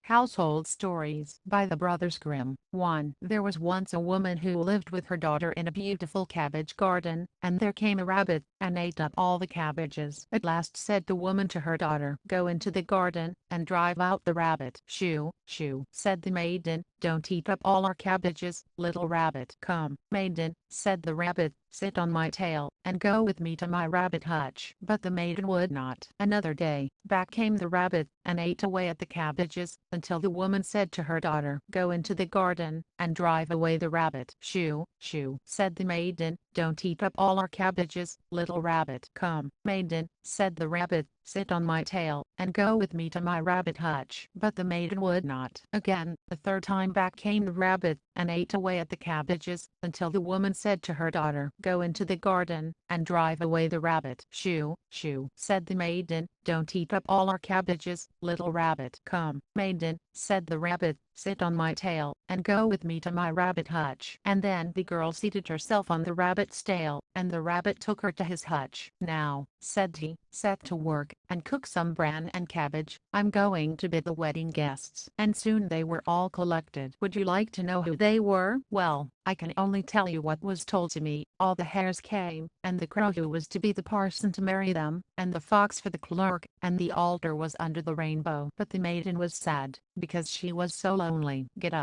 Household Stories by the Brothers Grimm. 1. There was once a woman who lived with her daughter in a beautiful cabbage garden, and there came a rabbit, and ate up all the cabbages. At last said the woman to her daughter, "Go into the garden, and drive out the rabbit." "Shoo, shoo," said the maiden, "don't eat up all our cabbages, little rabbit." "Come, maiden," said the rabbit, "sit on my tail, and go with me to my rabbit hutch." But the maiden would not. Another day, back came the rabbit, and ate away at the cabbages, until the woman said to her daughter, "Go into the garden, and drive away the rabbit." "Shoo, shoo," said the maiden, "don't eat up all our cabbages, little rabbit." "Come, maiden," said the rabbit, "sit on my tail, and go with me to my rabbit hutch." But the maiden would not. Again, the third time back came the rabbit, and ate away at the cabbages, until the woman said to her daughter, "Go into the garden, and drive away the rabbit." "Shoo, shoo," said the maiden, "don't eat up all our cabbages, little rabbit." "Come, maiden," said the rabbit, "sit on my tail, and go with me to my rabbit hutch." And then the girl seated herself on the rabbit's tail, and the rabbit took her to his hutch. "Now," said he, "set to work, and cook some bran and cabbage. I'm going to bid the wedding guests." And soon they were all collected. Would you like to know who they were? Well, I can only tell you what was told to me. All the hares came, and the crow who was to be the parson to marry them, and the fox for the clerk, and the altar was under the rainbow. But the maiden was sad, because she was so lonely. Get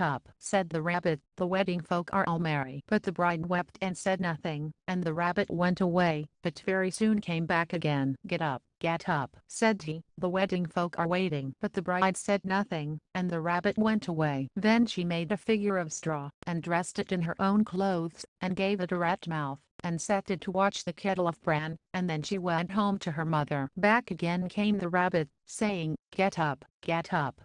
up, said the rabbit, "the wedding folk are all merry." But the bride wept and said nothing, and the rabbit went away, but very soon came back again. Get up, said he, "the wedding folk are waiting." But the bride said nothing, and the rabbit went away. Then she made a figure of straw, and dressed it in her own clothes, and gave it a rat mouth, and set it to watch the kettle of bran, and then she went home to her mother. Back again came the rabbit, saying, get up,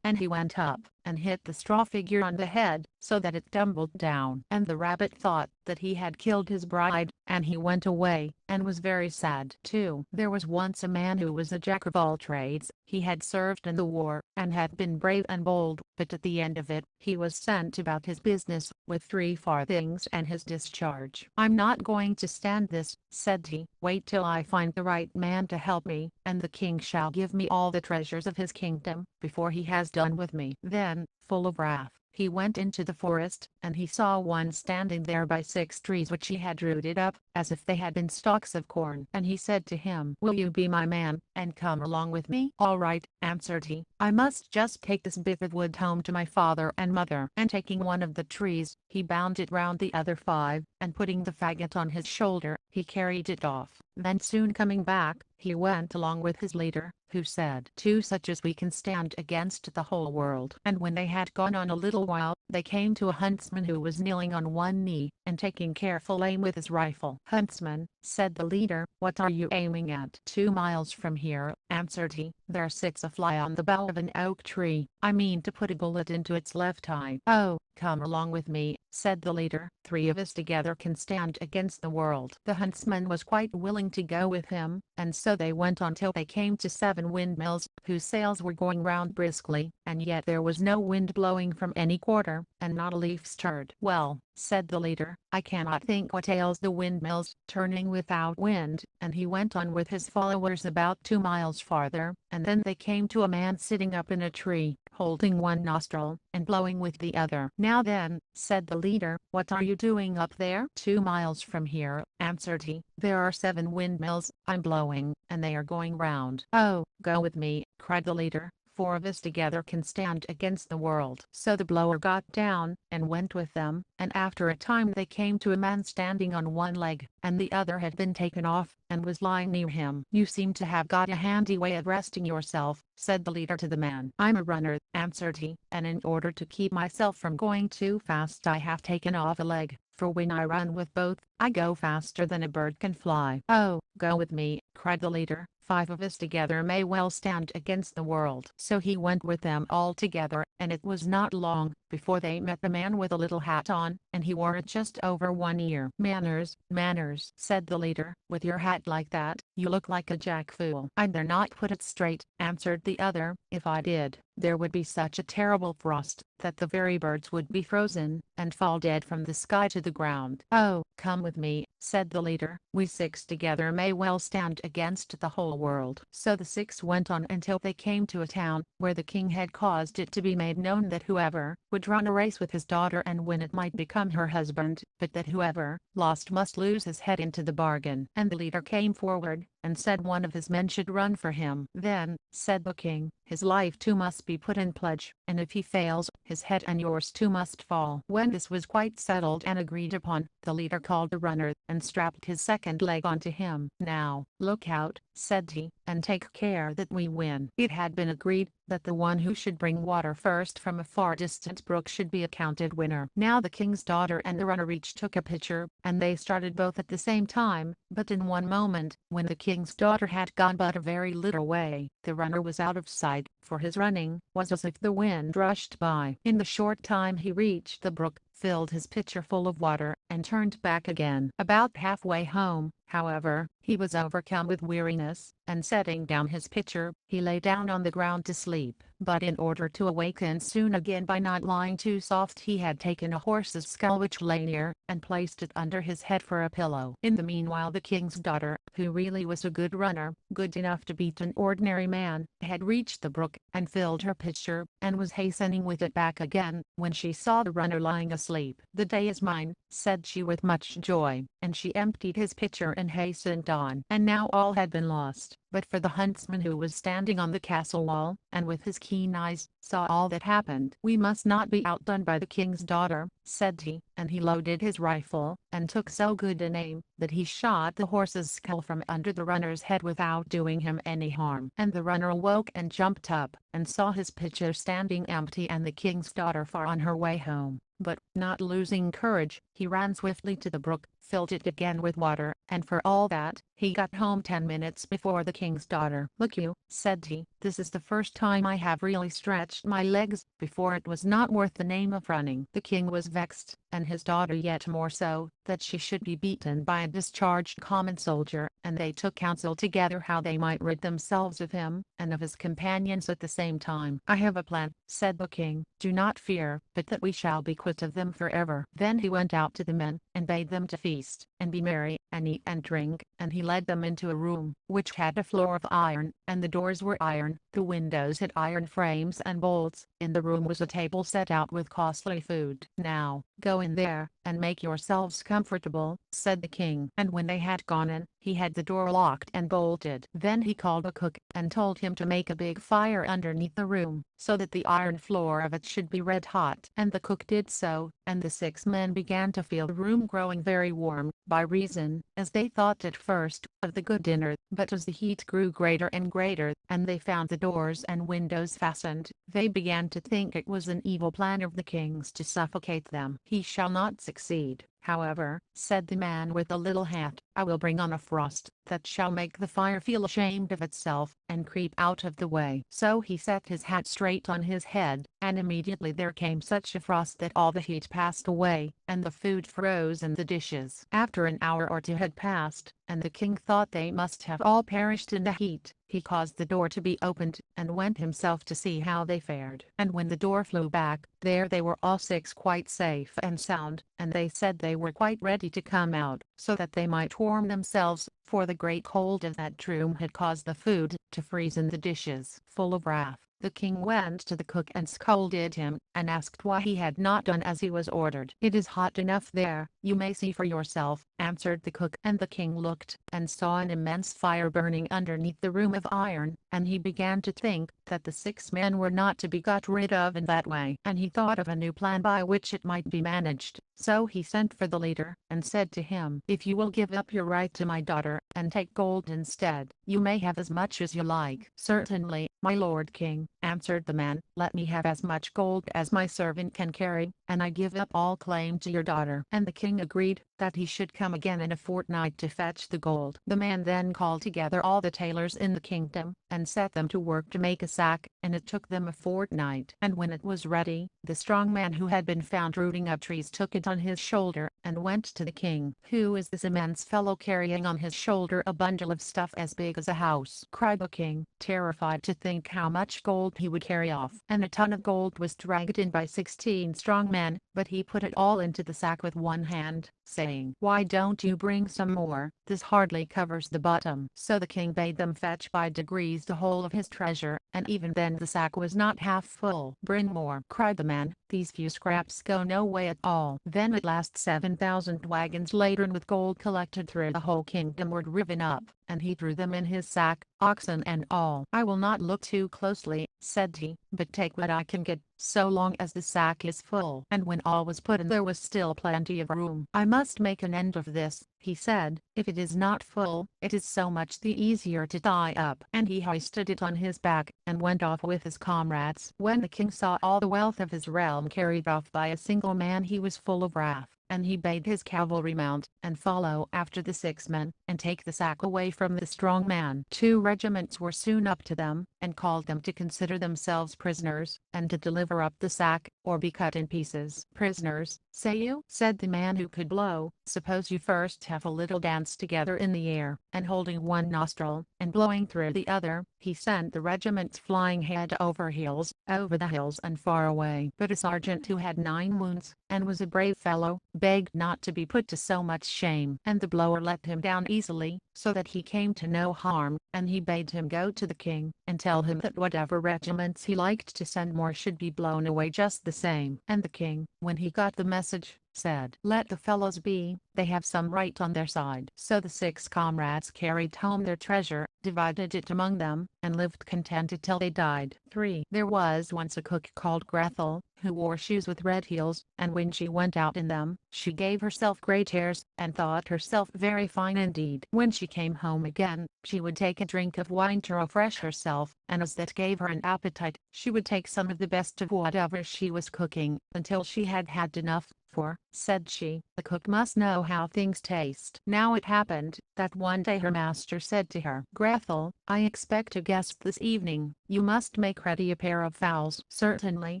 and he went up, and hit the straw figure on the head, so that it tumbled down. And the rabbit thought that he had killed his bride, and he went away, and was very sad too. There was once a man who was a jack of all trades. He had served in the war, and had been brave and bold, but at the end of it, he was sent about his business, with 3 farthings and his discharge. "I'm not going to stand this," said he. "Wait till I find the right man to help me, and the king shall give me all the treasures of his kingdom, before he has done with me." Then, full of wrath, he went into the forest, and he saw one standing there by 6 trees which he had rooted up, as if they had been stalks of corn. And he said to him, "Will you be my man, and come along with me?" "All right," answered he, "I must just take this bit of wood home to my father and mother." And taking one of the trees, he bound it round the other 5, and putting the faggot on his shoulder, he carried it off. Then soon coming back, he went along with his leader, who said, "Two such as we can stand against the whole world." And when they had gone on a little while, they came to a huntsman who was kneeling on one knee, and taking careful aim with his rifle. "Huntsman," said the leader, "what are you aiming at?" 2 miles from here," answered he, "there sits a fly on the bough of an oak tree. I mean to put a bullet into its left eye." "Oh, come along with me," said the leader. "3 of us together can stand against the world." The huntsman was quite willing to go with him, and so they went on till they came to 7 windmills, whose sails were going round briskly, and yet there was no wind blowing from any quarter, and not a leaf stirred. "Well," said the leader, "I cannot think what ails the windmills, turning without wind." And he went on with his followers about 2 miles farther, and then they came to a man sitting up in a tree, holding one nostril, and blowing with the other. "Now then," said the leader, "what are you doing up there?" 2 miles from here," answered he, "there are 7 windmills. I'm blowing, and they are going round." "Oh, go with me," cried the leader. 4 of us together can stand against the world." So the blower got down, and went with them, and after a time they came to a man standing on one leg, and the other had been taken off, and was lying near him. "You seem to have got a handy way of resting yourself," said the leader to the man. "I'm a runner," answered he, "and in order to keep myself from going too fast I have taken off a leg, for when I run with both, I go faster than a bird can fly." "Oh, go with me," cried the leader. 5 of us together may well stand against the world." So he went with them all together, and it was not long before they met the man with a little hat on, and he wore it just over one ear. "Manners, manners," said the leader, "with your hat like that, you look like a jackfool." "I dare not put it straight," answered the other. "If I did, there would be such a terrible frost, that the very birds would be frozen, and fall dead from the sky to the ground." "Oh, come with me," said the leader. "We six together may well stand against the whole world." So the six went on until they came to a town, where the king had caused it to be made known that whoever would run a race with his daughter and win it might become her husband, but that whoever lost must lose his head into the bargain. And the leader came forward, and said one of his men should run for him. "Then," said the king, "his life too must be put in pledge, and if he fails, his head and yours too must fall." When this was quite settled and agreed upon, the leader called the runner, and strapped his second leg onto him. "Now, look out," said he, "and take care that we win." It had been agreed that the one who should bring water first from a far distant brook should be accounted winner. Now the king's daughter and the runner each took a pitcher, and they started both at the same time, but in one moment, when the king's daughter had gone but a very little way, the runner was out of sight, for his running was as if the wind rushed by. In the short time he reached the brook, filled his pitcher full of water, and turned back again. About halfway home, however, he was overcome with weariness, and setting down his pitcher, he lay down on the ground to sleep. But in order to awaken soon again by not lying too soft, he had taken a horse's skull which lay near, and placed it under his head for a pillow. In the meanwhile the king's daughter, who really was a good runner, good enough to beat an ordinary man, had reached the brook, and filled her pitcher, and was hastening with it back again, when she saw the runner lying asleep. "The day is mine," said she with much joy, and she emptied his pitcher and hastened on. And now all had been lost, but for the huntsman, who was standing on the castle wall, and with his keen eyes, saw all that happened. "We must not be outdone by the king's daughter," said he, and he loaded his rifle, and took so good an aim, that he shot the horse's skull from under the runner's head without doing him any harm. And the runner awoke and jumped up, and saw his pitcher standing empty and the king's daughter far on her way home. But, not losing courage, he ran swiftly to the brook, filled it again with water, and for all that, he got home 10 minutes before the king's daughter. "Look you," said he, "this is the first time I have really stretched my legs. Before it was not worth the name of running." The king was vexed, and his daughter yet more so, that she should be beaten by a discharged common soldier, and they took counsel together how they might rid themselves of him, and of his companions at the same time. "I have a plan," said the king. "Do not fear, but that we shall be quit of them forever." Then he went out to the men, and bade them to feast, and be merry, and eat and drink, and he led them into a room, which had a floor of iron, and the doors were iron, the windows had iron frames and bolts. In the room was a table set out with costly food. "Now, go in there, and make yourselves comfortable," said the king. And when they had gone in, he had the door locked and bolted. Then he called a cook, and told him to make a big fire underneath the room, so that the iron floor of it should be red hot. And the cook did so, and the 6 men began to feel the room growing very warm, by reason, as they thought at first, of the good dinner. But as the heat grew greater and greater, and they found the doors and windows fastened, they began to think it was an evil plan of the king's to suffocate them. "He shall not succeed, however," said the man with the little hat. "I will bring on a frost, that shall make the fire feel ashamed of itself, and creep out of the way." So he set his hat straight on his head, and immediately there came such a frost that all the heat passed away, and the food froze in the dishes. After an hour or two had passed, and the king thought they must have all perished in the heat, he caused the door to be opened, and went himself to see how they fared. And when the door flew back, there they were all 6 quite safe and sound, and they said they were quite ready to come out, so that they might warm themselves, for the great cold of that room had caused the food to freeze in the dishes. Full of wrath, the king went to the cook and scolded him, and asked why he had not done as he was ordered. "It is hot enough there, you may see for yourself," answered the cook. And the king looked, and saw an immense fire burning underneath the room of iron, and he began to think that the 6 men were not to be got rid of in that way. And he thought of a new plan by which it might be managed. So he sent for the leader, and said to him, "If you will give up your right to my daughter, and take gold instead, you may have as much as you like." "Certainly, my lord king," answered the man. "Let me have as much gold as my servant can carry, and I give up all claim to your daughter." And the king agreed that he should come again in a fortnight to fetch the gold. The man then called together all the tailors in the kingdom, and set them to work to make a sack, and it took them a fortnight. And when it was ready, the strong man who had been found rooting up trees took it on his shoulder, and went to the king. "Who is this immense fellow carrying on his shoulder a bundle of stuff as big as a house?" cried the king, terrified to think how much gold he would carry off. And a ton of gold was dragged in by 16 strong men. men, but he put it all into the sack with one hand, saying, "Why don't you bring some more? This hardly covers the bottom." So the king bade them fetch by degrees the whole of his treasure, and even then the sack was not half full. "Bring more," cried the man, "these few scraps go no way at all." Then at last 7,000 wagons laden with gold collected through the whole kingdom were driven up, and he threw them in his sack, oxen and all. "I will not look too closely," said he, "but take what I can get, so long as the sack is full." And when all was put in there was still plenty of room. "I must make an end of this," he said. "If it is not full, it is so much the easier to tie up." And he hoisted it on his back, and went off with his comrades. When the king saw all the wealth of his realm carried off by a single man, he was full of wrath, and he bade his cavalry mount, and follow after the 6 men, and take the sack away from the strong man. 2 regiments were soon up to them, and called them to consider themselves prisoners, and to deliver up the sack, or be cut in pieces. "Prisoners, say you?" said the man who could blow. "Suppose you first have a little dance together in the air," and holding one nostril, and blowing through the other, he sent the regiments flying head over heels, over the hills and far away. But a sergeant who had 9 wounds, and was a brave fellow, begged not to be put to so much shame, and the blower let him down easily, so that he came to no harm, and he bade him go to the king, and tell him that whatever regiments he liked to send more should be blown away just the same. And the king, when he got the message, said, "Let the fellows be, they have some right on their side." So the 6 comrades carried home their treasure, divided it among them, and lived contented till they died. 3. There was once a cook called Grethel, who wore shoes with red heels, and when she went out in them, she gave herself great airs, and thought herself very fine indeed. When she came home again, she would take a drink of wine to refresh herself, and as that gave her an appetite, she would take some of the best of whatever she was cooking, until she had had enough. "For," said she, "the cook must know how things taste." Now it happened that one day her master said to her, "Grethel, I expect a guest this evening. You must make ready a pair of fowls." "Certainly,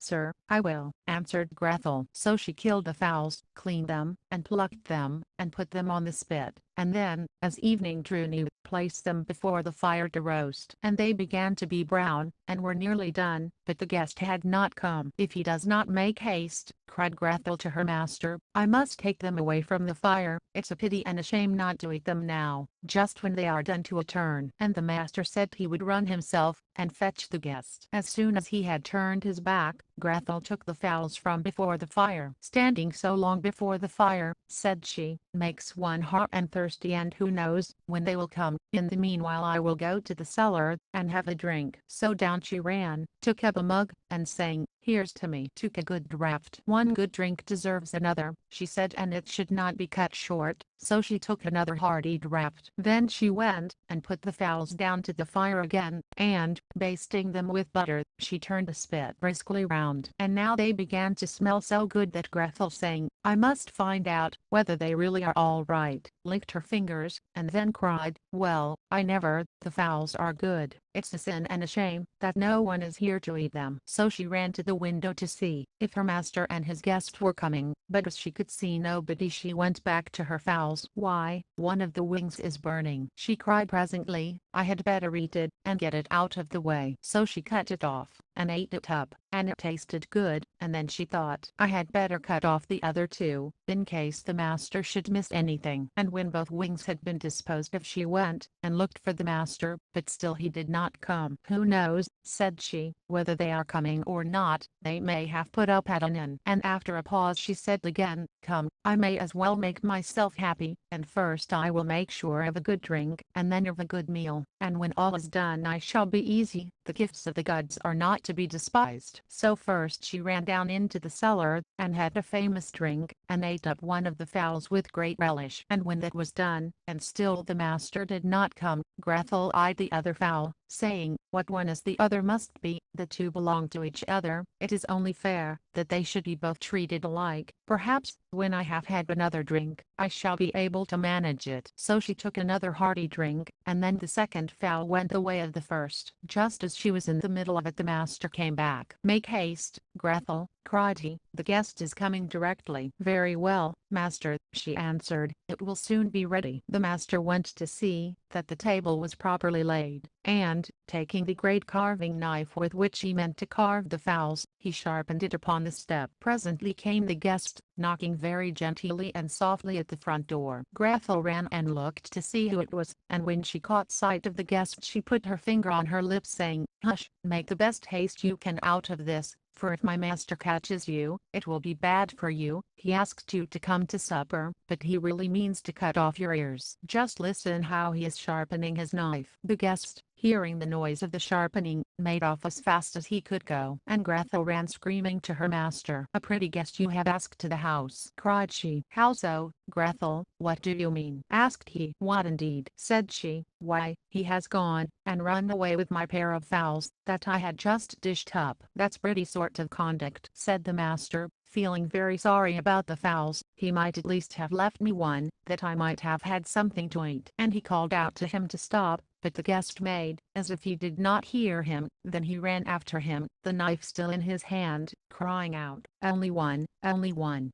sir, I will," answered Grethel. So she killed the fowls, cleaned them, and plucked them, and put them on the spit, and then, as evening drew near, placed them before the fire to roast. And they began to be brown, and were nearly done, but the guest had not come. "If he does not make haste," cried Grethel to her master, "I must take them away from the fire. It's a pity and a shame not to eat them now, just when they are done to a turn." And the master said he would run himself, and fetch the guest. As soon as he had turned his back, Grethel took the fowls from before the fire. "Standing so long before the fire," said she, "makes one hot and thirsty, and who knows when they will come. In the meanwhile I will go to the cellar, and have a drink." So down she ran, took up a mug, and saying, "Here's to me, took a good draught." "One good drink deserves another," she said, "and it should not be cut short." So she took another hearty draught. Then she went, and put the fowls down to the fire again, and, basting them with butter, she turned the spit briskly round. And now they began to smell so good that Grethel, saying, "I must find out whether they really are all right," licked her fingers, and then cried, "Well, I never, the fowls are good. It's a sin and a shame that no one is here to eat them." So she ran to the window to see if her master and his guest were coming, but as she could see nobody, she went back to her fowls. "Why, one of the wings is burning," she cried presently. "I had better eat it, and get it out of the way." So she cut it off, and ate it up, and it tasted good, and then she thought, "I had better cut off the other 2, in case the master should miss anything." And when both wings had been disposed of, she went, and looked for the master, but still he did not come. "Who knows," said she, "whether they are coming or not? They may have put up at an inn." And after a pause she said again, "Come, I may as well make myself happy, and first I will make sure of a good drink, and then of a good meal, and when all is done I shall be easy. The gifts of the gods are not to be despised." So first she ran down into the cellar, and had a famous drink, and ate up one of the fowls with great relish. And when that was done, and still the master did not come, Grethel eyed the other fowl, saying, "What one is the other must be. The 2 belong to each other. It is only fair that they should be both treated alike. Perhaps, when I have had another drink, I shall be able to manage it." So she took another hearty drink, and then the second fowl went the way of the first. Just as she was in the middle of it, the master came back. "Make haste, Grethel," cried he, "the guest is coming directly." "Very well, master," she answered, "it will soon be ready." The master went to see that the table was properly laid, and, taking the great carving knife with which he meant to carve the fowls, he sharpened it upon the step. Presently came the guest, knocking very gently and softly at the front door. Grethel ran and looked to see who it was, and when she caught sight of the guest she put her finger on her lips, saying, "Hush, make the best haste you can out of this, for if my master catches you, it will be bad for you. He asked you to come to supper, but he really means to cut off your ears. Just listen how he is sharpening his knife." The guest, hearing the noise of the sharpening, made off as fast as he could go, and Grethel ran screaming to her master. "A pretty guest you have asked to the house," cried she. "How so, Grethel? What do you mean?" asked he. "What indeed?" said she. "Why, he has gone and run away with my pair of fowls that I had just dished up." "That's pretty sort of conduct," said the master, feeling very sorry about the fowls. "He might at least have left me one, that I might have had something to eat." And he called out to him to stop, but the guest made as if he did not hear him. Then he ran after him, the knife still in his hand, crying out, only one,"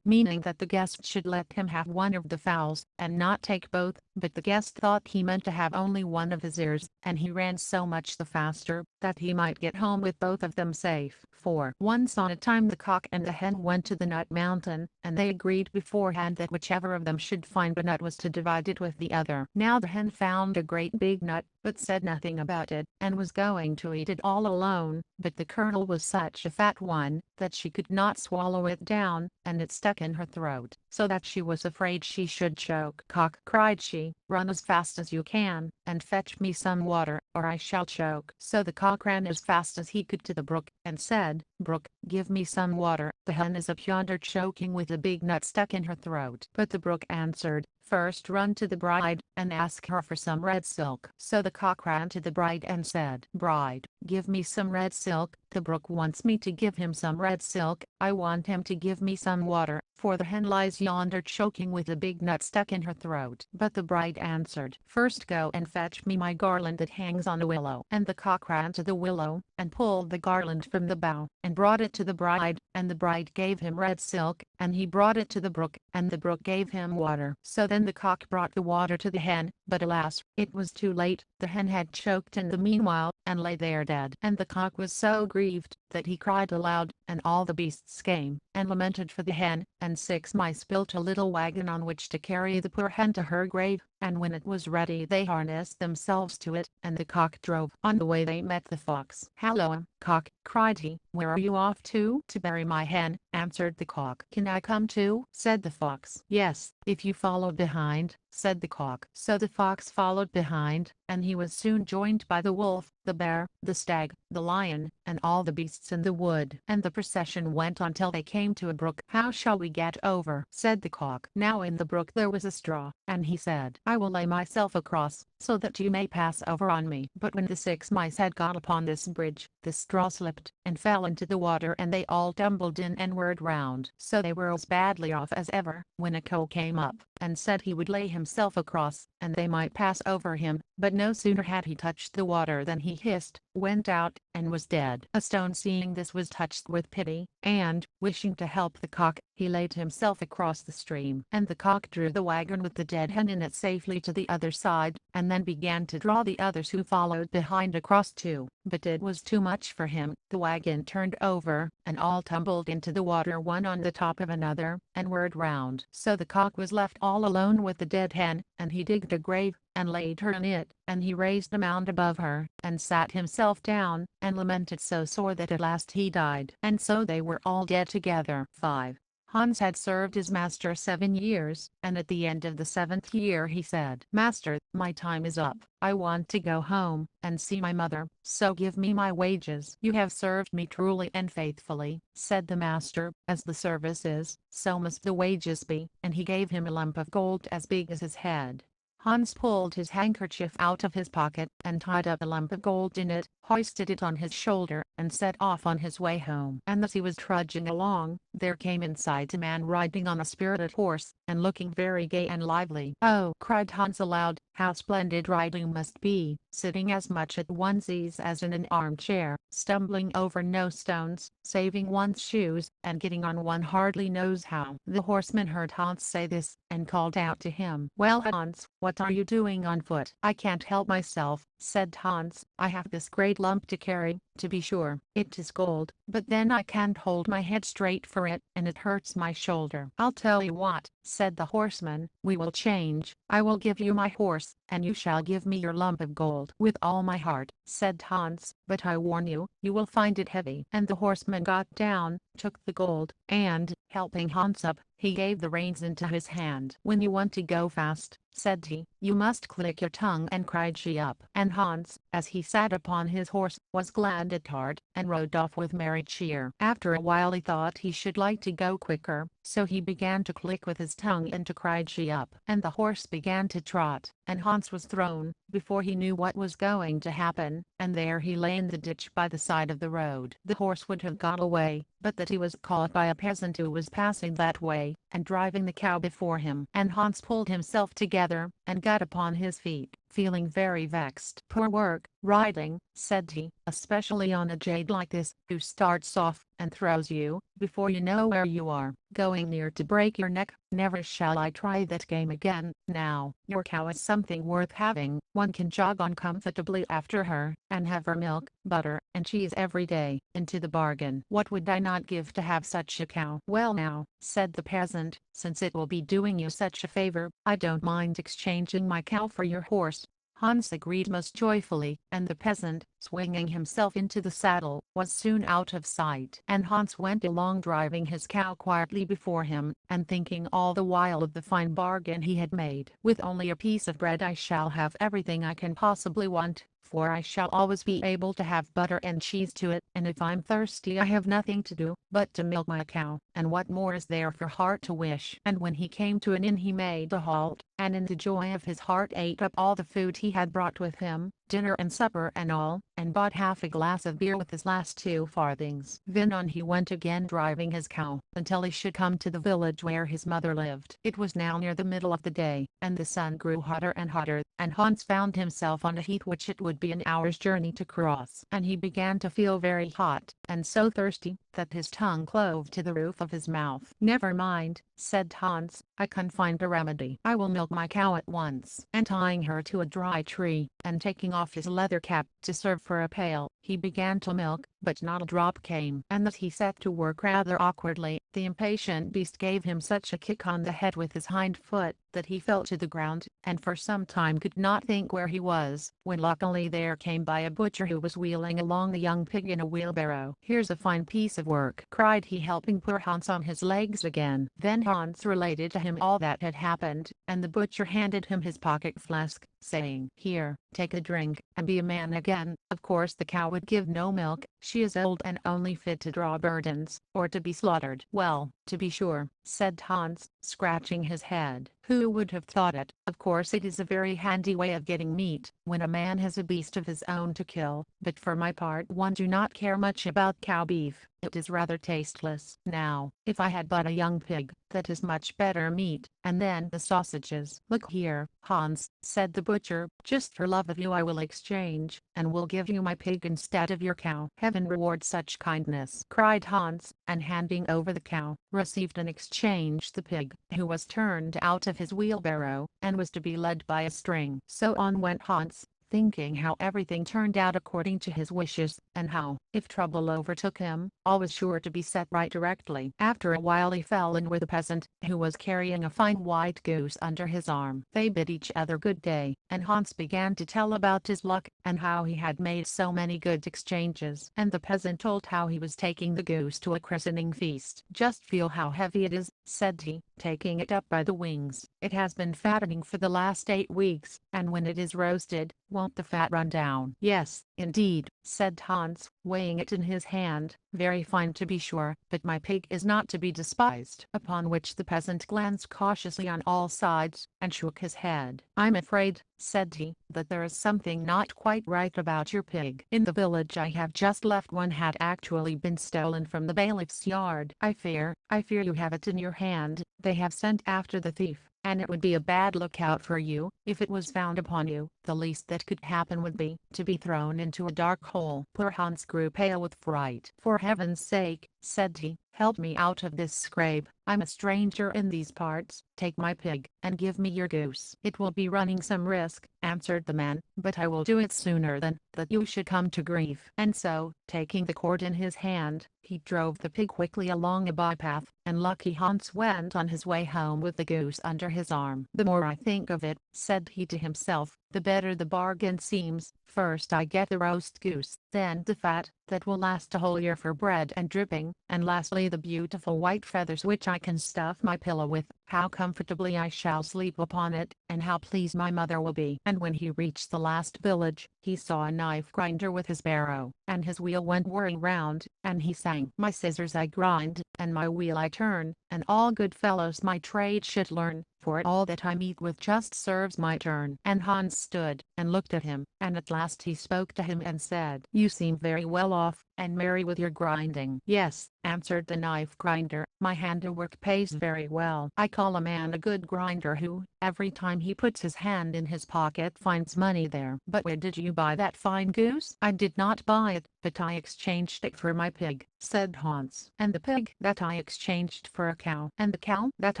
meaning that the guest should let him have one of the fowls, and not take both. But the guest thought he meant to have only one of his ears, and he ran so much the faster, that he might get home with both of them safe. For once on a time the cock and the hen went to the nut mountain, and they agreed beforehand that whichever of them should find a nut was to divide it with the other. Now the hen found a great big nut, but said nothing about it, and was going to eat it all alone, but the kernel was such a fat one, that she could not swallow it down, and it stuck in her throat, so that she was afraid she should choke. "Cock," cried she, "run as fast as you can, and fetch me some water, or I shall choke." So the cock ran as fast as he could to the brook, and said, "Brook, give me some water, the hen is up yonder choking with a big nut stuck in her throat." But the brook answered, "First run to the bride, and ask her for some red silk." So the cock ran to the bride and said, "Bride, give me some red silk. The brook wants me to give him some red silk. I want him to give me some water, for the hen lies yonder choking with a big nut stuck in her throat." But the bride answered, "First go and fetch me my garland that hangs on a willow." And the cock ran to the willow, and pulled the garland from the bough, and brought it to the bride, and the bride gave him red silk, and he brought it to the brook, and the brook gave him water. So then the cock brought the water to the hen, but alas, it was too late. The hen had choked in the meanwhile, and lay there dead. And the cock was so grieved, that he cried aloud, and all the beasts came, and lamented for the hen, and 6 mice built a little wagon on which to carry the poor hen to her grave, and when it was ready they harnessed themselves to it, and the cock drove. On the way they met the fox. "Halloa, cock," cried he, "where are you off to?" "To bury my hen," answered the cock. "Can I come too?" said the fox. "Yes, if you follow behind," said the cock. So the fox followed behind, and he was soon joined by the wolf, the bear, the stag, the lion, and all the beasts in the wood. And the procession went on till they came to a brook. "How shall we get over?" said the cock. Now in the brook there was a straw, and he said, "I will lay myself across, so that you may pass over on me." But when the 6 mice had got upon this bridge, the straw slipped, and fell into the water, and they all tumbled in and whirled round. So they were as badly off as ever. When a cow came up, and said he would lay himself across, and they might pass over him, but no sooner had he touched the water than he hissed, went out, and was dead. A stone seeing this was touched with pity, and, wishing to help the cock, he laid himself across the stream. And the cock drew the wagon with the dead hen in it safely to the other side, and then began to draw the others who followed behind across too. But it was too much for him. The wagon turned over, and all tumbled into the water one on the top of another, and whirled round. So the cock was left all alone with the dead hen, and he digged a grave, and laid her in it, and he raised a mound above her, and sat himself down, and lamented so sore that at last he died. And so they were all dead together. 5. Hans had served his master 7 years, and at the end of the 7th year he said, "Master, my time is up. I want to go home and see my mother, so give me my wages." "You have served me truly and faithfully," said the master. "As the service is, so must the wages be." And he gave him a lump of gold as big as his head. Hans pulled his handkerchief out of his pocket, and tied up a lump of gold in it, hoisted it on his shoulder, and set off on his way home. And as he was trudging along, there came in sight a man riding on a spirited horse, and looking very gay and lively. "Oh," cried Hans aloud, "how splendid riding must be, sitting as much at one's ease as in an armchair, stumbling over no stones, saving one's shoes, and getting on one hardly knows how." The horseman heard Hans say this, and called out to him, "Well, Hans, what are you doing on foot?" "I can't help myself," said Hans. "I have this great lump to carry, to be sure. It is gold, but then I can't hold my head straight for it, and it hurts my shoulder." "I'll tell you what," said the horseman, "we will change. I will give you my horse, and you shall give me your lump of gold." "With all my heart," said Hans, "but I warn you, you will find it heavy." And the horseman got down, took the gold, and, helping Hans up, he gave the reins into his hand. "When you want to go fast," said he, "you must click your tongue and cry gee up." And Hans, as he sat upon his horse, was glad at heart, and rode off with merry cheer. After a while he thought he should like to go quicker, so he began to click with his tongue and to cry gee up. And the horse began to trot, and Hans was thrown, before he knew what was going to happen, and there he lay in the ditch by the side of the road. The horse would have got away, but that he was caught by a peasant who was passing that way, and driving the cow before him. And Hans pulled himself together, and got upon his feet, feeling very vexed. "Poor work, riding," said he, "especially on a jade like this, who starts off, and throws you, before you know where you are, going near to break your neck. Never shall I try that game again. Now, your cow is something worth having. One can jog on comfortably after her, and have her milk, butter, and cheese every day, into the bargain. What would I not give to have such a cow?" "Well now," said the peasant, "since it will be doing you such a favor, I don't mind exchanging my cow for your horse." Hans agreed most joyfully, and the peasant, swinging himself into the saddle, was soon out of sight. And Hans went along driving his cow quietly before him, and thinking all the while of the fine bargain he had made. "With only a piece of bread I shall have everything I can possibly want, for I shall always be able to have butter and cheese to it, and if I'm thirsty I have nothing to do but to milk my cow, and what more is there for heart to wish?" And when he came to an inn he made a halt, and in the joy of his heart ate up all the food he had brought with him, dinner and supper and all, and bought half a glass of beer with his last 2 farthings. Then on he went again driving his cow, until he should come to the village where his mother lived. It was now near the middle of the day, and the sun grew hotter and hotter, and Hans found himself on a heath which it would be an hour's journey to cross. And he began to feel very hot, and so thirsty, that his tongue clove to the roof of his mouth. "Never mind," said Hans, "I can find a remedy. I will milk my cow at once." And tying her to a dry tree, and taking off his leather cap to serve for a pail, he began to milk, but not a drop came. And that he set to work rather awkwardly, the impatient beast gave him such a kick on the head with his hind foot, that he fell to the ground, and for some time could not think where he was, when luckily there came by a butcher who was wheeling along the young pig in a wheelbarrow. "Here's a fine piece of work," cried he, helping poor Hans on his legs again. Then Hans related to him all that had happened, and the butcher handed him his pocket flask, saying, "Here, take a drink, and be a man again." Of course the cow would give no milk, she is old and only fit to draw burdens, or to be slaughtered. "Well, to be sure," said Hans, scratching his head, "who would have thought it? Of course it is a very handy way of getting meat, when a man has a beast of his own to kill, but for my part one do not care much about cow beef. It is rather tasteless. Now, if I had but a young pig, that is much better meat, and then the sausages." "Look here, Hans," said the butcher, "just for love of you I will exchange, and will give you my pig instead of your cow." "Heaven reward such kindness!" cried Hans, and handing over the cow, received in exchange the pig, who was turned out of his wheelbarrow, and was to be led by a string. So on went Hans, thinking how everything turned out according to his wishes, and how, if trouble overtook him, all was sure to be set right directly. After a while he fell in with a peasant, who was carrying a fine white goose under his arm. They bid each other good day, and Hans began to tell about his luck, and how he had made so many good exchanges. And the peasant told how he was taking the goose to a christening feast. "Just feel how heavy it is," said he, taking it up by the wings. "It has been fattening for the last 8 weeks, and when it is roasted, won't the fat run down?" "Yes, indeed," said Hans, weighing it in his hand, "very fine to be sure, but my pig is not to be despised." Upon which the peasant glanced cautiously on all sides, and shook his head. "I'm afraid," said he, "that there is something not quite right about your pig. In the village I have just left one had actually been stolen from the bailiff's yard. I fear you have it in your hand. They have sent after the thief, and it would be a bad lookout for you, if it was found upon you. The least that could happen would be, to be thrown into a dark hole." Poor Hans grew pale with fright. "For heaven's sake," said he. "Help me out of this scrape. I'm a stranger in these parts. Take my pig, and give me your goose." "It will be running some risk," answered the man, "but I will do it sooner than that you should come to grief." And so, taking the cord in his hand, he drove the pig quickly along a bypath, and lucky Hans went on his way home with the goose under his arm. "The more I think of it," said he to himself, "the better the bargain seems. First I get the roast goose, then the fat, that will last a whole year for bread and dripping, and lastly the beautiful white feathers which I can stuff my pillow with. How comfortably I shall sleep upon it, and how pleased my mother will be." And when he reached the last village, he saw a knife grinder with his barrow, and his wheel went whirring round, and he sang, "My scissors I grind, and my wheel I turn, and all good fellows my trade should learn, for all that I meet with just serves my turn." And Hans stood and looked at him, and at last he spoke to him and said, "You seem very well off, and merry with your grinding." "Yes," answered the knife grinder, "my handiwork pays very well. I call a man a good grinder who, every time he puts his hand in his pocket, finds money there." "But where did you buy that fine goose?" "I did not buy it, but I exchanged it for my pig," said Hans. "And the pig?" "That I exchanged for a cow." "And the cow?" "That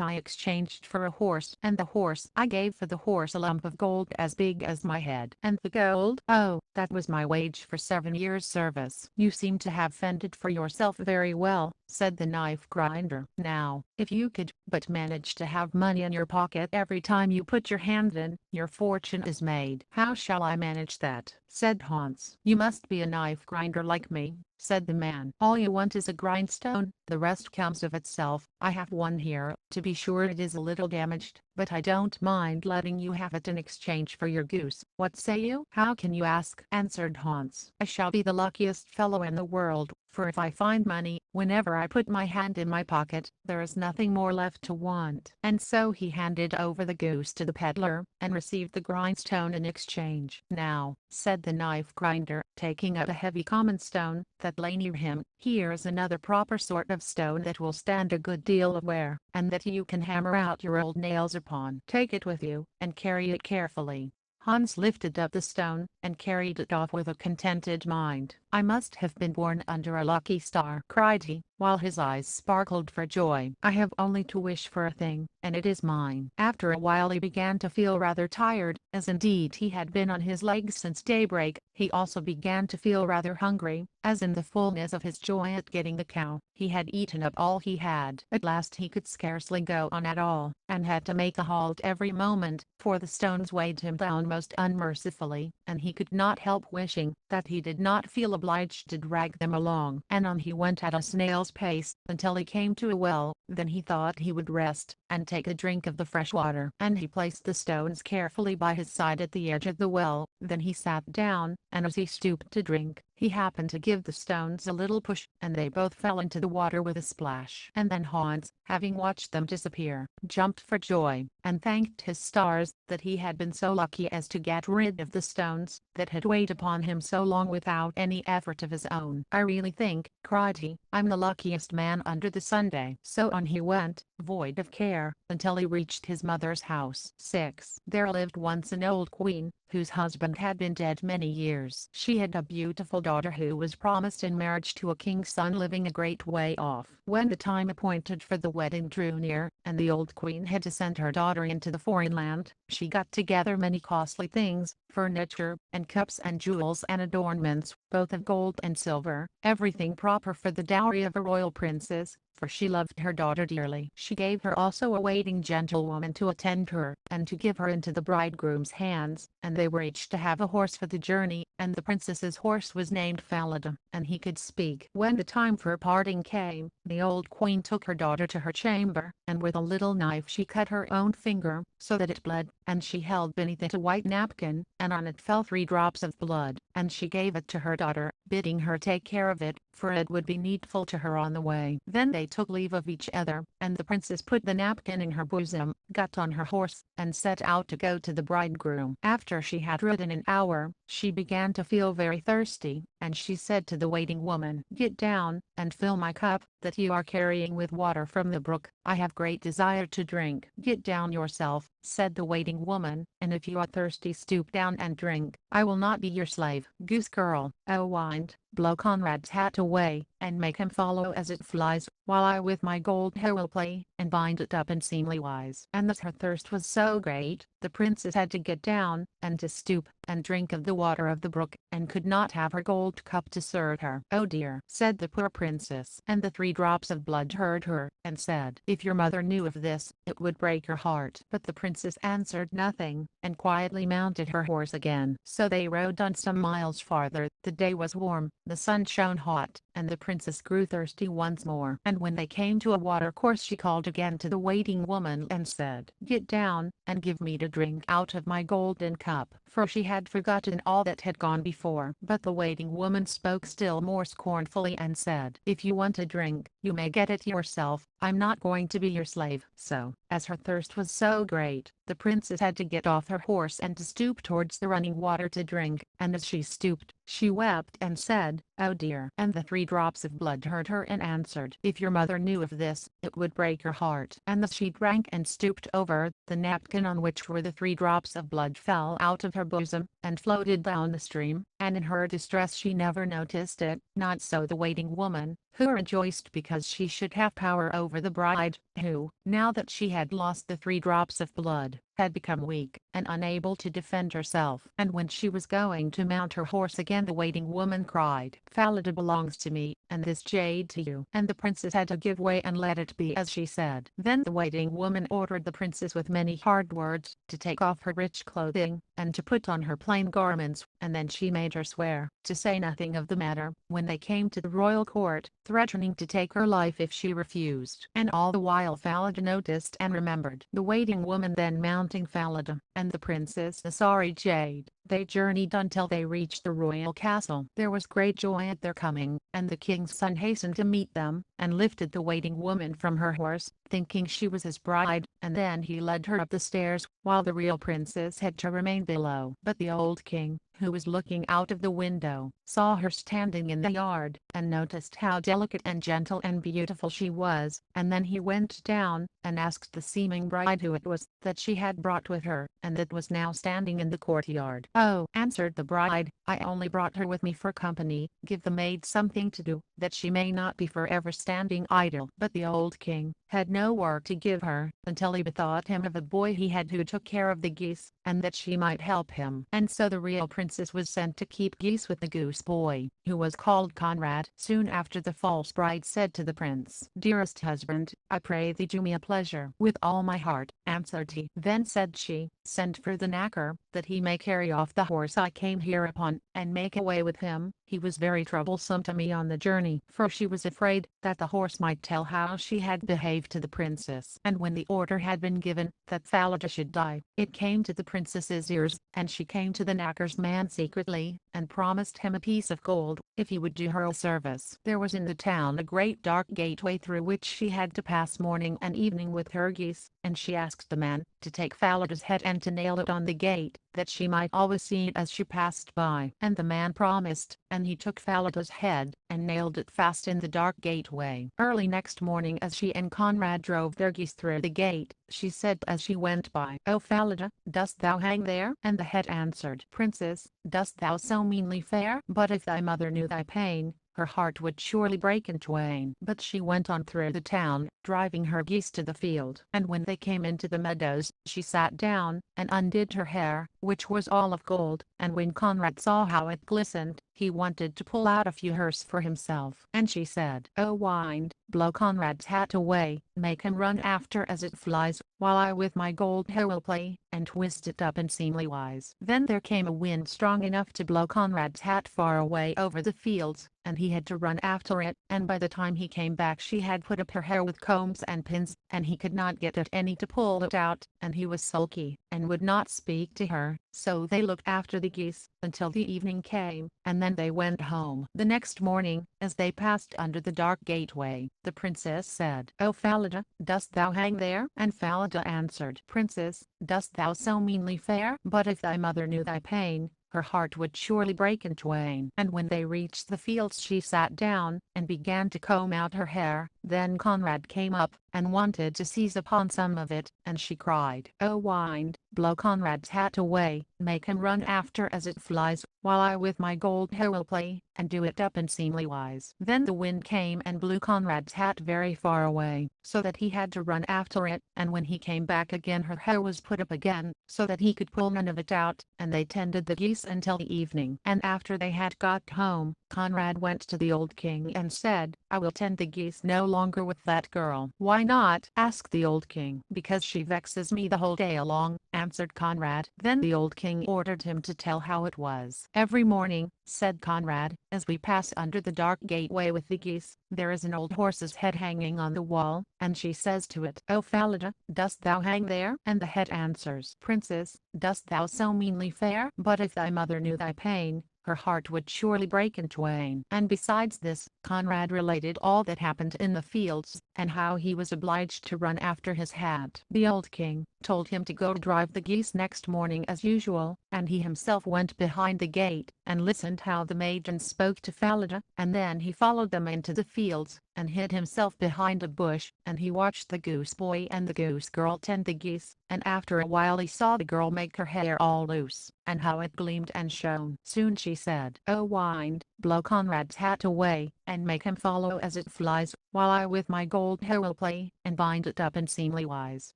I exchanged for a horse." "And the horse?" "I gave for the horse a lump of gold as big as my head." "And the gold?" "Oh, that was my wage for 7 years' service." "You seem to have fended for yourself very well," said the knife grinder. "Now, if you could but manage to have money in your pocket every time you put your hand in, your fortune is made." "How shall I manage that?" said Hans. "You must be a knife grinder like me," said the man. "All you want is a grindstone, the rest comes of itself. I have one here, to be sure it is a little damaged, but I don't mind letting you have it in exchange for your goose. What say you?" "How can you ask?" answered Hans. "I shall be the luckiest fellow in the world, for if I find money, whenever I put my hand in my pocket, there is nothing more left to want." And so he handed over the goose to the peddler, and received the grindstone in exchange. "Now," said the knife grinder, taking up a heavy common stone that lay near him, "here is another proper sort of stone that will stand a good deal of wear, and that you can hammer out your old nails upon. Take it with you, and carry it carefully." Hans lifted up the stone, and carried it off with a contented mind. "I must have been born under a lucky star," cried he, while his eyes sparkled for joy. "I have only to wish for a thing, and it is mine." After a while he began to feel rather tired, as indeed he had been on his legs since daybreak. He also began to feel rather hungry, as in the fullness of his joy at getting the cow, he had eaten up all he had. At last he could scarcely go on at all, and had to make a halt every moment, for the stones weighed him down most unmercifully, and he could not help wishing that he did not feel obliged to drag them along. And on he went at a snail's pace, until he came to a well. Then he thought he would rest, and take a drink of the fresh water. And he placed the stones carefully by his side at the edge of the well. Then he sat down, and as he stooped to drink, he happened to give the stones a little push, and they both fell into the water with a splash. And then Hans, having watched them disappear, jumped for joy, and thanked his stars that he had been so lucky as to get rid of the stones that had weighed upon him so long without any effort of his own. "I really think," cried he, "I'm the luckiest man under the Sunday." So on he went, void of care, until he reached his mother's house. 6. There lived once an old queen, whose husband had been dead many years. She had a beautiful daughter who was promised in marriage to a king's son living a great way off. When the time appointed for the wedding drew near, and the old queen had to send her daughter into the foreign land, she got together many costly things, furniture, and cups and jewels and adornments, both of gold and silver, everything proper for the dowry of a royal princess, for she loved her daughter dearly. She gave her also a waiting gentlewoman to attend her, and to give her into the bridegroom's hands, and they were each to have a horse for the journey, and the princess's horse was named Falada, and he could speak. When the time for parting came, the old queen took her daughter to her chamber, and with a little knife she cut her own finger, so that it bled, and she held beneath it a white napkin, and on it fell 3 drops of blood, and she gave it to her daughter, bidding her take care of it, for it would be needful to her on the way. Then they took leave of each other, and the princess put the napkin in her bosom, got on her horse, and set out to go to the bridegroom. After she had ridden an hour, she began to feel very thirsty, and she said to the waiting woman, "Get down, and fill my cup, that you are carrying with water from the brook. I have great desire to drink." "Get down yourself," said the waiting woman, "and if you are thirsty stoop down and drink. I will not be your slave." Goose Girl. Oh, wind, blow Conrad's hat away, and make him follow as it flies, while I with my gold hair will play, and bind it up in seemly wise. And as her thirst was so great, the princess had to get down, and to stoop, and drink of the water of the brook, and could not have her gold cup to serve her. "Oh dear," said the poor princess. And the 3 drops of blood heard her, and said, "If your mother knew of this, it would break her heart." But the princess answered nothing, and quietly mounted her horse again. So they rode on some miles farther. The day was warm, the sun shone hot, and the princess grew thirsty once more. And when they came to a watercourse, she called again to the waiting woman and said, "Get down, and give me to drink out of my golden cup," for she had forgotten all that had gone before. But the waiting woman spoke still more scornfully and said, "If you want a drink, you may get it yourself. I'm not going to be your slave." So, as her thirst was so great, the princess had to get off her horse and to stoop towards the running water to drink, and as she stooped, she wept and said, "Oh dear." And the 3 drops of blood heard her and answered, "If your mother knew of this, it would break her heart." And as she drank and stooped over, the napkin on which were the 3 drops of blood fell out of her bosom, and floated down the stream, and in her distress she never noticed it. Not so the waiting woman, who rejoiced because she should have power over the bride, who, now that she had lost the 3 drops of blood, had become weak, and unable to defend herself. And when she was going to mount her horse again, the waiting woman cried, "Falada belongs to me, and this jade to you." And the princess had to give way and let it be as she said. Then the waiting woman ordered the princess with many hard words, to take off her rich clothing, and to put on her plain garments, and then she made her swear, to say nothing of the matter, when they came to the royal court, threatening to take her life if she refused. And all the while Falada noticed and remembered the waiting woman. Then mounting Falada, and the princess the sorry jade, they journeyed until they reached the royal castle. There was great joy at their coming, and the king's son hastened to meet them, and lifted the waiting woman from her horse, thinking she was his bride, and then he led her up the stairs, while the real princess had to remain below. But the old king, who was looking out of the window, saw her standing in the yard, and noticed how delicate and gentle and beautiful she was, and then he went down, and asked the seeming bride who it was that she had brought with her, and that was now standing in the courtyard. "Oh," answered the bride, "I only brought her with me for company. Give the maid something to do, that she may not be forever standing idle." But the old king had no work to give her, until he bethought him of a boy he had who took care of the geese, and that she might help him. And so the real princess was sent to keep geese with the goose boy, who was called Conrad. Soon after, the false bride said to the prince, "Dearest husband, I pray thee do me a pleasure." "With all my heart," answered he. Then said she, "Send for the knacker, that he may carry off the horse I came here upon, and make away with him. He was very troublesome to me on the journey." For she was afraid that the horse might tell how she had behaved to the princess. And when the order had been given that Falada should die, it came to the princess's ears, and she came to the knacker's man secretly, and promised him a piece of gold, if he would do her a service. There was in the town a great dark gateway through which she had to pass morning and evening with her geese, and she asked the man to take Falada's head and to nail it on the gate, that she might always see it as she passed by. And the man promised, and he took Falada's head, and nailed it fast in the dark gateway. Early next morning, as she and Conrad drove their geese through the gate, she said as she went by, "O Falada, dost thou hang there?" And the head answered, "Princess, dost thou so meanly fare? But if thy mother knew thy pain, her heart would surely break in twain." But she went on through the town, driving her geese to the field. And when they came into the meadows, she sat down, and undid her hair, which was all of gold, and when Conrad saw how it glistened, he wanted to pull out a few hairs for himself. And she said, "O wind, blow Conrad's hat away, make him run after as it flies, while I with my gold hair will play, and twist it up in seemly wise." Then there came a wind strong enough to blow Conrad's hat far away over the fields, and he had to run after it, and by the time he came back she had put up her hair with combs and pins, and he could not get at any to pull it out, and he was sulky, and would not speak to her. So they looked after the geese, until the evening came, and then they went home. The next morning, as they passed under the dark gateway, the princess said, "O Falada, dost thou hang there?" And Falada answered, "Princess, dost thou so meanly fare? But if thy mother knew thy pain, her heart would surely break in twain." And when they reached the fields she sat down, and began to comb out her hair, Then Conrad came up, and wanted to seize upon some of it, and she cried, "Oh wind, blow Conrad's hat away, make him run after as it flies, while I with my gold hair will play, and do it up in seemly wise." Then the wind came and blew Conrad's hat very far away, so that he had to run after it, and when he came back again her hair was put up again, so that he could pull none of it out, and they tended the geese until the evening. And after they had got home, Conrad went to the old king and said, "I will tend the geese no longer with that girl." "Why not?" asked the old king. "Because she vexes me the whole day along," answered Conrad. Then the old king ordered him to tell how it was. "Every morning," said Conrad, "as we pass under the dark gateway with the geese, there is an old horse's head hanging on the wall, and she says to it, 'O Falada, dost thou hang there?' And the head answers, 'Princess, dost thou so meanly fare? But if thy mother knew thy pain, her heart would surely break in twain." And besides this, Conrad related all that happened in the fields, and how he was obliged to run after his hat. The old king told him to go drive the geese next morning as usual, and he himself went behind the gate, and listened how the maidens spoke to Falada, and then he followed them into the fields, and hid himself behind a bush, and he watched the goose boy and the goose girl tend the geese, and after a while he saw the girl make her hair all loose, and how it gleamed and shone. Soon she said, "Oh wind, blow Conrad's hat away, and make him follow as it flies, while I with my gold hair will play, and bind it up in seemly wise."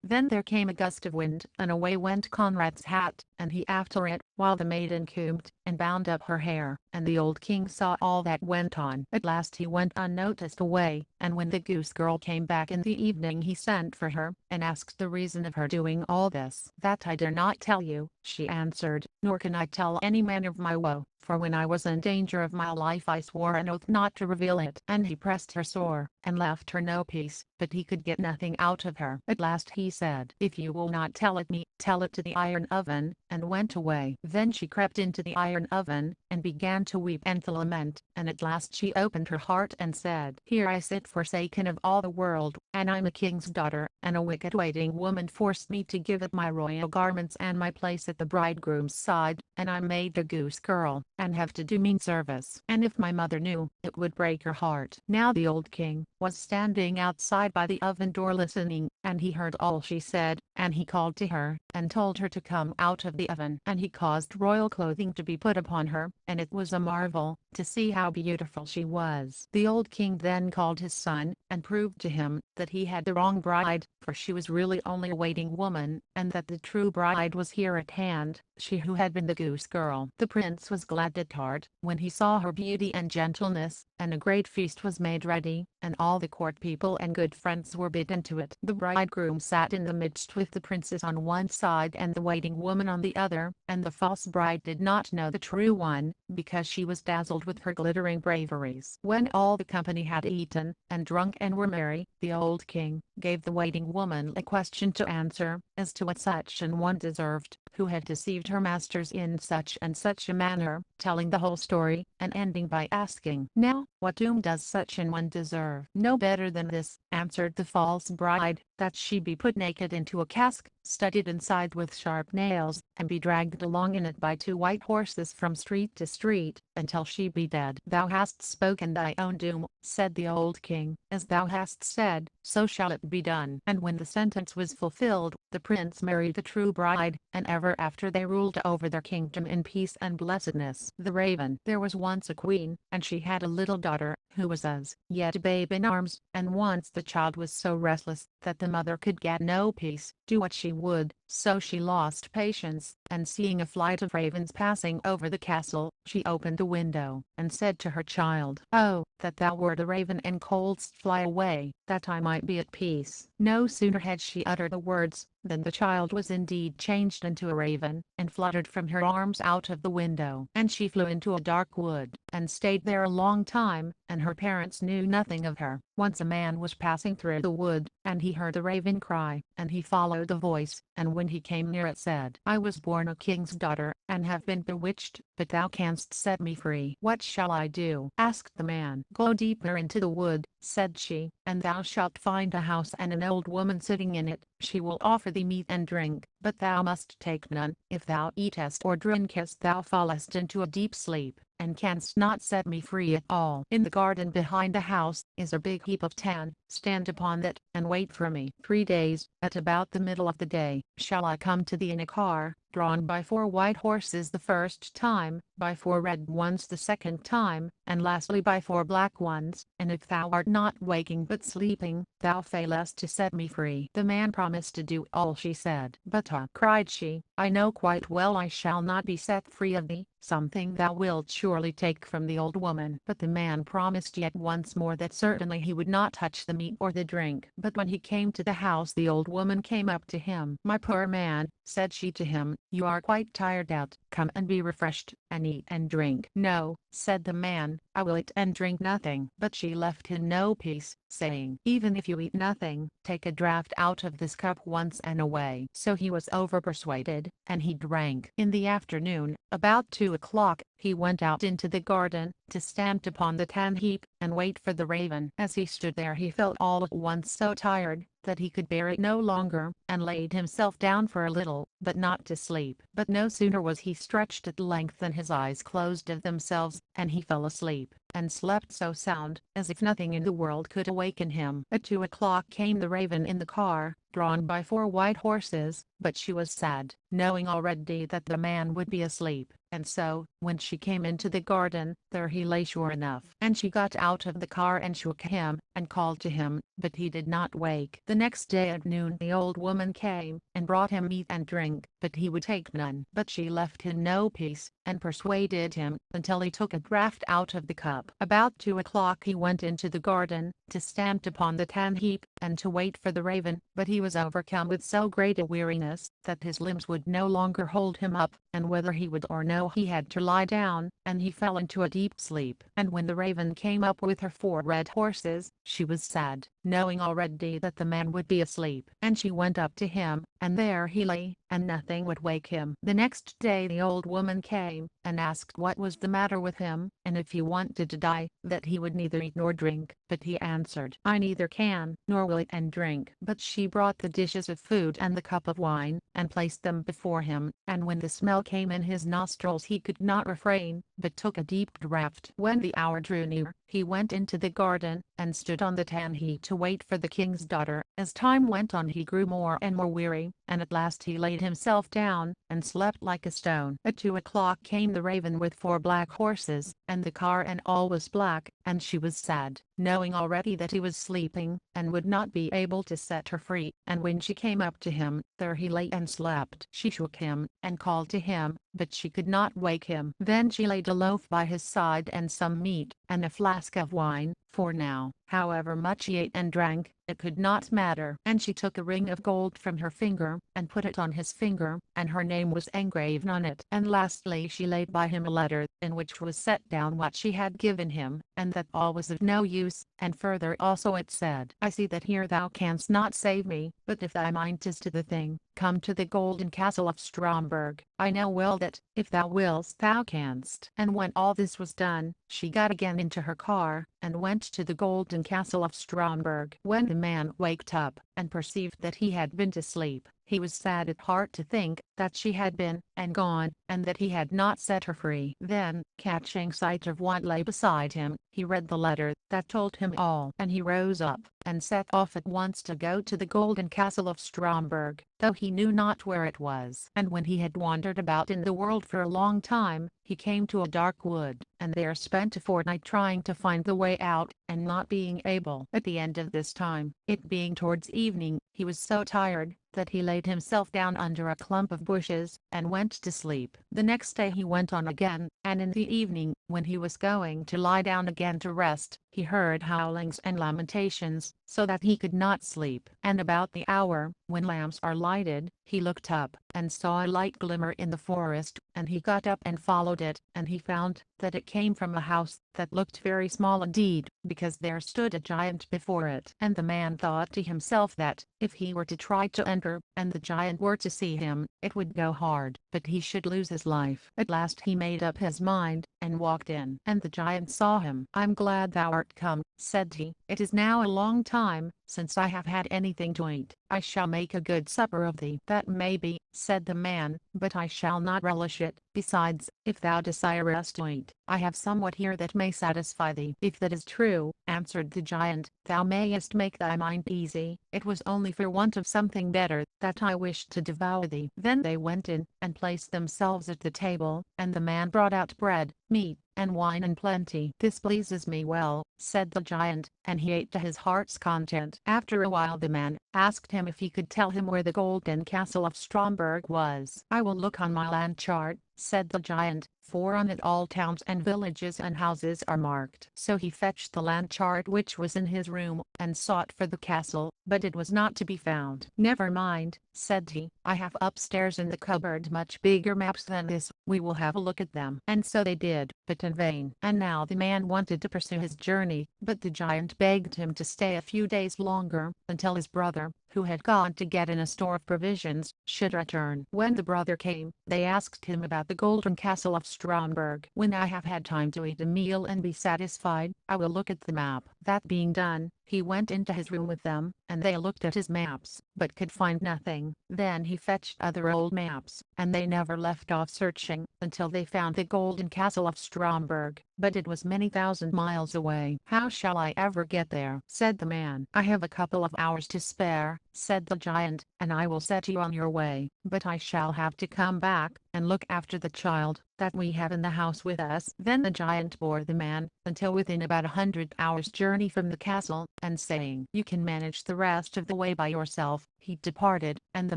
Then there came a gust of wind, and away went Conrad's hat, and he after it, while the maiden combed and bound up her hair, and the old king saw all that went on. At last he went unnoticed away, and when the goose girl came back in the evening he sent for her, and asked the reason of her doing all this. "That I dare not tell you," she answered, "nor can I tell any man of my woe, for when I was in danger of my life I swore an oath not to reveal it." And he pressed her sore, and left her no peace, but he could get nothing out of her. At last he said, "If you will not tell it me, tell it to the iron oven," and went away. Then she crept into the iron oven, and began to weep and to lament, and at last she opened her heart and said, "Here I sit forsaken of all the world, and I'm a king's daughter, and a wicked waiting woman forced me to give up my royal garments and my place at the bridegroom's side, and I'm made a goose girl, and have to do mean service. And if my mother knew, it would break her heart." Now the old king was standing outside by the oven door listening, and he heard all she said, and he called to her, and told her to come out of the oven. And he caused royal clothing to be put upon her, and it was a marvel to see how beautiful she was. The old king then called his son, and proved to him that he had the wrong bride, for she was really only a waiting woman, and that the true bride was here at hand, she who had been the goose girl. The prince was glad at heart when he saw her beauty and gentleness, and a great feast was made ready, and all the court people and good friends were bidden to it. The bridegroom sat in the midst with the princess on one side and the waiting woman on the other, and the false bride did not know the true one, because she was dazzled with her glittering braveries. When all the company had eaten and drunk and were merry, the old king gave the waiting woman a question to answer, as to what such an one deserved, who had deceived her masters in such and such a manner, telling the whole story, and ending by asking, "Now, what doom does such an one deserve?" "No better than this," answered the false bride, "that she be put naked into a cask, studded inside with sharp nails, and be dragged along in it by two white horses from street to street, until she be dead." "Thou hast spoken thy own doom," said the old king. "As thou hast said, so shall it be done." And when the sentence was fulfilled, the prince married the true bride, and ever after they ruled over their kingdom in peace and blessedness. The Raven. There was once a queen, and she had a little daughter, who was as yet a babe in arms, and once the child was so restless that the mother could get no peace, do what she would, so she lost patience, and seeing a flight of ravens passing over the castle, she opened a window, and said to her child, "Oh, that thou wert a raven and couldst fly away, that I might be at peace." No sooner had she uttered the words, than the child was indeed changed into a raven, and fluttered from her arms out of the window. And she flew into a dark wood, and stayed there a long time, and her parents knew nothing of her. Once a man was passing through the wood, and he heard the raven cry, and he followed the voice, and when he came near it said, "I was born a king's daughter, and have been bewitched, but thou canst set me free." "What shall I do?" asked the man. "Go deeper into the wood," said she, "and thou shalt find a house and an old woman sitting in it. She will offer thee meat and drink, but thou must take none. If thou eatest or drinkest thou fallest into a deep sleep, and canst not set me free at all." In the garden behind the house is a big heap of tan, stand upon that, and wait for me 3 days. At about the middle of the day, shall I come to thee in a car, drawn by 4 white horses the first time, by 4 red ones the second time, and lastly by 4 black ones, and if thou art not waking but sleeping, thou failest to set me free." The man promised to do all she said. "But cried she, "I know quite well I shall not be set free of thee, something thou wilt surely take from the old woman." But the man promised yet once more that certainly he would not touch the meat or the drink. But when he came to the house the old woman came up to him. "My poor man," said she to him, "you are quite tired out, come and be refreshed, and eat and drink." "No," said the man, "I will eat and drink nothing." But she left him no peace, saying, "Even if you eat nothing, take a draught out of this cup once and away." So he was overpersuaded, and he drank. In the afternoon, about 2 o'clock, he went out into the garden, to stand upon the tan heap, and wait for the raven. As he stood there he felt all at once so tired, that he could bear it no longer, and laid himself down for a little, but not to sleep. But no sooner was he stretched at length than his eyes closed of themselves, and he fell asleep, and slept so sound, as if nothing in the world could awaken him. At 2 o'clock came the raven in the car, drawn by 4 white horses, but she was sad, knowing already that the man would be asleep, and so, when she came into the garden, there he lay sure enough. And she got out of the car and shook him, and called to him, but he did not wake. The next day at noon the old woman came, and brought him meat and drink, but he would take none. But she left him no peace, and persuaded him, until he took a draught out of the cup. About 2 o'clock he went into the garden, to stand upon the tan heap, and to wait for the raven, but he was overcome with so great a weariness, that his limbs would no longer hold him up, and whether he would or no he had to lie down, and he fell into a deep sleep. And when the raven came up with her 4 red horses, she was sad, knowing already that the man would be asleep. And she went up to him, and there he lay, and nothing would wake him. The next day the old woman came, and asked what was the matter with him, and if he wanted to die, that he would neither eat nor drink. But he answered, "I neither can, nor will eat and drink." But she brought the dishes of food and the cup of wine, and placed them before him, and when the smell came in his nostrils he could not refrain, but took a deep draught. When the hour drew near, he went into the garden, and stood on the tan heap to wait for the king's daughter. As time went on he grew more and more weary, and at last he laid himself down, and slept like a stone. At 2 o'clock came the raven with 4 black horses, and the car and all was black, and she was sad, knowing already that he was sleeping, and would not be able to set her free. And when she came up to him, there he lay and slept. She shook him, and called to him, but she could not wake him. Then she laid a loaf by his side and some meat, and a flask of wine, for now, however much he ate and drank, it could not matter. And she took a ring of gold from her finger, and put it on his finger, and her name was engraven on it. And lastly she laid by him a letter, in which was set down what she had given him, and that all was of no use. And further also it said, "I see that here thou canst not save me, but if thy mind is to the thing, come to the golden castle of Stromberg. I know well that, if thou willst thou canst." And when all this was done, she got again into her car, and went to the golden castle of Stromberg. When the man waked up, and perceived that he had been to sleep, he was sad at heart to think that she had been and gone, and that he had not set her free. Then, catching sight of what lay beside him, he read the letter that told him all, and he rose up, and set off at once to go to the golden castle of Stromberg, though he knew not where it was. And when he had wandered about in the world for a long time, he came to a dark wood, and there spent a fortnight trying to find the way out, and not being able. At the end of this time, it being towards evening, he was so tired, that he laid himself down under a clump of bushes, and went to sleep. The next day he went on again, and in the evening, when he was going to lie down again to rest, he heard howlings and lamentations, so that he could not sleep. And about the hour, when lamps are lighted, he looked up, and saw a light glimmer in the forest, and he got up and followed it, and he found that it came from a house that looked very small indeed, because there stood a giant before it. And the man thought to himself that, if he were to try to enter, and the giant were to see him, it would go hard, but he should lose his life. At last he made up his mind, and walked in. And the giant saw him. "I'm glad thou art come," said he. "It is now a long time since I have had anything to eat, I shall make a good supper of thee. That may be, said the man, but I shall not relish it. Besides, if thou desirest to eat, I have somewhat here that may satisfy thee. If that is true, answered the giant, thou mayest make thy mind easy. It was only for want of something better that I wished to devour thee. Then they went in, and placed themselves at the table, and the man brought out bread, meat, and wine in plenty. This pleases me well, said the giant, and he ate to his heart's content. After a while the man asked him if he could tell him where the golden castle of Stromberg was. I will look on my land chart, said the giant, for on it all towns and villages and houses are marked. So he fetched the land chart which was in his room, and sought for the castle, but it was not to be found. Never mind, said he, I have upstairs in the cupboard much bigger maps than this, we will have a look at them. And so they did, but in vain. And now the man wanted to pursue his journey, but the giant begged him to stay a few days longer, until his brother, who had gone to get in a store of provisions, should return. When the brother came, they asked him about the golden castle of Stromberg. When I have had time to eat a meal and be satisfied, I will look at the map. That being done, he went into his room with them, and they looked at his maps, but could find nothing. Then he fetched other old maps, and they never left off searching, until they found the golden castle of Stromberg, but it was many thousand miles away. How shall I ever get there? Said the man. I have a couple of hours to spare, said the giant, and I will set you on your way, but I shall have to come back, and look after the child that we have in the house with us. Then the giant bore the man, until within about 100 hours' journey from the castle, and saying, you can manage the rest of the way by yourself, he departed, and the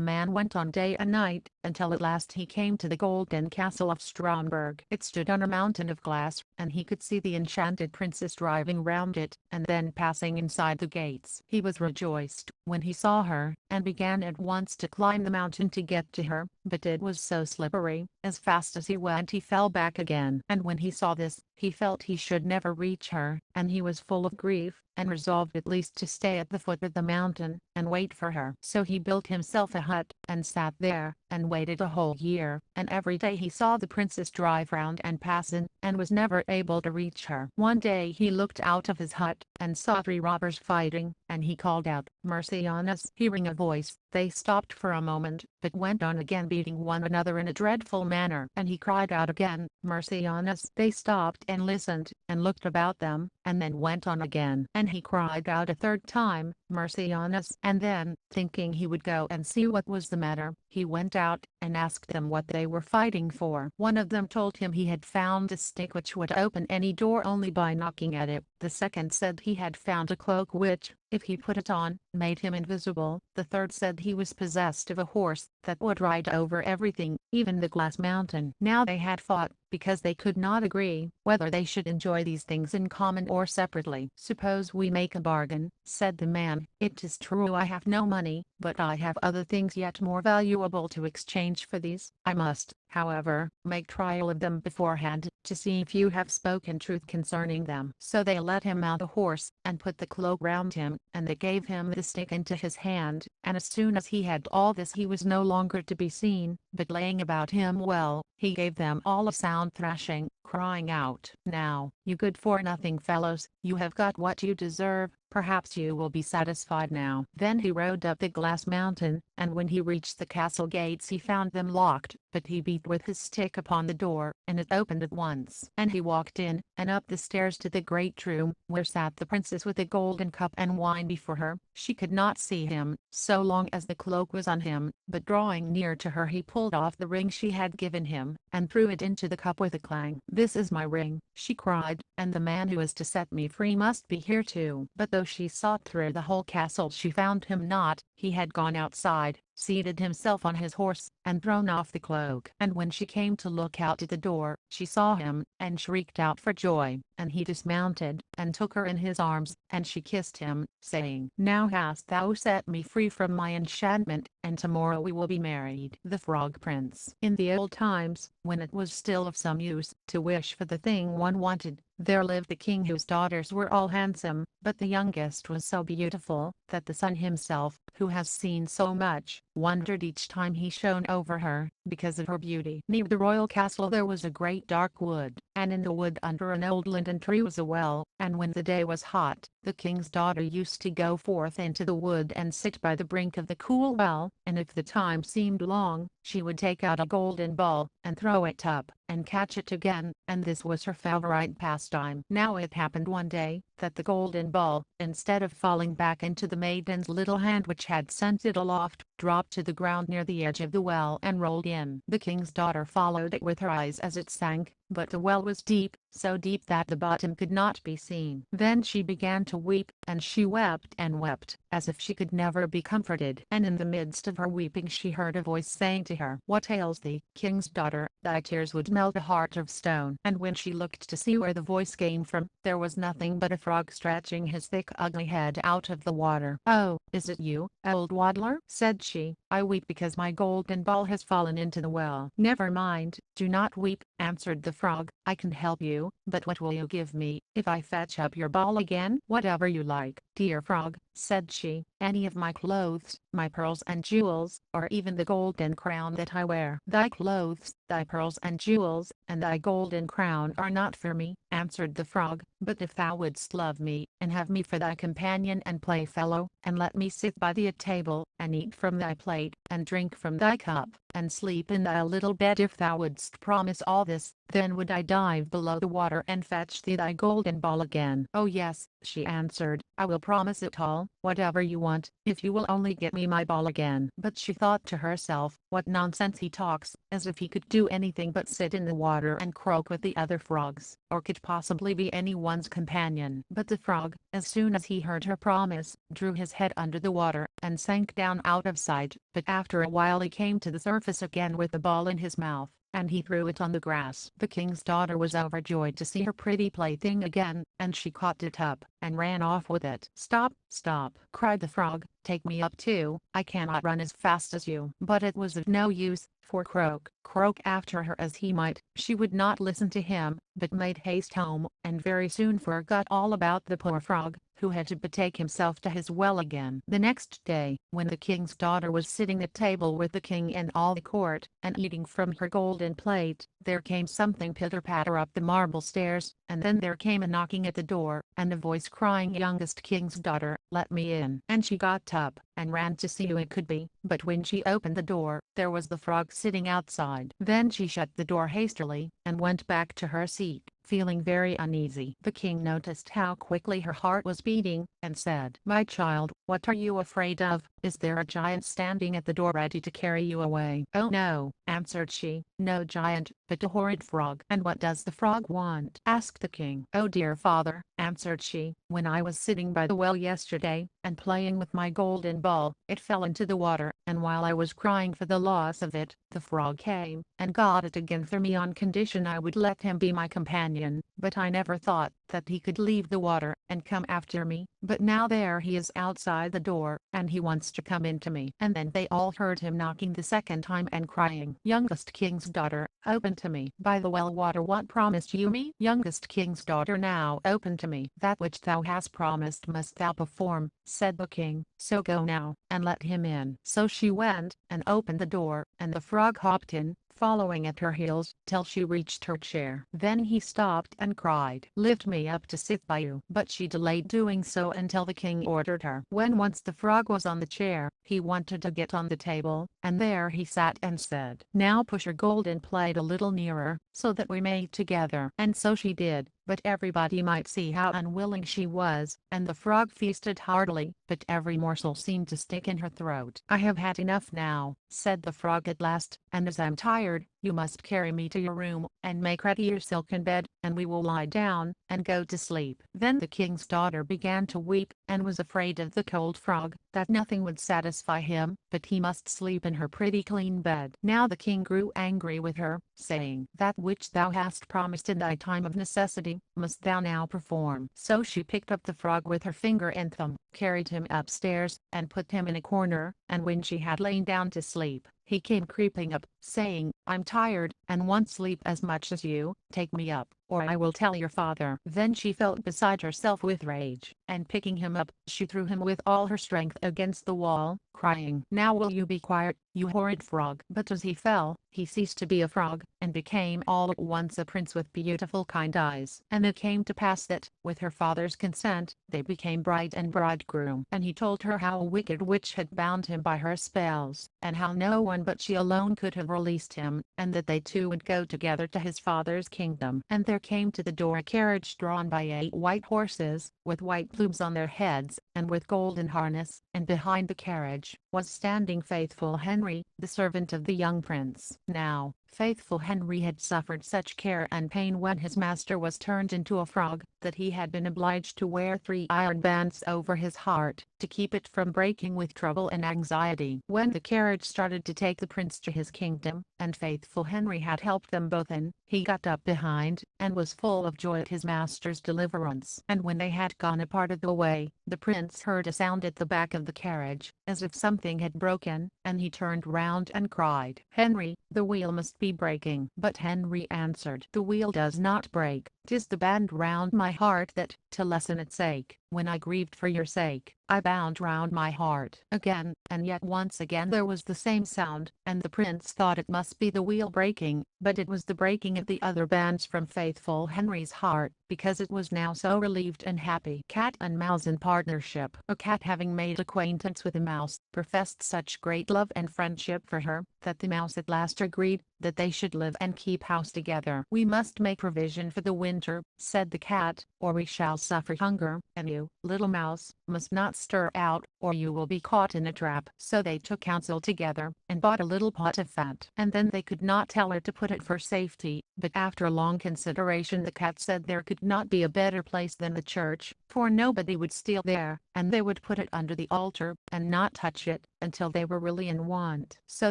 man went on day and night, until at last he came to the golden castle of Stromberg. It stood on a mountain of glass, and he could see the enchanted princess driving round it, and then passing inside the gates. He was rejoiced when he saw her, and began at once to climb the mountain to get to her, but it was so slippery, as fast as he went he fell back again. And when he saw this, he felt he should never reach her, and he was full of grief, and resolved at least to stay at the foot of the mountain, and wait for her. So he built himself a hut, and sat there, and waited a whole year, and every day he saw the princess drive round and pass in, and was never able to reach her. One day he looked out of his hut, and saw 3 robbers fighting, and he called out, "Mercy on us!" Hearing a voice, they stopped for a moment, but went on again beating one another in a dreadful manner. And he cried out again, "Mercy on us!" They stopped and listened, and looked about them, and then went on again. And he cried out a third time, "Mercy on us!" And then, thinking he would go and see what was the matter, he went out, and asked them what they were fighting for. One of them told him he had found a stick which would open any door only by knocking at it. The second said he had found a cloak which, if he put it on, made him invisible. The third said he was possessed of a horse that would ride over everything, even the glass mountain. Now they had fought, because they could not agree whether they should enjoy these things in common or separately. "Suppose we make a bargain," said the man. "It is true I have no money, but I have other things yet more valuable to exchange for these. I must, however, make trial of them beforehand, to see if you have spoken truth concerning them." So they let him mount a horse, and put the cloak round him, and they gave him the stick into his hand, and as soon as he had all this he was no longer to be seen, but laying about him well, he gave them all a sound thrashing, crying out, "Now, you good-for-nothing fellows, you have got what you deserve, perhaps you will be satisfied now." Then he rode up the glass mountain, and when he reached the castle gates he found them locked, but he beat with his stick upon the door, and it opened at once. And he walked in, and up the stairs to the great room, where sat the princess with a golden cup and wine before her. She could not see him, so long as the cloak was on him, but drawing near to her he pulled off the ring she had given him, and threw it into the cup with a clang. "This is my ring," she cried, "and the man who is to set me free must be here too." But though she sought through the whole castle she found him not. He had gone outside, seated himself on his horse, and thrown off the cloak. And when she came to look out at the door, she saw him, and shrieked out for joy. And he dismounted, and took her in his arms, and she kissed him, saying, "Now hast thou set me free from my enchantment, and tomorrow we will be married." The Frog Prince. In the old times, when it was still of some use to wish for the thing one wanted, there lived a king whose daughters were all handsome, but the youngest was so beautiful that the sun himself, who has seen so much, wondered each time he shone over her, because of her beauty. Near the royal castle there was a great dark wood, and in the wood under an old linden tree was a well, and when the day was hot, the king's daughter used to go forth into the wood and sit by the brink of the cool well, and if the time seemed long, she would take out a golden ball, and throw it up, and catch it again, and this was her favorite pastime. Now it happened one day, that the golden ball, instead of falling back into the maiden's little hand which had sent it aloft, dropped to the ground near the edge of the well and rolled in. The king's daughter followed it with her eyes as it sank, but the well was deep, so deep that the bottom could not be seen. Then she began to weep, and she wept and wept, as if she could never be comforted. And in the midst of her weeping she heard a voice saying to her, "What ails thee, king's daughter? Thy tears would melt a heart of stone." And when she looked to see where the voice came from, there was nothing but a frog stretching his thick ugly head out of the water. "Oh, is it you, old waddler?" said she. "I weep because my golden ball has fallen into the well." "Never mind, do not weep," answered the frog. "I can help you, but what will you give me if I fetch up your ball again?" "Whatever you like, dear frog," said she. "Any of my clothes, my pearls and jewels, or even the golden crown that I wear." "Thy clothes, thy pearls and jewels, and thy golden crown are not for me," answered the frog, "but if thou wouldst love me, and have me for thy companion and playfellow, and let me sit by thee at table, and eat from thy plate, and drink from thy cup, and sleep in thy little bed, if thou wouldst promise all this, then would I dive below the water and fetch thee thy golden ball again." "Oh yes," she answered, "I will promise it all, whatever you want, if you will only get me my ball again." But she thought to herself, "What nonsense he talks, as if he could do anything but sit in the water and croak with the other frogs, or could possibly be anyone's companion." But the frog, as soon as he heard her promise, drew his head under the water, and sank down out of sight, but after a while he came to the surface again with the ball in his mouth, and he threw it on the grass. The king's daughter was overjoyed to see her pretty plaything again, and she caught it up, and ran off with it. "Stop, stop," cried the frog, "take me up too, I cannot run as fast as you." But it was of no use, for croak after her as he might, she would not listen to him, but made haste home, and very soon forgot all about the poor frog, who had to betake himself to his well again. The next day, when the king's daughter was sitting at table with the king and all the court, and eating from her golden plate, there came something pitter-patter up the marble stairs, and then there came a knocking at the door, and a voice crying, "Youngest king's daughter, let me in." And she got up, and ran to see who it could be, but when she opened the door, there was the frog sitting outside. Then she shut the door hastily, and went back to her seat, feeling very uneasy. The king noticed how quickly her heart was beating, and said, "My child, what are you afraid of? Is there a giant standing at the door ready to carry you away?" "Oh no," answered she, "no giant, but a horrid frog." "And what does the frog want?" asked the king. "Oh dear father," answered she, "when I was sitting by the well yesterday, and playing with my golden ball, it fell into the water, and while I was crying for the loss of it, the frog came, and got it again for me on condition I would let him be my companion, but I never thought that he could leave the water, and come after me, but now there he is outside the door, and he wants to come into me." And then they all heard him knocking the second time and crying, "Youngest king's daughter, open to me. By the well water, what promised you me?" "Youngest king's daughter, now open to me." "That which thou hast promised must thou perform," said the king, "so go now, and let him in." So she went, and opened the door, and the frog hopped in, following at her heels, till she reached her chair. Then he stopped and cried, "Lift me up to sit by you." But she delayed doing so until the king ordered her. When once the frog was on the chair, he wanted to get on the table, and there he sat and said, "Now push your golden plate a little nearer, so that we may eat together." And so she did, but everybody might see how unwilling she was, and the frog feasted heartily, but every morsel seemed to stick in her throat. "I have had enough now," said the frog at last, "and as I'm tired, you must carry me to your room, and make ready your silken bed, and we will lie down, and go to sleep." Then the king's daughter began to weep, and was afraid of the cold frog, that nothing would satisfy him, but he must sleep in her pretty clean bed. Now the king grew angry with her, saying, "That which thou hast promised in thy time of necessity, must thou now perform. So she picked up the frog with her finger and thumb, carried him upstairs, and put him in a corner, and when she had lain down to sleep, he came creeping up, saying, I'm tired, and want sleep as much as you, take me up, or I will tell your father. Then she felt beside herself with rage, and picking him up, she threw him with all her strength against the wall, crying, Now will you be quiet, you horrid frog. But as he fell, he ceased to be a frog, and became all at once a prince with beautiful kind eyes. And it came to pass that, with her father's consent, they became bride and bridegroom. And he told her how a wicked witch had bound him by her spells, and how no one but she alone could have released him, and that they two would go together to his father's kingdom. And there came to the door a carriage drawn by 8 white horses, with white plumes on their heads, and with golden harness, and behind the carriage was standing faithful Henry, the servant of the young prince. Now, faithful Henry had suffered such care and pain when his master was turned into a frog, that he had been obliged to wear 3 iron bands over his heart, to keep it from breaking with trouble and anxiety. When the carriage started to take the prince to his kingdom, and faithful Henry had helped them both in, he got up behind, and was full of joy at his master's deliverance. And when they had gone a part of the way, the prince heard a sound at the back of the carriage, as if something had broken, and he turned round and cried, Henry, the wheel must be breaking. But Henry answered, The wheel does not break, 'tis the band round my heart that, to lessen its ache, when I grieved for your sake, I bound round my heart. Again, and yet once again there was the same sound, and the prince thought it must be the wheel breaking, but it was the breaking of the other bands from faithful Henry's heart, because it was now so relieved and happy. Cat and Mouse in partnership. A cat, having made acquaintance with a mouse, professed such great love and friendship for her, that the mouse at last agreed that they should live and keep house together. We must make provision for the winter, said the cat, or we shall suffer hunger, and you, little mouse, must not stir out, or you will be caught in a trap. So they took counsel together, and bought a little pot of fat. And then they could not tell her to put it for safety, but after long consideration the cat said there could not be a better place than the church, for nobody would steal there, and they would put it under the altar, and not touch it, until they were really in want. So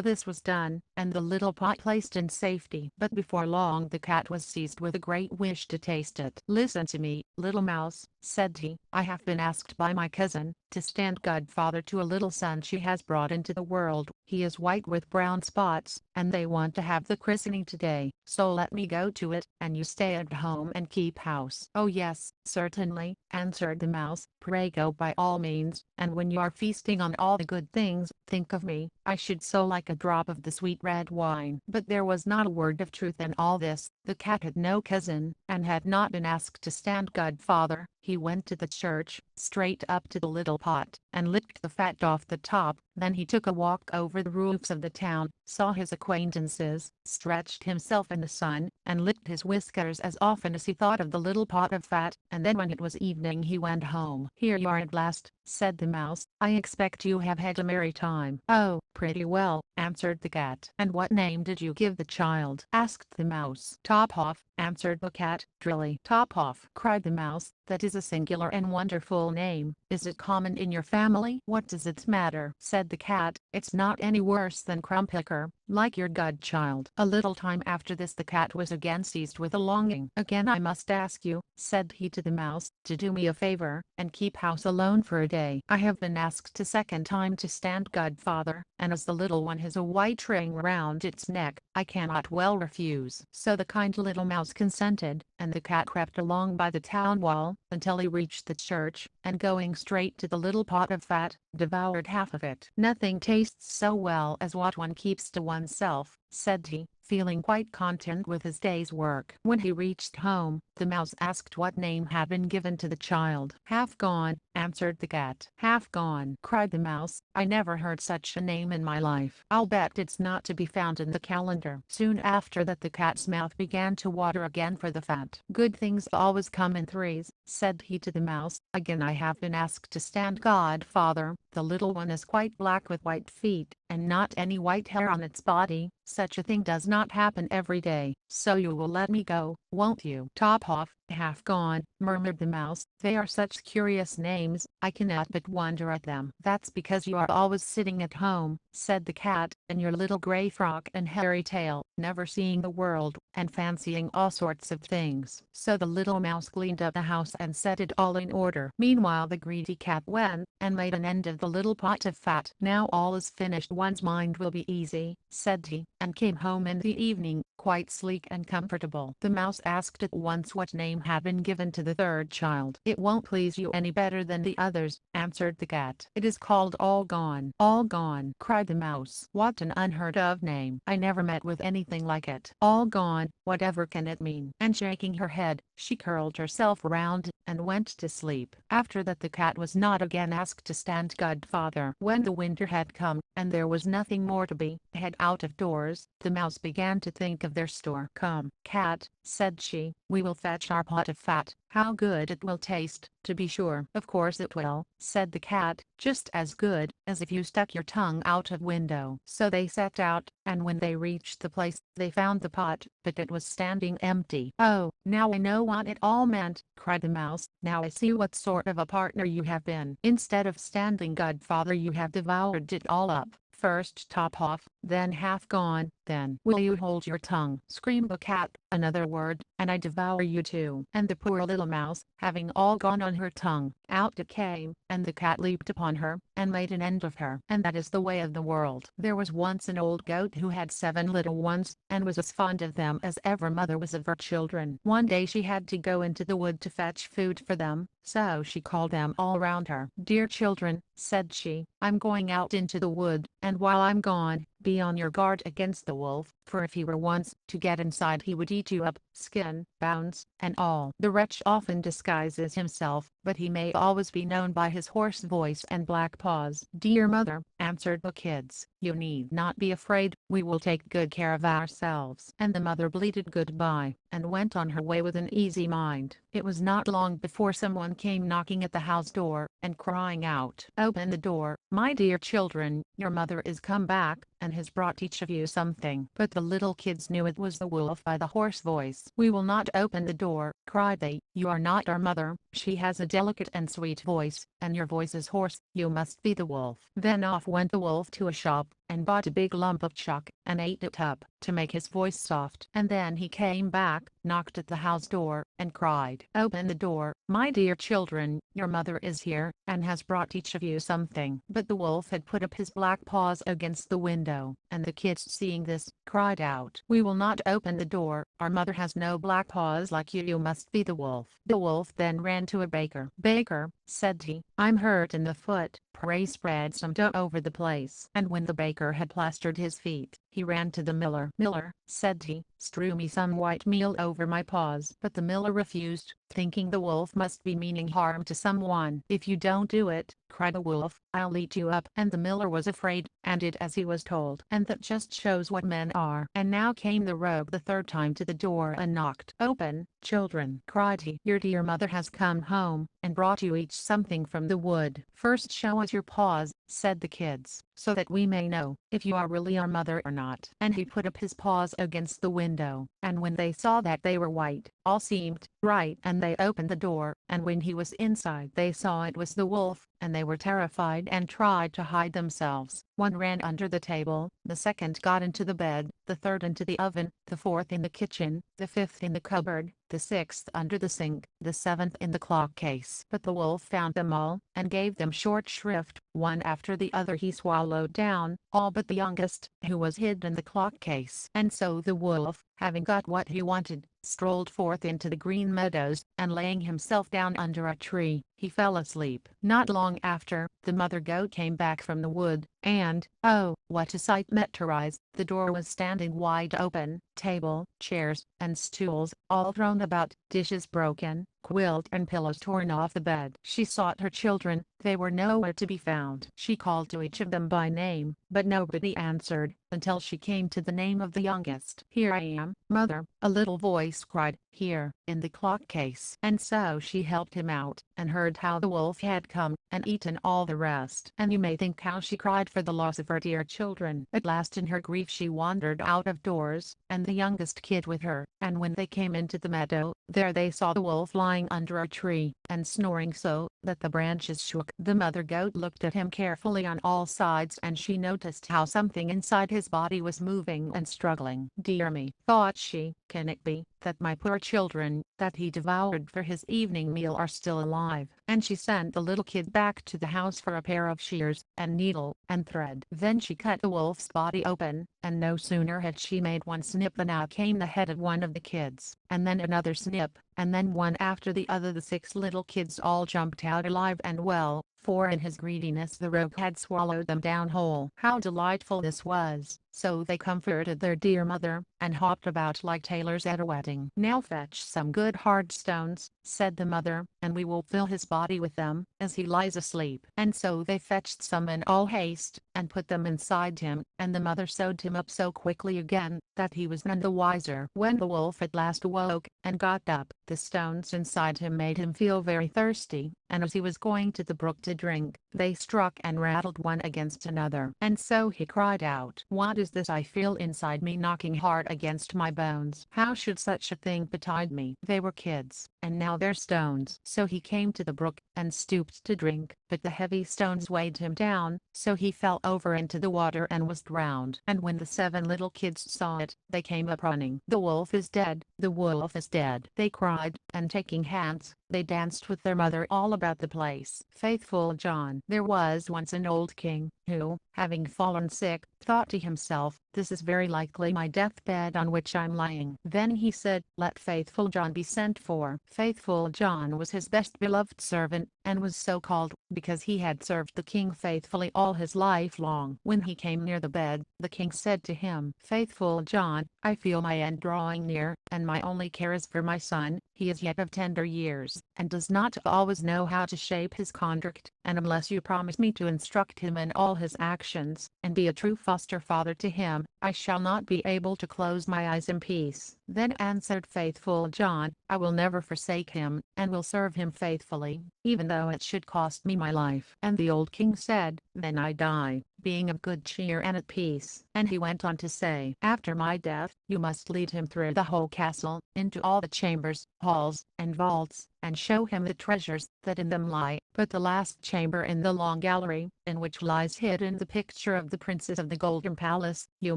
this was done, and the little pot placed in safety. But before long the cat was seized with a great wish to taste it. Listen to me, little mouse, said he, I have been asked by my cousin, to stand godfather to a little son she has brought into the world. He is white with brown spots, and they want to have the christening today. So let me go to it, and you stay at home and keep house. Oh yes, certainly, answered the mouse, pray go by all means, and when you are feasting on all the good things, think of me. I should so like a drop of the sweet red wine. But there was not a word of truth in all this. The cat had no cousin, and had not been asked to stand godfather. He went to the church, straight up to the little pot, and licked the fat off the top. Then he took a walk over the roofs of the town, saw his acquaintances, stretched himself in the sun, and licked his whiskers as often as he thought of the little pot of fat, and then when it was evening he went home. Here you are at last, said the mouse, I expect you have had a merry time. Oh, pretty well, answered the cat. And what name did you give the child? asked the mouse. Top-off, answered the cat. Really? Top-off, cried the mouse, that is a singular and wonderful name. Is it common in your family? What does it matter? Said the cat. It's not any worse than Crumbpicker, like your godchild. A little time after this the cat was again seized with a longing. Again I must ask you, said he to the mouse, to do me a favor, and keep house alone for a day. I have been asked a second time to stand godfather, and as the little one has a white ring round its neck, I cannot well refuse. So the kind little mouse consented, and the cat crept along by the town wall, until he reached the church, and going straight to the little pot of fat, devoured half of it. Nothing tastes so well as what one keeps to oneself, said he, feeling quite content with his day's work. When he reached home, the mouse asked what name had been given to the child. Half gone, answered the cat. Half gone, cried the mouse, I never heard such a name in my life. I'll bet it's not to be found in the calendar. Soon after that the cat's mouth began to water again for the fat. Good things always come in threes, said he to the mouse. Again I have been asked to stand godfather. The little one is quite black with white feet, and not any white hair on its body. Such a thing does not happen every day, so you will let me go, won't you? Top-off, half gone," murmured the mouse. "They are such curious names, I cannot but wonder at them." "That's because you are always sitting at home," said the cat, "in your little gray frock and hairy tail, never seeing the world, and fancying all sorts of things." So the little mouse cleaned up the house and set it all in order. Meanwhile the greedy cat went and made an end of the little pot of fat. "Now all is finished, one's mind will be easy," said he, and came home in the evening, quite sleek and comfortable. The mouse asked at once what name had been given to the third child. "It won't please you any better than the others," answered the cat. "It is called All Gone." "All Gone!" cried the mouse. "What an unheard of name! I never met with anything like it. All gone, whatever can it mean?" And shaking her head, she curled herself round and went to sleep. After that the cat was not again asked to stand godfather. When the winter had come, and there was nothing more to be had out of doors, the mouse began to think of their store. "Come, cat," said she, "we will fetch our pot of fat. How good it will taste, to be sure." "Of course it will," said the cat, "just as good as if you stuck your tongue out of window." So they set out, and when they reached the place, they found the pot, but it was standing empty. "Oh, now I know what it all meant," cried the mouse. "Now I see what sort of a partner you have been. Instead of standing godfather you have devoured it all up. First top off, then half gone, then will you hold your tongue?" screamed the cat. "Another word, and I devour you too." And the poor little mouse, having all gone on her tongue, out it came, and the cat leaped upon her, and made an end of her. And that is the way of the world. There was once an old goat who had 7 little ones, and was as fond of them as ever mother was of her children. One day she had to go into the wood to fetch food for them, so she called them all round her. "Dear children," said she, "I'm going out into the wood, and while I'm gone, be on your guard against the wolf, for if he were once to get inside he would eat you up, skin, bones, and all." The wretch often disguises himself, but he may always be known by his hoarse voice and black paws. "Dear mother," answered the kids, "you need not be afraid, we will take good care of ourselves." And the mother bleated goodbye, and went on her way with an easy mind. It was not long before someone came knocking at the house door, and crying out, "Open the door, my dear children, your mother is come back, and has brought each of you something." But the little kids knew it was the wolf by the hoarse voice. "We will not open the door," cried they. "You are not our mother, she has a delicate and sweet voice, and your voice is hoarse, you must be the wolf." Then off went the wolf to a shop, and bought a big lump of chalk, and ate it up, to make his voice soft. And then he came back, knocked at the house door, and cried, "Open the door, my dear children, your mother is here, and has brought each of you something." But the wolf had put up his black paws against the window, and the kids seeing this, cried out, "We will not open the door, our mother has no black paws like you, you must be the wolf." The wolf then ran to a baker. "Baker," said he, "I'm hurt in the foot, pray spread some dough over the place." And when the baker had plastered his feet, he ran to the miller. "Miller," said he, "strew me some white meal over my paws." But the miller refused, thinking the wolf must be meaning harm to someone. "If you don't do it," cried the wolf, "I'll eat you up." And the miller was afraid, and did as he was told. And that just shows what men are. And now came the rogue the third time to the door and knocked. "Open, children," cried he. "Your dear mother has come home, and brought you each something from the wood." "First show us your paws," said the kids, "so that we may know if you are really our mother or not." And he put up his paws against the window, and when they saw that they were white, all seemed right, and they opened the door, and when he was inside they saw it was the wolf, and they were terrified and tried to hide themselves. One ran under the table, the second got into the bed, the third into the oven, the fourth in the kitchen, the fifth in the cupboard, the sixth under the sink, the seventh in the clock case. But the wolf found them all, and gave them short shrift. One after the other he swallowed down, all but the youngest, who was hid in the clock case. And so the wolf, having got what he wanted, strolled forth into the green meadows, and laying himself down under a tree, he fell asleep. Not long after, the mother goat came back from the wood, and, oh, what a sight met her eyes! The door was standing wide open, table, chairs, and stools, all thrown about, dishes broken, quilt and pillows torn off the bed. She sought her children, they were nowhere to be found. She called to each of them by name, but nobody answered, until she came to the name of the youngest. "Here I am, mother," a little voice cried, "here, in the clock case." And so she helped him out, and heard how the wolf had come, and eaten all the rest. And you may think how she cried for the loss of her dear children. At last in her grief she wandered out of doors, and the youngest kid with her, and when they came into the meadow, there they saw the wolf lying under a tree, and snoring so, that the branches shook. The mother goat looked at him carefully on all sides, and she noticed how something inside his body was moving and struggling. "Dear me," thought she, "can it be that my poor children, that he devoured for his evening meal, are still alive?" And she sent the little kid back to the house for a pair of shears, and needle, and thread. Then she cut the wolf's body open, and no sooner had she made one snip than out came the head of one of the kids, and then another snip, and then one after the other. The 6 little kids all jumped out alive and well, for in his greediness the rogue had swallowed them down whole. How delightful this was! So they comforted their dear mother, and hopped about like tailors at a wedding. "Now fetch some good hard stones," said the mother, "and we will fill his body with them, as he lies asleep." And so they fetched some in all haste, and put them inside him, and the mother sewed him up so quickly again, that he was none the wiser. When the wolf at last awoke, and got up, the stones inside him made him feel very thirsty, and as he was going to the brook to drink, they struck and rattled one against another. And so he cried out, "What is this I feel inside me knocking hard against my bones? How should such a thing betide me?" They were kids, and now they're stones. So he came to the brook, and stooped to drink, but the heavy stones weighed him down, so he fell over into the water and was drowned. And when the 7 little kids saw it, they came up running. "The wolf is dead, the wolf is dead," they cried, and taking hands, they danced with their mother all about the place. Faithful John. There was once an old king, who, having fallen sick, thought to himself, "This is very likely my deathbed on which I'm lying." Then he said, "Let Faithful John be sent for." Faithful John was his best beloved servant, and was so called, because he had served the king faithfully all his life long. When he came near the bed, the king said to him, "Faithful John, I feel my end drawing near, and my only care is for my son. He is yet of tender years, and does not always know how to shape his conduct, and unless you promise me to instruct him in all his actions, and be a true foster father to him, I shall not be able to close my eyes in peace." Then answered Faithful John, "I will never forsake him, and will serve him faithfully, even though it should cost me my life." And the old king said, "Then I die, being of good cheer and at peace." And he went on to say, "After my death, you must lead him through the whole castle, into all the chambers, halls, and vaults, and show him the treasures that in them lie. But the last chamber in the long gallery, in which lies hidden the picture of the princess of the golden palace, you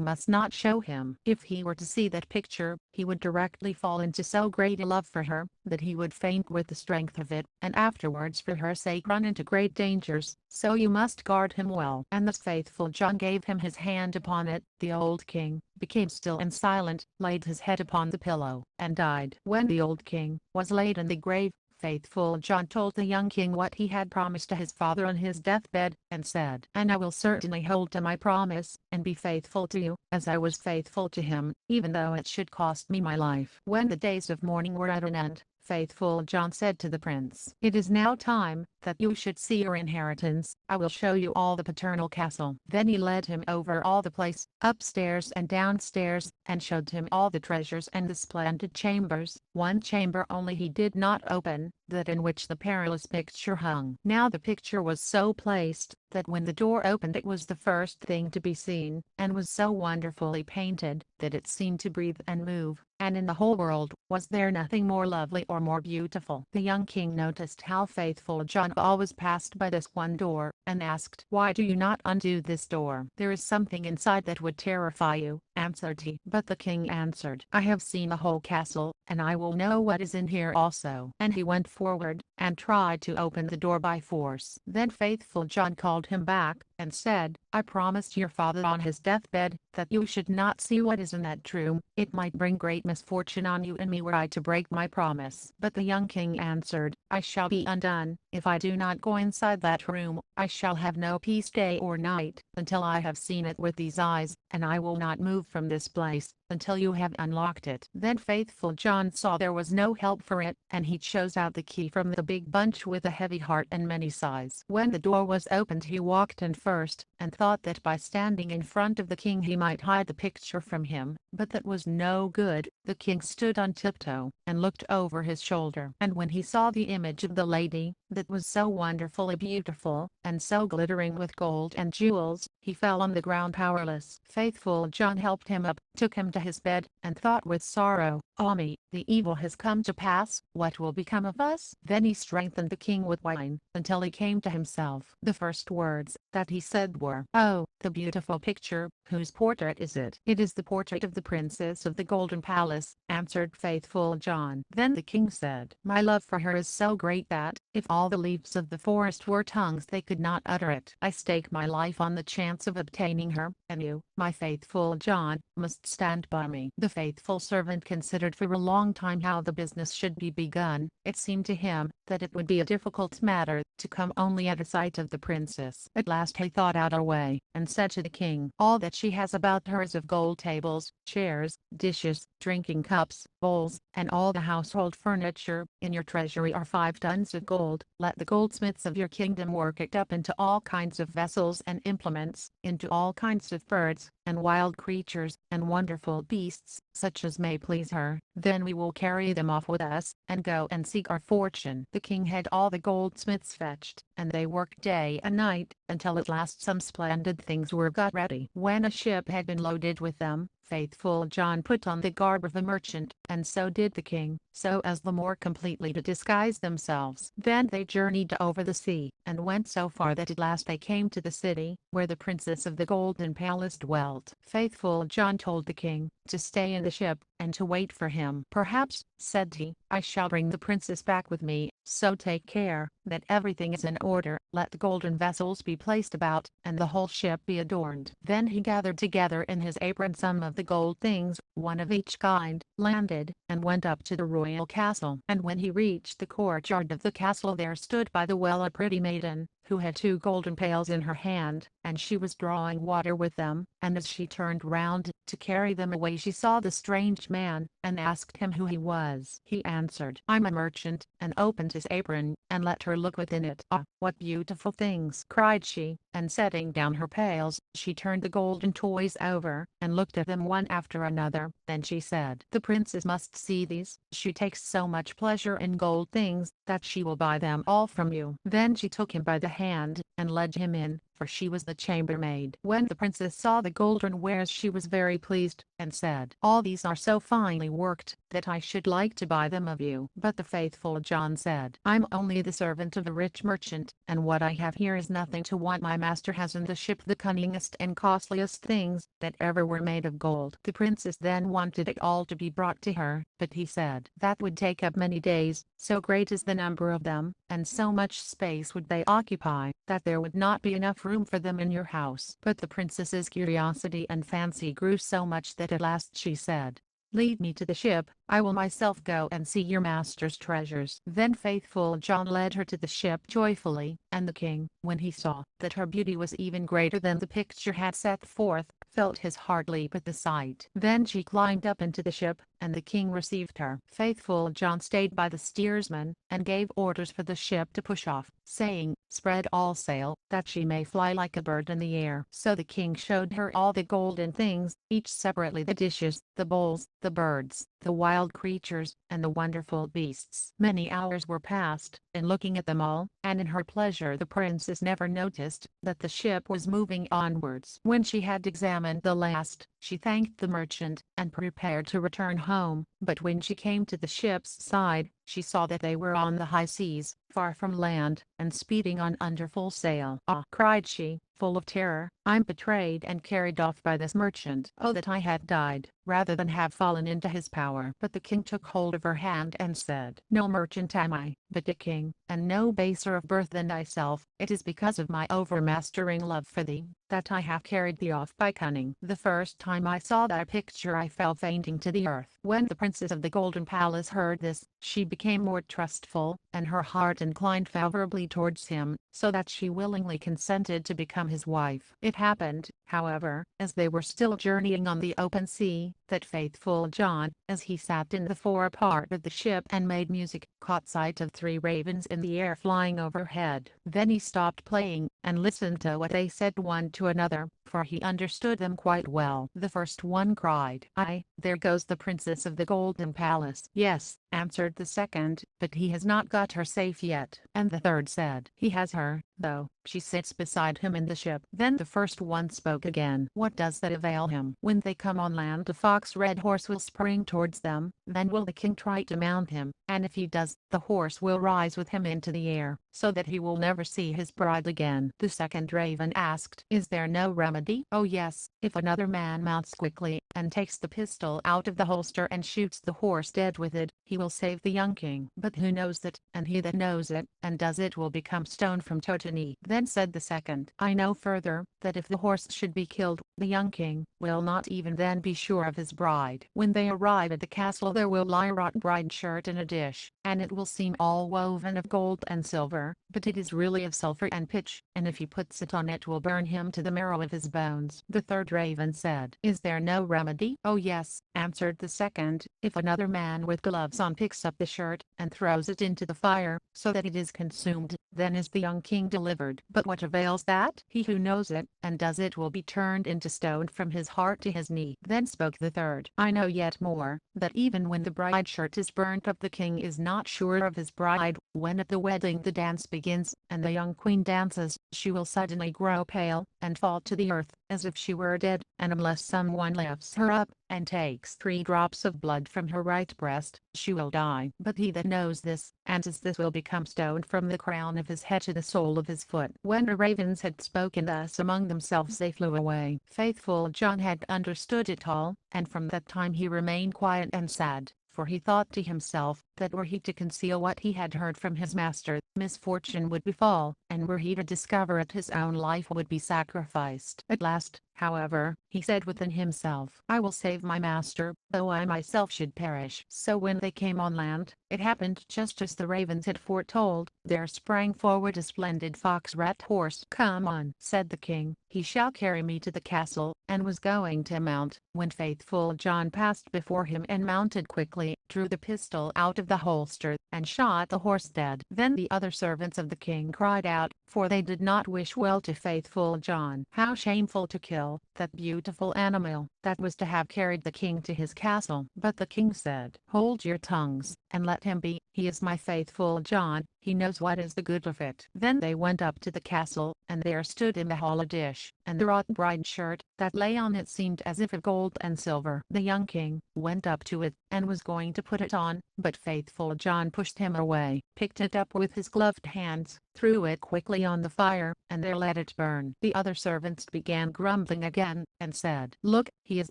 must not show him. If he were to see that picture, he would directly fall into so great a love for her, that he would faint with the strength of it, and afterwards for her sake run into great dangers. So you must guard him well." And thus Faithful John gave him his hand upon it. The old king became still and silent, laid his head upon the pillow, and died. When the old king was laid in the grave, Faithful John told the young king what he had promised to his father on his deathbed, and said, "And I will certainly hold to my promise, and be faithful to you, as I was faithful to him, even though it should cost me my life." When the days of mourning were at an end, Faithful John said to the prince, "It is now time that you should see your inheritance. I will show you all the paternal castle." Then he led him over all the place, upstairs and downstairs, and showed him all the treasures and the splendid chambers. One chamber only he did not open, that in which the perilous picture hung. Now the picture was so placed, that when the door opened it was the first thing to be seen, and was so wonderfully painted, that it seemed to breathe and move, and in the whole world was there nothing more lovely or more beautiful. The young king noticed how Faithful John always passed by this one door, and asked, "Why do you not undo this door? There is something inside that would terrify you," answered he. But the king answered, "I have seen the whole castle, and I will know what is in here also." And he went forward, and tried to open the door by force. Then Faithful John called him back, and said, "I promised your father on his deathbed, that you should not see what is in that room. It might bring great misfortune on you and me were I to break my promise." But the young king answered, "I shall be undone. If I do not go inside that room, I shall have no peace day or night, until I have seen it with these eyes, and I will not move from this place, until you have unlocked it." Then faithful John saw there was no help for it, and he chose out the key from the big bunch with a heavy heart and many sighs. When the door was opened, he walked in first, and thought that by standing in front of the king he might hide the picture from him, but that was no good. The king stood on tiptoe, and looked over his shoulder, and when he saw the image of the lady, that was so wonderfully beautiful, and so glittering with gold and jewels, he fell on the ground powerless. Faithful John helped him up, took him to his bed, and thought with sorrow, "Ah me, the evil has come to pass, what will become of us?" Then he strengthened the king with wine, until he came to himself. The first words that he said were, "Oh, the beautiful picture, whose portrait is it?" "It is the portrait of the princess of the Golden Palace," answered faithful John. Then the king said, "My love for her is so great that, if all the leaves of the forest were tongues they could not utter it. I stake my life on the chance of obtaining her, and you, my faithful John, must stand by me." The faithful servant considered for a long time how the business should be begun. It seemed to him that it would be a difficult matter to come only at a sight of the princess. At last he thought out a way, and said to the king, "All that she has about her is of gold: tables, chairs, dishes, drinking cups, bowls, and all the household furniture. In your treasury are 5 tons of gold. Let the goldsmiths of your kingdom work it up into all kinds of vessels and implements, into all kinds of birds, and wild creatures, and wonderful beasts, such as may please her. Then we will carry them off with us, and go and seek our fortune." The king had all the goldsmiths fetched, and they worked day and night, until at last some splendid things were got ready. When a ship had been loaded with them, faithful John put on the garb of a merchant, and so did the king, so as the more completely to disguise themselves. Then they journeyed over the sea, and went so far that at last they came to the city, where the princess of the Golden Palace dwelt. Faithful John told the king to stay in the ship, and to wait for him. "Perhaps," said he, "I shall bring the princess back with me, so take care that everything is in order. Let the golden vessels be placed about, and the whole ship be adorned." Then he gathered together in his apron some of the gold things, one of each kind, landed, and went up to the royal castle. And when he reached the courtyard of the castle, there stood by the well a pretty maiden, who had 2 golden pails in her hand, and she was drawing water with them, and as she turned round to carry them away she saw the strange man, and asked him who he was. He answered, "I'm a merchant," and opened his apron, and let her look within it. "Ah, what beautiful things!" cried she, and setting down her pails, she turned the golden toys over, and looked at them one after another. Then she said, "The princess must see these. She takes so much pleasure in gold things, that she will buy them all from you." Then she took him by the hand, and led him in, for she was the chambermaid. When the princess saw the golden wares she was very pleased, and said, "All these are so finely worked, that I should like to buy them of you." But the faithful John said, "I'm only the servant of a rich merchant, and what I have here is nothing to what my master has in the ship, the cunningest and costliest things that ever were made of gold." The princess then wanted it all to be brought to her, but he said that would take up many days, so great is the number of them, and so much space would they occupy, that there would not be enough room for them in your house. But the princess's curiosity and fancy grew so much that at last she said, "Lead me to the ship, I will myself go and see your master's treasures." Then faithful John led her to the ship joyfully, and the king, when he saw that her beauty was even greater than the picture had set forth, felt his heart leap at the sight. Then she climbed up into the ship, and the king received her. Faithful John stayed by the steersman, and gave orders for the ship to push off, saying, "Spread all sail, that she may fly like a bird in the air." So the king showed her all the golden things, each separately: the dishes, the bowls, the birds, the wild creatures, and the wonderful beasts. Many hours were passed in looking at them all, and in her pleasure the princess never noticed that the ship was moving onwards. When she had examined the last, she thanked the merchant, and prepared to return home. But when she came to the ship's side, she saw that they were on the high seas, far from land, and speeding on under full sail. "Ah!" cried she, full of terror, "I'm betrayed and carried off by this merchant. Oh, that I had died, rather than have fallen into his power." But the king took hold of her hand and said, "No merchant am I, but a king, and no baser of birth than thyself. It is because of my overmastering love for thee, that I have carried thee off by cunning. The first time I saw thy picture I fell fainting to the earth." When the princess princess of the Golden Palace heard this, she became more trustful, and her heart inclined favorably towards him, so that she willingly consented to become his wife. It happened, however, as they were still journeying on the open sea, that faithful John, as he sat in the forepart of the ship and made music, caught sight of 3 ravens in the air flying overhead. Then he stopped playing, and listened to what they said one to another, for he understood them quite well. The first one cried, "Aye, there goes the princess of the Golden Palace." "Yes," answered the second, "but he has not got her safe yet." And the third said, "He has her, though, she sits beside him in the ship." Then the first one spoke again, "What does that avail him? When they come on land a fox-red horse will spring towards them, then will the king try to mount him, and if he does, the horse will rise with him into the air, so that he will never see his bride again." The second raven asked, "Is there no remedy?" "Oh yes, if another man mounts quickly, and takes the pistol out of the holster and shoots the horse dead with it, he will save the young king. But who knows it? And he that knows it, and does it will become stone from toe to knee." Then said the second, "I know further, that if the horse should be killed, the young king will not even then be sure of his bride. When they arrive at the castle there will lie a wrought bride shirt in a dish, and it will seem all woven of gold and silver, but it is really of sulphur and pitch, and if he puts it on it will burn him to the marrow of his bones." The third raven said, "Is there no remedy?" "Oh yes," answered the second, "if another man with gloves on picks up the shirt, and throws it into the fire, so that it is consumed, then is the young king delivered. But what avails that? He who knows it, and does it will be turned into stone from his heart to his knee." Then spoke the third, "I know yet more, that even when the bride shirt is burnt up the king is not sure of his bride. When at the wedding the dance begins, and the young queen dances, she will suddenly grow pale, and fall to the earth, as if she were dead, and unless someone lifts her up, and takes 3 drops of blood from her right breast, she will die. But he that knows this, and does this will become stone from the crown of his head to the sole of his foot." When the ravens had spoken thus among themselves they flew away. Faithful John had understood it all, and from that time he remained quiet and sad, for he thought to himself, that were he to conceal what he had heard from his master, misfortune would befall, and were he to discover it his own life would be sacrificed. At last, however, he said within himself, "I will save my master, though I myself should perish." So when they came on land, it happened just as the ravens had foretold, there sprang forward a splendid fox-red horse. "Come on," said the king, "he shall carry me to the castle," and was going to mount, when faithful John passed before him and mounted quickly, drew the pistol out of the holster, and shot the horse dead. Then the other servants of the king cried out, for they did not wish well to faithful John. How shameful to kill that beautiful animal that was to have carried the king to his castle. But the king said, "Hold your tongues, and let him be. He is my faithful John, he knows what is the good of it." Then they went up to the castle, and there stood in the hall a dish, and the wrought bride shirt that lay on it seemed as if of gold and silver. The young king went up to it, and was going to put it on, but faithful John pushed him away, picked it up with his gloved hands, threw it quickly on the fire, and there let it burn. The other servants began grumbling again, and said, "Look, he is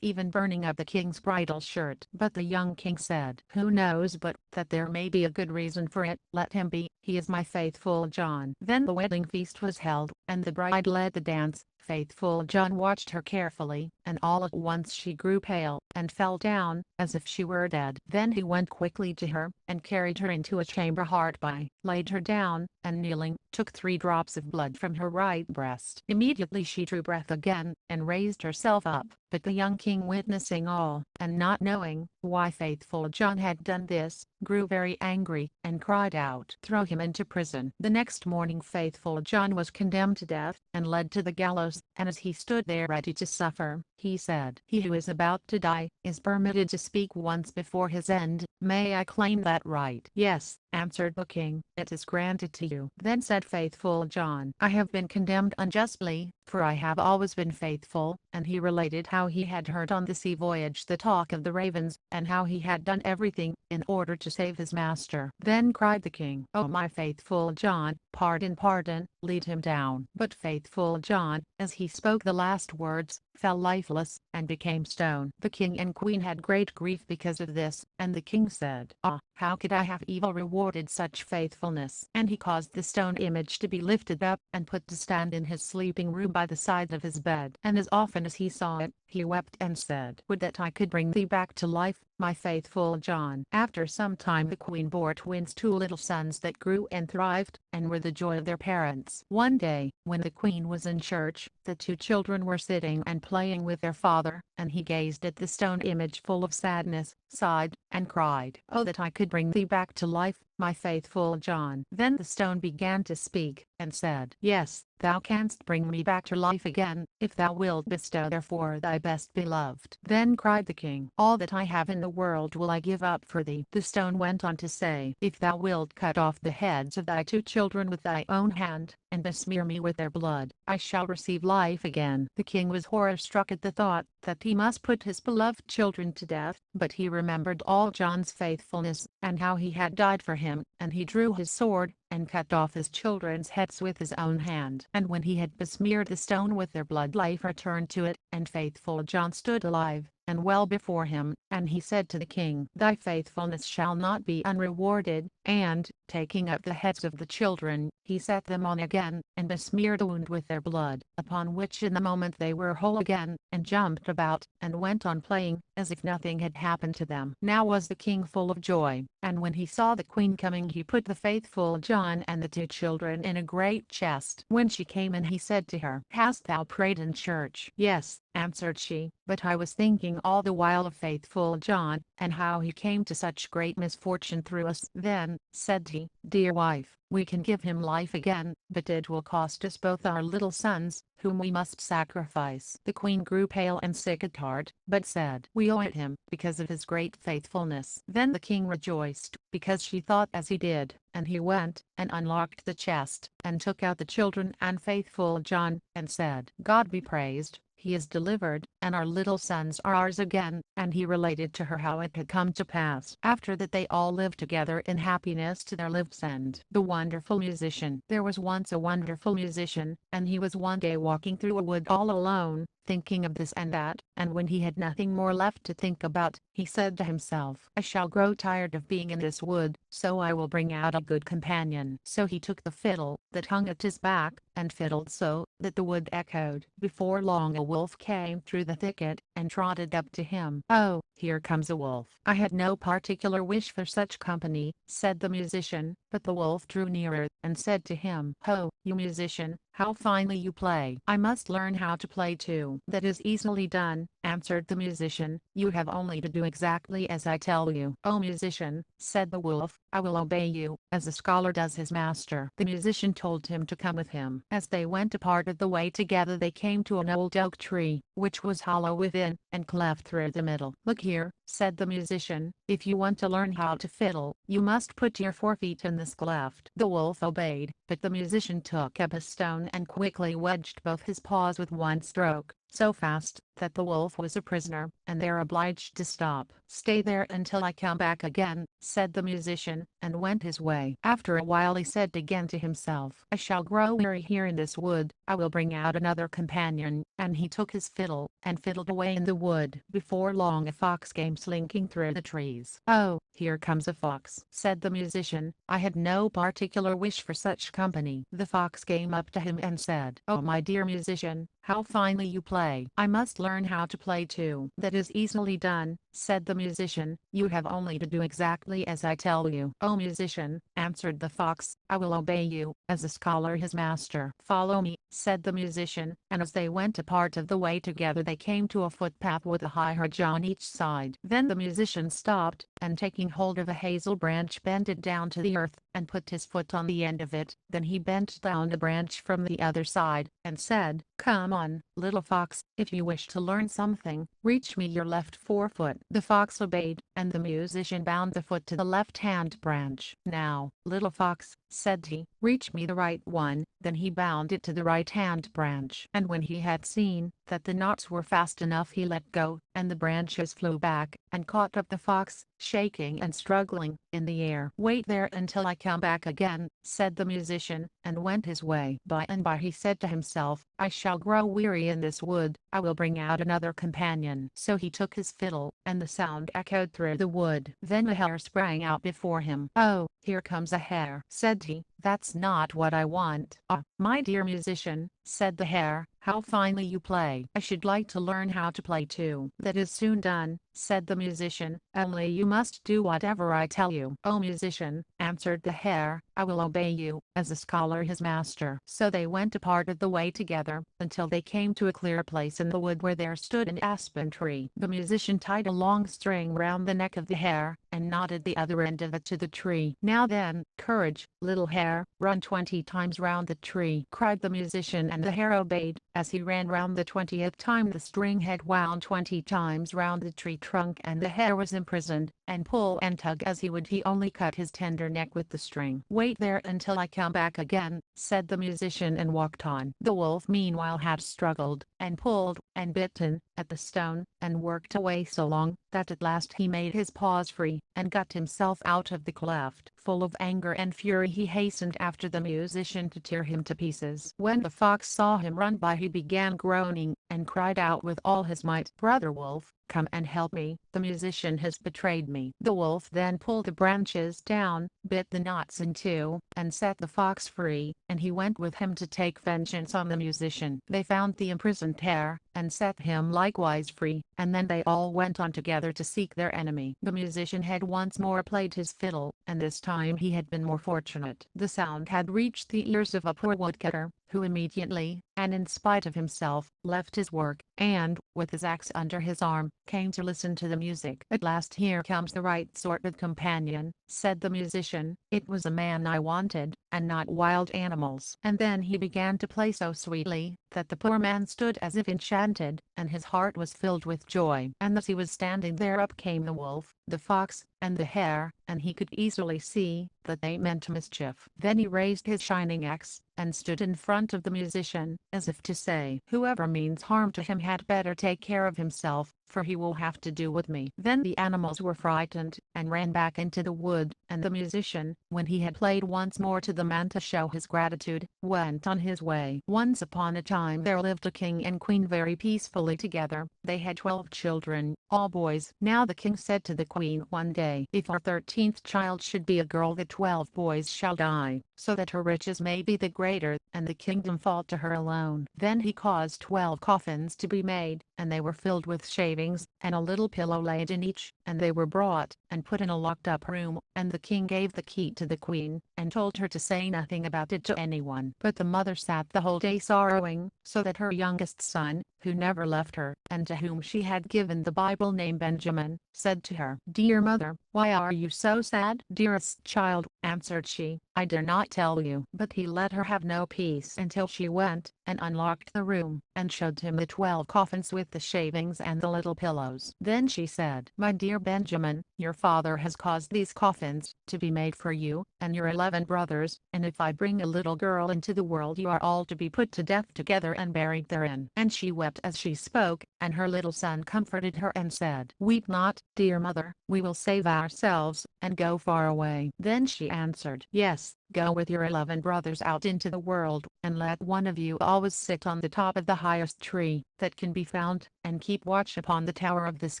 even burning up the king's bridal shirt." But the young king said, "Who knows but that there may be a good reason for it? Let him be, he is my faithful John." Then the wedding feast was held, and the bride led the dance. Faithful John watched her carefully, and all at once she grew pale, and fell down, as if she were dead. Then he went quickly to her, and carried her into a chamber hard by, laid her down, and kneeling, took 3 drops of blood from her right breast. Immediately she drew breath again, and raised herself up. But the young king, witnessing all, and not knowing why faithful John had done this, grew very angry, and cried out, "Throw him into prison." The next morning faithful John was condemned to death, and led to the gallows, and as he stood there ready to suffer, he said, "He who is about to die, is permitted to speak once before his end. May I claim that right?" "Yes," answered the king, "it is granted to you." Then said faithful John, "I have been condemned unjustly, for I have always been faithful," and he related how he had heard on the sea voyage the talk of the ravens, and how he had done everything in order to save his master. Then cried the king, "Oh my faithful John, pardon, pardon, lead him down." But faithful John, as he spoke the last words, fell lifeless, and became stone. The king and queen had great grief because of this, and the king said, "Ah, how could I have evil rewarded such faithfulness?" And he caused the stone image to be lifted up, and put to stand in his sleeping room by the side of his bed. And as often as he saw it, he wept and said, "Would that I could bring thee back to life, my faithful John." After some time the queen bore twins, two little sons that grew and thrived, and were the joy of their parents. One day, when the queen was in church, the two children were sitting and playing with their father, and he gazed at the stone image full of sadness, sighed, and cried, "Oh, that I could bring thee back to life, my faithful John." Then the stone began to speak, and said, "Yes, thou canst bring me back to life again, if thou wilt bestow therefore thy best beloved." Then cried the king, "All that I have in the world will I give up for thee." The stone went on to say, "If thou wilt cut off the heads of thy two children with thy own hand, and besmear me with their blood, I shall receive life again." The king was horror-struck at the thought that he must put his beloved children to death, but he remembered all John's faithfulness, and how he had died for him, and he drew his sword, and cut off his children's heads with his own hand. And when he had besmeared the stone with their blood, life returned to it, and faithful John stood alive, and well before him, and he said to the king, "Thy faithfulness shall not be unrewarded." And, taking up the heads of the children, he set them on again, and besmeared the wound with their blood, upon which in the moment they were whole again, and jumped about, and went on playing, as if nothing had happened to them. Now was the king full of joy, and when he saw the queen coming he put the faithful John and the two children in a great chest. When she came in he said to her, "Hast thou prayed in church?" "Yes," answered she, "but I was thinking all the while of faithful John, and how he came to such great misfortune through us." Then, said he, "Dear wife, we can give him life again, but it will cost us both our little sons, whom we must sacrifice." The queen grew pale and sick at heart, but said, "We owe it him, because of his great faithfulness." Then the king rejoiced, because she thought as he did, and he went, and unlocked the chest, and took out the children and faithful John, and said, "God be praised, he is delivered, and our little sons are ours again." And he related to her how it had come to pass. After that they all lived together in happiness to their lives' end. The wonderful musician. There was once a wonderful musician, and he was one day walking through a wood all alone, thinking of this and that, and when he had nothing more left to think about, he said to himself, "I shall grow tired of being in this wood, so I will bring out a good companion." So he took the fiddle that hung at his back, and fiddled so that the wood echoed. Before long a wolf came through the thicket, and trotted up to him. "Oh, here comes a wolf." "I had no particular wish for such company," said the musician, but the wolf drew nearer, and said to him, "Ho, you musician, how finely you play. I must learn how to play too." "That is easily done," answered the musician, "you have only to do exactly as I tell you." "O musician," said the wolf, "I will obey you, as a scholar does his master." The musician told him to come with him. As they went a part of the way together they came to an old oak tree, which was hollow within, and cleft through the middle. "Look here," said the musician, "if you want to learn how to fiddle, you must put your forefeet in this cleft." The wolf obeyed, but the musician took up a stone and quickly wedged both his paws with one stroke, so fast that the wolf was a prisoner, and they're obliged to stop. "Stay there until I come back again," said the musician, and went his way. After a while he said again to himself, "I shall grow weary here in this wood, I will bring out another companion," and he took his fiddle, and fiddled away in the wood. Before long a fox came slinking through the trees. "Oh, here comes a fox," said the musician, "I had no particular wish for such company." The fox came up to him and said, "Oh my dear musician, how finely you play. I must learn how to play too." "That is easily done," said the musician, "you have only to do exactly as I tell you." "O musician," answered the fox, "I will obey you, as a scholar his master." "Follow me," said the musician, and as they went a part of the way together they came to a footpath with a high hedge on each side. Then the musician stopped, and taking hold of a hazel branch bent it down to the earth, and put his foot on the end of it. Then he bent down a branch from the other side, and said, "Come on, little fox, if you wish to learn something, reach me your left forefoot." The fox obeyed, and the musician bound the foot to the left-hand branch. "Now, little fox," said he, "reach me the right one." Then he bound it to the right-hand branch, and when he had seen that the knots were fast enough he let go, and the branches flew back, and caught up the fox, shaking and struggling, in the air. "Wait there until I come back again," said the musician, and went his way. By and by he said to himself, "I shall grow weary in this wood, I will bring out another companion." So he took his fiddle, and the sound echoed through the wood. Then a hare sprang out before him. "Oh, here comes a hare," said he, "That's not what I want." "Ah, my dear musician," said the hare, "how finely you play. I should like to learn how to play too." "That is soon done," said the musician, "only you must do whatever I tell you." "O musician," answered the hare, "I will obey you, as a scholar his master." So they went a part of the way together, until they came to a clear place in the wood where there stood an aspen tree. The musician tied a long string round the neck of the hare, and knotted the other end of it to the tree. "Now then, courage, little hare, run 20 times round the tree," cried the musician, and the hare obeyed. As he ran round the 20th time, the string had wound 20 times round the tree trunk, and the hare was imprisoned, and pull and tug as he would, he only cut his tender neck with the string. "Wait there until I come back again," said the musician, and walked on. The wolf meanwhile had struggled, and pulled, and bitten, at the stone, and worked away so long, that at last he made his paws free, and got himself out of the cleft. Full of anger and fury, he hastened after the musician to tear him to pieces. When the fox saw him run by, he began groaning, and cried out with all his might, "Brother Wolf, come and help me, the musician has betrayed me." The wolf then pulled the branches down, bit the knots in two, and set the fox free, and he went with him to take vengeance on the musician. They found the imprisoned hare, and set him likewise free, and then they all went on together to seek their enemy. The musician had once more played his fiddle, and this time he had been more fortunate. The sound had reached the ears of a poor woodcutter, who immediately, and in spite of himself, left his work, and, with his axe under his arm, came to listen to the music. "At last here comes the right sort of companion," said the musician. "It was a man I wanted, and not wild animals." And then he began to play so sweetly, that the poor man stood as if enchanted, and his heart was filled with joy. And as he was standing there, up came the wolf, the fox, and the hare, and he could easily see that they meant mischief. Then he raised his shining axe, and stood in front of the musician, as if to say, "Whoever means harm to him had better take care of himself, for he will have to do with me." Then the animals were frightened, and ran back into the wood, and the musician, when he had played once more to the man to show his gratitude, went on his way. Once upon a time there lived a king and queen very peacefully together. They had 12 children, all boys. Now the king said to the queen one day, "If our 13th child should be a girl, the 12 boys shall die, so that her riches may be the greater, and the kingdom fall to her alone." Then he caused 12 coffins to be made, and they were filled with shavings, and a little pillow laid in each, and they were brought, and put in a locked-up room, and the king gave the key to the queen, and told her to say nothing about it to anyone. But the mother sat the whole day sorrowing, so that her youngest son, who never left her, and to whom she had given the Bible name Benjamin, said to her, "Dear mother, why are you so sad?" "Dearest child," answered she, "I dare not tell you." But he let her have no peace until she went, and unlocked the room, and showed him the 12 coffins with the shavings and the little pillows. Then she said, "My dear Benjamin, your father has caused these coffins to be made for you, and your 11 brothers, and if I bring a little girl into the world, you are all to be put to death together and buried therein." And she wept as she spoke, and her little son comforted her and said, "Weep not, dear mother, we will save ourselves, and go far away." Then she answered, "Yes, go with your 11 brothers out into the world, and let one of you always sit on the top of the highest tree that can be found, and keep watch upon the tower of this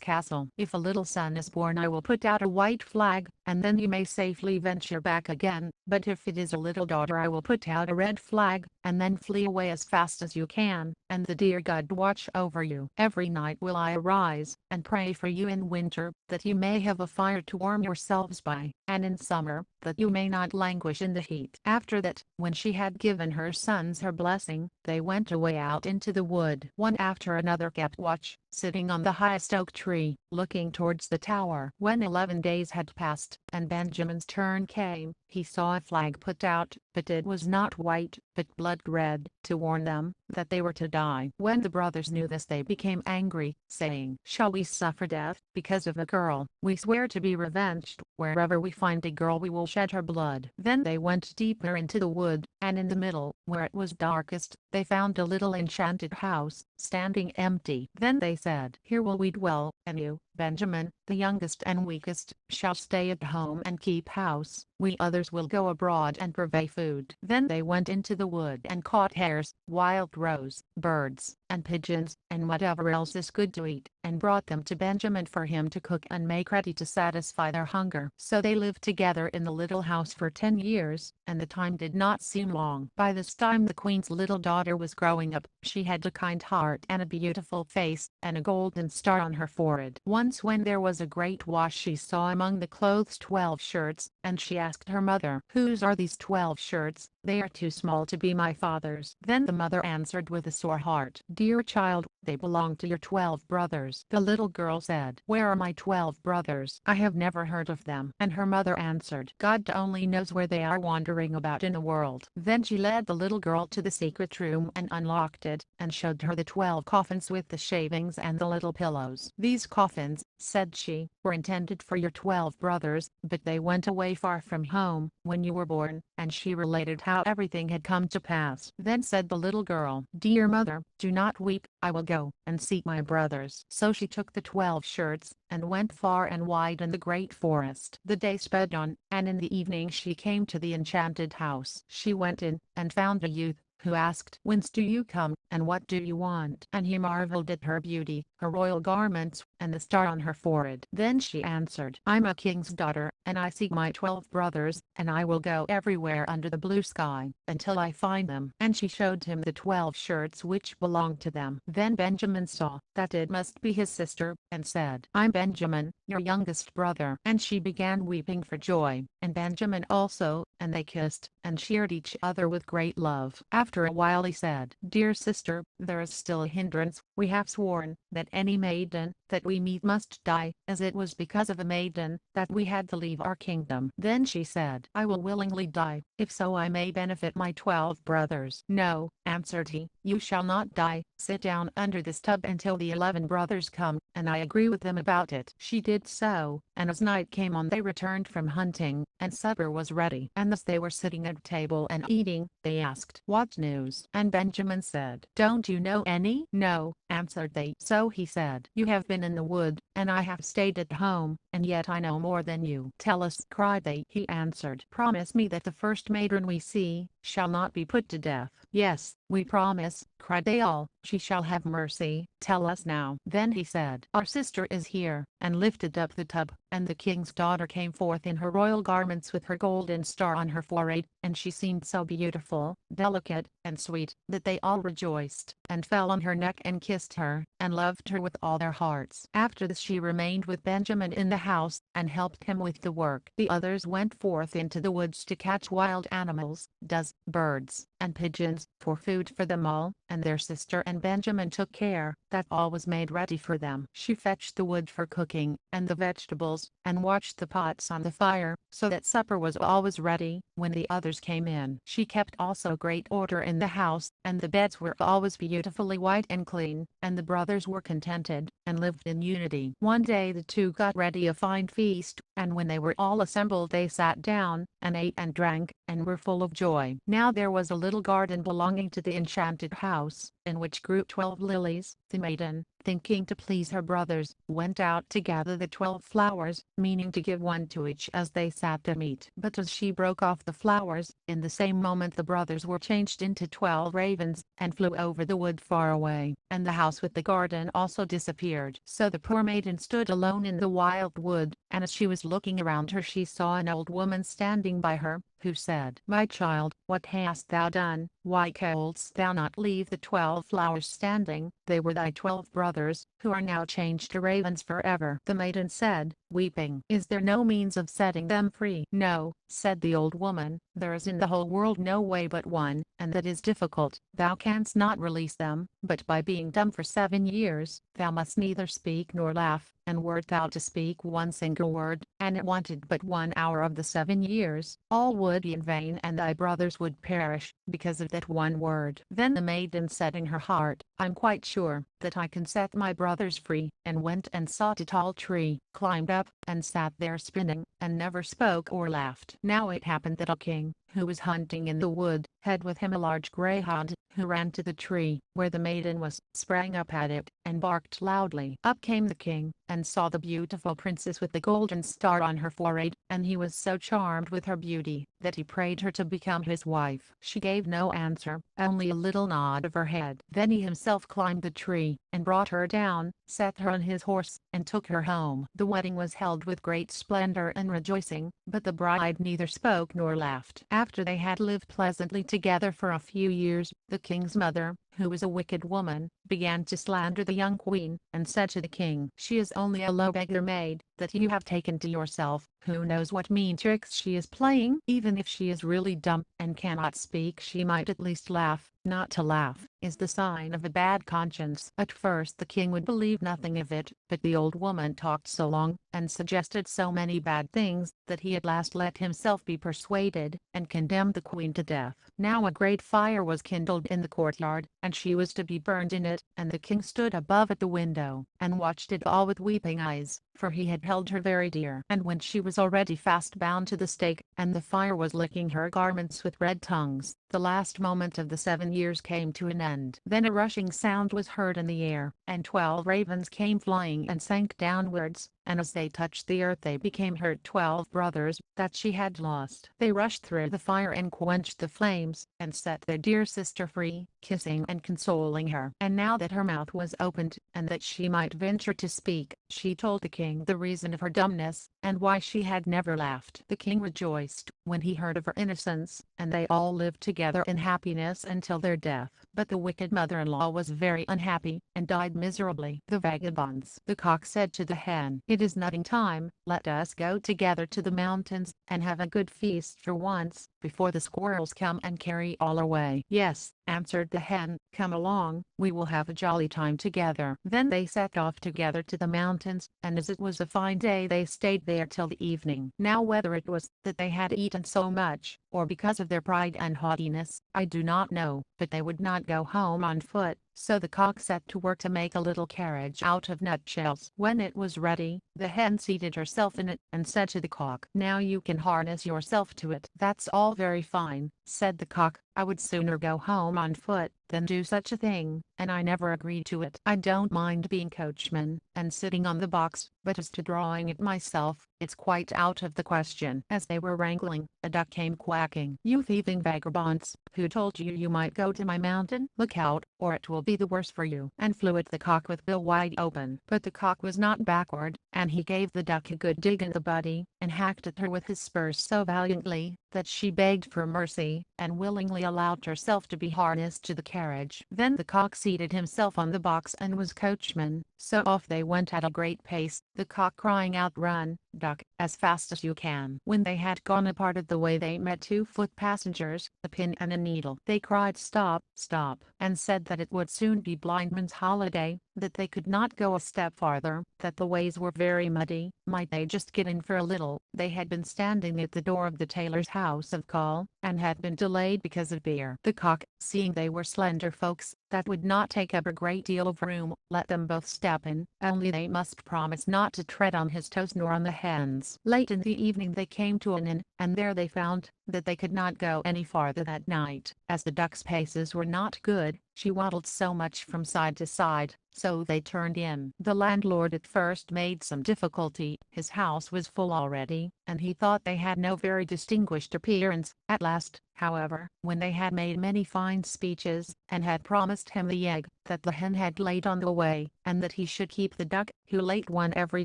castle. If a little son is born, I will put out a white flag, and then you may safely venture back again, but if it is a little daughter, I will put out a red flag, and then flee away as fast as you can, and the dear God watch over you. Every night will I arise, and pray for you in winter, that you may have a fire to warm yourselves by, and in summer, that you may not languish in the heat." After that, when she had given her sons her blessing, they went away out into the wood. One after another kept watch, sitting on the highest oak tree, looking towards the tower. When 11 days had passed, and Benjamin's turn came, he saw a flag put out, but it was not white, but blood red, to warn them that they were to die. When the brothers knew this, they became angry, saying, "Shall we suffer death because of a girl? We swear to be revenged. Wherever we find a girl, we will shed her blood." Then they went deeper into the wood, and in the middle, where it was darkest, they found a little enchanted house, standing empty. Then they said, "Here will we dwell, and you, Benjamin, the youngest and weakest, shall stay at home and keep house." we others will go abroad and purvey food." Then they went into the wood and caught hares, wild roes, birds, and pigeons, and whatever else is good to eat, and brought them to Benjamin for him to cook and make ready to satisfy their hunger. So they lived together in the little house for 10 years, and the time did not seem long. By this time the queen's little daughter was growing up. She had a kind heart and a beautiful face, and a golden star on her forehead. Once when there was a great wash, she saw among the clothes 12 shirts, and she asked her mother, "Whose are these 12 shirts? They are too small to be my father's." Then the mother answered with a sore heart, "Dear child, they belong to your 12 brothers." The little girl said, "Where are my 12 brothers? I have never heard of them." And her mother answered, "God only knows where they are, wandering about in the world." Then she led the little girl to the secret room and unlocked it, and showed her the 12 coffins with the shavings and the little pillows. "These coffins," said she, "were intended for your 12 brothers, but they went away far from home when you were born." And she related how everything had come to pass. Then said the little girl, "Dear mother, do not weep, I will go and seek my brothers." So she took the 12 shirts, and went far and wide in the great forest. The day sped on, and in the evening she came to the enchanted house. She went in, and found a youth, who asked, "Whence do you come, and what do you want?" And he marveled at her beauty, her royal garments, and the star on her forehead. Then she answered, "I'm a king's daughter, and I seek my 12 brothers, and I will go everywhere under the blue sky, until I find them." And she showed him the 12 shirts which belonged to them. Then Benjamin saw that it must be his sister, and said, "I'm Benjamin, your youngest brother." And she began weeping for joy, and Benjamin also, and they kissed, and cheered each other with great love. After a while he said, "Dear sister, there is still a hindrance. We have sworn that any maiden that we meet must die, as it was because of a maiden that we had to leave our kingdom." Then she said, "I will willingly die, if so I may benefit my 12 brothers." "No," answered he, "you shall not die. Sit down under this tub until the 11 brothers come, and I agree with them about it." She did so, and as night came on they returned from hunting, and supper was ready. And as they were sitting at table and eating, they asked, "What news?" And Benjamin said, "Don't you know any?" "No," answered they. So he said, "You have been in the wood, and I have stayed at home, and yet I know more than you." "Tell us," cried they. He answered, "Promise me that the first maiden we see shall not be put to death." "Yes, we promise," cried they all. "She shall have mercy. Tell us now." Then he said, "Our sister is here," and lifted up the tub, and the king's daughter came forth in her royal garments with her golden star on her forehead, and she seemed so beautiful, delicate, and sweet, that they all rejoiced, and fell on her neck and kissed her, and loved her with all their hearts. After this she remained with Benjamin in the house, and helped him with the work. The others went forth into the woods to catch wild animals, doves, birds, and pigeons, for food for them all, and their sister and Benjamin took care that all was made ready for them. She fetched the wood for cooking, and the vegetables, and watched the pots on the fire, so that supper was always ready when the others came in. She kept also great order in the house, and the beds were always beautifully white and clean, and the brothers were contented, and lived in unity. One day the two got ready a fine feast, and when they were all assembled they sat down, and ate and drank, and were full of joy. Now there was a little garden belonging to the enchanted house, in which grew 12 lilies. The maiden, thinking to please her brothers, went out to gather the 12 flowers, meaning to give one to each as they sat to meat. But as she broke off the flowers, in the same moment the brothers were changed into 12 ravens, and flew over the wood far away, and the house with the garden also disappeared. So the poor maiden stood alone in the wild wood, and as she was looking around her she saw an old woman standing by her, who said, "My child, what hast thou done? Why couldst thou not leave the 12 flowers standing? They were thy 12 brothers, who are now changed to ravens forever." The maiden said, weeping, "Is there no means of setting them free?" "No," said the old woman, "there is in the whole world no way but one, and that is difficult. Thou canst not release them, but by being dumb for 7 years, thou must neither speak nor laugh, and wert thou to speak one single word, and it wanted but 1 hour of the 7 years, all would be in vain and thy brothers would perish, because of that one word." Then the maiden said in her heart, "I'm quite sure that I can set my brothers free," and went and sought a tall tree, climbed up, and sat there spinning, and never spoke or laughed. Now it happened that a king, who was hunting in the wood, had with him a large greyhound, who ran to the tree where the maiden was, sprang up at it, and barked loudly. Up came the king, and saw the beautiful princess with the golden star on her forehead, and he was so charmed with her beauty, that he prayed her to become his wife. She gave no answer, only a little nod of her head. Then he himself climbed the tree, and brought her down, set her on his horse, and took her home. The wedding was held with great splendor and rejoicing, but the bride neither spoke nor laughed. After they had lived pleasantly together for a few years, the king's mother, who was a wicked woman, began to slander the young queen, and said to the king, "She is only a low beggar maid, that you have taken to yourself. Who knows what mean tricks she is playing? Even if she is really dumb, and cannot speak, she might at least laugh. Not to laugh is the sign of a bad conscience." At first the king would believe nothing of it, but the old woman talked so long, and suggested so many bad things, that he at last let himself be persuaded, and condemned the queen to death. Now a great fire was kindled in the courtyard, and she was to be burned in it, and the king stood above at the window, and watched it all with weeping eyes, for he had held her very dear. And when she was already fast bound to the stake, and the fire was licking her garments with red tongues, the last moment of the 7 years came to an end. Then a rushing sound was heard in the air, and 12 ravens came flying and sank downwards, and as they touched the earth they became her 12 brothers that she had lost. They rushed through the fire and quenched the flames, and set their dear sister free, kissing and consoling her. And now that her mouth was opened, and that she might venture to speak, she told the king the reason of her dumbness, and why she had never laughed. The king rejoiced when he heard of her innocence, and they all lived together in happiness until their death. But the wicked mother-in-law was very unhappy, and died miserably. The vagabonds. The cock said to the hen, "It is nutting time, let us go together to the mountains, and have a good feast for once, before the squirrels come and carry all away." "Yes," answered the hen, "come along, we will have a jolly time together." Then they set off together to the mountains, and as it was a fine day they stayed there till the evening. Now whether it was that they had eaten so much, or because of their pride and haughtiness, I do not know, but they would not go home on foot. So the cock set to work to make a little carriage out of nutshells. When it was ready, the hen seated herself in it, and said to the cock, "Now you can harness yourself to it." "That's all very fine," said the cock, "I would sooner go home on foot than do such a thing, and I never agreed to it. I don't mind being coachman, and sitting on the box, but as to drawing it myself, it's quite out of the question." As they were wrangling, a duck came quacking. "You thieving vagabonds, who told you you might go to my mountain? Look out, or it will be the worse for you," and flew at the cock with bill wide open. But the cock was not backward, and he gave the duck a good dig in the body, and hacked at her with his spurs so valiantly, that she begged for mercy, and willingly allowed herself to be harnessed to the carriage. Then the cock seated himself on the box and was coachman, so off they went at a great pace, the cock crying out, "Run, duck, as fast as you can." When they had gone a part of the way they met 2 foot passengers, a pin and a needle. They cried, "Stop, stop," and said that it would soon be blindman's holiday, that they could not go a step farther, that the ways were very muddy, might they just get in for a little. They had been standing at the door of the tailor's house of call, and had been delayed because of beer. The cock, seeing they were slender folks, that would not take up a great deal of room, let them both step in, only they must promise not to tread on his toes nor on the hens. Late in the evening they came to an inn, and there they found that they could not go any farther that night. As the duck's paces were not good, she waddled so much from side to side, so they turned in. The landlord at first made some difficulty, his house was full already, and he thought they had no very distinguished appearance. At last, however, when they had made many fine speeches, and had promised him the egg that the hen had laid on the way, and that he should keep the duck, who laid one every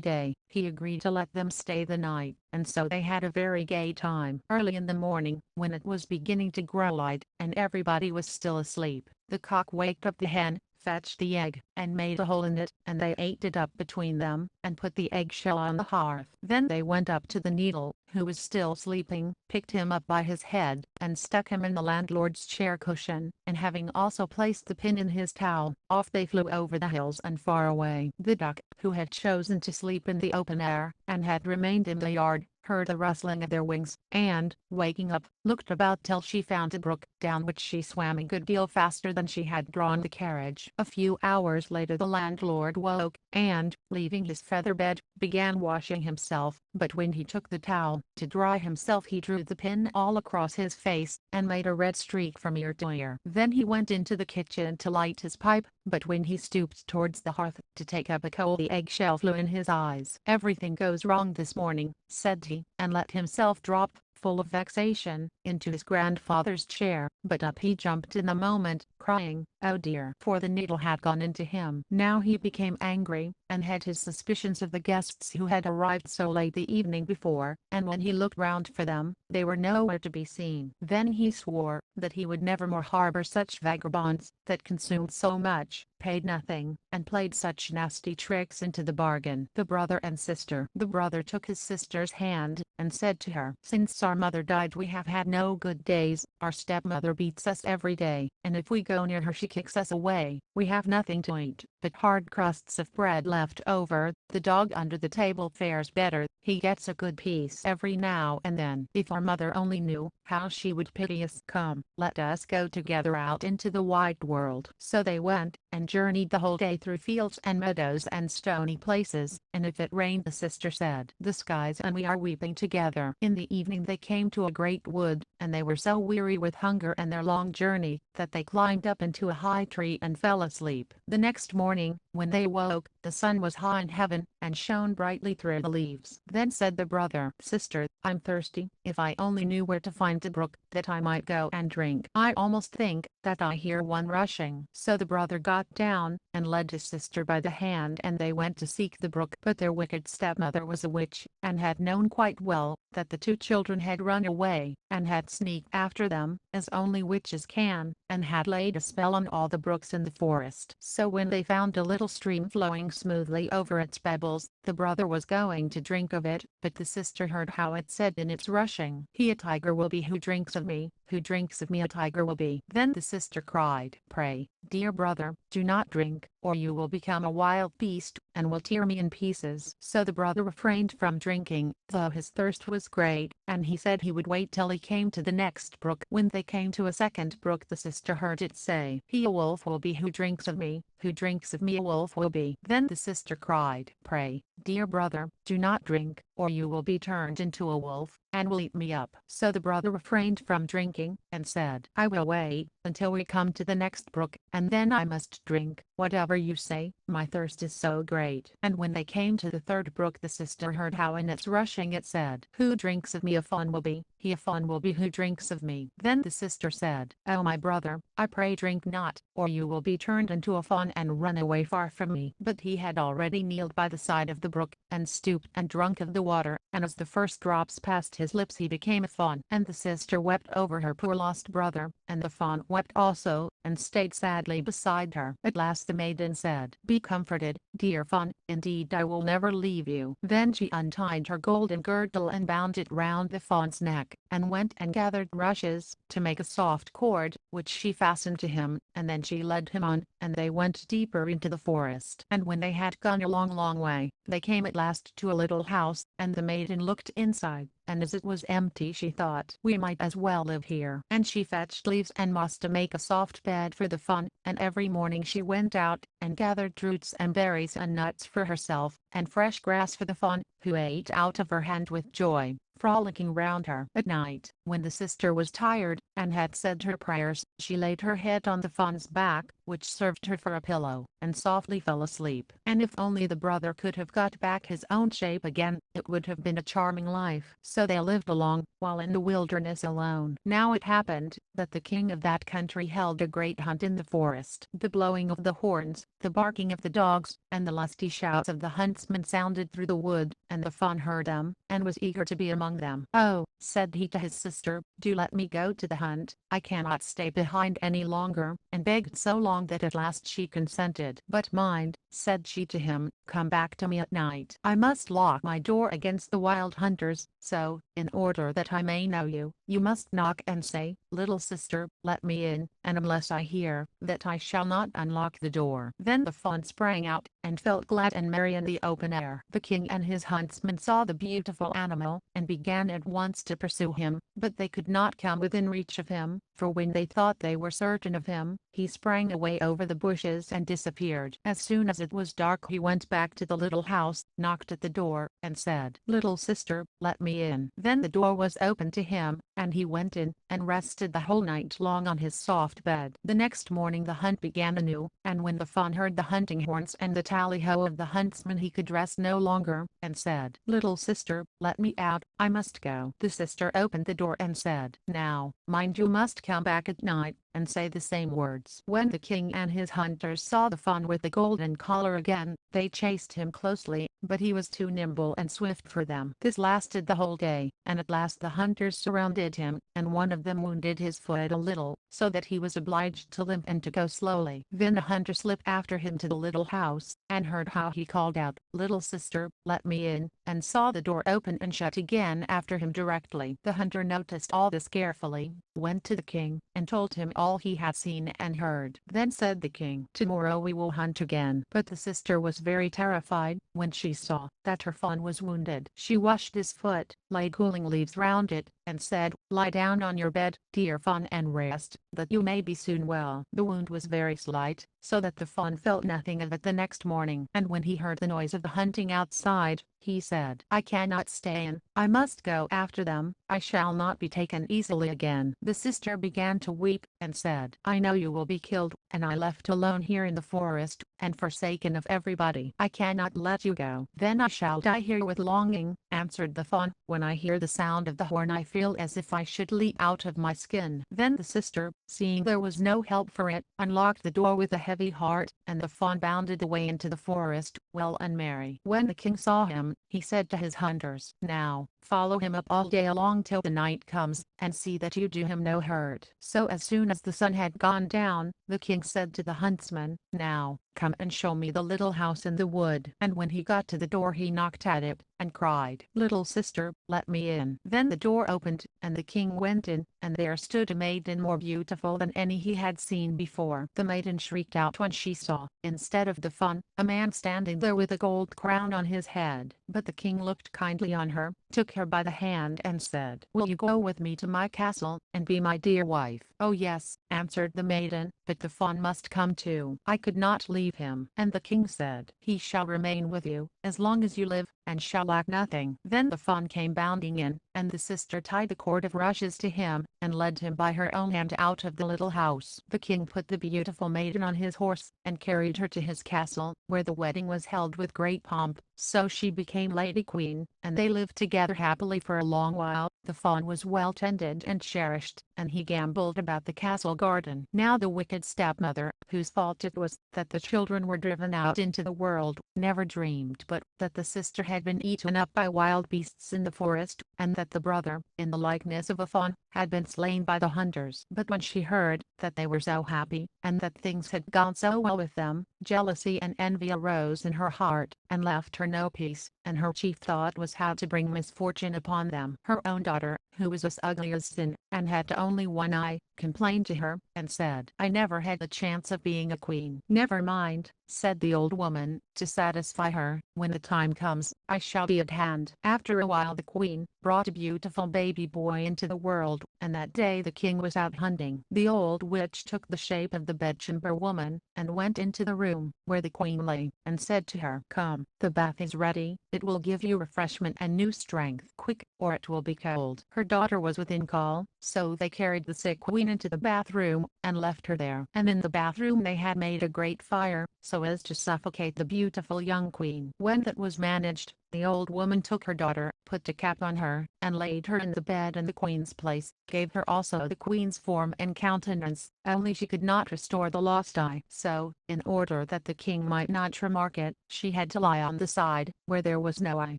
day, he agreed to let them stay the night, and so they had a very gay time. Early in the morning, when it was beginning to grow light, and everybody was still asleep, the cock waked up the hen, fetched the egg, and made a hole in it, and they ate it up between them, and put the eggshell on the hearth. Then they went up to the needle, who was still sleeping, picked him up by his head, and stuck him in the landlord's chair cushion, and having also placed the pin in his towel, off they flew over the hills and far away. The duck, who had chosen to sleep in the open air, and had remained in the yard, heard the rustling of their wings, and, waking up, looked about till she found a brook, down which she swam a good deal faster than she had drawn the carriage. A few hours hours later the landlord woke, and, leaving his feather bed, began washing himself, but when he took the towel to dry himself he drew the pin all across his face, and made a red streak from ear to ear. Then he went into the kitchen to light his pipe, but when he stooped towards the hearth to take up a coal the eggshell flew in his eyes. "Everything goes wrong this morning," said he, and let himself drop, full of vexation, into his grandfather's chair, but up he jumped in a moment, crying, "Oh dear!" for the needle had gone into him. Now he became angry, and had his suspicions of the guests who had arrived so late the evening before, and when he looked round for them, they were nowhere to be seen. Then he swore that he would never more harbor such vagabonds, that consumed so much, paid nothing, and played such nasty tricks into the bargain. The brother and sister. The brother took his sister's hand, and said to her, "Since our mother died we have had no good days, our stepmother beats us every day, and if we go near her she kicks us away. We have nothing to eat, but hard crusts of bread left over. The dog under the table fares better, he gets a good piece every now and then. If our mother only knew how she would pity us. Come, let us go together out into the wide world." So they went, and journeyed the whole day through fields and meadows and stony places, and if it rained the sister said, "The skies and we are weeping together." In the evening they came to a great wood, and they were so weary with hunger and their long journey, that they climbed up into a high tree and fell asleep. The next morning, when they woke, the sun was high in heaven, and shone brightly through the leaves. Then said the brother, "Sister, I'm thirsty. If I only knew where to find a brook, that I might go and drink. I almost think that I hear one rushing." So the brother got down, and led his sister by the hand, and they went to seek the brook. But their wicked stepmother was a witch, and had known quite well that the two children had run away, and had sneaked after them, as only witches can, and had laid a spell on all the brooks in the forest. So when they found a little stream flowing smoothly over its pebbles, the brother was going to drink of it, but the sister heard how it said in its rushing, "He a tiger will be who drinks of me, who drinks of me a tiger will be." Then the sister cried, "Pray, dear brother, do not drink, or you will become a wild beast, and will tear me in pieces." So the brother refrained from drinking, though his thirst was great, and he said he would wait till he came to the next brook. When they came to a second brook the sister heard it say, "He a wolf will be who drinks of me, who drinks of me a wolf will be." Then the sister cried, "Pray, dear brother, do not drink, or you will be turned into a wolf, and will eat me up." So the brother refrained from drinking, and said, "I will wait until we come to the next brook, and then I must drink, whatever you say, my thirst is so great." And when they came to the third brook the sister heard how in its rushing it said, "Who drinks of me a fawn will be, he a fawn will be who drinks of me." Then the sister said, "Oh my brother, I pray drink not, or you will be turned into a fawn and run away far from me." But he had already kneeled by the side of the brook, and stooped and drunk of the water, and as the first drops passed his lips he became a fawn. And the sister wept over her poor lost brother, and the fawn wept also, and stayed sadly beside her. At last the maiden said, "Be comforted, dear fawn, indeed I will never leave you." Then she untied her golden girdle and bound it round the fawn's neck, and went and gathered rushes, to make a soft cord, which she fastened to him, and then she led him on, and they went deeper into the forest. And when they had gone a long way, they came at last to a little house, and the maiden looked inside, and as it was empty she thought, "We might as well live here." And she fetched leaves and moss to make a soft bed for the fawn, and every morning she went out, and gathered roots and berries and nuts for herself, and fresh grass for the fawn, who ate out of her hand with joy, frolicking round her. At night, when the sister was tired, and had said her prayers, she laid her head on the fawn's back, which served her for a pillow, and softly fell asleep. And if only the brother could have got back his own shape again, it would have been a charming life. So they lived along, while in the wilderness alone. Now it happened, that the king of that country held a great hunt in the forest. The blowing of the horns, the barking of the dogs, and the lusty shouts of the huntsmen sounded through the wood, and the fawn heard them, and was eager to be among them. "Oh," said he to his sister, "do let me go to the hunt, I cannot stay behind any longer," and begged so long that at last she consented. "But mind," said she to him, "come back to me at night. I must lock my door against the wild hunters, so, in order that I may know you, you must knock and say, 'Little sister, let me in,' and unless I hear that I shall not unlock the door." Then the fawn sprang out, and felt glad and merry in the open air. The king and his huntsmen saw the beautiful animal, and began at once to pursue him, but they could not come within reach of him, for when they thought they were certain of him, he sprang away over the bushes and disappeared. As soon as it was dark he went back to the little house, knocked at the door, and said, "Little sister, let me in." Then the door was opened to him, and he went in, and rested the whole night long on his soft bed. The next morning the hunt began anew, and when the fawn heard the hunting horns and the tally-ho of the huntsman he could rest no longer, and said, "Little sister, let me out, I must go." The sister opened the door and said, "Now, mind you must come back at night, and say the same words." When the king and his hunters saw the fawn with the golden collar again, they chased him closely, but he was too nimble and swift for them. This lasted the whole day, and at last the hunters surrounded him, and one of them wounded his foot a little, so that he was obliged to limp and to go slowly. Then a hunter slipped after him to the little house, and heard how he called out, "Little sister, let me in," and saw the door open and shut again after him directly. The hunter noticed all this carefully, went to the king, and told him all he had seen and heard. Then said the king, "Tomorrow we will hunt again." But the sister was very terrified when she saw that her fawn was wounded. She washed his foot, laid cooling leaves round it, and said, "Lie down on your bed, dear fawn, and rest, that you may be soon well." The wound was very slight, so that the fawn felt nothing of it the next morning. And when he heard the noise of the hunting outside, he said, "I cannot stay in, I must go after them, I shall not be taken easily again." The sister began to weep, and said, "I know you will be killed, and I left alone here in the forest, and forsaken of everybody. I cannot let you go." "Then I shall die here with longing," answered the fawn. "When I hear the sound of the horn I feel as if I should leap out of my skin." Then the sister, seeing there was no help for it, unlocked the door with a heavy heart, and the fawn bounded away into the forest, well and merry. When the king saw him, he said to his hunters, "Now, follow him up all day long till the night comes, and see that you do him no hurt." So as soon as the sun had gone down, the king said to the huntsman, "Now, come and show me the little house in the wood." And when he got to the door he knocked at it, and cried, "Little sister, let me in." Then the door opened, and the king went in, and there stood a maiden more beautiful than any he had seen before. The maiden shrieked out when she saw, instead of the fawn, a man standing there with a gold crown on his head. But the king looked kindly on her, took her by the hand and said, "Will you go with me to my castle, and be my dear wife?" "Oh yes," answered the maiden, "but the fawn must come too. I could not leave him." And the king said, "He shall remain with you, as long as you live, and shall lack nothing." Then the fawn came bounding in, and the sister tied the cord of rushes to him, and led him by her own hand out of the little house. The king put the beautiful maiden on his horse, and carried her to his castle, where the wedding was held with great pomp. So she became Lady Queen, and they lived together happily for a long while. The fawn was well tended and cherished, and he gamboled about the castle garden. Now the wicked stepmother, whose fault it was that the children were driven out into the world, never dreamed but that the sister had been eaten up by wild beasts in the forest, and that the brother, in the likeness of a fawn, had been slain by the hunters. But when she heard that they were so happy, and that things had gone so well with them, jealousy and envy arose in her heart, and left her no peace, and her chief thought was how to bring misfortune upon them. Her own daughter, who was as ugly as sin, and had only one eye, complained to her, and said, "I never had the chance of being a queen." "Never mind," said the old woman, "to satisfy her, when the time comes, I shall be at hand." After a while the queen brought a beautiful baby boy into the world, and that day the king was out hunting. The old witch took the shape of the bedchamber woman, and went into the room where the queen lay, and said to her, "Come, the bath is ready, it will give you refreshment and new strength. Quick, or it will be cold." Her daughter was within call, so they carried the sick queen into the bathroom, and left her there. And in the bathroom they had made a great fire, so as to suffocate the beautiful young queen. When that was managed, the old woman took her daughter, put a cap on her, and laid her in the bed in the queen's place, gave her also the queen's form and countenance, only she could not restore the lost eye. So, in order that the king might not remark it, she had to lie on the side where there was no eye.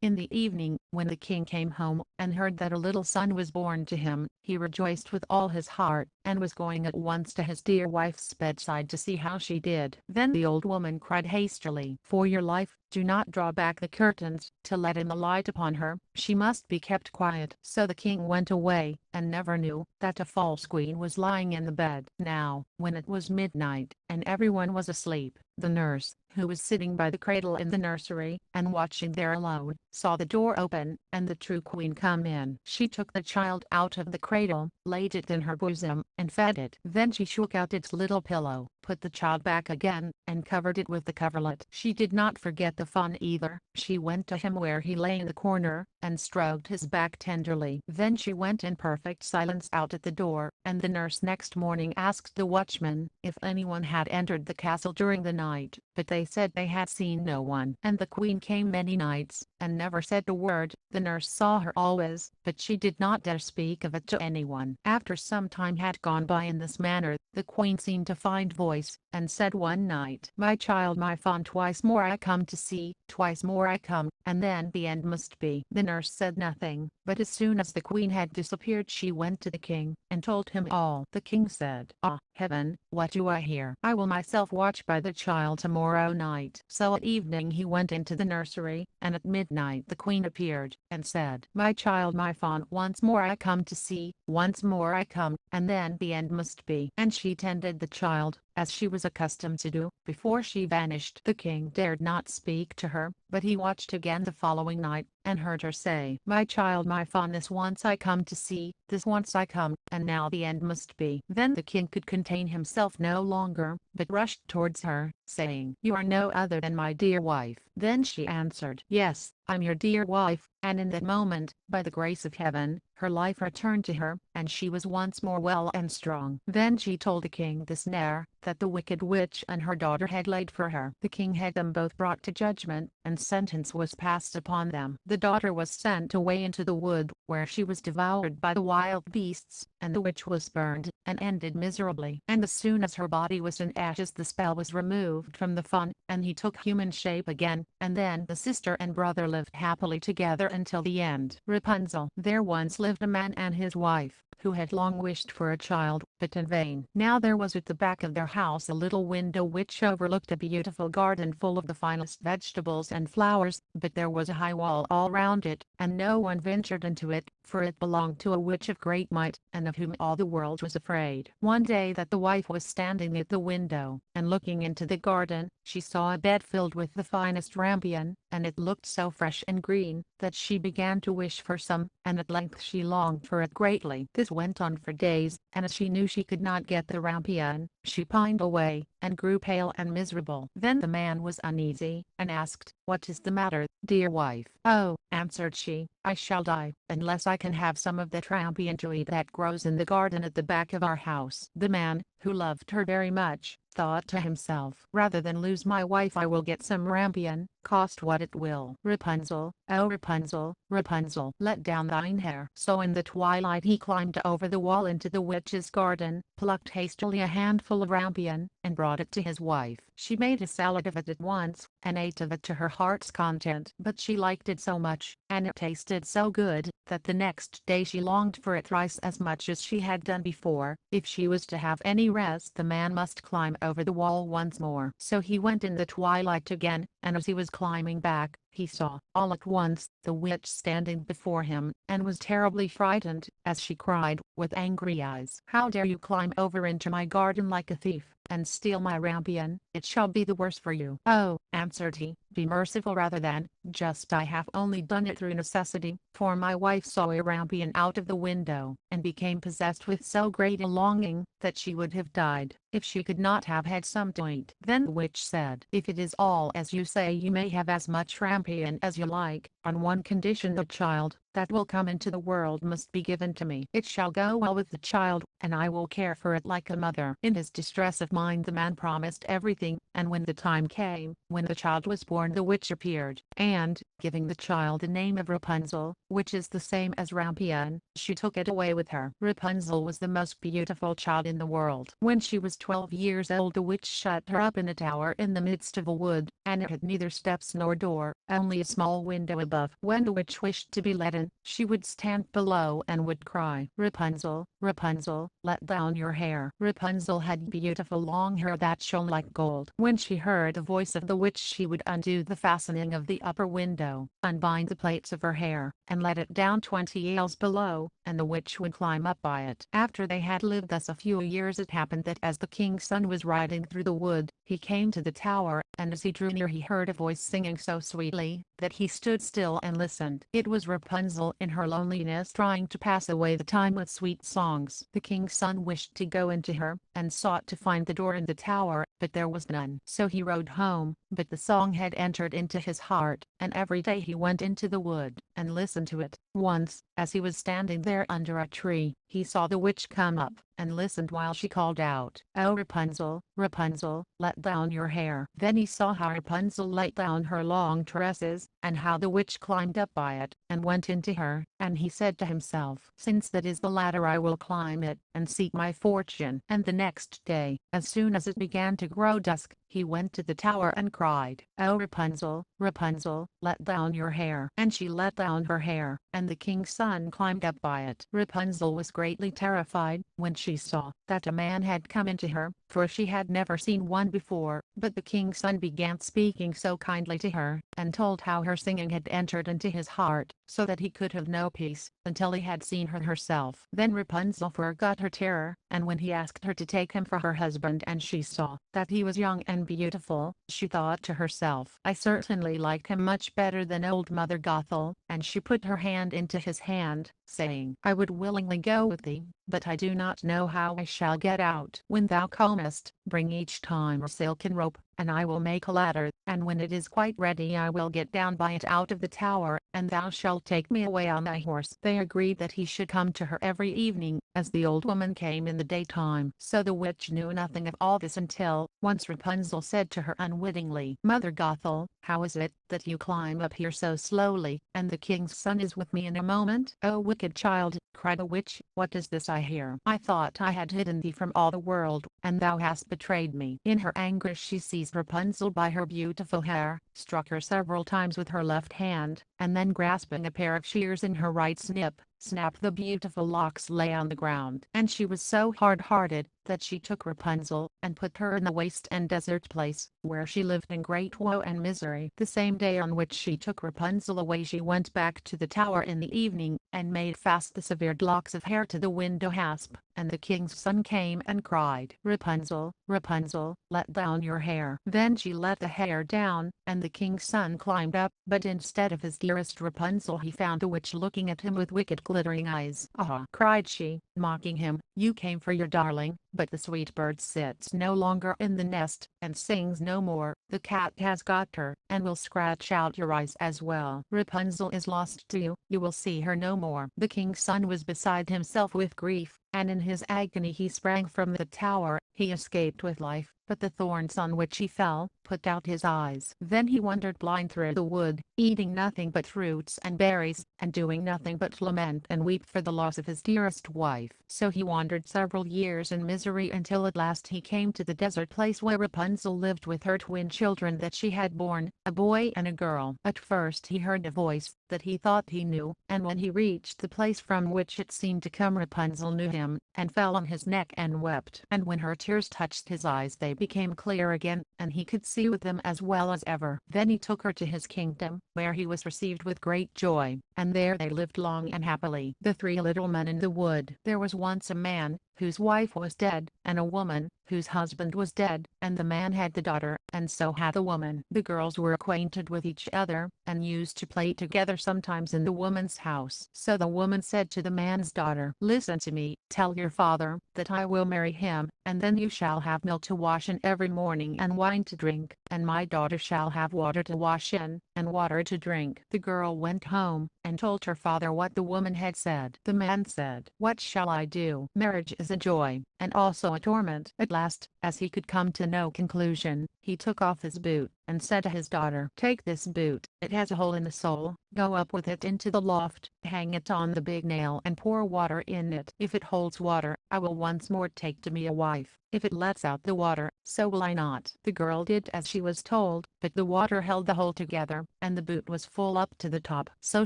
In the evening, when the king came home, and heard that a little son was born to him, he rejoiced with all his heart, and was going at once to his dear wife's bedside to see how she did. Then the old woman cried hastily, "For your life, do not draw back the curtains, to let in the light upon her." she must be kept quiet. So the king went away, and never knew that a false queen was lying in the bed. Now, when it was midnight, and everyone was asleep, the nurse, who was sitting by the cradle in the nursery, and watching there alone, saw the door open, and the true queen come in. She took the child out of the cradle, laid it in her bosom, and fed it. Then she shook out its little pillow, put the child back again, and covered it with the coverlet. She did not forget the fawn either. She went to him where he lay in the corner, and stroked his back tenderly. Then she went in perfect silence out at the door, and the nurse next morning asked the watchman if anyone had entered the castle during the night, but they said they had seen no one. And the queen came many nights, and never said a word. The nurse saw her always, but she did not dare speak of it to anyone. After some time had gone by in this manner, the queen seemed to find voice, and said one night, "My child, my fawn, twice more I come to see, twice more I come, and then the end must be." The nurse said nothing, but as soon as the queen had disappeared she went to the king, and told him all. The king said, "Ah, heaven, what do I hear? I will myself watch by the child tomorrow night." So at evening he went into the nursery, and at midnight the queen appeared, and said, "My child, my fawn, once more I come to see, once more I come, and then the end must be." And she tended the child, as she was accustomed to do, before she vanished. The king dared not speak to her, but he watched again the following night, and heard her say, "My child, my fawn, this once I come to see, this once I come, and now the end must be." Then the king could contain himself no longer, but rushed towards her, saying, "You are no other than my dear wife." Then she answered, "Yes, I'm your dear wife," and in that moment, by the grace of heaven, her life returned to her, and she was once more well and strong. Then she told the king the snare that the wicked witch and her daughter had laid for her. The king had them both brought to judgment, and sentence was passed upon them. The daughter was sent away into the wood, where she was devoured by the wild beasts, and the witch was burned, and ended miserably. And as soon as her body was in ashes the spell was removed from the fawn, and he took human shape again, and then the sister and brother lived happily together until the end. Rapunzel. There once lived a man and his wife, who had long wished for a child, but in vain. Now there was at the back of their house a little window which overlooked a beautiful garden full of the finest vegetables and flowers, but there was a high wall all round it, and no one ventured into it, for it belonged to a witch of great might, and of whom all the world was afraid. One day that the wife was standing at the window, and looking into the garden, she saw a bed filled with the finest rampion, and it looked so fresh and green, that she began to wish for some, and at length she longed for it greatly. This went on for days, and as she knew she could not get the rampion, she pined away, and grew pale and miserable. Then the man was uneasy, and asked, "What is the matter, dear wife?" "Oh," answered she, "I shall die, unless I can have some of that rampion to eat that grows in the garden at the back of our house." The man, who loved her very much, thought to himself, "Rather than lose my wife I will get some rampion, cost what it will." "Rapunzel, oh Rapunzel, Rapunzel, let down thine hair." So in the twilight he climbed over the wall into the witch's garden, plucked hastily a handful of rampion, and brought it to his wife. She made a salad of it at once, and ate of it to her heart's content. But she liked it so much, and it tasted so good, that the next day she longed for it thrice as much as she had done before. If she was to have any rest the man must climb over the wall once more. So he went in the twilight again, and as he was climbing back, he saw, all at once, the witch standing before him, and was terribly frightened, as she cried, with angry eyes, "How dare you climb over into my garden like a thief, and steal my rampion? It shall be the worse for you." "Oh," answered he, "be merciful rather than just. I have only done it through necessity, for my wife saw a rampion out of the window, and became possessed with so great a longing, that she would have died, if she could not have had some to eat." Then the witch said, "If it is all as you say you may have as much rampion as you like, on one condition: the child that will come into the world must be given to me. It shall go well with the child, and I will care for it like a mother." In his distress of mind the man promised everything, and when the time came, when the child was born, the witch appeared, and, giving the child the name of Rapunzel, which is the same as rampion, she took it away with her. Rapunzel was the most beautiful child in the world. When she was 12 years old the witch shut her up in a tower in the midst of a wood, and it had neither steps nor door, only a small window above. When the witch wished to be let in, she would stand below and would cry, "Rapunzel, Rapunzel, let down your hair." Rapunzel had beautiful long hair that shone like gold. When she heard the voice of the witch, she would undo the fastening of the upper window, unbind the plaits of her hair, and let it down 20 ales below, and the witch would climb up by it. After they had lived thus a few years, it happened that as the king's son was riding through the wood, he came to the tower, and as he drew near he heard a voice singing so sweetly that he stood still and listened. It was Rapunzel in her loneliness, trying to pass away the time with sweet songs. The king's son wished to go into her, and sought to find the door in the tower, but there was none. So he rode home, but the song had entered into his heart, and every day he went into the wood, and listened to it. Once, as he was standing there under a tree, he saw the witch come up, and listened while she called out, "Oh Rapunzel, Rapunzel, let down your hair." Then he saw how Rapunzel let down her long tresses, and how the witch climbed up by it, and went into her, and he said to himself, "Since that is the ladder, I will climb it, and seek my fortune." And the next day, as soon as it began to grow dusk, he went to the tower and cried, "Oh Rapunzel, Rapunzel, let down your hair." And she let down her hair, and the king's son climbed up by it. Rapunzel was greatly terrified when she saw that a man had come into her, for she had never seen one before. But the king's son began speaking so kindly to her, and told how her singing had entered into his heart, so that he could have no peace until he had seen her herself. Then Rapunzel forgot her terror, and when he asked her to take him for her husband and she saw that he was young and beautiful, she thought to herself, "I certainly like him much better than old Mother Gothel," and she put her hand into his hand, saying, "I would willingly go with thee, but I do not know how I shall get out. When thou comest, bring each time a silken rope, and I will make a ladder, and when it is quite ready I will get down by it out of the tower, and thou shalt take me away on thy horse." They agreed that he should come to her every evening, as the old woman came in the daytime. So the witch knew nothing of all this until once Rapunzel said to her unwittingly, "Mother Gothel, how is it that you climb up here so slowly, and the king's son is with me in a moment?" "Oh wicked child," cried the witch, "what is this I hear? I thought I had hidden thee from all the world, and thou hast betrayed me." In her anger she seized Rapunzel by her beautiful hair, struck her several times with her left hand, and then grasping a pair of shears in her right snip, snapped the beautiful locks lay on the ground. And she was so hard-hearted that she took Rapunzel and put her in the waste and desert place, where she lived in great woe and misery. The same day on which she took Rapunzel away, she went back to the tower in the evening, and made fast the severed locks of hair to the window hasp, and the king's son came and cried, "Rapunzel, Rapunzel, let down your hair." Then she let the hair down, and the king's son climbed up, but instead of his dearest Rapunzel he found the witch looking at him with wicked glittering eyes. "Ah!" cried she, mocking him, "you came for your darling, but the sweet bird sits no longer in the nest, and sings no more. The cat has got her, and will scratch out your eyes as well. Rapunzel is lost to you, you will see her no more." The king's son was beside himself with grief, and in his agony he sprang from the tower. He escaped with life, but the thorns on which he fell put out his eyes. Then he wandered blind through the wood, eating nothing but fruits and berries, and doing nothing but lament and weep for the loss of his dearest wife. So he wandered several years in misery until at last he came to the desert place where Rapunzel lived with her twin children that she had borne, a boy and a girl. At first he heard a voice that he thought he knew, and when he reached the place from which it seemed to come, Rapunzel knew him, and fell on his neck and wept. And when her tears touched his eyes they became clear again, and he could see with them as well as ever. Then he took her to his kingdom, where he was received with great joy, and there they lived long and happily. The Three Little Men in the Wood. There was once a man whose wife was dead, and a woman whose husband was dead, and the man had the daughter, and so had the woman. The girls were acquainted with each other, and used to play together sometimes in the woman's house. So the woman said to the man's daughter, "Listen to me, tell your father that I will marry him, and then you shall have milk to wash in every morning and wine to drink, and my daughter shall have water to wash in, and water to drink." The girl went home, and told her father what the woman had said. The man said, "What shall I do? Marriage is a joy, and also a torment." At last, as he could come to no conclusion, he took off his boot, and said to his daughter, "Take this boot, it has a hole in the sole, go up with it into the loft, hang it on the big nail and pour water in it. If it holds water, I will once more take to me a wife. If it lets out the water, so will I not." The girl did as she was told, but the water held the hole together, and the boot was full up to the top. So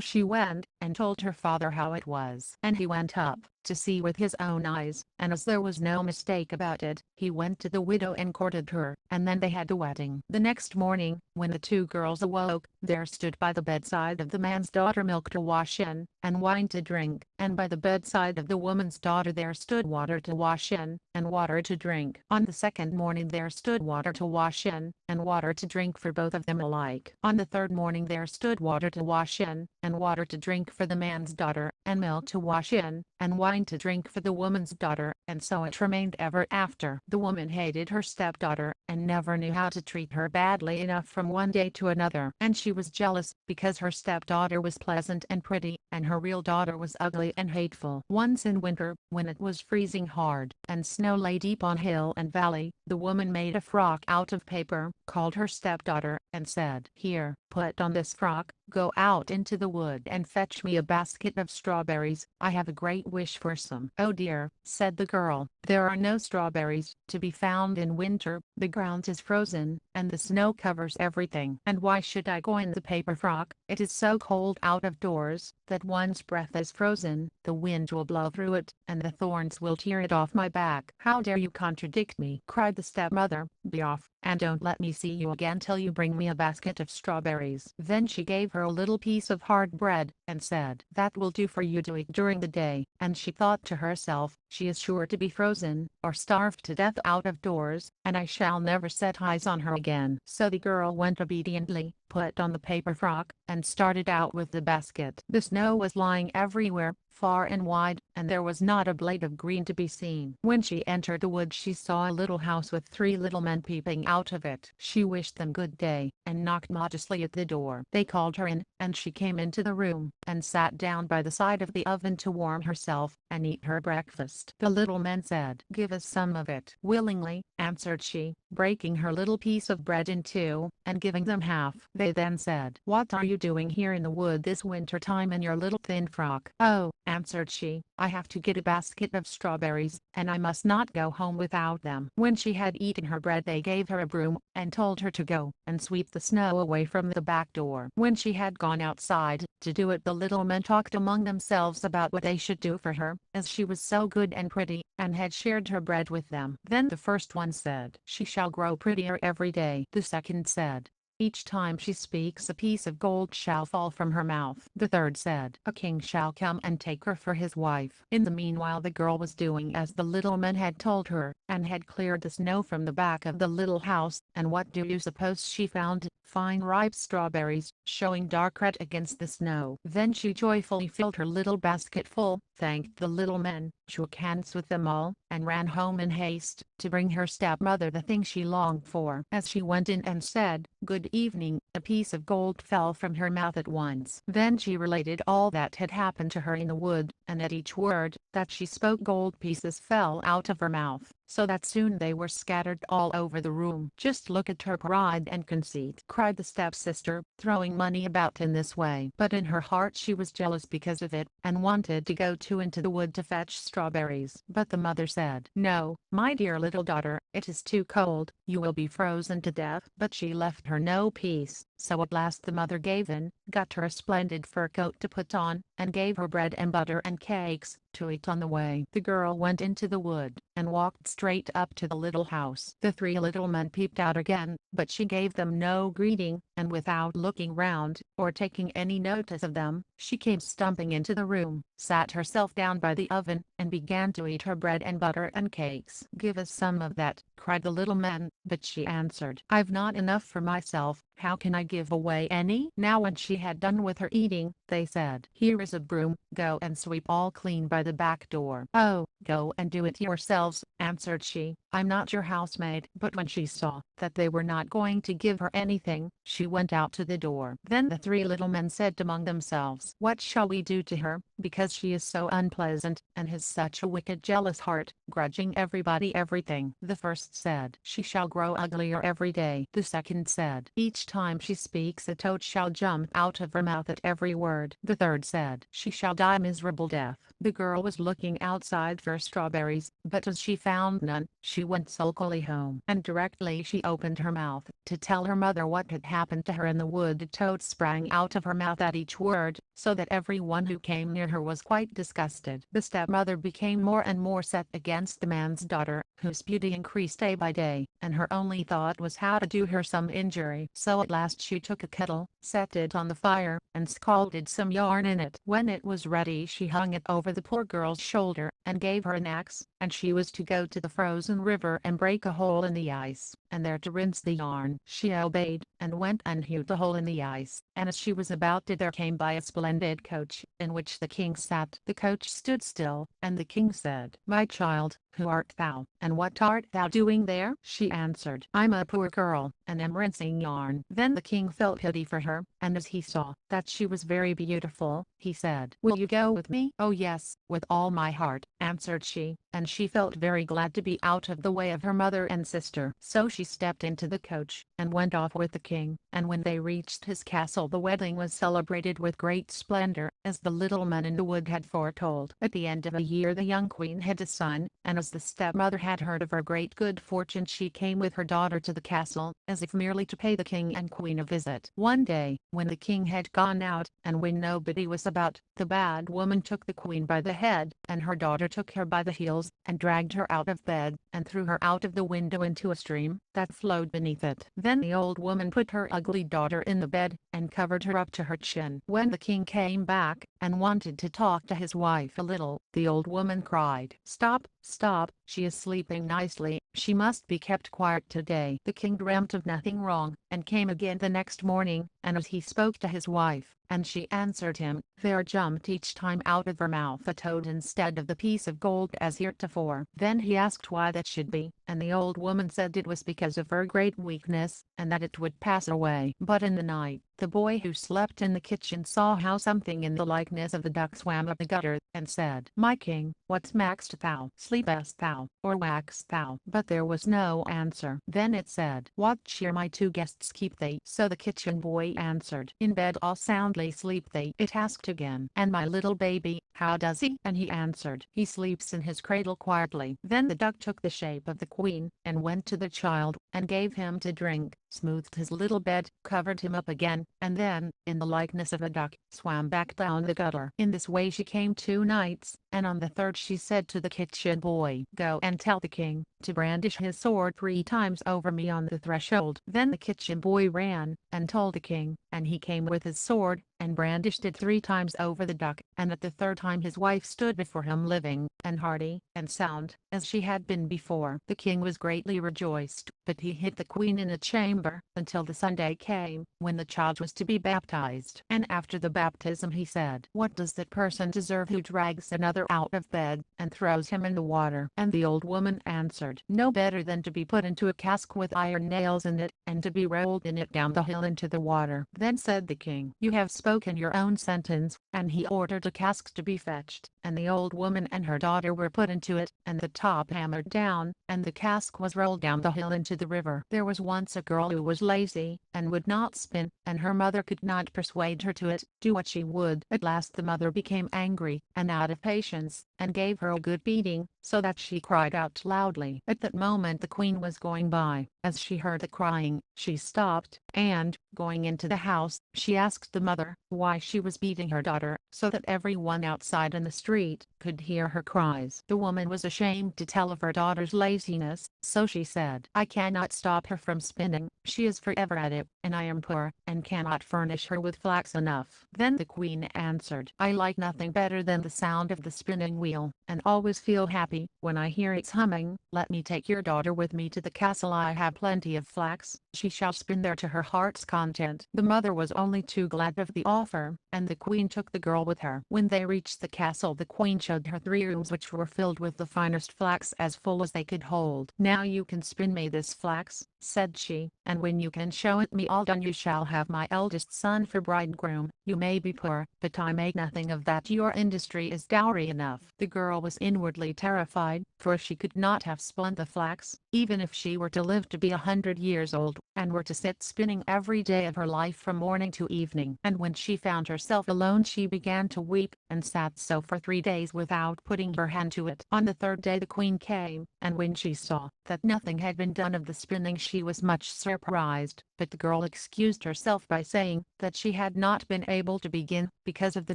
she went, and told her father how it was, and he went up to see with his own eyes, and as there was no mistake about it, he went to the widow and courted her, and then they had the wedding. The next morning, when the two girls awoke, there stood by the bedside of the man's daughter milk to wash in, and wine to drink, and by the bedside of the woman's daughter there stood water to wash in, and water to drink. On the second morning there stood water to wash in, and water to drink for both of them alike. On the third morning there stood water to wash in, and water to drink for the man's daughter, and milk to wash in, and wine to drink for the woman's daughter, and so it remained ever after. The woman hated her stepdaughter, and never knew how to treat her badly enough from one day to another. And she was jealous, because her stepdaughter was pleasant and pretty, and her real daughter was ugly and hateful. Once in winter, when it was freezing hard, and snow lay deep on hill and valley, the woman made a frock out of paper, called her stepdaughter, and said, "Here, put on this frock, go out into the wood and fetch me a basket of strawberries, I have a great wish for some." "Oh dear," said the girl, "there are no strawberries to be found in winter, the ground is frozen, and the snow covers everything. And why should I go in the paper frock? It is so cold out of doors, that one's breath is frozen, the wind will blow through it, and the thorns will tear it off my back." "How dare you contradict me?" cried the stepmother. "Be off, and don't let me see you again till you bring me a basket of strawberries." Then she gave her a little piece of hard bread, and said, "That will do for you to eat during the day." And she thought to herself, "She is sure to be frozen, or starved to death out of doors, and I shall never set eyes on her again." So the girl went obediently, put on the paper frock, and started out with the basket. The snow was lying everywhere, far and wide, and there was not a blade of green to be seen. When she entered the wood she saw a little house with three little men peeping out of it. She wished them good day, and knocked modestly at the door. They called her in, and she came into the room, and sat down by the side of the oven to warm herself, and eat her breakfast. The little men said, "Give us some of it." "Willingly," answered she, breaking her little piece of bread in two, and giving them half. They then said, "What are you doing here in the wood this winter time in your little thin frock?" "Oh," answered she, "I have to get a basket of strawberries, and I must not go home without them." When she had eaten her bread they gave her a broom, and told her to go and sweep the snow away from the back door. When she had gone outside to do it the little men talked among themselves about what they should do for her, as she was so good and pretty, and had shared her bread with them. Then the first one said, "She shall grow prettier every day." The second said, "Each time she speaks a piece of gold shall fall from her mouth." The third said, "A king shall come and take her for his wife." In the meanwhile the girl was doing as the little men had told her, and had cleared the snow from the back of the little house, and what do you suppose she found? Fine ripe strawberries, showing dark red against the snow. Then she joyfully filled her little basket full, thanked the little men, shook hands with them all, and ran home in haste, to bring her stepmother the thing she longed for. As she went in and said, "Good evening," a piece of gold fell from her mouth at once. Then she related all that had happened to her in the wood, and at each word that she spoke gold pieces fell out of her mouth, so that soon they were scattered all over the room. "Just look at her pride and conceit," cried the stepsister, throwing money about in this way. But in her heart she was jealous because of it, and wanted to go too into the wood to fetch strawberries. But the mother said, "No, my dear little daughter, it is too cold, you will be frozen to death." But she left her no peace, so at last the mother gave in, got her a splendid fur coat to put on, and gave her bread and butter and cakes to eat on the way. The girl went into the wood, and walked straight up to the little house. The three little men peeped out again, but she gave them no greeting, and without looking round, or taking any notice of them, she came stumping into the room, sat herself down by the oven, and began to eat her bread and butter and cakes. "Give us some of that," cried the little men, but she answered, "I've not enough for myself, how can I give away any?" Now when she had done with her eating, they said, "Here is a broom, go and sweep all clean by the back door." "Oh, go and do it yourselves," answered she, "I'm not your housemaid." But when she saw that they were not going to give her anything, she went out to the door. Then the three little men said among themselves, "What shall we do to her, because she is so unpleasant, and has such a wicked jealous heart, grudging everybody everything?" The first said, "She shall grow uglier every day." The second said, "Each time she speaks a toad shall jump out of her mouth at every word." The third said, "She shall die a miserable death." The girl was looking outside for strawberries, but as she found none, she she went sulkily home. And directly she opened her mouth to tell her mother what had happened to her in the wood, a toad sprang out of her mouth at each word, so that everyone who came near her was quite disgusted. The stepmother became more and more set against the man's daughter, whose beauty increased day by day, and her only thought was how to do her some injury. So at last she took a kettle, set it on the fire, and scalded some yarn in it. When it was ready she hung it over the poor girl's shoulder, and gave her an axe, and she was to go to the frozen river and break a hole in the ice, and there to rinse the yarn. She obeyed, and went and hewed a hole in the ice, and as she was about to there came by a splendid coach, in which the king sat. The coach stood still, and the king said, "My child, who art thou, and what art thou doing there?" She answered, "I'm a poor girl, and am rinsing yarn." Then the king felt pity for her, and as he saw that she was very beautiful, he said, "Will you go with me?" "Oh yes, with all my heart," answered she, and she felt very glad to be out of the way of her mother and sister. So she stepped into the coach, and went off with the king, and when they reached his castle the wedding was celebrated with great splendor, as the little man in the wood had foretold. At the end of a year the young queen had a son, and as the stepmother had heard of her great good fortune she came with her daughter to the castle, as if merely to pay the king and queen a visit. One day, when the king had gone out, and when nobody was about, the bad woman took the queen by the head, and her daughter took her by the heels, and dragged her out of bed, and threw her out of the window into a stream that flowed beneath it. Then the old woman put her ugly daughter in the bed, and covered her up to her chin. When the king came back, and wanted to talk to his wife a little, the old woman cried, "Stop, stop, she is sleeping nicely, she must be kept quiet today." The king dreamt of nothing wrong, and came again the next morning, and as he spoke to his wife, and she answered him, there jumped each time out of her mouth a toad instead of the piece of gold as heretofore. Then he asked why that should be, and the old woman said it was because of her great weakness, and that it would pass away. But in the night, the boy who slept in the kitchen saw how something in the likeness of the duck swam up the gutter, and said, "My king, what smackst thou? Sleepest thou, or waxest thou?" But there was no answer. Then it said, "What cheer my two guests keep they?" So the kitchen boy answered, "In bed all soundly sleep they." It asked again, "And my little baby, how does he?" And he answered, "He sleeps in his cradle quietly." Then the duck took the shape of the queen, and went to the child, and gave him to drink, smoothed his little bed, covered him up again, and then, in the likeness of a duck, swam back down the gutter. In this way she came 2 nights, and on the third she said to the kitchen boy, "Go and tell the king to brandish his sword 3 times over me on the threshold." Then the kitchen boy ran, and told the king, and he came with his sword, and brandished it 3 times over the duck, and at the third time his wife stood before him living, and hearty, and sound, as she had been before. The king was greatly rejoiced, but he hid the queen in a chamber, until the Sunday came, when the child was to be baptized. And after the baptism he said, "What does that person deserve who drags another out of bed, and throws him in the water?" And the old woman answered, "No better than to be put into a cask with iron nails in it, and to be rolled in it down the hill into the water." Then said the king, "You have spoken your own sentence," and he ordered a cask to be fetched, and the old woman and her daughter were put into it, and the top hammered down, and the cask was rolled down the hill into the river. There was once a girl who was lazy, and would not spin, and her mother could not persuade her to it, do what she would. At last the mother became angry, and out of patience, and gave her a good beating, so that she cried out loudly. At that moment the queen was going by. As she heard the crying, she stopped, and, going into the house, she asked the mother why she was beating her daughter, so that everyone outside in the street could hear her cries. The woman was ashamed to tell of her daughter's laziness, so she said, "I cannot stop her from spinning, she is forever at it, and I am poor, and cannot furnish her with flax enough." Then the queen answered, "I like nothing better than the sound of the spinning wheel, and always feel happy when I hear its humming. Let me take your daughter with me to the castle. I have plenty of flax, she shall spin there to her heart's content." The mother was only too glad of the offer, and the queen took the girl with her. When they reached the castle the queen showed her 3 rooms which were filled with the finest flax as full as they could hold. "Now you can spin me this flax," said she, "and when you can show it me all done you shall have my eldest son for bridegroom. You may be poor, but I make nothing of that. Your industry is dowry enough." The girl was inwardly terrified, for she could not have spun the flax, even if she were to live to be 100 years old, and were to sit spinning every day of her life from morning to evening. And when she found herself alone she began to weep, and sat so for 3 days without putting her hand to it. On the third day the queen came, and when she saw that nothing had been done of the spinning she was much surprised, but the girl excused herself by saying that she had not been able to begin because of the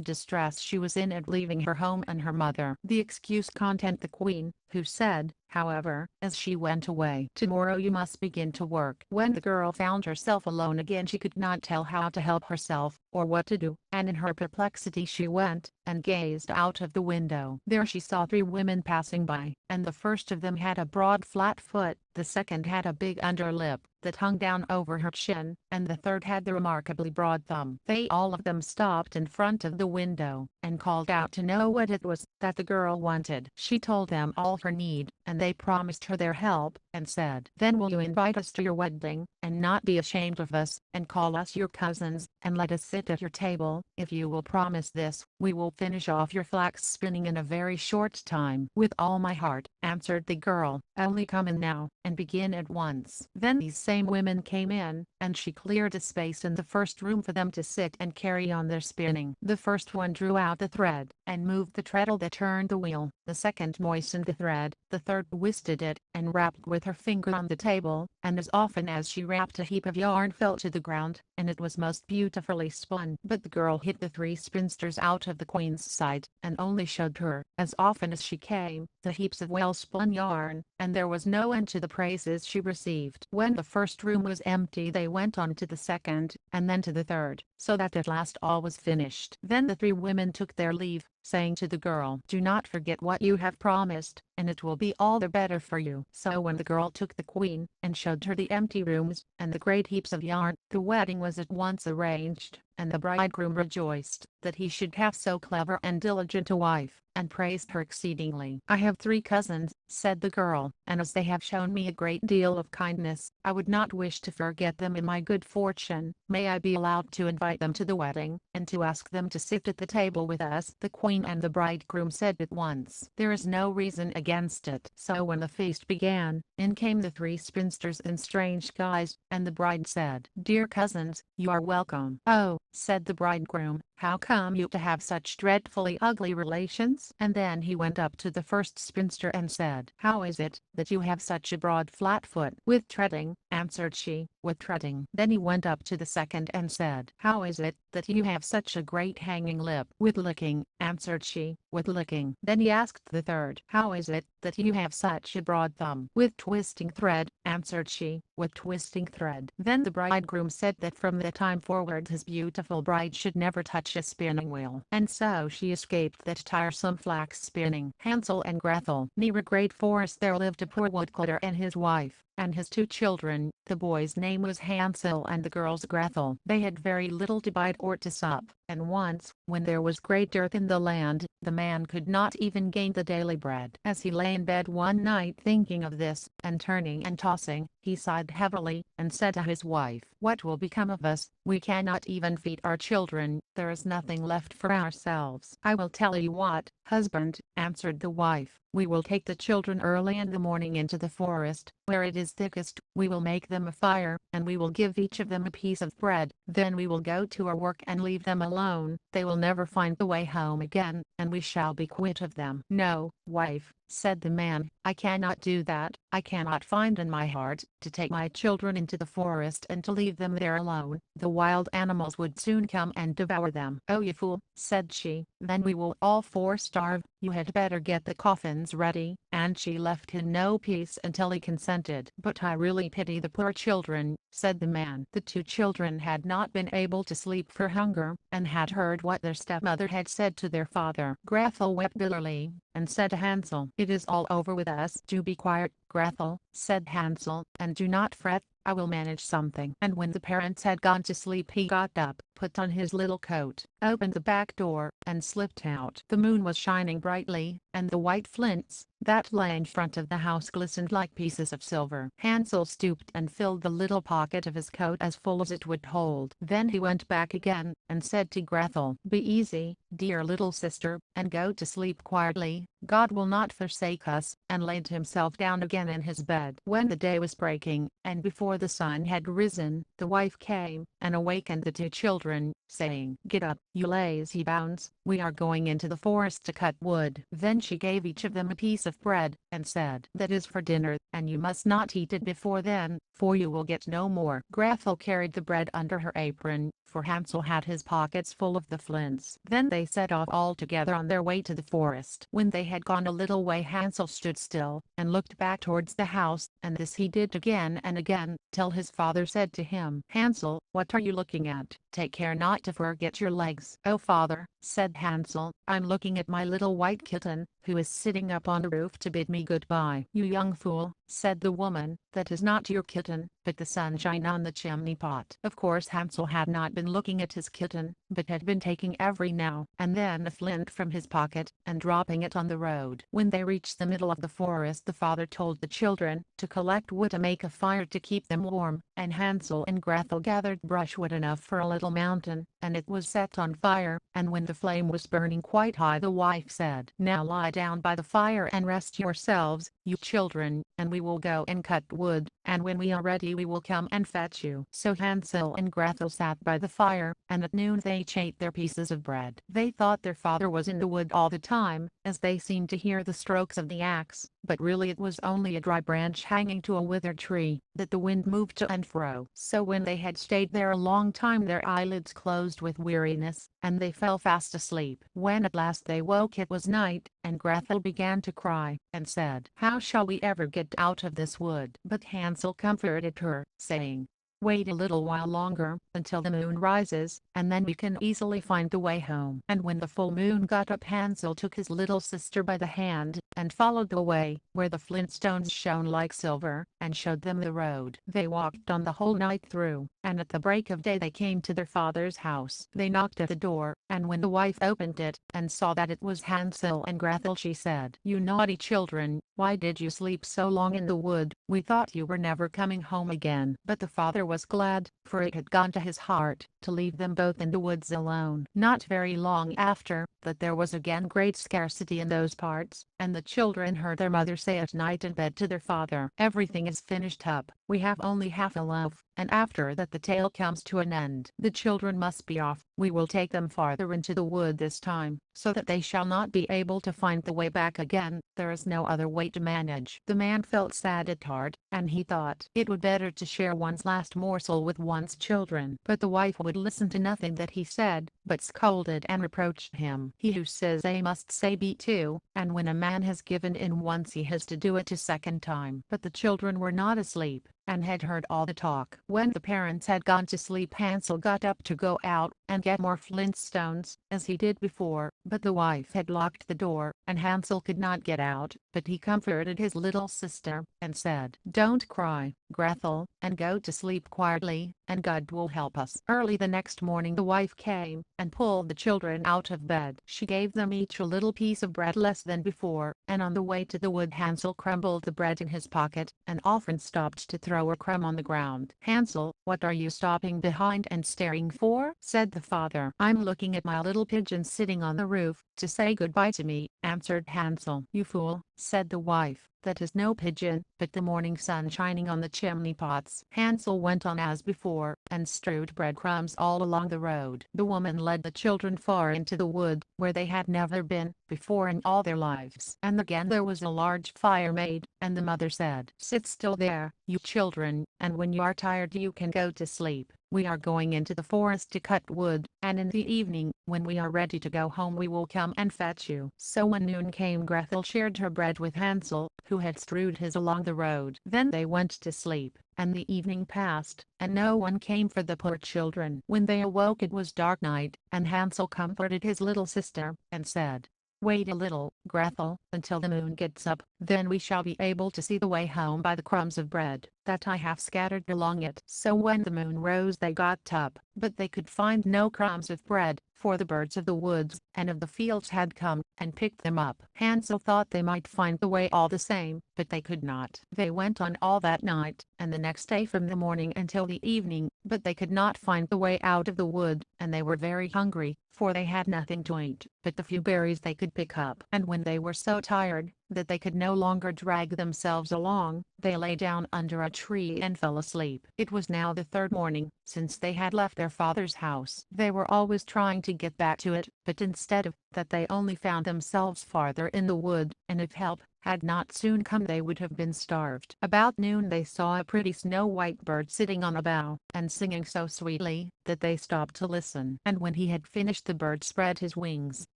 distress she was in at leaving her home and her mother. The excuse contented the queen, who said, however, as she went away, "Tomorrow you must begin to work." When the girl found herself alone again she could not tell how to help herself, or what to do, and in her perplexity she went and gazed out of the window. There she saw 3 women passing by, and the first of them had a broad flat foot, the second had a big underlip that hung down over her chin, and the third had the remarkably broad thumb. They all of them stopped in front of the window, and called out to know what it was that the girl wanted. She told them all her need, and they promised her their help, and said, "Then will you invite us to your wedding, and not be ashamed of us, and call us your cousins, and let us sit at your table? If you will promise this, we will finish off your flax spinning in a very short time." "With all my heart," answered the girl, "only come in now, and begin at once." Then these same women came in, and she cleared a space in the first room for them to sit and carry on their spinning. The first one drew out the thread, and moved the treadle that turned the wheel, the second moistened the thread, the third twisted it, and rapped with her finger on the table, and as often as she rapped a heap of yarn fell to the ground, and it was most beautifully spun. But the girl hid the 3 spinsters out of the queen's sight, and only showed her, as often as she came, the heaps of well-spun yarn, and there was no end to the praises she received. When the first room was empty they went on to the second, and then to the third, so that at last all was finished. Then the 3 women took their leave, saying to the girl, "Do not forget what you have promised, and it will be all the better for you." So when the girl took the queen, and showed her the empty rooms, and the great heaps of yarn, the wedding was at once arranged, and the bridegroom rejoiced that he should have so clever and diligent a wife, and praised her exceedingly. "I have 3 cousins," said the girl, "and as they have shown me a great deal of kindness, I would not wish to forget them in my good fortune. May I be allowed to invite them to the wedding, and to ask them to sit at the table with us?" The queen and the bridegroom said at once, "There is no reason against it." So when the feast began, in came the 3 spinsters in strange guise, and the bride said, "Dear cousins, you are welcome." "Oh," said the bridegroom, "how come you to have such dreadfully ugly relations?" And then he went up to the first spinster and said, "How is it that you have such a broad flat foot?" "With treading," answered she, "with treading." Then he went up to the second and said, "How is it that you have such a great hanging lip?" "With licking," answered she, "with licking." Then he asked the third, "How is it that you have such a broad thumb?" "With twisting thread," answered she, "with twisting thread." Then the bridegroom said that from that time forward his beautiful bride should never touch a spinning wheel, and so she escaped that tiresome flax spinning. Hansel and Gretel. Near a great forest there lived a poor woodcutter and his wife, and his 2 children. The boy's name was Hansel and the girl's Gretel. They had very little to bite or to sup, and once, when there was great dearth in the land, the man could not even gain the daily bread. As he lay in bed one night thinking of this, and turning and tossing, he sighed heavily, and said to his wife, "What will become of us? We cannot even feed our children, there is nothing left for ourselves." "I will tell you what, husband," answered the wife, "we will take the children early in the morning into the forest, where it is thickest, we will make them a fire, and we will give each of them a piece of bread, then we will go to our work and leave them alone. They will never find the way home again, and we shall be quit of them." "No, wife," said the man, "I cannot do that. I cannot find in my heart to take my children into the forest and to leave them there alone. The wild animals would soon come and devour them." "Oh, you fool," said she, "then we will all 4 starve. You had better get the coffins ready," and she left him no peace until he consented. "But I really pity the poor children," said the man. The 2 children had not been able to sleep for hunger, and had heard what their stepmother had said to their father. Gretel wept bitterly, and said to Hansel, "It is all over with us." "Do be quiet, Gretel, said Hansel, and do not fret, I will manage something. And when the parents had gone to sleep, he got up, put on his little coat, opened the back door, and slipped out. The moon was shining brightly, and the white flints that lay in front of the house glistened like pieces of silver. Hansel stooped and filled the little pocket of his coat as full as it would hold. Then he went back again, and said to Gretel, "Be easy, dear little sister, and go to sleep quietly. God will not forsake us," and laid himself down again in his bed. When the day was breaking, and before the sun had risen, the wife came and awakened the two children, saying, "Get up, you lazy bounds, we are going into the forest to cut wood." Then she gave each of them a piece of bread, and said, "That is for dinner, and you must not eat it before then, for you will get no more." Gretel carried the bread under her apron, for Hansel had his pockets full of the flints. Then they set off all together on their way to the forest. When they had gone a little way, Hansel stood still, and looked back towards the house, and this he did again and again, till his father said to him, "Hansel, what are you looking at? Take care not to forget your legs." "Oh father," said Hansel, "I'm looking at my little white kitten, who is sitting up on the roof to bid me goodbye." "You young fool," said the woman, "that is not your kitten, but the sunshine on the chimney pot." Of course Hansel had not been looking at his kitten, but had been taking every now and then a flint from his pocket, and dropping it on the road. When they reached the middle of the forest, the father told the children to collect wood to make a fire to keep them warm, and Hansel and Gretel gathered brushwood enough for a little mountain, and it was set on fire, and when the flame was burning quite high, the wife said, "Now lie down by the fire and rest yourselves, you children, and we will go and cut wood, and when we are ready we will come and fetch you." So Hansel and Gretel sat by the fire, and at noon they each ate their pieces of bread. They thought their father was in the wood all the time, as they seemed to hear the strokes of the axe, but really it was only a dry branch hanging to a withered tree, that the wind moved to and fro. So when they had stayed there a long time, their eyelids closed with weariness, and they fell fast asleep. When at last they woke, it was night, and Gretel began to cry, and said, "How shall we ever get out of this wood?" But Hansel comforted her, saying, "Wait a little while longer, until the moon rises, and then we can easily find the way home." And when the full moon got up, Hansel took his little sister by the hand, and followed the way, where the flint stones shone like silver, and showed them the road. They walked on the whole night through, and at the break of day they came to their father's house. They knocked at the door, and when the wife opened it, and saw that it was Hansel and Gretel, she said, "You naughty children, why did you sleep so long in the wood? We thought you were never coming home again." But the father was glad, for it had gone to his heart to leave them both in the woods alone. Not very long after that there was again great scarcity in those parts, and the children heard their mother say at night in bed to their father, "Everything is finished up, we have only half a loaf, and after that the tale comes to an end. The children must be off, we will take them farther into the wood this time, so that they shall not be able to find the way back again. There is no other way to manage." The man felt sad at heart, and he thought it would better to share one's last morsel with one's children. But the wife would listen to nothing that he said, but scolded and reproached him. "He who says A must say B too, and when a man has given in once he has to do it a second time." But the children were not asleep, and had heard all the talk. When the parents had gone to sleep, Hansel got up to go out and get more flint stones, as he did before, but the wife had locked the door, and Hansel could not get out. But he comforted his little sister, and said, "Don't cry, Gretel, and go to sleep quietly, and God will help us." Early the next morning the wife came, and pulled the children out of bed. She gave them each a little piece of bread less than before, and on the way to the wood Hansel crumbled the bread in his pocket, and often stopped to throw a crumb on the ground. "Hansel, what are you stopping behind and staring for?" said the father. "I'm looking at my little pigeon sitting on the roof, to say goodbye to me," answered Hansel. "You fool," said the wife, "that is no pigeon, but the morning sun shining on the chimney pots." Hansel went on as before, and strewed breadcrumbs all along the road. The woman led the children far into the wood, where they had never been before in all their lives. And again there was a large fire made, and the mother said, "Sit still there, you children, and when you are tired you can go to sleep. We are going into the forest to cut wood, and in the evening, when we are ready to go home, we will come and fetch you." So when noon came, Gretel shared her bread with Hansel, who had strewed his along the road. Then they went to sleep, and the evening passed, and no one came for the poor children. When they awoke it was dark night, and Hansel comforted his little sister, and said, "Wait a little, Gretel, until the moon gets up, then we shall be able to see the way home by the crumbs of bread that I have scattered along it." So when the moon rose they got up, but they could find no crumbs of bread, for the birds of the woods and of the fields had come and picked them up. Hansel thought they might find the way all the same, but they could not. They went on all that night, and the next day from the morning until the evening, but they could not find the way out of the wood, and they were very hungry, for they had nothing to eat but the few berries they could pick up. And when they were so tired that they could no longer drag themselves along, they lay down under a tree and fell asleep. It was now the third morning since they had left their father's house. They were always trying to get back to it, but instead of that they only found themselves farther in the wood, and if help had not soon come they would have been starved. About noon they saw a pretty snow-white bird sitting on a bough, and singing so sweetly that they stopped to listen. And when he had finished the bird spread his wings,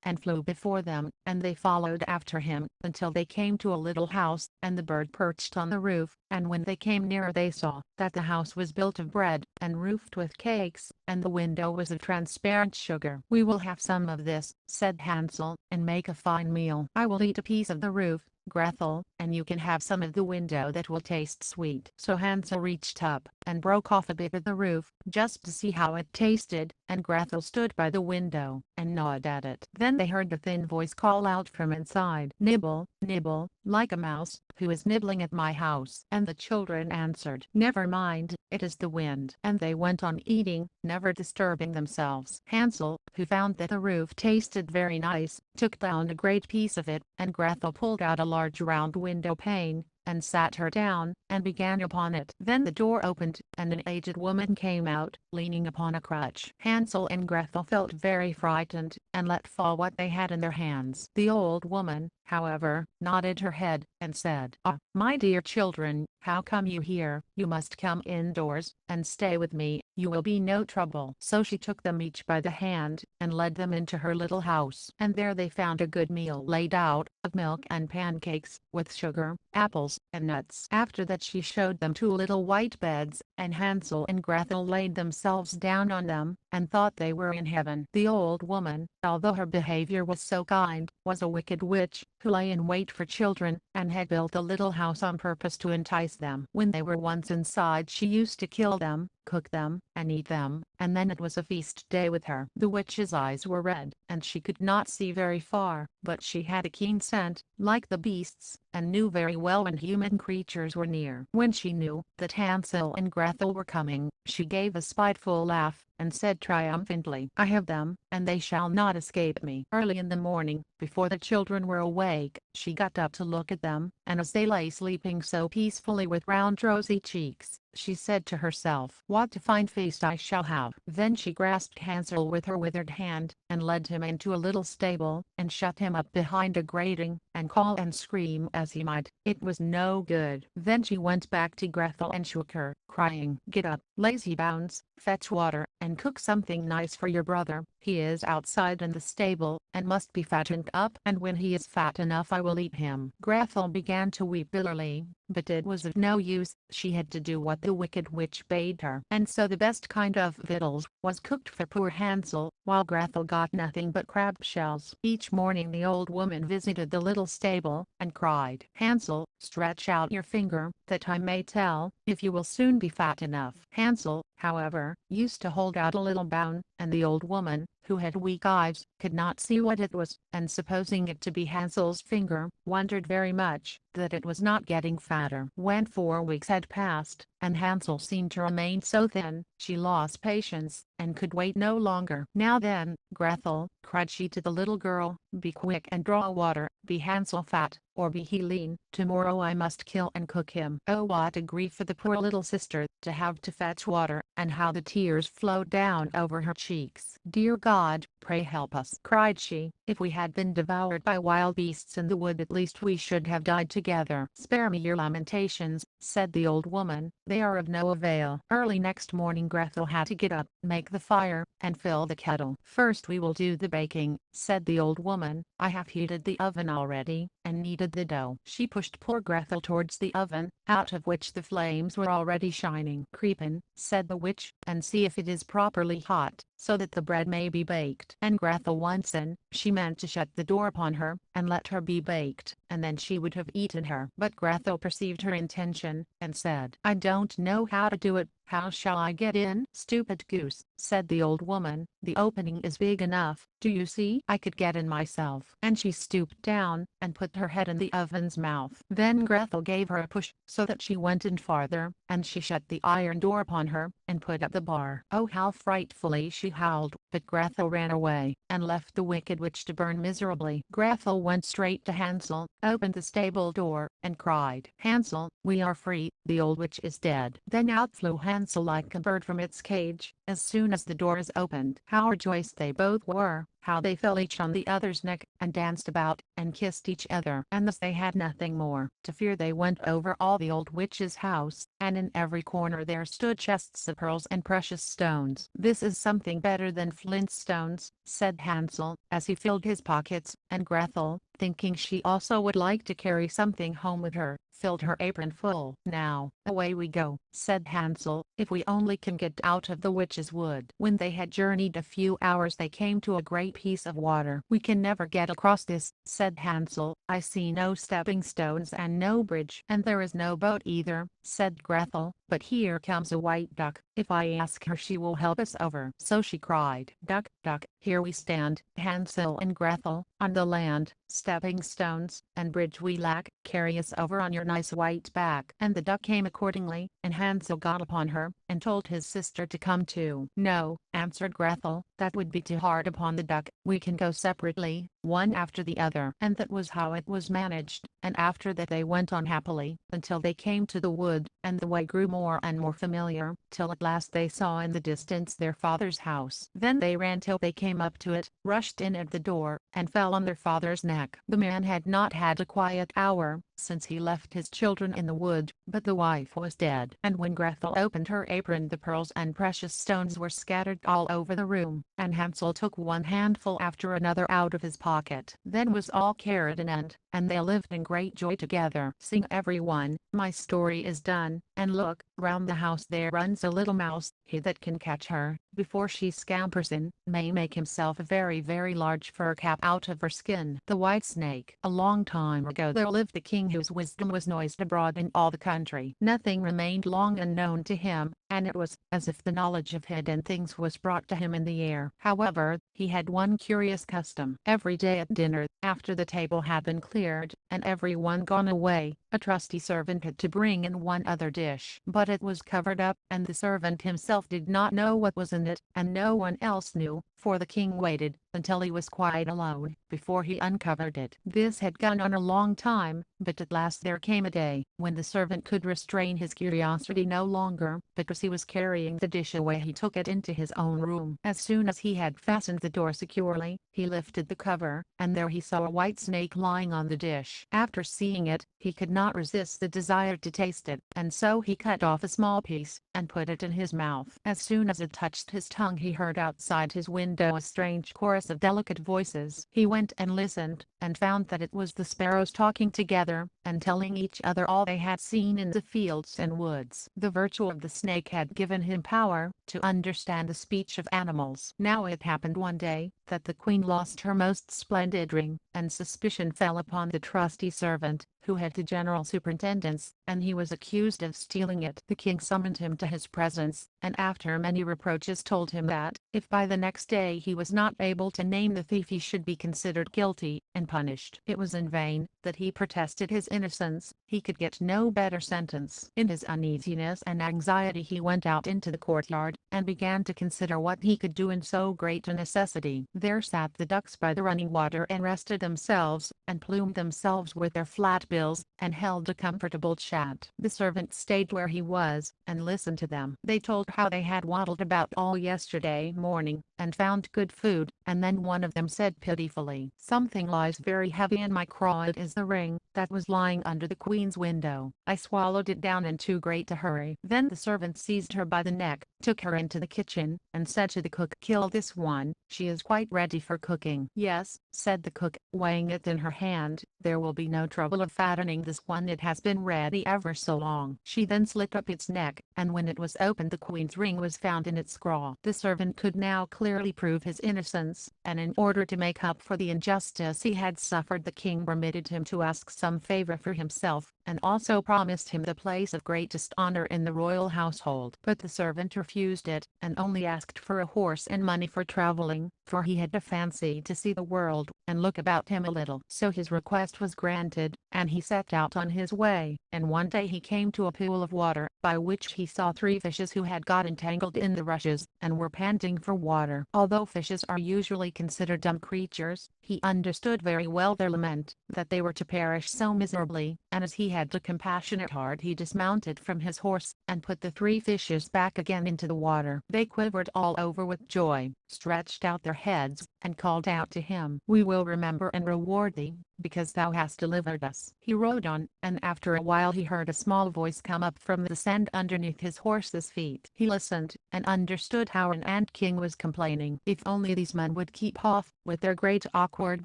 and flew before them, and they followed after him, until they came to a little house, and the bird perched on the roof, and when they came nearer they saw that the house was built of bread, and roofed with cakes, and the window was of transparent sugar. "We will have some of this," said Hansel, "and make a fine meal. I will eat a piece of the roof, Gretel, and you can have some of the window that will taste sweet." So Hansel reached up and broke off a bit of the roof, just to see how it tasted, and Gretel stood by the window and gnawed at it. Then they heard a thin voice call out from inside, "Nibble, nibble, like a mouse, who is nibbling at my house?" And the children answered, "Never mind, it is the wind." And they went on eating, never disturbing themselves. Hansel, who found that the roof tasted very nice, took down a great piece of it, and Gretel pulled out a large round window pane, and sat her down, and began upon it. Then the door opened, and an aged woman came out, leaning upon a crutch. Hansel and Gretel felt very frightened, and let fall what they had in their hands. The old woman, however, nodded her head, and said, "Ah, my dear children, how come you here? You must come indoors, and stay with me, you will be no trouble." So she took them each by the hand, and led them into her little house. And there they found a good meal laid out, of milk and pancakes, with sugar, apples, and nuts. After that she showed them two little white beds, and Hansel and Gretel laid themselves down on them, and thought they were in heaven. The old woman, although her behavior was so kind, was a wicked witch, who lay in wait for children, and had built a little house on purpose to entice them. When they were once inside she used to kill them, cook them, and eat them, and then it was a feast day with her. The witch's eyes were red, and she could not see very far, but she had a keen scent, like the beasts, and knew very well when human creatures were near. When she knew that Hansel and Gretel were coming, she gave a spiteful laugh, and said triumphantly, "I have them, and they shall not escape me." Early in the morning, before the children were awake, she got up to look at them, and as they lay sleeping so peacefully with round rosy cheeks, she said to herself, "What a fine feast I shall have." Then she grasped Hansel with her withered hand, and led him into a little stable, and shut him up behind a grating, and call and scream as he might, it was no good. Then she went back to Gretel and shook her, crying, "Get up, lazy bones, fetch water, and cook something nice for your brother. He is outside in the stable, and must be fattened up, and when he is fat enough I will eat him." Gretel began to weep bitterly, but it was of no use, she had to do what the wicked witch bade her. And so the best kind of victuals was cooked for poor Hansel, while Gretel got nothing but crab shells. Each morning the old woman visited the little stable, and cried, "Hansel, stretch out your finger, that I may tell if you will soon be fat enough." Hansel, however, used to hold out a little bone, and the old woman, who had weak eyes, could not see what it was, and supposing it to be Hansel's finger, wondered very much that it was not getting fatter. When 4 weeks had passed, and Hansel seemed to remain so thin, she lost patience, and could wait no longer. "Now then, Gretel," cried she to the little girl, "be quick and draw water, be Hansel fat, or be he lean, tomorrow I must kill and cook him." Oh, what a grief for the poor little sister, to have to fetch water, and how the tears flowed down over her cheeks. "Dear God, pray help us," cried she. "If we had been devoured by wild beasts in the wood at least we should have died together." "Spare me your lamentations," said the old woman, "they are of no avail." Early next morning Gretel had to get up, make the fire, and fill the kettle. "First we will do the baking," said the old woman. "I have heated the oven already, and kneaded the dough." She pushed poor Gretel towards the oven, out of which the flames were already shining. "Creep in," said the witch, "and see if it is properly hot." so that the bread may be baked. And Grethel once in, she meant to shut the door upon her, and let her be baked, and then she would have eaten her. But Grethel perceived her intention, and said, "I don't know how to do it. How shall I get in?" "Stupid goose," said the old woman, "the opening is big enough. Do you see? I could get in myself." And she stooped down, and put her head in the oven's mouth. Then Grethel gave her a push, so that she went in farther, and she shut the iron door upon her, and put up the bar. Oh, how frightfully she howled! But Grethel ran away, and left the wicked witch to burn miserably. Grethel went straight to Hansel, opened the stable door, and cried, "Hansel, we are free, the old witch is dead." Then out flew Hansel like a bird from its cage, as soon as the door is opened. How rejoiced they both were, how they fell each on the other's neck, and danced about, and kissed each other. And thus they had nothing more to fear. They went over all the old witch's house, and in every corner there stood chests of pearls and precious stones. "This is something better than flint stones," said Hansel, as he filled his pockets, and Grethel, thinking she also would like to carry something home with her, filled her apron full. "Now, away we go," said Hansel, "if we only can get out of the witch's wood." When they had journeyed a few hours they came to a great piece of water. "We can never get across this," said Hansel. "I see no stepping stones and no bridge." "And there is no boat either," said Grethel, "but here comes a white duck. If I ask her she will help us over." So she cried, "Duck, duck, here we stand, Hansel and Grethel, on the land. Stepping stones and bridge we lack, carry us over on your nice white back." And the duck came accordingly, and Hansel got upon her, and told his sister to come too. "No," answered Grethel, "that would be too hard upon the duck. We can go separately, one after the other." And that was how it was managed, and after that they went on happily, until they came to the wood, and the way grew more and more familiar, till at last they saw in the distance their father's house. Then they ran till they came up to it, rushed in at the door, and fell on their father's neck. The man had not had a quiet hour, since he left his children in the wood, but the wife was dead. And when Grethel opened her apron the pearls and precious stones were scattered all over the room, and Hansel took one handful after another out of his pocket. Then was all care at an end, and they lived in great joy together. Sing everyone, my story is done, and look, round the house there runs a little mouse. He that can catch her, before she scampers in, may make himself a very very large fur cap out of her skin. The White Snake. A long time ago there lived a king whose wisdom was noised abroad in all the country. Nothing remained long unknown to him, and it was as if the knowledge of hidden things was brought to him in the air. However, he had one curious custom. Every day at dinner, after the table had been cleared, and every one gone away, a trusty servant had to bring in one other dish. But it was covered up, and the servant himself did not know what was in it, and no one else knew, for the king waited until he was quite alone before he uncovered it. This had gone on a long time, but at last there came a day when the servant could restrain his curiosity no longer. But as he was carrying the dish away he took it into his own room. As soon as he had fastened the door securely, he lifted the cover, and there he saw a white snake lying on the dish. After seeing it, he could not resist the desire to taste it, and so he cut off a small piece, and put it in his mouth. As soon as it touched his tongue he heard outside his window a strange chorus of delicate voices. He went and listened, and found that it was the sparrows talking together, and telling each other all they had seen in the fields and woods. The virtue of the snake had given him power to understand the speech of animals. Now it happened one day that the queen lost her most splendid ring, and suspicion fell upon the trusty servant, who had the general superintendence, and he was accused of stealing it. The king summoned him to his presence, and after many reproaches told him that, if by the next day he was not able to name the thief he should be considered guilty, and punished. It was in vain that he protested his innocence, he could get no better sentence. In his uneasiness and anxiety he went out into the courtyard, and began to consider what he could do in so great a necessity. There sat the ducks by the running water and rested themselves, and plumed themselves with their flat bills, and held a comfortable chat. The servant stayed where he was, and listened to them. They told how they had waddled about all yesterday morning, and found good food, and then one of them said pitifully, "Something lies very heavy in my craw. It is the ring that was lying lying under the queen's window. I swallowed it down in too great a hurry." Then the servant seized her by the neck, took her into the kitchen, and said to the cook, "Kill this one, she is quite ready for cooking." "Yes," said the cook, weighing it in her hand, "there will be no trouble of fattening this one, it has been ready ever so long." She then slit up its neck, and when it was opened the queen's ring was found in its scrawl. The servant could now clearly prove his innocence, and in order to make up for the injustice he had suffered, the king permitted him to ask some favor for himself, and also promised him the place of greatest honor in the royal household. But the servant refused it, and only asked for a horse and money for traveling, for he had a fancy to see the world, and look about him a little. So his request was granted, and he set out on his way, and one day he came to a pool of water, by which he saw 3 fishes who had got entangled in the rushes, and were panting for water. Although fishes are usually considered dumb creatures, he understood very well their lament, that they were to perish so miserably, and as he had a compassionate heart he dismounted from his horse, and put the 3 fishes back again into the water. They quivered all over with joy, stretched out their heads, and called out to him, "We will remember and reward thee, because thou hast delivered us." He rode on, and after a while he heard a small voice come up from the sand underneath his horse's feet. He listened, and understood how an ant king was complaining. "If only these men would keep off, with their great awkward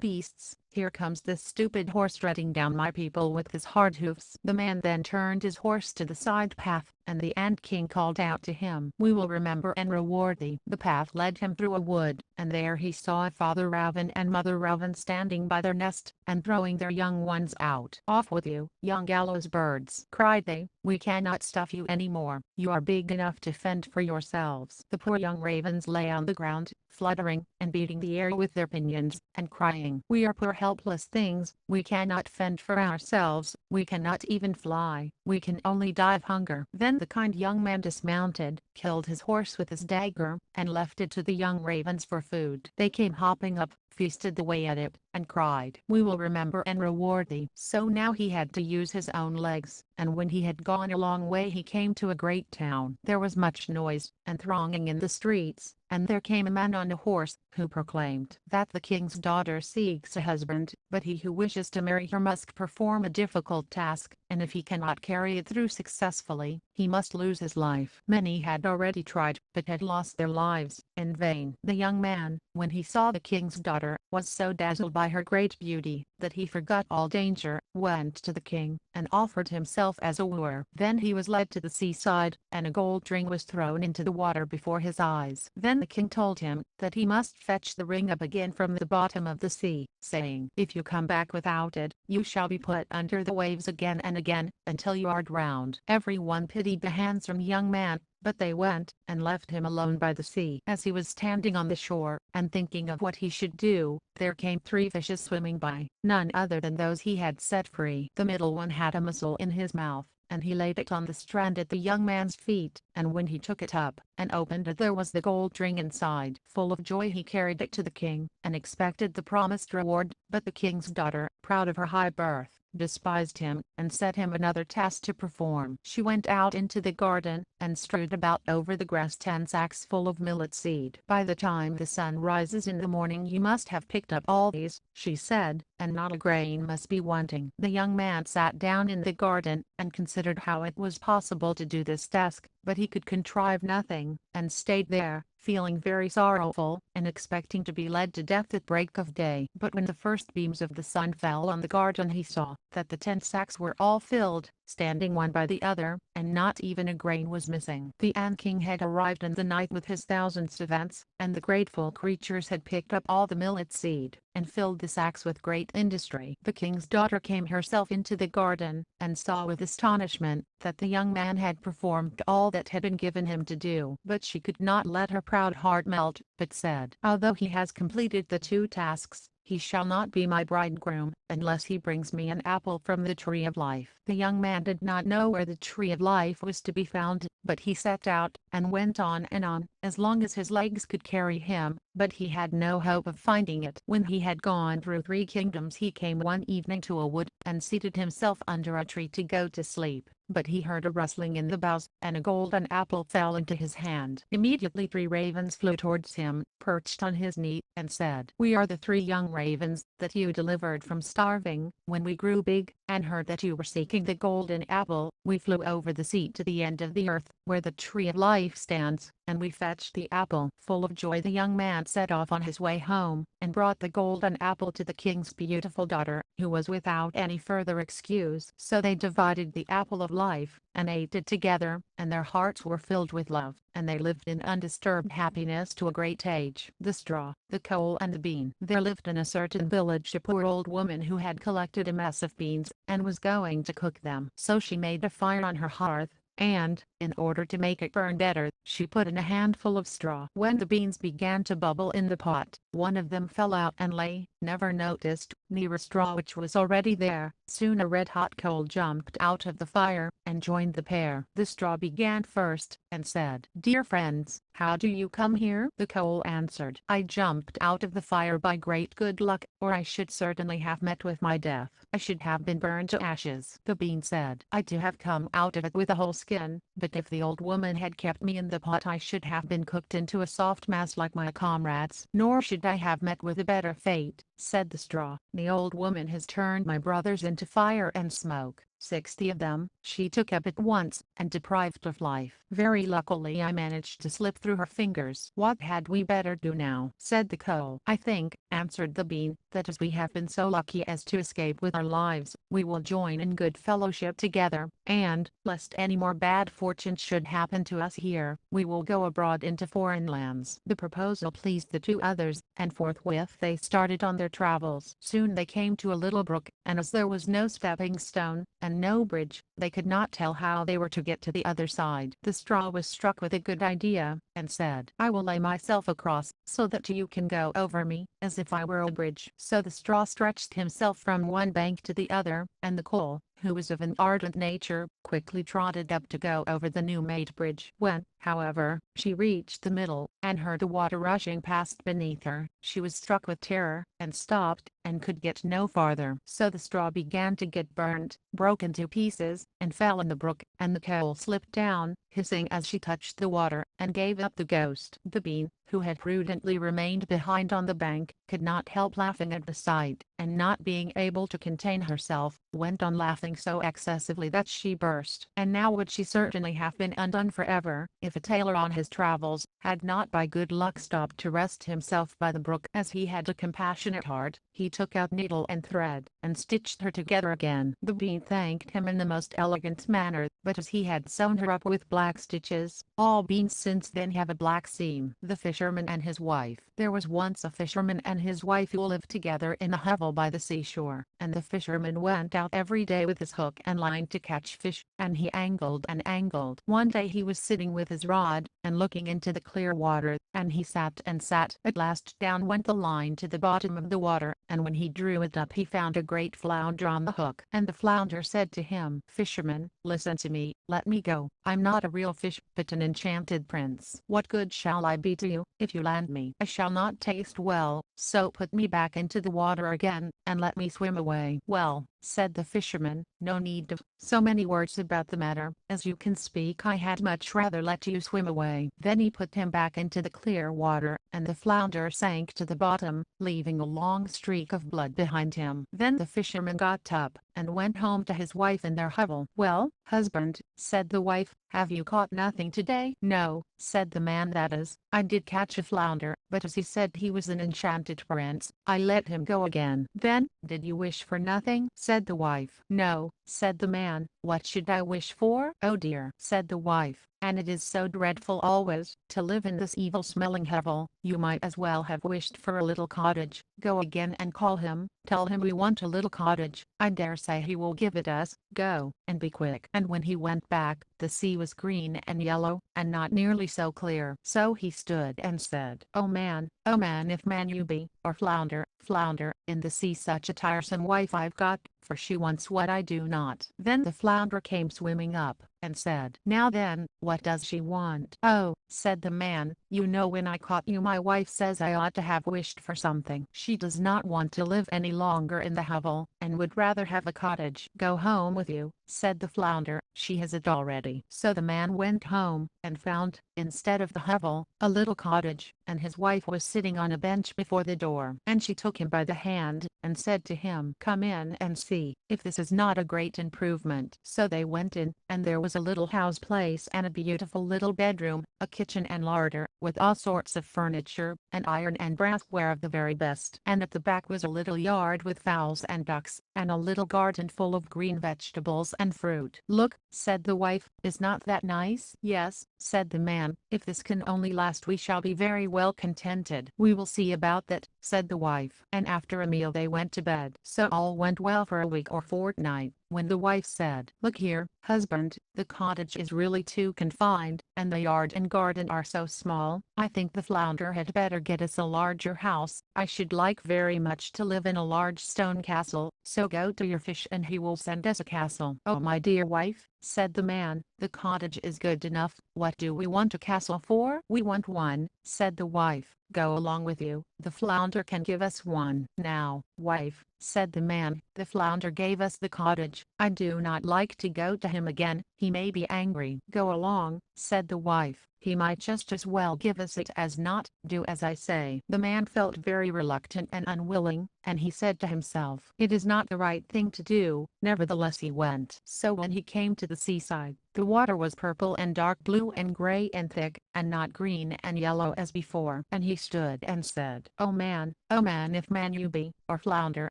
beasts. Here comes this stupid horse treading down my people with his hard hoofs." The man then turned his horse to the side path, and the ant king called out to him, "We will remember and reward thee." The path led him through a wood, and there he saw a father raven and mother raven standing by their nest, and throwing their young ones out. "Off with you, young gallows birds," cried they, "we cannot stuff you any more. You are big enough to fend for yourselves." The poor young ravens lay on the ground, fluttering, and beating the air with their pinions, and crying, "We are poor helpless things, we cannot fend for ourselves, we cannot even fly, we can only die of hunger." Then the kind young man dismounted, killed his horse with his dagger, and left it to the young ravens for food. They came hopping up, feasted away at it, and cried, "We will remember and reward thee." So now he had to use his own legs, and when he had gone a long way he came to a great town. There was much noise, and thronging in the streets, and there came a man on a horse, who proclaimed that the king's daughter seeks a husband, but he who wishes to marry her must perform a difficult task, and if he cannot carry it through successfully, he must lose his life. Many had already tried, but had lost their lives in vain. The young man, when he saw the king's daughter, was so dazzled by her great beauty, that he forgot all danger, went to the king, and offered himself as a wooer. Then he was led to the seaside, and a gold ring was thrown into the water before his eyes. Then the king told him that he must fetch the ring up again from the bottom of the sea, saying, "If you come back without it, you shall be put under the waves again and again, until you are drowned." Everyone pitied the handsome young man, but they went, and left him alone by the sea. As he was standing on the shore, and thinking of what he should do, there came 3 fishes swimming by, none other than those he had set free. The middle one had a mussel in his mouth, and he laid it on the strand at the young man's feet, and when he took it up, and opened it, there was the gold ring inside. Full of joy he carried it to the king, and expected the promised reward, but the king's daughter, proud of her high birth, despised him, and set him another task to perform. She went out into the garden, and strewed about over the grass 10 sacks full of millet seed. "By the time the sun rises in the morning you must have picked up all these," she said, "and not a grain must be wanting." The young man sat down in the garden, and considered how it was possible to do this task, but he could contrive nothing, and stayed there, feeling very sorrowful, and expecting to be led to death at break of day. But when the first beams of the sun fell on the garden he saw that the 10 sacks were all filled, standing one by the other, and not even a grain was missing. The ant king had arrived in the night with his thousands of ants, and the grateful creatures had picked up all the millet seed, and filled the sacks with great industry. The king's daughter came herself into the garden, and saw with astonishment that the young man had performed all that had been given him to do. But she could not let her proud heart melt, but said, "Although he has completed the 2 tasks, he shall not be my bridegroom, unless he brings me an apple from the tree of life." The young man did not know where the tree of life was to be found, but he set out, and went on and on, as long as his legs could carry him, but he had no hope of finding it. When he had gone through 3 kingdoms he came one evening to a wood, and seated himself under a tree to go to sleep. but he heard a rustling in the boughs, and a golden apple fell into his hand. Immediately 3 ravens flew towards him, perched on his knee, and said, "We are the 3 young ravens that you delivered from starving. When we grew big, and heard that you were seeking the golden apple, we flew over the sea to the end of the earth, where the tree of life stands, and we fetched the apple." Full of joy, the young man set off on his way home, and brought the golden apple to the king's beautiful daughter, who was without any further excuse. So they divided the apple of life, and ate it together, and their hearts were filled with love, and they lived in undisturbed happiness to a great age. The straw, the coal and the bean. There lived in a certain village a poor old woman who had collected a mess of beans, and was going to cook them. So she made a fire on her hearth, and, in order to make it burn better, she put in a handful of straw. When the beans began to bubble in the pot, one of them fell out and lay, never noticed, near a straw which was already there. Soon a red-hot coal jumped out of the fire, and joined the pair. The straw began first, and said, "Dear friends, how do you come here?" The coal answered, "I jumped out of the fire by great good luck, or I should certainly have met with my death. I should have been burned to ashes." The bean said, "I too have come out of it with a whole skin, but if the old woman had kept me in the pot I should have been cooked into a soft mass like my comrades. Nor should I have met with a better fate," said the straw. "The old woman has turned my brothers into fire and smoke. 60 of them she took up at once, and deprived of life. Very luckily I managed to slip through her fingers." "What had we better do now?" said the coal. "I think," answered the bean, "that as we have been so lucky as to escape with our lives, we will join in good fellowship together, and, lest any more bad fortune should happen to us here, we will go abroad into foreign lands." The proposal pleased the 2 others, and forthwith they started on their travels. Soon they came to a little brook, and as there was no stepping stone, and no bridge, they could not tell how they were to get to the other side. The straw was struck with a good idea, and said, "I will lay myself across, so that you can go over me, as if I were a bridge." So the straw stretched himself from one bank to the other, and the coal, who was of an ardent nature, quickly trotted up to go over the new-made bridge. When, however, she reached the middle, and heard the water rushing past beneath her, she was struck with terror, and stopped, and could get no farther. So the straw began to get burnt, broke into pieces, and fell in the brook, and the coal slipped down, hissing as she touched the water, and gave up the ghost. The bean, who had prudently remained behind on the bank, could not help laughing at the sight, and not being able to contain herself, went on laughing so excessively that she burst. And now would she certainly have been undone forever, if a tailor on his travels had not by good luck stopped to rest himself by the brook. As he had a compassionate heart, he took out needle and thread, and stitched her together again. The bean thanked him in the most elegant manner, but as he had sewn her up with black stitches, all beans since then have a black seam. The fisherman and his wife. There was once a fisherman and his wife who lived together in a hovel by the seashore, and the fisherman went out every day with his hook and line to catch fish, and he angled and angled. One day he was sitting with his rod, and looking into the clear water, and he sat and sat. At last down went the line to the bottom of the water, and when he drew it up he found a great flounder on the hook. And the flounder said to him, "Fisherman, listen to me, let me go. I'm not a real fish, but an enchanted prince. What good shall I be to you, if you land me? I shall not taste well, so put me back into the water again, and let me swim away." "Well," said the fisherman, "no need of so many words about the matter. As you can speak, I had much rather let you swim away." Then he put him back into the clear water, and the flounder sank to the bottom, leaving a long streak of blood behind him. Then the fisherman got up, and went home to his wife in their hovel. "Well, husband," said the wife, "have you caught nothing today?" "No," said the man, "that is, I did catch a flounder, but as he said he was an enchanted prince, I let him go again." "Then, did you wish for nothing?" said the wife. "No," said the man, "what should I wish for?" "Oh dear," said the wife, "and it is so dreadful always to live in this evil-smelling hovel. You might as well have wished for a little cottage. Go again and call him, tell him we want a little cottage. I dare say he will give it us. Go, and be quick." And when he went back, the sea was green and yellow, and not nearly so clear. So he stood and said, oh man, if man you be, or flounder, flounder, in the sea such a tiresome wife I've got, for she wants what I do not." Then the flounder came swimming up, and said, "Now then, what does she want?" "Oh," said the man, You know, when I caught you, my wife says I ought to have wished for something. She does not want to live any longer in the hovel, and would rather have a cottage. Go home with you, said the flounder, she has it already. So the man went home, and found, instead of the hovel, a little cottage, and his wife was sitting on a bench before the door. And she took him by the hand, and said to him, "Come in and see if this is not a great improvement." So they went in, and there was a little house place and a beautiful little bedroom, a kitchen and larder, with all sorts of furniture, and iron and brassware of the very best. And at the back was a little yard with fowls and ducks, and a little garden full of green vegetables and fruit. "Look," said the wife, "is not that nice?" "Yes," said the man, "if this can only last we shall be very well contented." "We will see about that," said the wife. And after a meal they went to bed. So all went well for a week or fortnight, when the wife said, "Look here, husband, the cottage is really too confined, and the yard and garden are so small. I think the flounder had better get us a larger house. I should like very much to live in a large stone castle, so go to your fish and he will send us a castle." "Oh, my dear wife," said the man, "the cottage is good enough. What do we want a castle for?" "We want one," said the wife. "Go along with you, the flounder can give us one." "Now, wife," said the man, "the flounder gave us the cottage. I do not like to go to him again, he may be angry." "Go along," said the wife, "he might just as well give us it as not. Do as I say." The man felt very reluctant and unwilling, and he said to himself, "It is not the right thing to do." Nevertheless he went. So when he came to the seaside, the water was purple and dark blue and gray and thick, and not green and yellow as before. And he stood and said, oh man, if man you be, or flounder,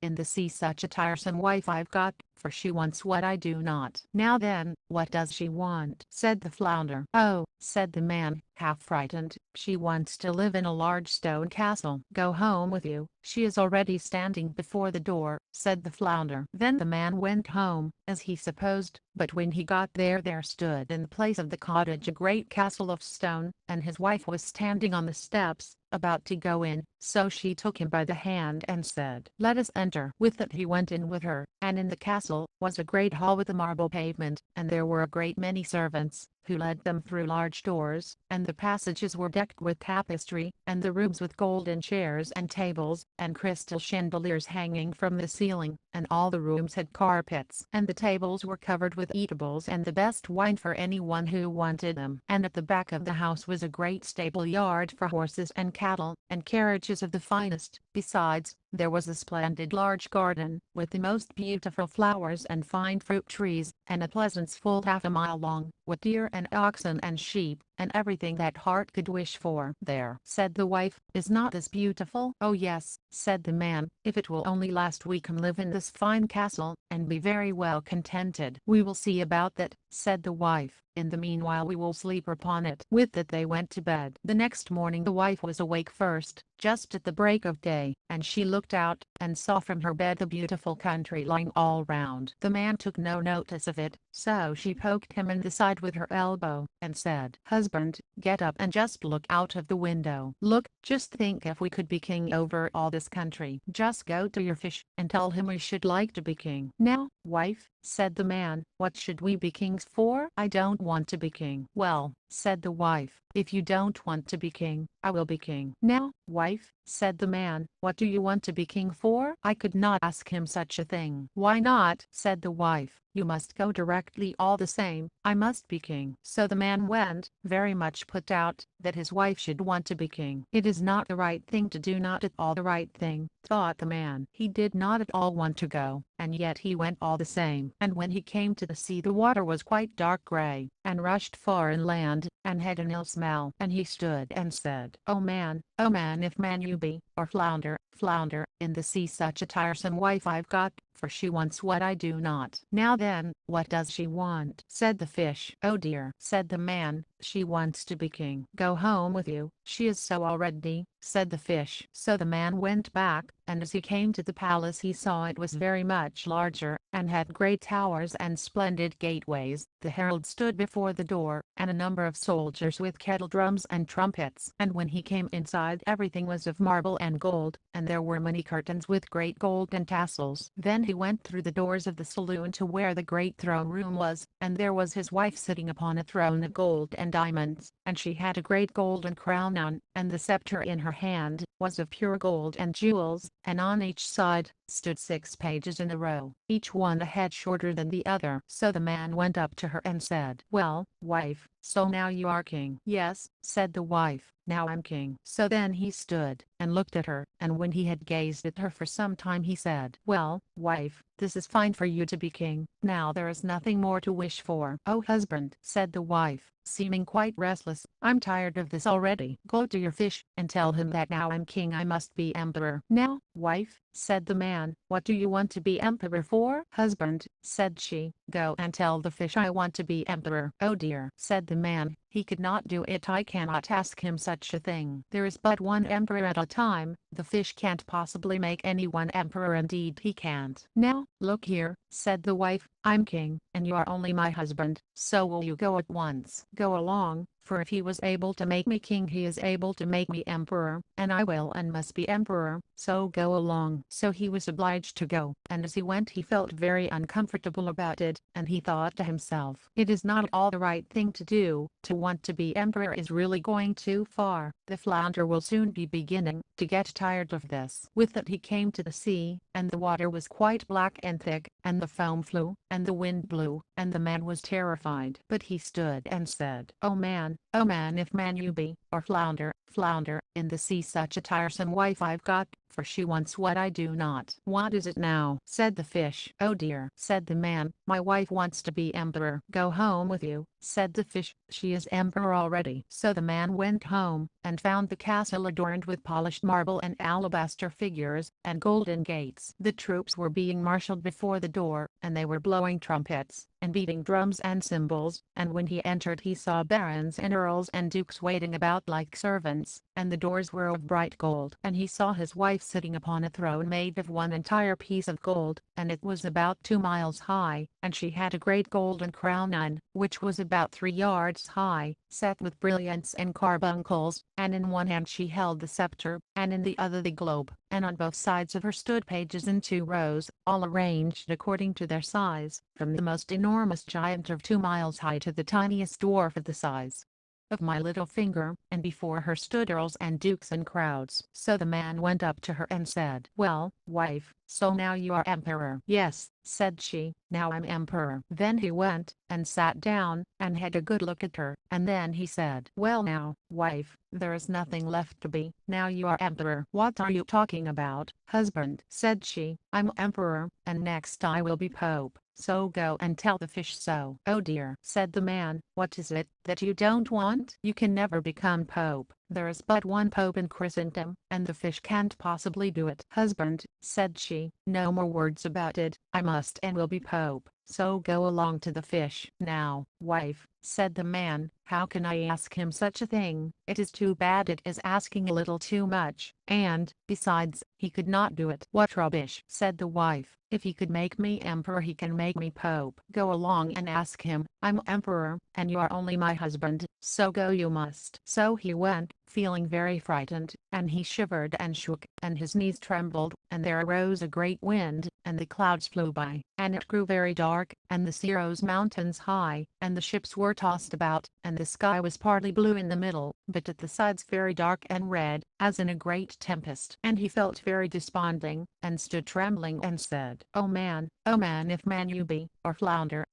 in the sea such a tiresome wife I've got, for she wants what I do not." "Now then, what does she want?" said the flounder. "Oh," said the man, half frightened, "she wants to live in a large stone castle." "Go home with you, she is already standing before the door," said the flounder. Then the man went home, as he supposed, but when he got there stood in the place of the cottage a great castle of stone, and his wife was standing on the steps, about to go in. So she took him by the hand and said, "Let us enter." With it he went in with her, and in the castle was a great hall with a marble pavement, and there were a great many servants, who led them through large doors, and the passages were decked with tapestry, and the rooms with golden chairs and tables, and crystal chandeliers hanging from the ceiling, and all the rooms had carpets, and the tables were covered with eatables and the best wine for anyone who wanted them. And at the back of the house was a great stable yard for horses and cattle, and carriages of the finest. Besides, there was a splendid large garden, with the most beautiful flowers and fine fruit trees, and a pleasance full half a mile long, with deer and oxen and sheep, and everything that heart could wish for. "There," said the wife, "is not this beautiful?" "Oh yes," said the man, "if it will only last we can live in this fine castle, and be very well contented." "We will see about that," said the wife, "in the meanwhile we will sleep upon it." With that they went to bed. The next morning the wife was awake first, just at the break of day, and she looked out, and saw from her bed the beautiful country lying all round. The man took no notice of it, so she poked him in the side with her elbow, and said, "Husband, get up and just look out of the window. Look, just think if we could be king over all this country. Just go to your fish, and tell him we should like to be king." "Now, wife," said the man, "what should we be kings for? I don't want to be king." "Well," said the wife, "if you don't want to be king, I will be king." "Now, wife," said the man, "what do you want to be king for?" I could not ask him such a thing. "Why not?" said the wife. "You must go directly all the same. I must be king." So the man went, very much put out that his wife should want to be king. "It is not the right thing to do, not at all the right thing," thought the man. He did not at all want to go, and yet he went all the same. And when he came to the sea the water was quite dark gray, and rushed far inland, and had an ill smell. And he stood and said, oh man, if man you be, or flounder, in the sea such a tiresome wife I've got, for she wants what I do not." "Now then, what does she want?" said the fish. "Oh dear," said the man, "she wants to be king." "Go home with you, she is so already," said the fish. So the man went back, and as he came to the palace he saw it was very much larger, and had great towers and splendid gateways. The herald stood before the door, and a number of soldiers with kettle drums and trumpets. And when he came inside everything was of marble and gold, and there were many curtains with great golden tassels. Then he went through the doors of the saloon to where the great throne room was, and there was his wife sitting upon a throne of gold and diamonds, and she had a great golden crown on, and the scepter in her hand was of pure gold and jewels, and on each side stood 6 pages in a row, each one a head shorter than the other. So the man went up to her and said, "Well, wife, so now you are king?" "Yes," said the wife, "now I'm king." So then he stood and looked at her, and when he had gazed at her for some time he said, "Well, wife, this is fine for you to be king. Now there is nothing more to wish for." "Oh husband," said the wife, seeming quite restless, "I'm tired of this already. Go to your fish and tell him that now I'm king I must be emperor." "Now, wife," said the man, "what do you want to be emperor for?" "Husband," said she, "go and tell the fish I want to be emperor." "Oh dear," said the man, "he could not do it. I cannot ask him such a thing. There is but one emperor at a time. The fish can't possibly make anyone emperor. Indeed he can't." "Now, look here," said the wife, "I'm king, and you are only my husband, so will you go at once? Go along, for if he was able to make me king he is able to make me emperor, and I will and must be emperor, so go along." So he was obliged to go, and as he went he felt very uncomfortable about it, and he thought to himself, "It is not all the right thing to do. To want to be emperor is really going too far. The flounder will soon be beginning to get tired of this." With it he came to the sea, and the water was quite black and thick, and the foam flew, and the wind blew, and the man was terrified. But he stood and said, oh man, if man you be, or flounder, in the sea such a tiresome wife I've got, for she wants what I do not." "What is it now?" said the fish. "Oh dear," said the man, "my wife wants to be emperor." "Go home with you," said the fish, "she is emperor already." So the man went home, and found the castle adorned with polished marble and alabaster figures, and golden gates. The troops were being marshaled before the door, and they were blowing trumpets, and beating drums and cymbals, and when he entered he saw barons and earls and dukes waiting about like servants, and the doors were of bright gold. And he saw his wife sitting upon a throne made of one entire piece of gold, and it was about 2 miles high, and she had a great golden crown on, which was about 3 yards high, set with brilliants and carbuncles, and in one hand she held the scepter, and in the other the globe, and on both sides of her stood pages in 2 rows, all arranged according to their size, from the most enormous giant of 2 miles high to the tiniest dwarf of the size of my little finger, and before her stood earls and dukes and crowds. So the man went up to her and said, "Well, wife, so now you are emperor?" "Yes," said she, "now I'm emperor." Then he went and sat down and had a good look at her, and then he said, "Well now, wife, there is nothing left to be. Now you are emperor." "What are you talking about, husband?" said she. "I'm emperor, and next I will be pope. So go and tell the fish so." "Oh dear," said the man, "what is it that you don't want?" "You can never become pope. There is but one pope in Christendom, and the fish can't possibly do it." "Husband," said she, "no more words about it. I must and will be pope, so go along to the fish." "Now, wife," said the man, "how can I ask him such a thing? It is too bad. It is asking a little too much, and, besides, he could not do it." "What rubbish," said the wife, "if he could make me emperor he can make me pope. Go along and ask him. I'm emperor, and you are only my husband, so go you must." So he went, feeling very frightened, and he shivered and shook, and his knees trembled, and there arose a great wind, and the clouds flew by, and it grew very dark, and the sea rose mountains high, and the ships were tossed about, and the sky was partly blue in the middle, but at the sides very dark and red, as in a great tempest. And he felt very desponding, and stood trembling and said, oh man, if man you be, or flounder,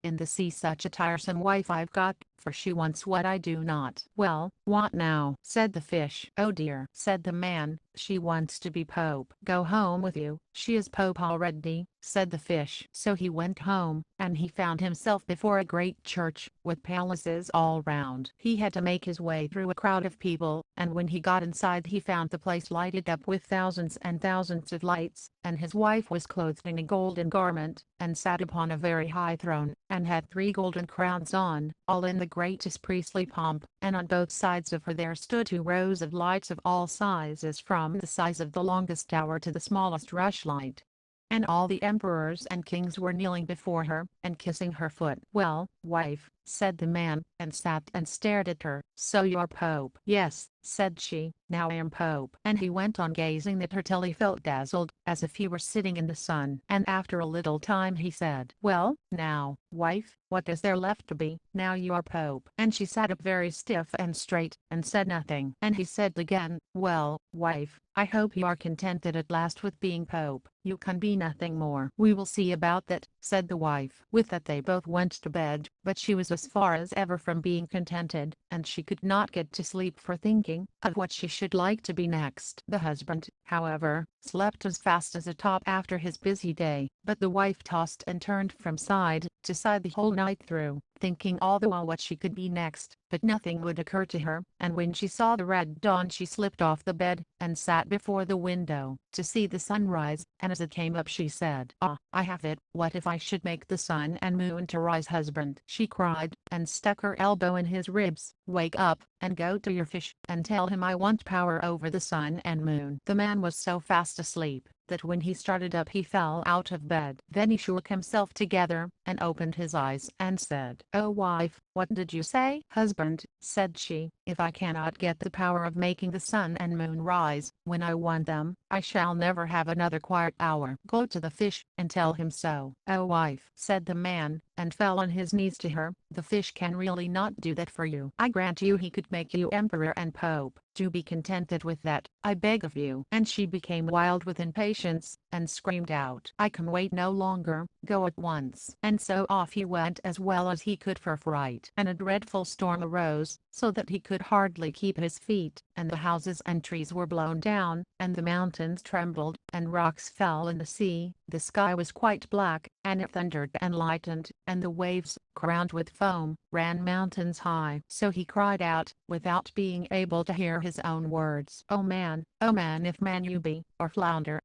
in the sea such a tiresome wife I've got, for she wants what I do not." "Well, what now?" said the fish. "Oh dear," said the man, "she wants to be pope." "Go home with you, she is pope already," said the fish. So he went home, and he found himself before a great church, with palaces all round. He had to make his way through a crowd of people, and when he got inside he found the place lighted up with thousands and thousands of lights, and his wife was clothed in a golden garment, and sat upon a very high throne, and had 3 golden crowns on, all in the greatest priestly pomp, and on both sides of her there stood 2 rows of lights of all sizes, from the size of the longest tower to the smallest rushlight. And all the emperors and kings were kneeling before her, and kissing her foot. "Well, wife," said the man, and sat and stared at her. "So you're Pope?" "Yes," said she, "now I am Pope." And he went on gazing at her till he felt dazzled, as if he were sitting in the sun. And after a little time he said, "Well, now, wife, what is there left to be, now you are Pope?" And she sat up very stiff and straight, and said nothing. And he said again, "Well, wife, I hope you are contented at last with being Pope. You can be nothing more." "We will see about that," said the wife. With that they both went to bed, but she was as far as ever from being contented, and she could not get to sleep for thinking of what she should like to be next. The husband, however, slept as fast as a top after his busy day, but the wife tossed and turned from side to side the whole night through, thinking all the while what she could be next, but nothing would occur to her. And when she saw the red dawn she slipped off the bed, and sat before the window, to see the sunrise, and as it came up she said, "Ah, I have it, what if I should make the sun and moon to rise?" "Husband," she cried, and stuck her elbow in his ribs, "wake up, and go to your fish, and tell him I want power over the sun and moon." The man was so fast asleep, that when he started up he fell out of bed. Then he shook himself together, and opened his eyes and said, "Oh wife, what did you say?" "Husband," said she, "if I cannot get the power of making the sun and moon rise when I want them, I shall never have another quiet hour." "Go to the fish, and tell him so." "Oh wife," said the man, and fell on his knees to her, "the fish can really not do that for you. I grant you he could make you emperor and pope. Do be contented with that, I beg of you." And she became wild with impatience, and screamed out, "I can wait no longer, go at once." And so off he went as well as he could for fright. And a dreadful storm arose, so that he could hardly keep his feet, and the houses and trees were blown down, and the mountains trembled, and rocks fell in the sea. The sky was quite black, and it thundered and lightened, and the waves, crowned with foam, ran mountains high. So he cried out, without being able to hear his own words, oh man, if man you be, or flounder,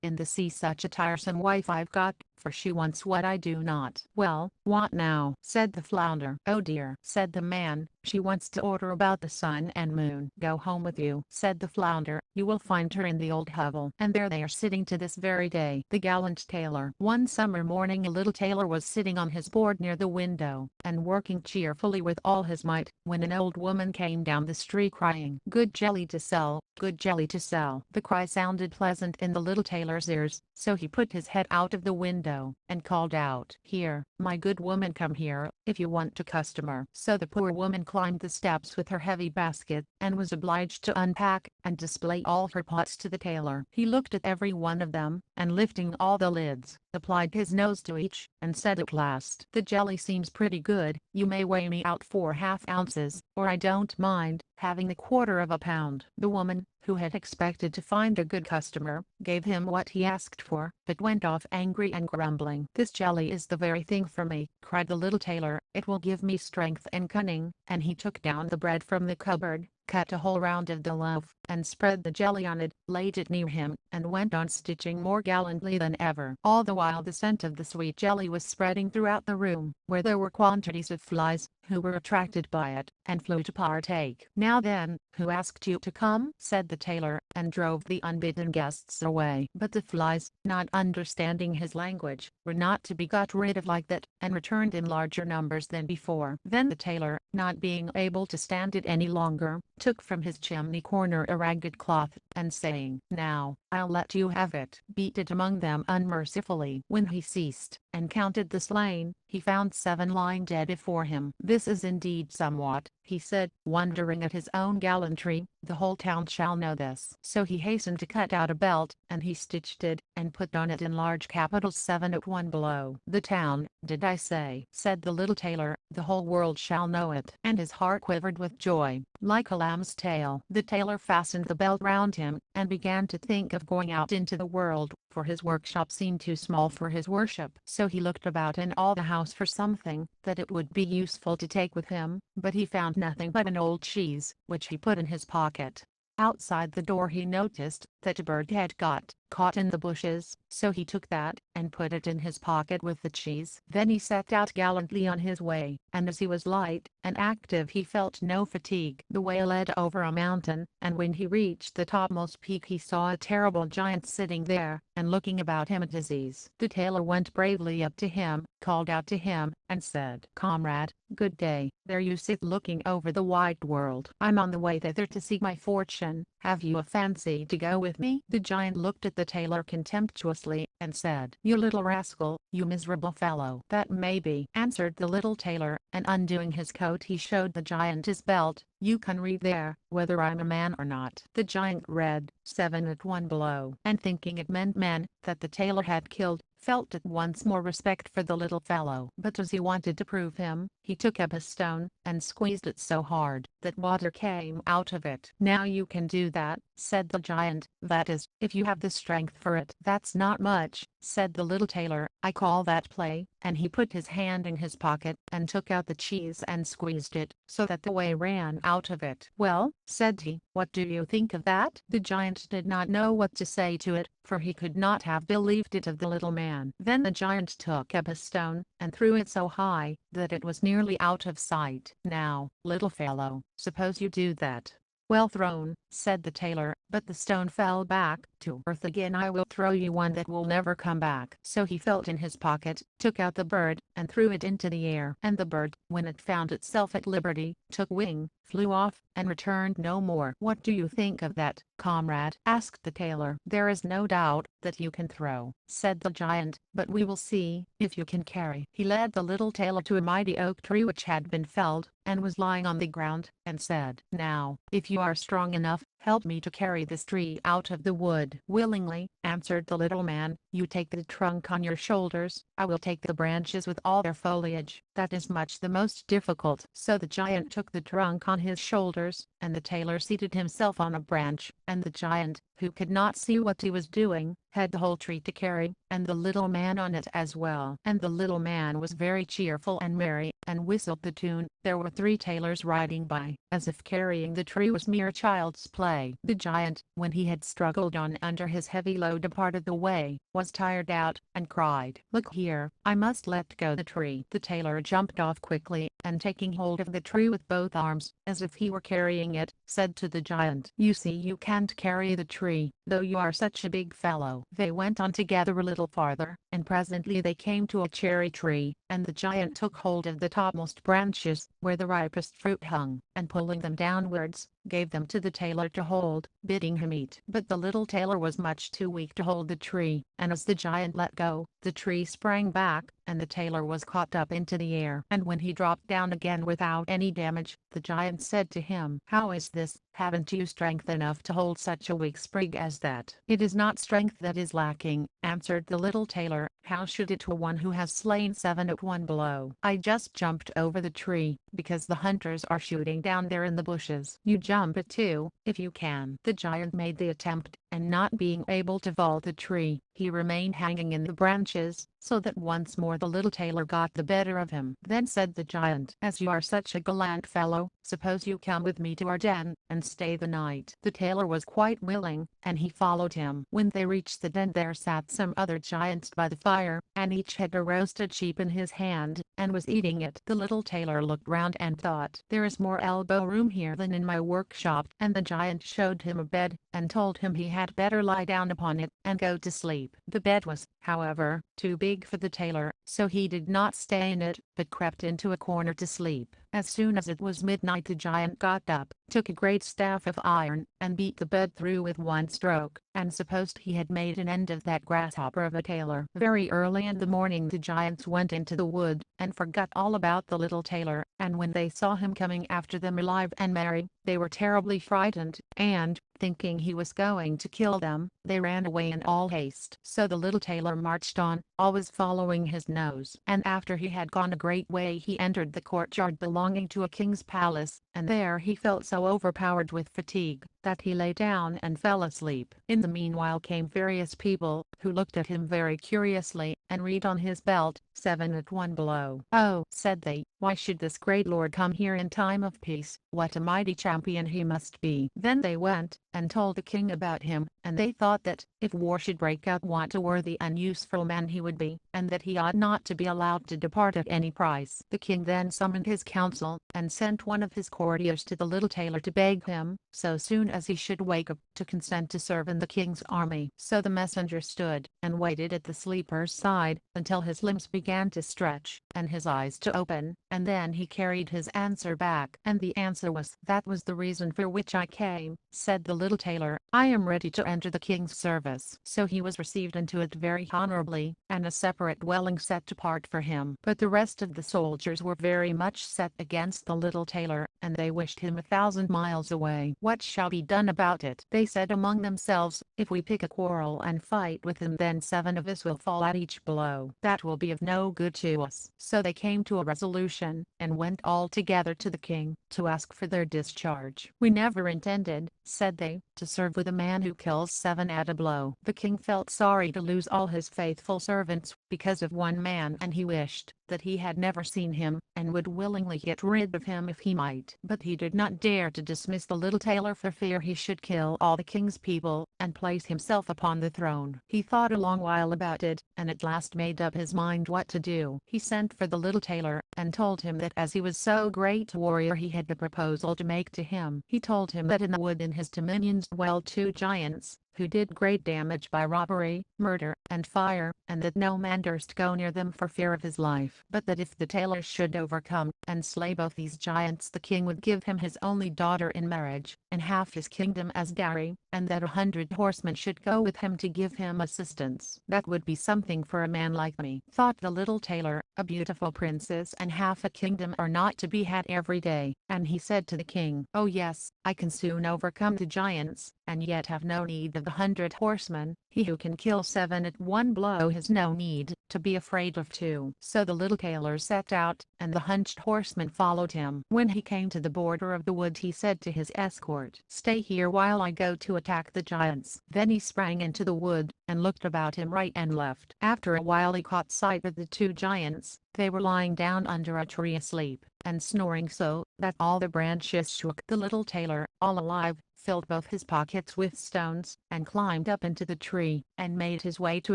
in the sea such a tiresome wife I've got, for she wants what I do not." "Well, what now?" said the flounder. "Oh dear," said the man, "she wants to order about the sun and moon." "Go home with you," said the flounder, "you will find her in the old hovel, and there they are sitting to this very day." The gallant tailor. One summer morning a little tailor was sitting on his board near the window, and working cheerfully with all his might, when an old woman came down the street crying, "Good jelly to sell, good jelly to sell." The cry sounded pleasant in the little tailor's ears, so he put his head out of the window, and called out, "Here, my good woman, come here, if you want a customer." So the poor woman climbed the steps with her heavy basket, and was obliged to unpack, and display all her pots to the tailor. He looked at every one of them, and lifting all the lids, applied his nose to each, and said at last, "The jelly seems pretty good, you may weigh me out 4/2 ounces, or I don't mind having the 1/4 of a pound." The woman, who had expected to find a good customer, gave him what he asked for, but went off angry and grumbling. "This jelly is the very thing for me," cried the little tailor, "it will give me strength and cunning." And he took down the bread from the cupboard, cut a hole round of the loaf, and spread the jelly on it, laid it near him, and went on stitching more gallantly than ever. All the while the scent of the sweet jelly was spreading throughout the room, where there were quantities of flies, who were attracted by it, and flew to partake. "Now then, who asked you to come?" said the tailor, and drove the unbidden guests away. But the flies, not understanding his language, were not to be got rid of like that, and returned in larger numbers than before. Then the tailor, not being able to stand it any longer, took from his chimney corner a ragged cloth, and saying, "Now, I'll let you have it," beat it among them unmercifully. When he ceased, and counted the slain, he found 7 lying dead before him. "This is indeed somewhat," he said, wondering at his own gallantry, "the whole town shall know this." So he hastened to cut out a belt, and he stitched it, and put on it in large capitals 7 at one blow. "The town, did I say?" said the little tailor, "the whole world shall know it." And his heart quivered with joy, like a lamb's tail. The tailor fastened the belt round him, and began to think of going out into the world, for his workshop seemed too small for his worship. So he looked about in all the house for something that it would be useful to take with him, but he found nothing but an old cheese, which he put in his pocket. Outside the door he noticed that a bird had got caught in the bushes, so he took that and put it in his pocket with the cheese. Then he set out gallantly on his way, and as he was light and active he felt no fatigue. The way led over a mountain, and when he reached the topmost peak he saw a terrible giant sitting there, and looking about him at his ease. The tailor went bravely up to him, called out to him, and said, "Comrade, good day. There you sit looking over the wide world. I'm on the way thither to seek my fortune. Have you a fancy to go with me?" The giant looked at the tailor contemptuously, and said, "You little rascal, you miserable fellow." "That may be," answered the little tailor, and undoing his coat he showed the giant his belt. "You can read there, whether I'm a man or not." The giant read, 7 at one blow, and thinking it meant men that the tailor had killed, felt at once more respect for the little fellow. But as he wanted to prove him, he took up a stone, and squeezed it so hard that water came out of it. "Now you can do that," said the giant, "that is, if you have the strength for it." "That's not much," said the little tailor, "I call that play," and he put his hand in his pocket, and took out the cheese and squeezed it, so that the whey ran out of it. "Well," said he, "what do you think of that?" The giant did not know what to say to it, for he could not have believed it of the little man. Then the giant took up a stone, and threw it so high that it was nearly out of sight. "Now, little fellow, suppose you do that." "Well thrown," said the tailor, "but the stone fell back to earth again. I will throw you one that will never come back." So he felt in his pocket, took out the bird, and threw it into the air. And the bird, when it found itself at liberty, took wing, flew off, and returned no more. "What do you think of that, comrade?" asked the tailor. "There is no doubt that you can throw," said the giant, "but we will see if you can carry." He led the little tailor to a mighty oak tree which had been felled, and was lying on the ground, and said, "Now, if you are strong enough, help me to carry this tree out of the wood." "Willingly," answered the little man. "You take the trunk on your shoulders, I will take the branches with all their foliage. That is much the most difficult." So the giant took the trunk on his shoulders, and the tailor seated himself on a branch, and the giant, who could not see what he was doing, had the whole tree to carry, and the little man on it as well. And the little man was very cheerful and merry, and whistled the tune. There were 3 tailors riding by, as if carrying the tree was mere child's play. The giant, when he had struggled on under his heavy load a part of the way, was tired out, and cried, "Look here, I must let go the tree." The tailor jumped off quickly, and taking hold of the tree with both arms, as if he were carrying it, said to the giant, "You see you can't carry the tree, though you are such a big fellow." They went on together a little farther, and presently they came to a cherry tree, and the giant took hold of the topmost branches, where the ripest fruit hung, and pulling them downwards, gave them to the tailor to hold, bidding him eat. But the little tailor was much too weak to hold the tree, and as the giant let go, the tree sprang back, and the tailor was caught up into the air. And when he dropped down again without any damage, the giant said to him, "How is this? Haven't you strength enough to hold such a weak sprig as that?" "It is not strength that is lacking," answered the little tailor. "How should it to one who has slain 7 at one blow? I just jumped over the tree, because the hunters are shooting down there in the bushes." "You jump it too, if you can." The giant made the attempt, and not being able to vault the tree, he remained hanging in the branches, so that once more the little tailor got the better of him. Then said the giant, "As you are such a gallant fellow, suppose you come with me to our den, and stay the night." The tailor was quite willing, and he followed him. When they reached the den there sat some other giants by the fire, and each had a roasted sheep in his hand, and was eating it. The little tailor looked round and thought, "There is more elbow room here than in my workshop." And the giant showed him a bed, and told him he had better lie down upon it, and go to sleep. The bed was, however, too big for the tailor, so he did not stay in it, but crept into a corner to sleep. As soon as it was midnight the giant got up, took a great staff of iron, and beat the bed through with one stroke, and supposed he had made an end of that grasshopper of a tailor. Very early in the morning the giants went into the wood, and forgot all about the little tailor, and when they saw him coming after them alive and merry, they were terribly frightened, and, thinking he was going to kill them, they ran away in all haste. So the little tailor marched on, always following his nose, and after he had gone a great way he entered the courtyard belonging to a king's palace, and there he felt so overpowered with fatigue, that that he lay down and fell asleep. In the meanwhile came various people, who looked at him very curiously, and read on his belt, 7 at 1 blow. "Oh," said they, "why should this great lord come here in time of peace? What a mighty champion he must be." Then they went, and told the king about him, and they thought that, if war should break out, what a worthy and useful man he would be, and that he ought not to be allowed to depart at any price. The king then summoned his council, and sent one of his courtiers to the little tailor to beg him, so soon as he should wake up, to consent to serve in the king's army. So the messenger stood, and waited at the sleeper's side, until his limbs began to stretch, and his eyes to open, and then he carried his answer back. And the answer was, "That was the reason for which I came," said the little tailor. "I am ready to enter the king's service." So he was received into it very honorably, and a separate dwelling set apart for him. But the rest of the soldiers were very much set against the little tailor, and they wished him 1,000 miles away. "What shall be done about it?" they said among themselves. "If we pick a quarrel and fight with him, then 7 of us will fall at each blow. That will be of no good to us." So they came to a resolution, and went all together to the king, to ask for their discharge. "We never intended," said they, "to serve with a man who kills 7 at a blow." The king felt sorry to lose all his faithful servants, because of one man, and he wished that he had never seen him, and would willingly get rid of him if he might. But he did not dare to dismiss the little tailor for fear he should kill all the king's people, and place himself upon the throne. He thought a long while about it, and at last made up his mind what to do. He sent for the little tailor, and told him that as he was so great a warrior, he had a proposal to make to him. He told him that in the wood in his dominions dwelled 2 giants, who did great damage by robbery, murder, and fire, and that no man durst go near them for fear of his life. But that if the tailor should overcome, and slay both these giants, the king would give him his only daughter in marriage, and half his kingdom as dowry, and that 100 horsemen should go with him to give him assistance. "That would be something for a man like me," thought the little tailor. "A beautiful princess and half a kingdom are not to be had every day." And he said to the king, "Oh yes, I can soon overcome the giants, and yet have no need of the 100 horsemen. He who can kill 7 at 1 blow has no need to be afraid of 2. So the little tailor set out, and the 100 horsemen followed him. When he came to the border of the wood, he said to his escort, "Stay here while I go to attack the giants." Then he sprang into the wood, and looked about him right and left. After a while he caught sight of the 2 giants. They were lying down under a tree asleep, and snoring so that all the branches shook. The little tailor, all alive, filled both his pockets with stones, and climbed up into the tree, and made his way to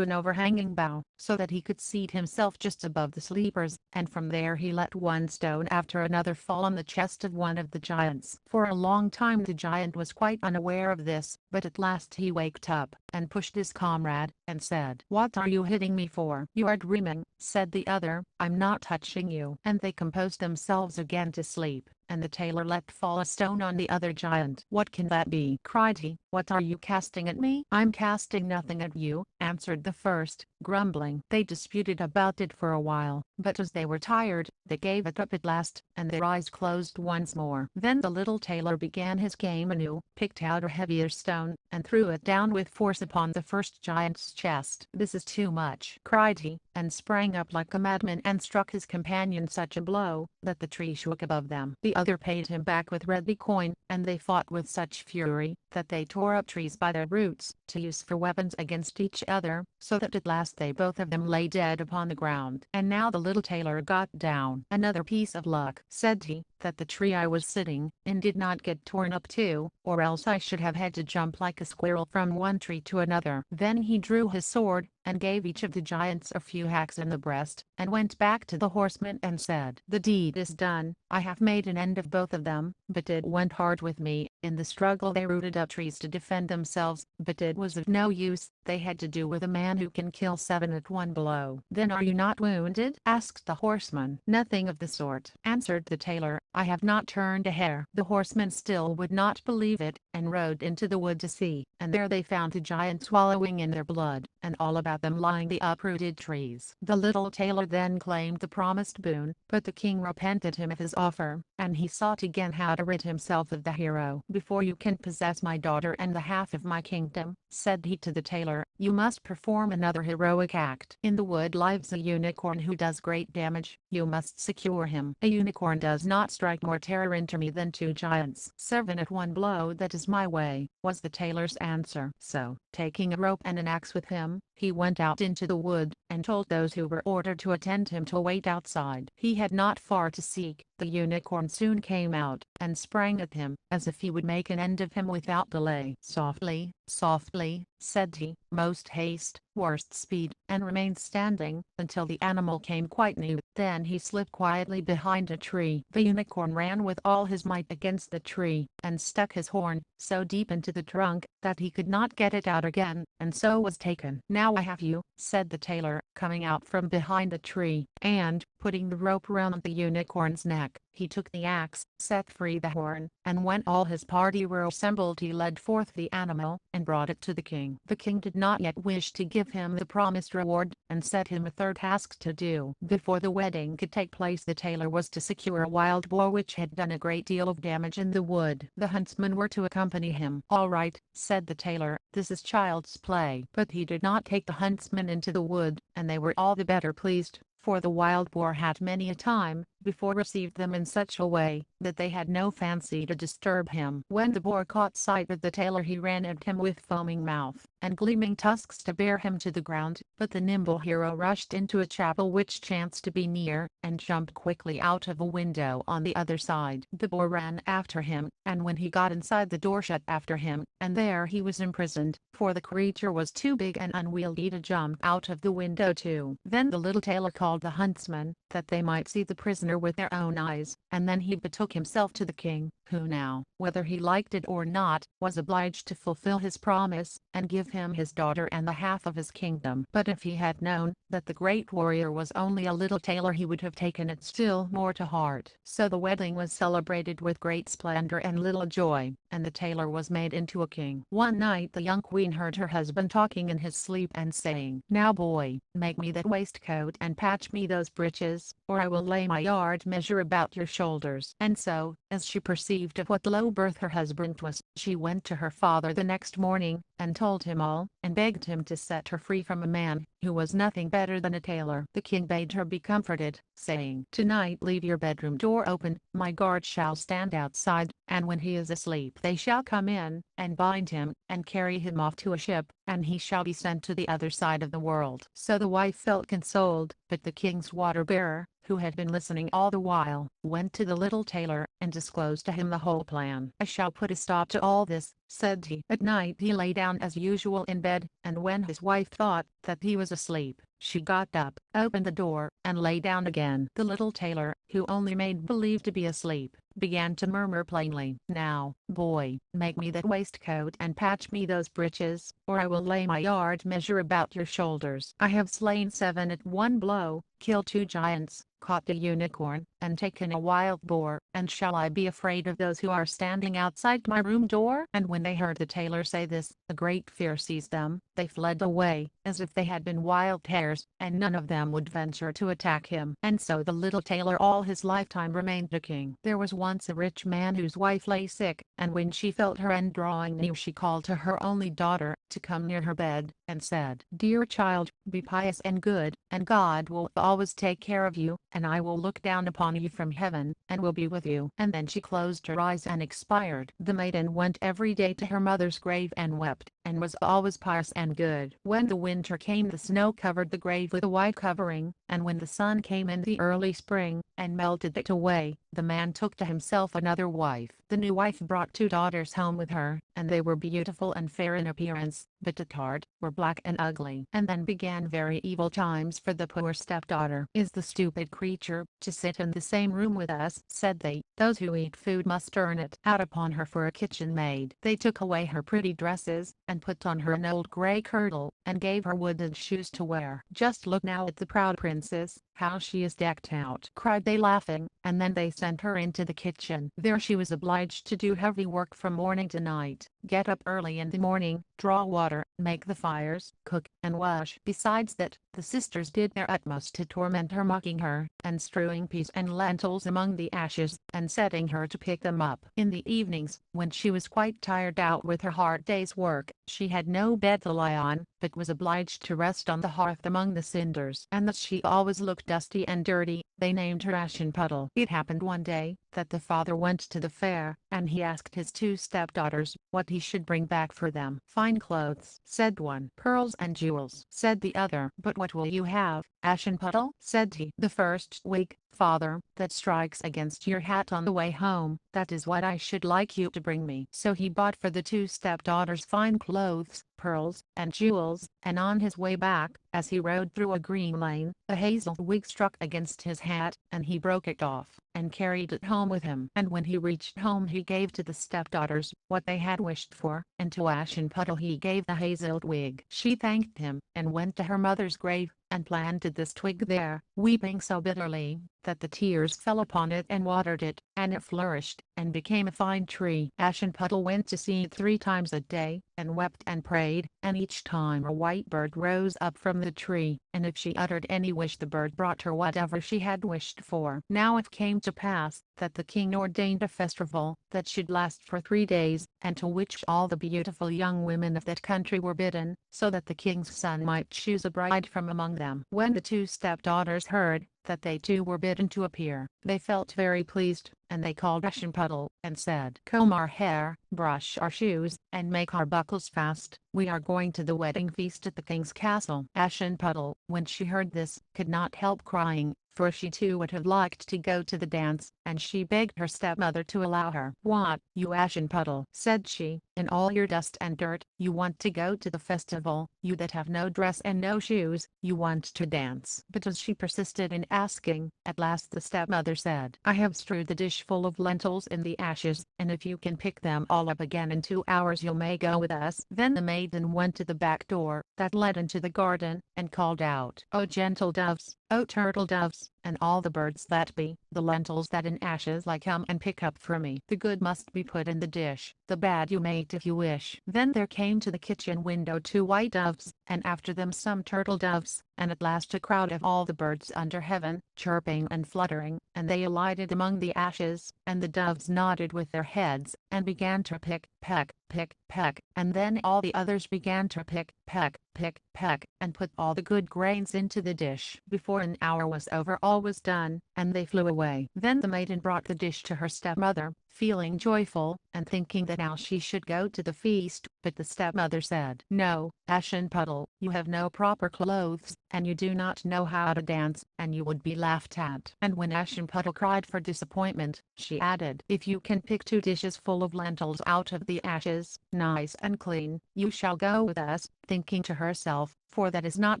an overhanging bough, so that he could seat himself just above the sleepers, and from there he let one stone after another fall on the chest of one of the giants. For a long time the giant was quite unaware of this, but at last he waked up, and pushed his comrade, and said, "What are you hitting me for?" "You are dreaming," said the other. "I'm not touching you." And they composed themselves again to sleep, and the tailor let fall a stone on the other giant. "What can that be?" cried he. "What are you casting at me?" "I'm casting nothing at you," answered the first, grumbling. They disputed about it for a while, but as they were tired, they gave it up at last, and their eyes closed once more. Then the little tailor began his game anew, picked out a heavier stone, and threw it down with force upon the first giant's chest. "This is too much," cried he, and sprang up like a madman and struck his companion such a blow, that the tree shook above them. The other paid him back with ready coin, and they fought with such fury, that they tore up trees by their roots, to use for weapons against each other, so that at last they both of them lay dead upon the ground. And now the little tailor got down. "Another piece of luck," said he, "that the tree I was sitting in did not get torn up too, or else I should have had to jump like a squirrel from one tree to another." Then he drew his sword, and gave each of the giants a few hacks in the breast, and went back to the horsemen and said, "The deed is done. I have made an end of both of them." But it went hard with me. In the struggle they rooted up trees to defend themselves, but it was of no use. They had to do with a man who can kill 7 at 1 blow. "Then are you not wounded?" asked the horseman. "Nothing of the sort," answered the tailor. "I have not turned a hair." The horsemen still would not believe it, and rode into the wood to see, and there they found the giants wallowing in their blood, and all about them lying the uprooted trees. The little tailor then claimed the promised boon, but the king repented him of his offer, and he sought again how to rid himself of the hero. "Before you can possess my daughter and the half of my kingdom," said he to the tailor, "you must perform another heroic act. In the wood lives a unicorn who does great damage. You must secure him. A unicorn does not strike more terror into me than two giants. 7 at one blow. That is my way," was the tailor's answer. So, taking a rope and an axe with him, he went out into the wood, and told those who were ordered to attend him to wait outside. He had not far to seek. The unicorn soon came out, and sprang at him, as if he would make an end of him without delay. "Softly, softly," said he, "most haste, worst speed," and remained standing, until the animal came quite near. Then he slipped quietly behind a tree. The unicorn ran with all his might against the tree, and stuck his horn so deep into the trunk, that he could not get it out again, and so was taken. "Now I have you," said the tailor, coming out from behind the tree, and, putting the rope round the unicorn's neck, he took the axe, set free the horn, and when all his party were assembled he led forth the animal, and brought it to the king. The king did not yet wish to give him the promised reward, and set him a third task to do. Before the wedding could take place, the tailor was to secure a wild boar which had done a great deal of damage in the wood. The huntsmen were to accompany him. "All right," said the tailor, "this is child's play." But he did not take the huntsmen into the wood, and they were all the better pleased, for the wild boar had many a time before received them in such a way that they had no fancy to disturb him. When the boar caught sight of the tailor he ran at him with foaming mouth and gleaming tusks to bear him to the ground, but the nimble hero rushed into a chapel which chanced to be near, and jumped quickly out of a window on the other side. The boar ran after him, and when he got inside the door shut after him, and there he was imprisoned, for the creature was too big and unwieldy to jump out of the window too. Then the little tailor called the huntsmen, that they might see the prisoner with their own eyes, and then he betook himself to the king, who now, whether he liked it or not, was obliged to fulfill his promise, and give him his daughter and the half of his kingdom. But if he had known that the great warrior was only a little tailor, he would have taken it still more to heart. So the wedding was celebrated with great splendor and little joy, and the tailor was made into a king. One night the young queen heard her husband talking in his sleep and saying, "Now boy, make me that waistcoat and patch me those breeches, or I will lay my yard measure about your shoulders." And so, as she perceived of what low birth her husband was, she went to her father the next morning, and told him all, and begged him to set her free from a man who was nothing better than a tailor. The king bade her be comforted, saying, "Tonight leave your bedroom door open, my guard shall stand outside, and when he is asleep they shall come in, and bind him, and carry him off to a ship, and he shall be sent to the other side of the world." So the wife felt consoled, but the king's water-bearer, who had been listening all the while, went to the little tailor, and disclosed to him the whole plan. "I shall put a stop to all this," said he. At night he lay down as usual in bed, and when his wife thought that he was asleep, she got up, opened the door, and lay down again. The little tailor, who only made believe to be asleep, began to murmur plainly, "Now, boy, make me that waistcoat and patch me those breeches, or I will lay my yard measure about your shoulders. I have slain 7 at one blow, killed 2 giants, caught a unicorn, and taken a wild boar, and shall I be afraid of those who are standing outside my room door?" And when they heard the tailor say this, a great fear seized them. They fled away, as if they had been wild hares, and none of them would venture to attack him. And so the little tailor all his lifetime remained a king. There was once a rich man whose wife lay sick, and when she felt her end drawing near, she called to her only daughter to come near her bed, and said, "Dear child, be pious and good, and God will always take care of you, and I will look down upon you from heaven, and will be with you." And then she closed her eyes and expired. The maiden went every day to her mother's grave and wept, and was always pious and good. When the winter came, the snow covered the grave with a white covering, and when the sun came in the early spring, and melted it away, the man took to himself another wife. The new wife brought 2 daughters home with her, and they were beautiful and fair in appearance, but at heart were black and ugly. And then began very evil times for the poor stepdaughter. "Is the stupid creature to sit in the same room with us?" said they. "Those who eat food must earn it." Out upon her for a kitchen maid. They took away her pretty dresses, and put on her an old grey kirtle, and gave her wooden shoes to wear. "Just look now at the proud princess, how she is decked out," cried they laughing, and then they sent her into the kitchen. There she was obliged to do heavy work from morning to night, get up early in the morning, draw water, make the fires, cook, and wash. Besides that, the sisters did their utmost to torment her, mocking her, and strewing peas and lentils among the ashes, and setting her to pick them up. In the evenings, when she was quite tired out with her hard day's work, she had no bed to lie on, but was obliged to rest on the hearth among the cinders. And that she always looked dusty and dirty, they named her Ashen Puddle. It happened one day, that the father went to the fair, and he asked his two stepdaughters what he should bring back for them. "Fine clothes," said one. "Pearls and jewels," said the other. "But what will you have, Ashen Puddle?" said he. "The first wig, father, that strikes against your hat on the way home, that is what I should like you to bring me." So he bought for the two stepdaughters fine clothes, pearls, and jewels, and on his way back, as he rode through a green lane, a hazel wig struck against his hat, and he broke it off, and carried it home with him. And when he reached home he gave to the stepdaughters what they had wished for, and to Ashen Puddle he gave the hazel wig. She thanked him, and went to her mother's grave, and planted this twig there, weeping so bitterly, that the tears fell upon it and watered it, and it flourished, and became a fine tree. Ashen Puddle went to see it 3 times a day, and wept and prayed, and each time a white bird rose up from the tree, and if she uttered any wish the bird brought her whatever she had wished for. Now it came to pass, that the king ordained a festival, that should last for 3 days, and to which all the beautiful young women of that country were bidden, so that the king's son might choose a bride from among them. When the two stepdaughters heard that they too were bidden to appear, they felt very pleased, and they called Ashen Puddle, and said, "Comb our hair, brush our shoes, and make our buckles fast. We are going to the wedding feast at the king's castle." Ashen Puddle, when she heard this, could not help crying, for she too would have liked to go to the dance, and she begged her stepmother to allow her. "What, you Ashen Puddle," said she, "in all your dust and dirt, you want to go to the festival, you that have no dress and no shoes, you want to dance." But as she persisted in asking, at last the stepmother said, "I have strewed the dish full of lentils in the ashes, and if you can pick them all up again in 2 hours you may go with us." Then the maiden went to the back door, that led into the garden, and called out, "O gentle doves, O turtle doves, and all the birds that be, the lentils that in ashes lie come and pick up for me. The good must be put in the dish, the bad you may eat if you wish." Then there came to the kitchen window 2 white doves, and after them some turtle doves, and at last a crowd of all the birds under heaven, chirping and fluttering, and they alighted among the ashes, and the doves nodded with their heads, and began to pick, peck, pick, peck, and then all the others began to pick, peck, pick, peck, and put all the good grains into the dish. Before an hour was over all was done, and they flew away. Then the maiden brought the dish to her stepmother, feeling joyful, and thinking that now she should go to the feast, but the stepmother said, "No, Ashen Puddle, you have no proper clothes, and you do not know how to dance, and you would be laughed at." And when Ashen Puddle cried for disappointment, she added, "If you can pick 2 dishes full of lentils out of the ashes, nice and clean, you shall go with us," thinking to herself, "for that is not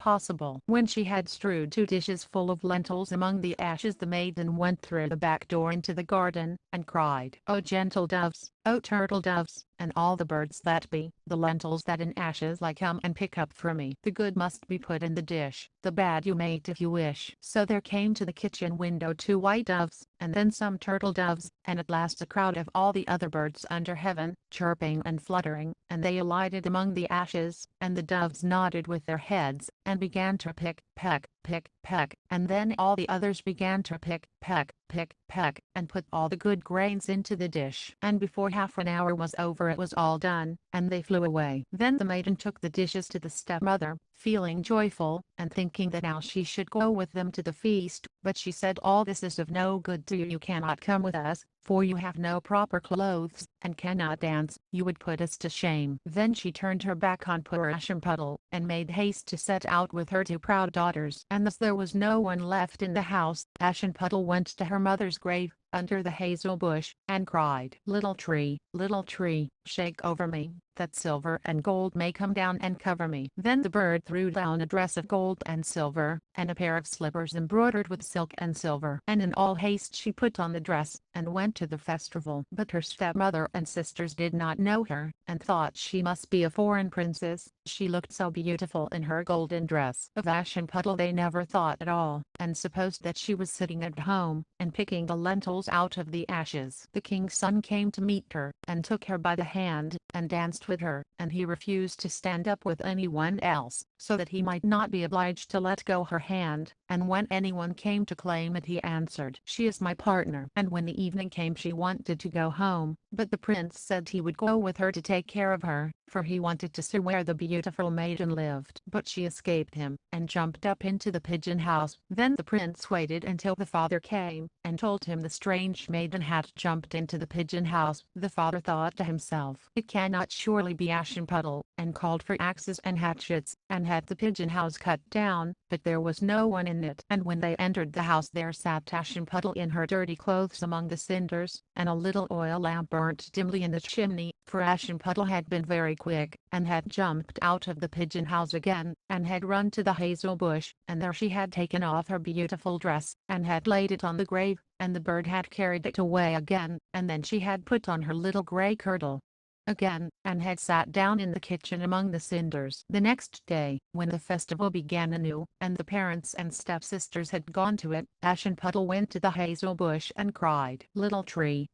possible." When she had strewed 2 dishes full of lentils among the ashes the maiden went through the back door into the garden, and cried, "O gentle doves, O turtle doves, and all the birds that be, the lentils that in ashes lie come and pick up for me. The good must be put in the dish, the bad you may eat if you wish." So there came to the kitchen window 2 white doves, and then some turtle doves, and at last a crowd of all the other birds under heaven, chirping and fluttering, and they alighted among the ashes, and the doves nodded with their heads, and began to pick, peck, pick, peck, and then all the others began to pick, peck, pick, peck, and put all the good grains into the dish. And before half an hour was over it was all done, and they flew away. Then the maiden took the dishes to the stepmother, feeling joyful, and thinking that now she should go with them to the feast, but she said, "All this is of no good to you, you cannot come with us, for you have no proper clothes, and cannot dance, you would put us to shame." Then she turned her back on poor Ashen Puddle, and made haste to set out with her 2 proud daughters. And as there was no one left in the house, Ashen Puddle went to her mother's grave, under the hazel bush, and cried, little tree, shake over me, that silver and gold may come down and cover me. Then the bird threw down a dress of gold and silver, and a pair of slippers embroidered with silk and silver. And in all haste she put on the dress, and went to the festival. But her stepmother and sisters did not know her, and thought she must be a foreign princess. She looked so beautiful in her golden dress. Of Aschenputtel they never thought at all, and supposed that she was sitting at home, and picking the lentils out of the ashes. The king's son came to meet her, and took her by the hand, and danced with her, and he refused to stand up with anyone else, so that he might not be obliged to let go her hand. And when anyone came to claim it, he answered, "She is my partner." And when the evening came she wanted to go home, but the prince said he would go with her to take care of her, for he wanted to see where the beautiful maiden lived. But she escaped him, and jumped up into the pigeon house. Then the prince waited until the father came, and told him the strange maiden had jumped into the pigeon house. The father thought to himself, "It cannot surely be Aschenputtel," and called for axes and hatchets, and had the pigeon house cut down, but there was no one in it. And when they entered the house there sat Aschenputtel in her dirty clothes among the cinders, and a little oil lamp burnt dimly in the chimney, for Aschenputtel had been very quick, and had jumped out of the pigeon house again, and had run to the hazel bush, and there she had taken off her beautiful dress, and had laid it on the grave, and the bird had carried it away again, and then she had put on her little grey kirtle again, and had sat down in the kitchen among the cinders. The next day, when the festival began anew, and the parents and stepsisters had gone to it, Aschenputtel went to the hazel bush and cried, little tree,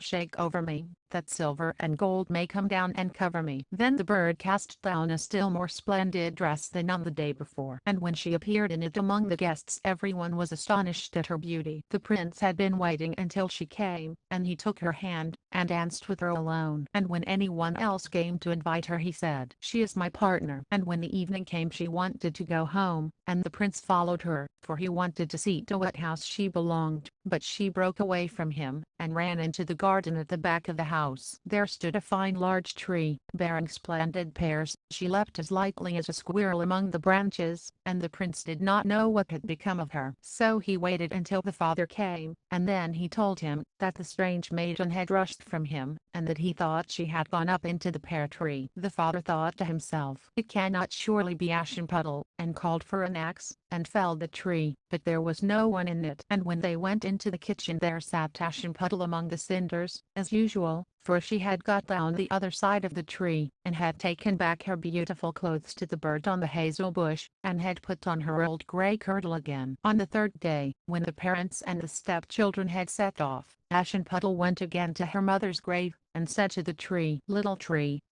shake over me, that silver and gold may come down and cover me." Then the bird cast down a still more splendid dress than on the day before, and when she appeared in it among the guests everyone was astonished at her beauty. The prince had been waiting until she came, and he took her hand, and danced with her alone. And when anyone else came to invite her he said, "She is my partner." And when the evening came she wanted to go home, and the prince followed her, for he wanted to see to what house she belonged. But she broke away from him, and ran into the garden at the back of the house. There stood a fine large tree, bearing splendid pears. She leapt as lightly as a squirrel among the branches, and the prince did not know what had become of her. So he waited until the father came, and then he told him that the strange maiden had rushed from him, and that he thought she had gone up into the pear tree. The father thought to himself, "It cannot surely be Aschenputtel," and called for an axe, and felled the tree, but there was no one in it. And when they went into the kitchen there sat Aschenputtel among the cinders, as usual, for she had got down the other side of the tree, and had taken back her beautiful clothes to the bird on the hazel bush, and had put on her old grey kirtle again. On the third day, when the parents and the stepchildren had set off, Aschenputtel went again to her mother's grave, and said to the tree, little tree,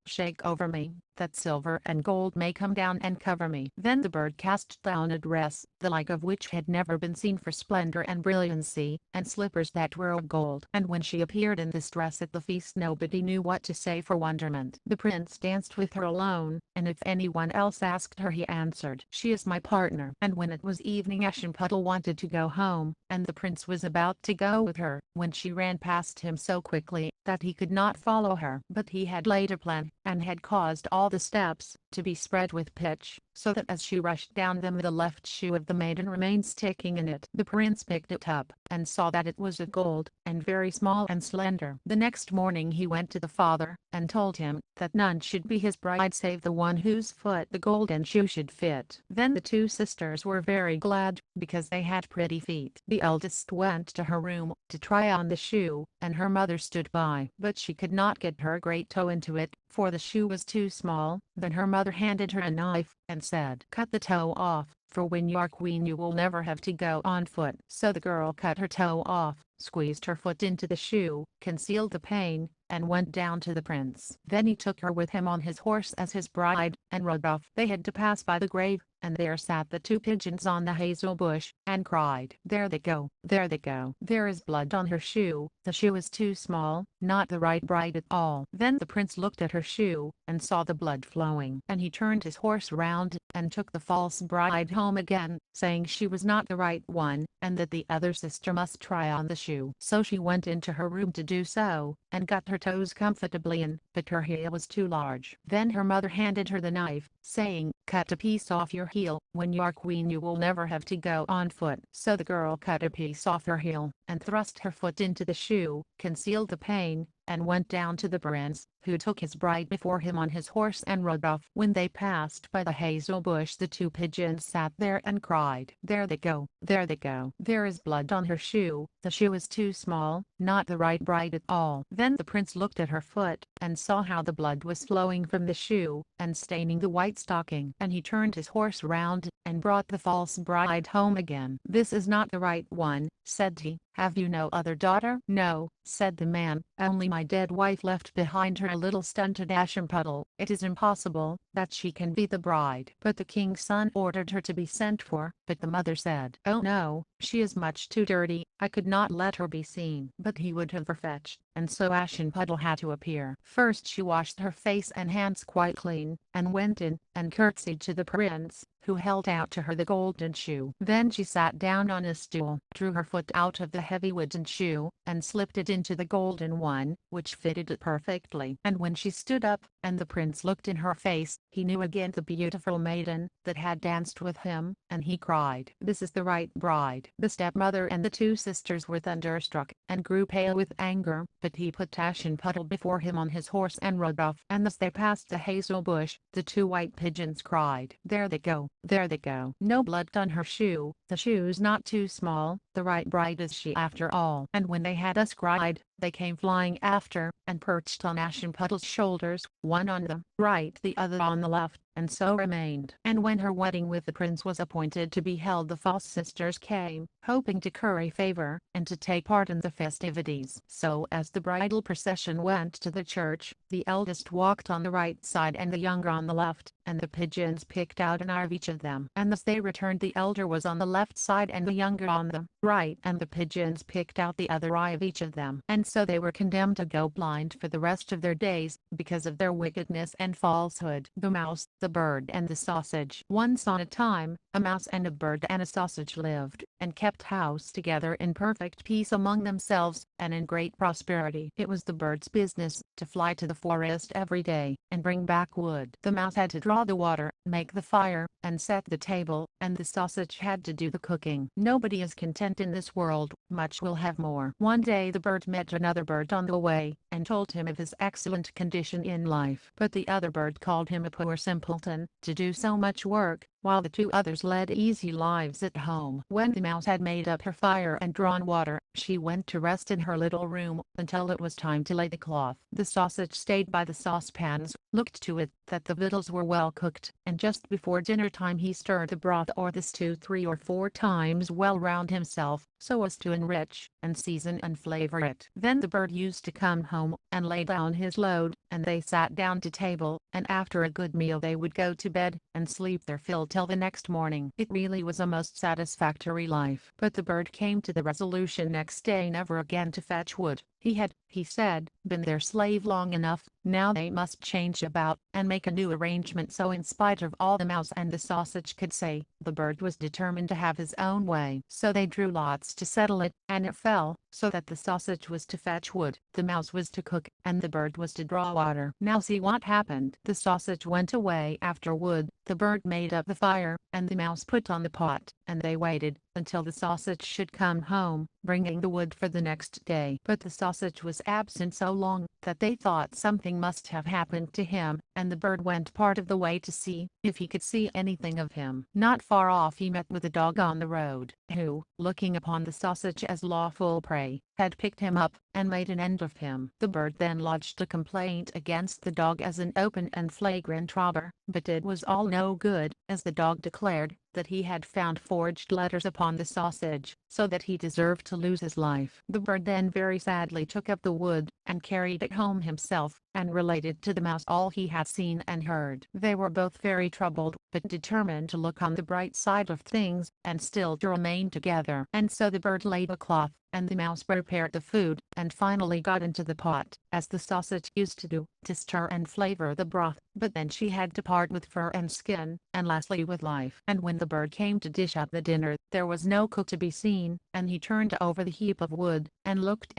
shake over me, that silver and gold may come down and cover me." Then the bird cast down a dress, the like of which had never been seen for splendor and brilliancy, and slippers that were of gold. And when she appeared in this dress at the feast nobody knew what to say for wonderment. The prince danced with her alone, and if anyone else asked her he answered, "She is my partner." And when it was evening Aschenputtel wanted to go home, and the prince was about to go with her, when she ran past him so quickly that he could not follow her. But he had laid a plan, and had caused all the steps to be spread with pitch, so that as she rushed down them the left shoe of the maiden remained sticking in it. The prince picked it up, and saw that it was of gold, and very small and slender. The next morning he went to the father, and told him that none should be his bride save the one whose foot the golden shoe should fit. Then the two sisters were very glad, because they had pretty feet. The eldest went to her room to try on the shoe, and her mother stood by. But she could not get her great toe into it, for the shoe was too small. Then her mother handed her a knife, and said, "Cut the toe off, for when you are queen you will never have to go on foot." So the girl cut her toe off, squeezed her foot into the shoe, concealed the pain, and went down to the prince. Then he took her with him on his horse as his bride, and rode off. They had to pass by the grave, and there sat the two pigeons on the hazel bush, and cried, "There they go, there they go. There is blood on her shoe, the shoe is too small, not the right bride at all." Then the prince looked at her shoe, and saw the blood flowing, and he turned his horse round, and took the false bride home again, saying she was not the right one, and that the other sister must try on the shoe. So she went into her room to do so, and got her toes comfortably in, but her heel was too large. Then her mother handed her the knife, saying, "Cut a piece off your heel, when you are queen you will never have to go on foot." So the girl cut a piece off her heel, and thrust her foot into the shoe, concealed the pain, and went down to the prince, who took his bride before him on his horse and rode off. When they passed by the hazel bush, the two pigeons sat there and cried, "There they go, there they go. There is blood on her shoe. The shoe is too small, not the right bride at all." Then the prince looked at her foot, and saw how the blood was flowing from the shoe, and staining the white stocking. And he turned his horse round, and brought the false bride home again. "This is not the right one," said he. "Have you no other daughter?" "No," said the man, "only my dead wife left behind her a little stunted ashen puddle. It is impossible that she can be the bride." But the king's son ordered her to be sent for, but the mother said, "Oh no, she is much too dirty, I could not let her be seen." But he would have her fetched, and so ashen puddle had to appear. First she washed her face and hands quite clean, and went in, and curtsied to the prince, who held out to her the golden shoe. Then she sat down on a stool, drew her foot out of the heavy wooden shoe, and slipped it into the golden one, which fitted it perfectly. And when she stood up, and the prince looked in her face, he knew again the beautiful maiden that had danced with him, and he cried, "This is the right bride." The stepmother and the two sisters were thunderstruck, and grew pale with anger, but he put ashen puddle before him on his horse and rode off. And as they passed the hazel bush, the two white pigeons cried, "There they go, there they go. No blood on her shoe, the shoe's not too small, the right bride is she after all." And when they had thus cried, they came flying after, and perched on ashen puddle's shoulders, one on the right the other on the left, and so remained. And when her wedding with the prince was appointed to be held, the false sisters came, hoping to curry favor, and to take part in the festivities. So as the bridal procession went to the church, the eldest walked on the right side and the younger on the left, and the pigeons picked out an eye of each of them. And as they returned, the elder was on the left side and the younger on the right, and the pigeons picked out the other eye of each of them. And so they were condemned to go blind for the rest of their days, because of their wickedness and falsehood. The mouse, the bird and the sausage. Once on a time, a mouse and a bird and a sausage lived, and kept house together in perfect peace among themselves, and in great prosperity. It was the bird's business to fly to the forest every day, and bring back wood. The mouse had to draw the water, make the fire, and set the table, and the sausage had to do the cooking. Nobody is content in this world, much will have more. One day the bird met another bird on the way, and told him of his excellent condition in life. But the other bird called him a poor simpleton, to do so much work, while the two others led easy lives at home. When the mouse had made up her fire and drawn water, she went to rest in her little room, until it was time to lay the cloth. The sausage stayed by the saucepans, looked to it that the victuals were well cooked, and just before dinner time he stirred the broth or the stew 3 or 4 times well round himself, so as to enrich, and season and flavor it. Then the bird used to come home, and lay down his load, and they sat down to table, and after a good meal they would go to bed, and sleep their fill till the next morning. It really was a most satisfactory life. But the bird came to the resolution next day never again to fetch wood. He had, he said, been their slave long enough, now they must change about, and make a new arrangement. So in spite of all the mouse and the sausage could say, the bird was determined to have his own way. So they drew lots to settle it, and it fell, so that the sausage was to fetch wood, the mouse was to cook, and the bird was to draw water. Now see what happened. The sausage went away after wood, the bird made up the fire, and the mouse put on the pot, and they waited until the sausage should come home, bringing the wood for the next day. But the sausage was absent so long that they thought something must have happened to him, and the bird went part of the way to see if he could see anything of him. Not far off he met with a dog on the road, who, looking upon the sausage as lawful prey, had picked him up, and made an end of him. The bird then lodged a complaint against the dog as an open and flagrant robber, but it was all no good, as the dog declared that he had found forged letters upon the sausage, so that he deserved to lose his life. The bird then very sadly took up the wood, and carried it home himself, and related to the mouse all he had seen and heard. They were both very troubled, but determined to look on the bright side of things, and still to remain together. And so the bird laid a cloth, and the mouse prepared the food, and finally got into the pot, as the sausage used to do, to stir and flavor the broth. But then she had to part with fur and skin, and lastly with life. And when the bird came to dish up the dinner, there was no cook to be seen, and he turned over the heap of wood, and looked,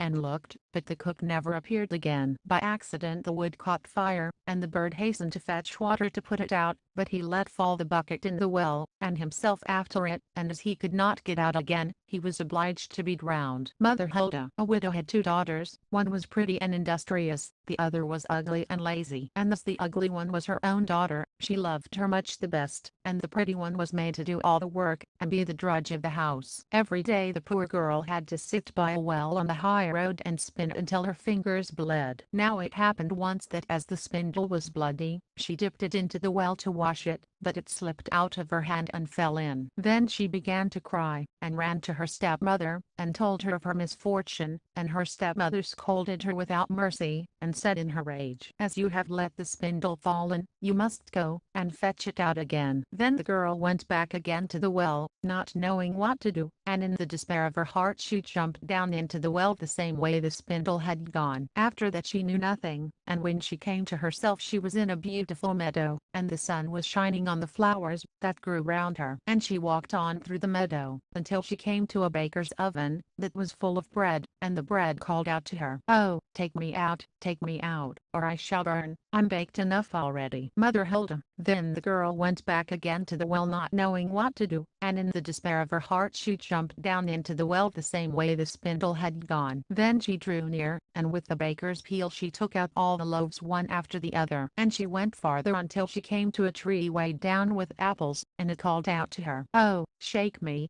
but the cook never appeared again. By accident the wood caught fire, and the bird hastened to fetch water to put it out, but he let fall the bucket in the well, and himself after it, and as he could not get out again, he was obliged to be drowned. Mother Hulda, a widow, had two daughters. One was pretty and industrious, the other was ugly and lazy. And as the ugly one was her own daughter, she loved her much the best, and the pretty one was made to do all the work, and be the drudge of the house. Every day the poor girl had to sit by a well on the high road and spin until her fingers bled. Now it happened once that as the spindle was bloody, she dipped it into the well to wash it, but it slipped out of her hand and fell in. Then she began to cry, and ran to her stepmother, and told her of her misfortune, and her stepmother scolded her without mercy, and said in her rage, "As you have let the spindle fall in, you must go and fetch it out again." Then the girl went back again to the well, not knowing what to do, and in the despair of her heart she jumped down into the well the same way the spindle had gone. After that she knew nothing, and when she came to herself she was in a beautiful meadow, and the sun was shining on the flowers that grew round her. And she walked on through the meadow, until she came to a baker's oven that was full of bread, and the bread called out to her, "Oh, take me out, or I shall burn. I'm baked enough already." Mother Hilda. Then the girl went back again to the well, not knowing what to do, and in the despair of her heart she jumped down into the well the same way the spindle had gone. Then she drew near, and with the baker's peel she took out all the loaves one after the other, and she went farther until she came to a tree weighed down with apples, and it called out to her, "Oh, shake me,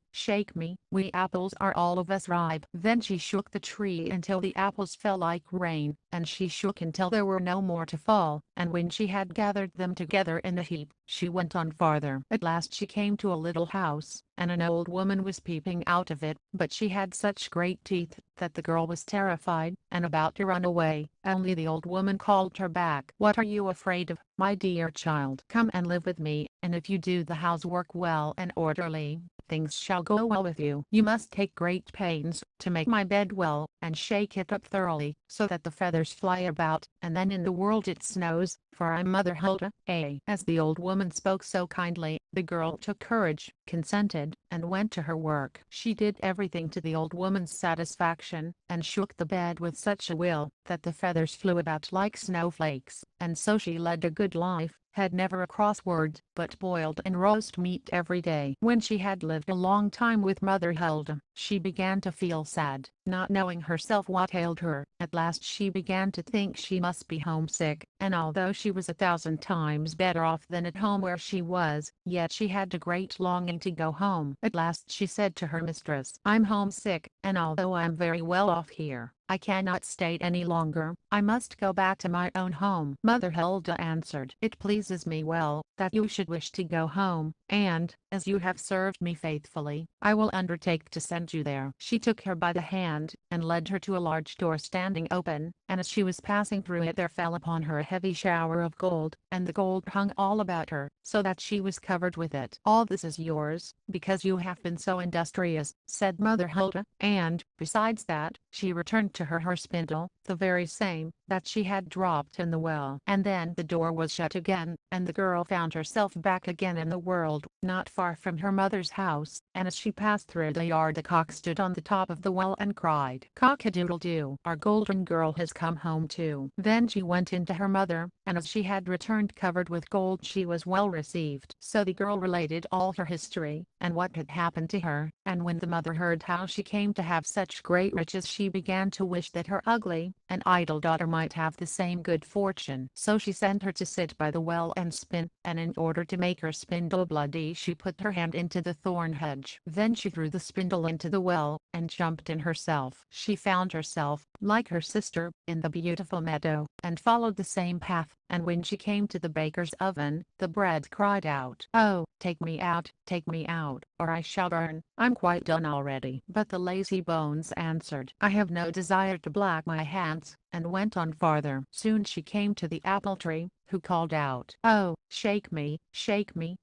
we apples are all of us ripe." Then she shook the tree until the apples fell like rain, and she shook until there were no more to fall, and when she had gathered them together in a heap, she went on farther. At last she came to a little house, and an old woman was peeping out of it, but she had such great teeth that the girl was terrified, and about to run away, only the old woman called her back. "What are you afraid of, my dear child? Come and live with me, and if you do the housework well and orderly, things shall go well with you. You must take great pains to make my bed well, and shake it up thoroughly, so that the feathers fly about, and then in the world it snows, for I'm Mother Hulda." As the old woman spoke so kindly, the girl took courage, consented, and went to her work. She did everything to the old woman's satisfaction, and shook the bed with such a will, that the feathers flew about like snowflakes, and so she led a good life, had never a cross word, but boiled and roast meat every day. When she had lived a long time with Mother Hulda, she began to feel sad, not knowing herself what ailed her. At last she began to think she must be homesick, and although she was 1,000 times better off than at home where she was, yet she had a great longing to go home. At last she said to her mistress, "I'm homesick, and although I'm very well off here, I cannot stay any longer. I must go back to my own home." Mother Hulda answered, "It pleases me well that you should wish to go home, and, as you have served me faithfully, I will undertake to send you there." She took her by the hand, and led her to a large door standing open, and as she was passing through it there fell upon her a heavy shower of gold, and the gold hung all about her, so that she was covered with it. "All this is yours, because you have been so industrious," said Mother Hulda, and, besides that, she returned to her spindle, the very same that she had dropped in the well. And then the door was shut again, and the girl found herself back again in the world, not far from her mother's house, and as she passed through the yard a cock stood on the top of the well and cried, "Cock-a-doodle-doo, our golden girl has come home too." Then she went into her mother, and as she had returned covered with gold she was well received. So the girl related all her history, and what had happened to her, and when the mother heard how she came to have such great riches she began to wish that her ugly and idle daughter might have the same good fortune. So she sent her to sit by the well and spin, and in order to make her spindle bloody she put her hand into the thorn hedge. Then she threw the spindle into the well, and jumped in herself. She found herself, like her sister, in the beautiful meadow, and followed the same path, and when she came to the baker's oven, the bread cried out, "Oh, take me out, or I shall burn. I'm quite done already." But the lazy bones answered, "I have no desire to black my hands," and went on farther. Soon she came to the apple tree, who called out, "Oh, shake me,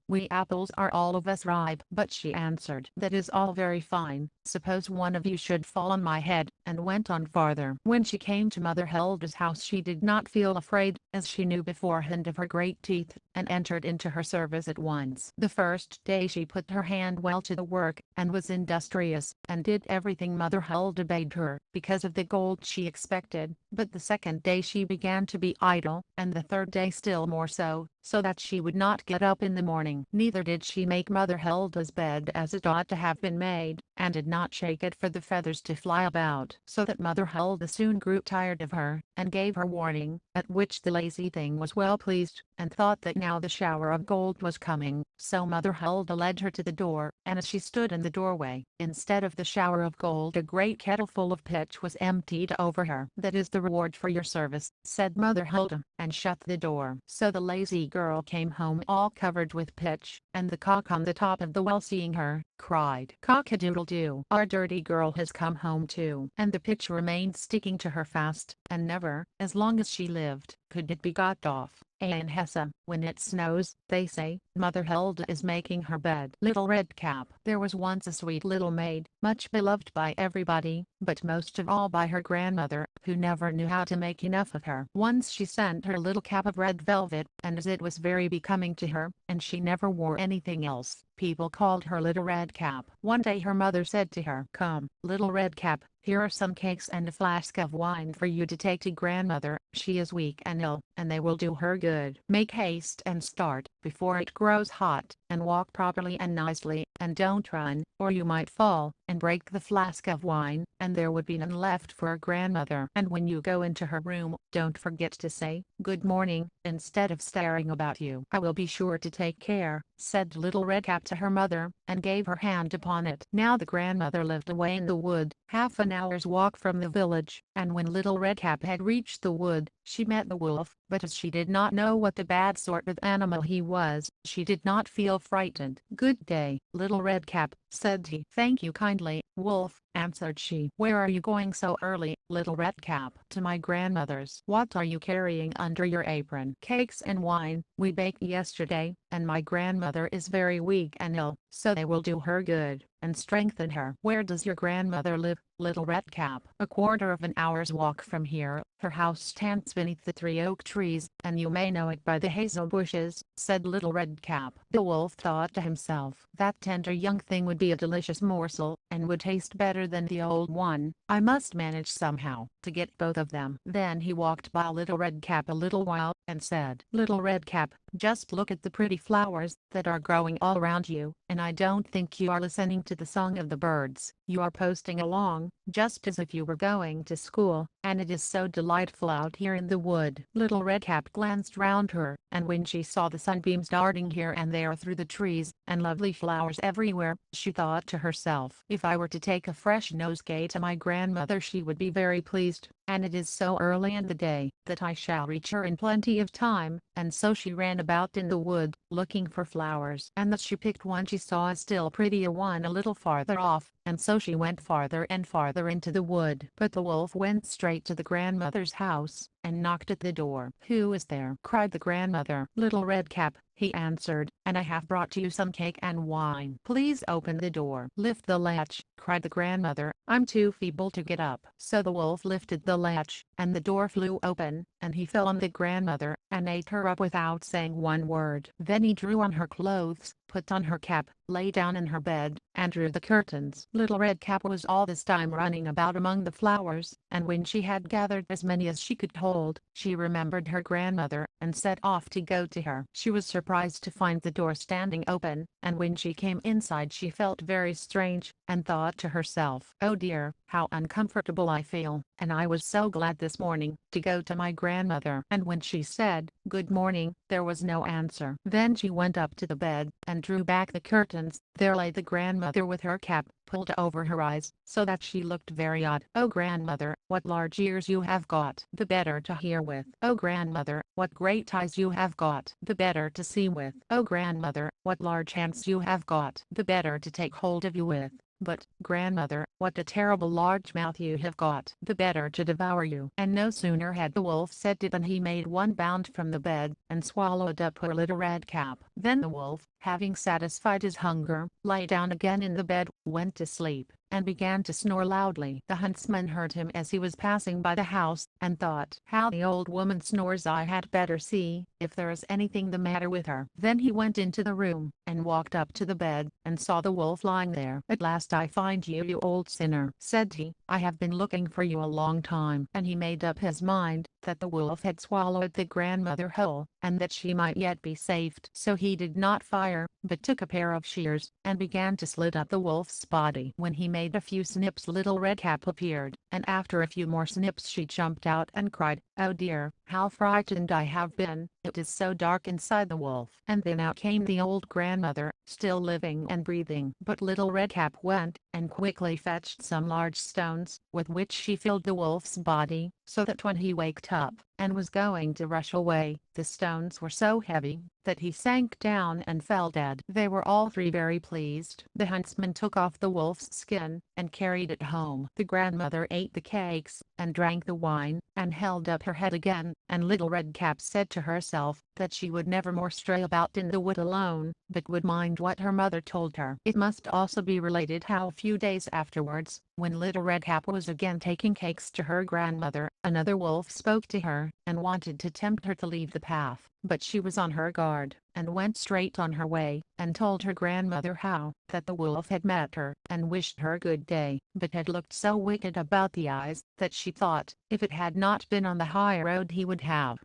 we apples are all of us ripe." But she answered, "That is all very fine, suppose one of you should fall on my head," and went on farther. When she came to Mother Hulda's house she did not feel afraid, as she knew beforehand of her great teeth, and entered into her service at once. The first day she put her hand well to the work, and was industrious, and did everything Mother Hulda bade her, because of the gold she expected, But the second day she began to be idle, and the third day still more so that she would not get up in the morning. Neither did she make Mother Hilda's bed as it ought to have been made, and did not shake it for the feathers to fly about. So that Mother Hilda soon grew tired of her, and gave her warning, at which the lazy thing was well pleased, and thought that now the shower of gold was coming. So Mother Hilda led her to the door, and as she stood in the doorway, instead of the shower of gold a great kettle full of pitch was emptied over her. "That is the reward for your service," said Mother Hilda, and shut the door. So the lazy girl came home all covered with pitch, and the cock on the top of the well, seeing her, cried, "Cock-a-doodle-doo, our dirty girl has come home too." And the pitch remained sticking to her fast, and never, as long as she lived, could it be got off. In Hesse, when it snows, they say, Mother Hilda is making her bed. Little Red Cap. There was once a sweet little maid, much beloved by everybody, but most of all by her grandmother, who never knew how to make enough of her. Once she sent her little cap of red velvet, and as it was very becoming to her, and she never wore anything else, people called her Little Red Cap. One day her mother said to her, "Come, Little Red Cap, here are some cakes and a flask of wine for you to take to grandmother. She is weak and ill, and they will do her good. Make haste and start, before it grows hot, and walk properly and nicely, and don't run, or you might fall, and break the flask of wine, and there would be none left for grandmother. And when you go into her room, don't forget to say, 'Good morning,' instead of staring about you." "I will be sure to take care," said Little Red Cap to her mother, and gave her hand upon it. Now the grandmother lived away in the wood, half an hour's walk from the village, and when Little Red Cap had reached the wood, she met the wolf, but as she did not know what the bad sort of animal he was, she did not feel frightened. "Good day, Little Red Cap," said he. "Thank you kindly, Wolf," answered she. "Where are you going so early, Little Red Cap?" "To my grandmother's." "What are you carrying under your apron?" "Cakes and wine, we baked yesterday, and my grandmother is very weak and ill, so they will do her good, and strengthen her." "Where does your grandmother live, Little Red Cap?" "A quarter of an hour's walk from here. Her house stands beneath the 3 oak trees, and you may know it by the hazel bushes," said Little Red Cap. The wolf thought to himself, "That tender young thing would be a delicious morsel, and would taste better than the old one. I must manage somehow to get both of them." Then he walked by Little Red Cap a little while, and said, "Little Red Cap, just look at the pretty flowers that are growing all around you, and I don't think you are listening to the song of the birds. You are posting along, just as if you were going to school, and it is so delightful out here in the wood." Little Red Cap glanced round her, and when she saw the sunbeams darting here and there through the trees, and lovely flowers everywhere, she thought to herself, "If I were to take a fresh nosegay to my grandmother she would be very pleased, and it is so early in the day that I shall reach her in plenty of time." And so she ran about in the wood, looking for flowers, and as she picked one she saw a still prettier one a little farther off, and so she went farther and farther into the wood. But the wolf went straight to the grandmother's house, and knocked at the door. "Who is there?" cried the grandmother. "Little Red Cap," he answered, "and I have brought you some cake and wine. Please open the door." "Lift the latch," cried the grandmother, "I'm too feeble to get up." So the wolf lifted the latch, and the door flew open, and he fell on the grandmother, and ate her up without saying one word. Then he drew on her clothes, put on her cap, lay down in her bed, and drew the curtains. Little Red Cap was all this time running about among the flowers, and when she had gathered as many as she could hold, she remembered her grandmother, and set off to go to her. She was surprised to find the door standing open, and when she came inside she felt very strange, and thought to herself, "Oh dear, how uncomfortable I feel, and I was so glad this morning to go to my grandmother." And when she said, "Good morning," there was no answer. Then she went up to the bed, and drew back the curtains. There lay the grandmother with her cap pulled over her eyes, so that she looked very odd. "Oh grandmother, what large ears you have got, the better to hear with." "Oh grandmother, what great eyes you have got, the better to see with." "Oh grandmother, what large hands you have got, the better to take hold of you with." "But, grandmother, what a terrible large mouth you have got, the better to devour you." And no sooner had the wolf said it than he made one bound from the bed, and swallowed up poor Little Red Cap. Then the wolf, having satisfied his hunger, lay down again in the bed, went to sleep, and began to snore loudly. The huntsman heard him as he was passing by the house, and thought, "How the old woman snores, I had better see if there is anything the matter with her." Then he went into the room, and walked up to the bed, and saw the wolf lying there. "At last I find you, you old sinner," said he. "I have been looking for you a long time." And he made up his mind that the wolf had swallowed the grandmother whole, and that she might yet be saved. So he did not fire, but took a pair of shears, and began to slit up the wolf's body. When he made a few snips, Little Red Cap appeared, and after a few more snips she jumped out and cried, "Oh dear, how frightened I have been, it is so dark inside the wolf." And then out came the old grandmother, still living and breathing. But Little Red Cap went, and quickly fetched some large stones, with which she filled the wolf's body, so that when he waked up, and was going to rush away, the stones were so heavy, that he sank down and fell dead. They were all three very pleased. The huntsman took off the wolf's skin, and carried it home. The grandmother ate the cakes, and drank the wine, and held up her head again, and Little Red Cap said to herself, that she would never more stray about in the wood alone, but would mind what her mother told her. It must also be related how a few days afterwards, when Little Red Cap was again taking cakes to her grandmother, another wolf spoke to her, and wanted to tempt her to leave the path. But she was on her guard, and went straight on her way, and told her grandmother how that the wolf had met her, and wished her good day, but had looked so wicked about the eyes, that she thought, if it had not been on the high road, he would have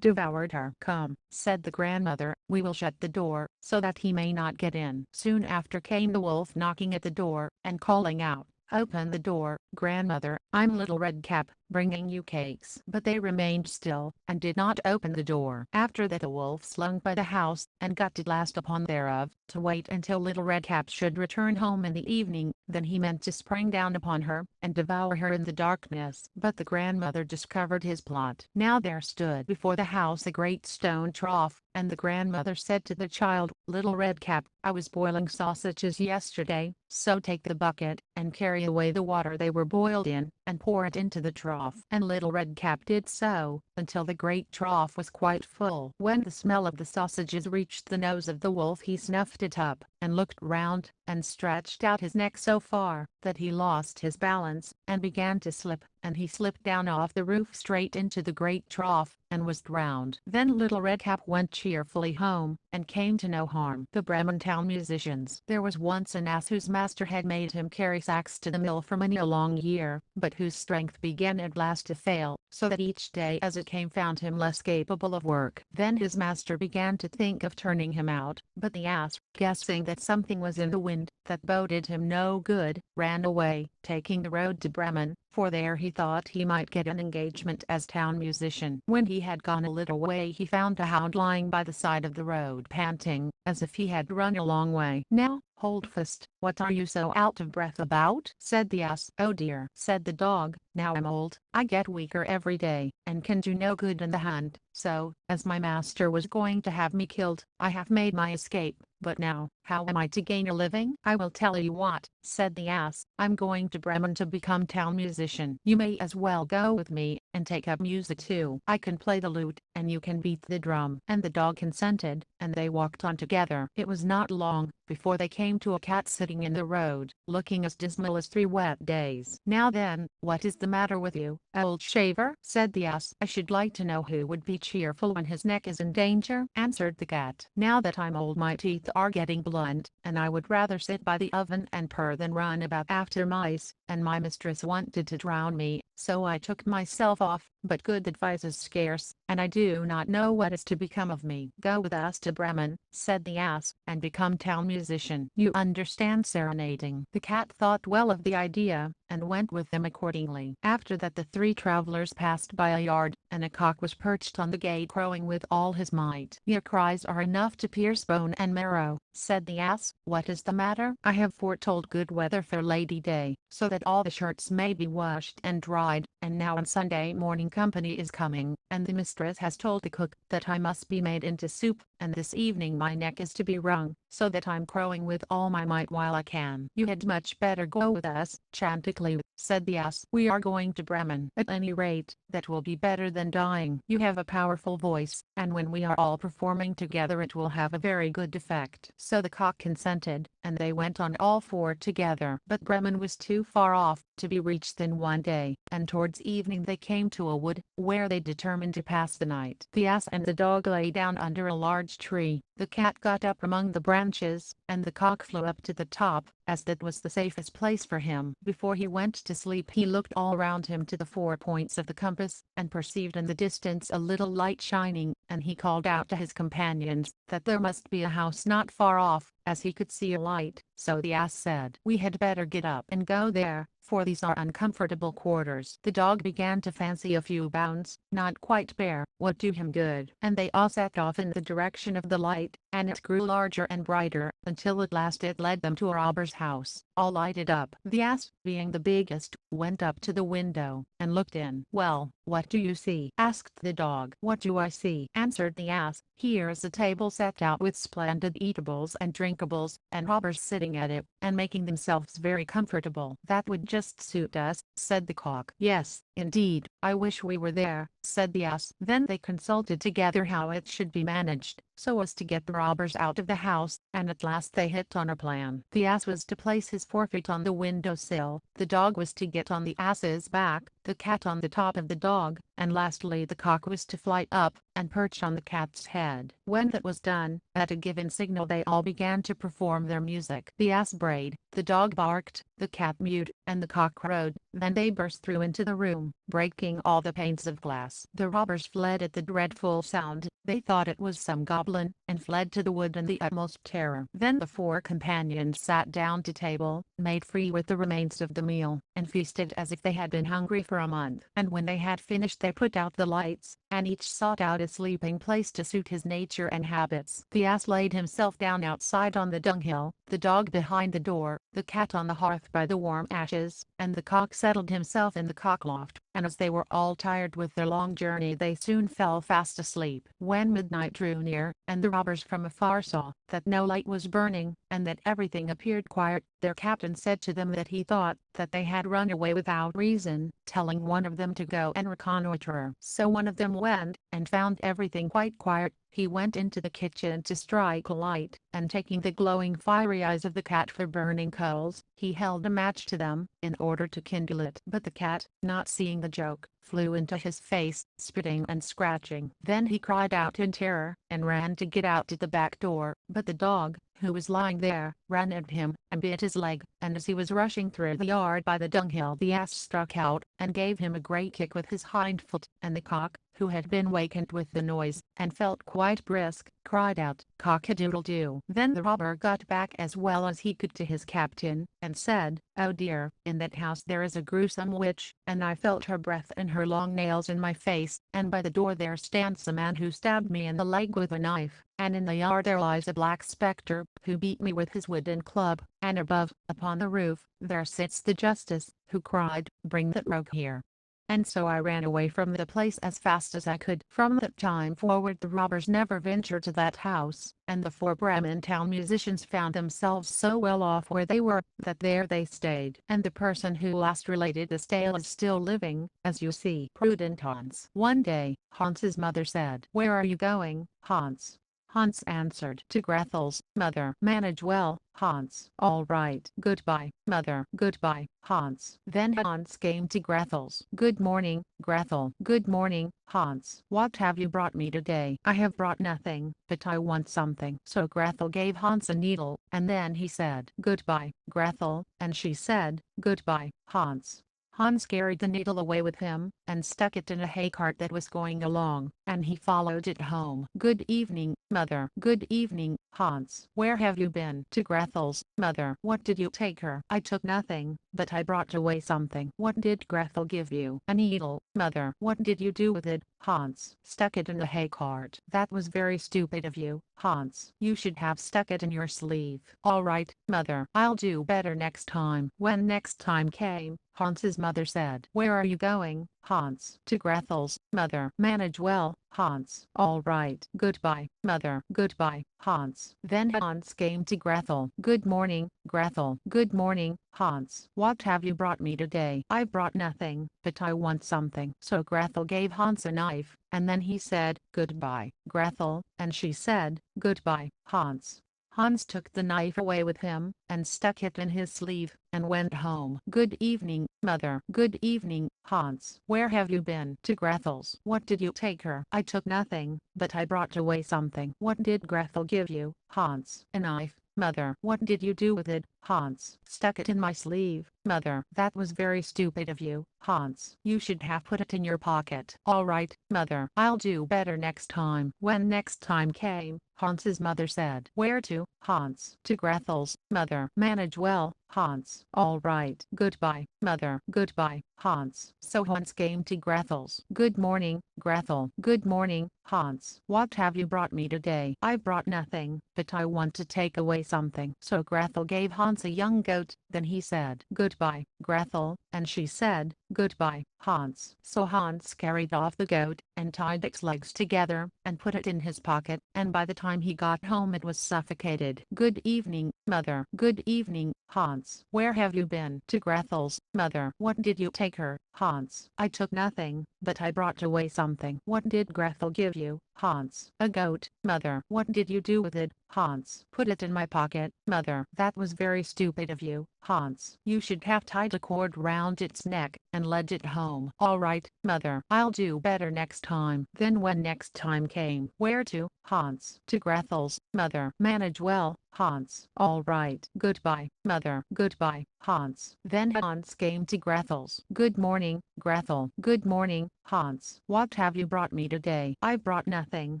devoured her. "Come," said the grandmother, "we will shut the door, so that he may not get in." Soon after came the wolf knocking at the door, and calling out, "Open the door, grandmother, I'm Little Red Cap, bringing you cakes." But they remained still, and did not open the door. After that the wolf slunk by the house, and got at last upon thereof, to wait until Little Red Cap should return home in the evening. Then he meant to spring down upon her, and devour her in the darkness. But the grandmother discovered his plot. Now there stood before the house a great stone trough, and the grandmother said to the child, "Little Red Cap, I was boiling sausages yesterday, so take the bucket, and carry away the water they were boiled in, and pour it into the trough." And Little Red Cap did so, until the great trough was quite full. When the smell of the sausages reached the nose of the wolf, he snuffed it up, and looked round, and stretched out his neck so far, that he lost his balance, and began to slip, and he slipped down off the roof straight into the great trough, and was drowned. Then Little Red Cap went cheerfully home, and came to no harm. The Bremen town musicians. There was once an ass whose master had made him carry sacks to the mill for many a long year, but whose strength began at last to fail, so that each day as it came found him less capable of work. Then his master began to think of turning him out, but the ass, guessing that something was in the wind that boded him no good, ran away, taking the road to Bremen, for there he thought he might get an engagement as town musician. When he had gone a little way, he found a hound lying by the side of the road, panting, as if he had run a long way. "Now, hold fast, what are you so out of breath about?" said the ass. "Oh dear," said the dog, "now I'm old, I get weaker every day, and can do no good in the hunt, so, as my master was going to have me killed, I have made my escape. But now, how am I to gain a living?" "I will tell you what," said the ass, "I'm going to Bremen to become town musician. You may as well go with me, and take up music too. I can play the lute, and you can beat the drum." And the dog consented, and they walked on together. It was not long before they came to a cat sitting in the road, looking as dismal as 3 wet days. "Now then, what is the matter with you, old shaver?" said the ass. "I should like to know who would be cheerful when his neck is in danger," answered the cat. "Now that I'm old, my teeth are getting blunt, and I would rather sit by the oven and purr than run about after mice, and my mistress wanted to drown me, so I took myself off, but good advice is scarce, and I do not know what is to become of me." "Go with us to Bremen," said the ass, "and become town musician. You understand serenading." The cat thought well of the idea, and went with them accordingly. After that the 3 travelers passed by a yard, and a cock was perched on the gate crowing with all his might. "Your cries are enough to pierce bone and marrow," said the ass. "What is the matter?" "I have foretold good weather for Lady Day, so that all the shirts may be washed and dried, and now on Sunday morning company is coming, and the mistress has told the cook that I must be made into soup, and this evening my neck is to be wrung, so that I'm crowing with all my might while I can. You had much better go with us, Chanticleer, said the ass. We are going to Bremen. At any rate, that will be better than dying. You have a powerful voice, and when we are all performing together it will have a very good effect. So the cock consented, and they went on all four together. But Bremen was too far off to be reached in one day, and towards evening they came to a wood, where they determined to pass the night. The ass and the dog lay down under a large tree. The cat got up among the branches, and the cock flew up to the top, as that was the safest place for him. Before he went to sleep he looked all round him to the 4 points of the compass, and perceived in the distance a little light shining, and he called out to his companions that there must be a house not far off, as he could see a light. So the ass said, "We had better get up and go there, for these are uncomfortable quarters." The dog began to fancy a few bounds, not quite bare, would do him good, and they all set off in the direction of the light, and it grew larger and brighter, until at last it led them to a robber's house, all lighted up. The ass, being the biggest, went up to the window, and looked in. "Well, what do you see?" asked the dog. "What do I see?" answered the ass. "Here is a table set out with splendid eatables and drinkables, and robbers sitting at it, and making themselves very comfortable." "That would just suit us," said the cock. "Yes, indeed, I wish we were there," said the ass. Then they consulted together how it should be managed, so as to get the robbers out of the house, and at last they hit on a plan. The ass was to place his forefeet on the window sill, the dog was to get on the ass's back, the cat on the top of the dog, and lastly the cock was to fly up, and perch on the cat's head. When that was done, at a given signal they all began to perform their music. The ass brayed, the dog barked, the cat mewed, and the cock crowed. Then they burst through into the room, breaking all the panes of glass. The robbers fled at the dreadful sound. They thought it was some goblin, and fled to the wood in the utmost terror. Then the four companions sat down to table, made free with the remains of the meal, and feasted as if they had been hungry for a month. And when they had finished they put out the lights, and each sought out a sleeping place to suit his nature and habits. The ass laid himself down outside on the dunghill, the dog behind the door, the cat on the hearth by the warm ashes, and the cock settled himself in the cockloft. And as they were all tired with their long journey they soon fell fast asleep. When midnight drew near, and the robbers from afar saw that no light was burning, and that everything appeared quiet, their captain said to them that he thought that they had run away without reason, telling one of them to go and reconnoitre. So one of them went, and found everything quite quiet. He went into the kitchen to strike a light, and taking the glowing fiery eyes of the cat for burning coals, he held a match to them, in order to kindle it. But the cat, not seeing the joke, flew into his face, spitting and scratching. Then he cried out in terror, and ran to get out to the back door. But the dog, who was lying there, ran at him, and bit his leg, and as he was rushing through the yard by the dunghill the ass struck out, and gave him a great kick with his hind foot, and the cock, who had been wakened with the noise, and felt quite brisk, cried out, "Cock-a-doodle-doo." Then the robber got back as well as he could to his captain, and said, "Oh dear, in that house there is a gruesome witch, and I felt her breath and her long nails in my face, and by the door there stands a man who stabbed me in the leg with a knife, and in the yard there lies a black spectre, who beat me with his wooden club, and above, upon the roof, there sits the justice, who cried, 'Bring that rogue here.' And so I ran away from the place as fast as I could." From that time forward the robbers never ventured to that house, and the four Bremen town musicians found themselves so well off where they were, that there they stayed. And the person who last related this tale is still living, as you see. Prudent Hans. One day, Hans's mother said, "Where are you going, Hans?" Hans answered, "To Grethel's, mother." "Manage well, Hans." "All right." "Goodbye, mother." "Goodbye, Hans." Then Hans came to Grethel's. "Good morning, Grethel." "Good morning, Hans." "What have you brought me today?" "I have brought nothing, but I want something." So Grethel gave Hans a needle, and then he said, "Goodbye, Grethel," and she said, "Goodbye, Hans." Hans carried the needle away with him, and stuck it in a hay cart that was going along, and he followed it home. "Good evening, mother." "Good evening, Hans." "Where have you been?" "To Grethel's, mother." "What did you take her?" "I took nothing, but I brought away something." "What did Grethel give you?" "A needle, mother." "What did you do with it, Hans?" "Stuck it in the hay cart." "That was very stupid of you, Hans. You should have stuck it in your sleeve." "All right, mother. I'll do better next time." When next time came, Hans's mother said. "Where are you going, Hans?" "To Grethel's, mother." "Manage well, Hans." "All right." "Goodbye, mother." "Goodbye, Hans." Then Hans came to Gretel. "Good morning, Gretel." "Good morning, Hans." "What have you brought me today?" "I brought nothing, but I want something." So Gretel gave Hans a knife, and then he said, "Goodbye, Gretel," and she said, "Goodbye, Hans." Hans took the knife away with him, and stuck it in his sleeve, and went home. "Good evening, mother." "Good evening, Hans." "Where have you been?" "To Grethel's." "What did you take her?" "I took nothing, but I brought away something." "What did Gretel give you, Hans?" "A knife, mother." "What did you do with it, Hans?" "Stuck it in my sleeve, mother." "That was very stupid of you, Hans. You should have put it in your pocket." "All right, mother. I'll do better next time." When next time came, Hans's mother said, "Where to, Hans?" "To Grethel's, mother." "Manage well, Hans." "All right." "Goodbye, mother." "Goodbye, Hans." So Hans came to Grethel's. "Good morning, Gretel." "Good morning, Hans." "What have you brought me today?" "I brought nothing, but I want to take away something." So Gretel gave Hans a young goat. Then he said, "Goodbye, Gretel," and she said, "Goodbye, Hans." So Hans carried off the goat, and tied its legs together, and put it in his pocket, and by the time he got home it was suffocated. "Good evening, mother." "Good evening, Hans." "Where have you been?" "To Grethel's, mother." "What did you take her, Hans?" "I took nothing, but I brought away something." "What did Gretel give you, Hans?" "A goat, mother." "What did you do with it, Hans?" "Put it in my pocket, mother." "That was very stupid of you, Hans. You should have tied a cord round its neck, and led it home." "All right, mother. I'll do better next time." Then when next time came, "Where to, Hans?" "To Grethel's, mother." "Manage well, Hans." "All right." "Goodbye, mother." "Goodbye, Hans." Then Hans came to Grethel's. "Good morning, Gretel." "Good morning, Hans." "What have you brought me today?" "I brought nothing,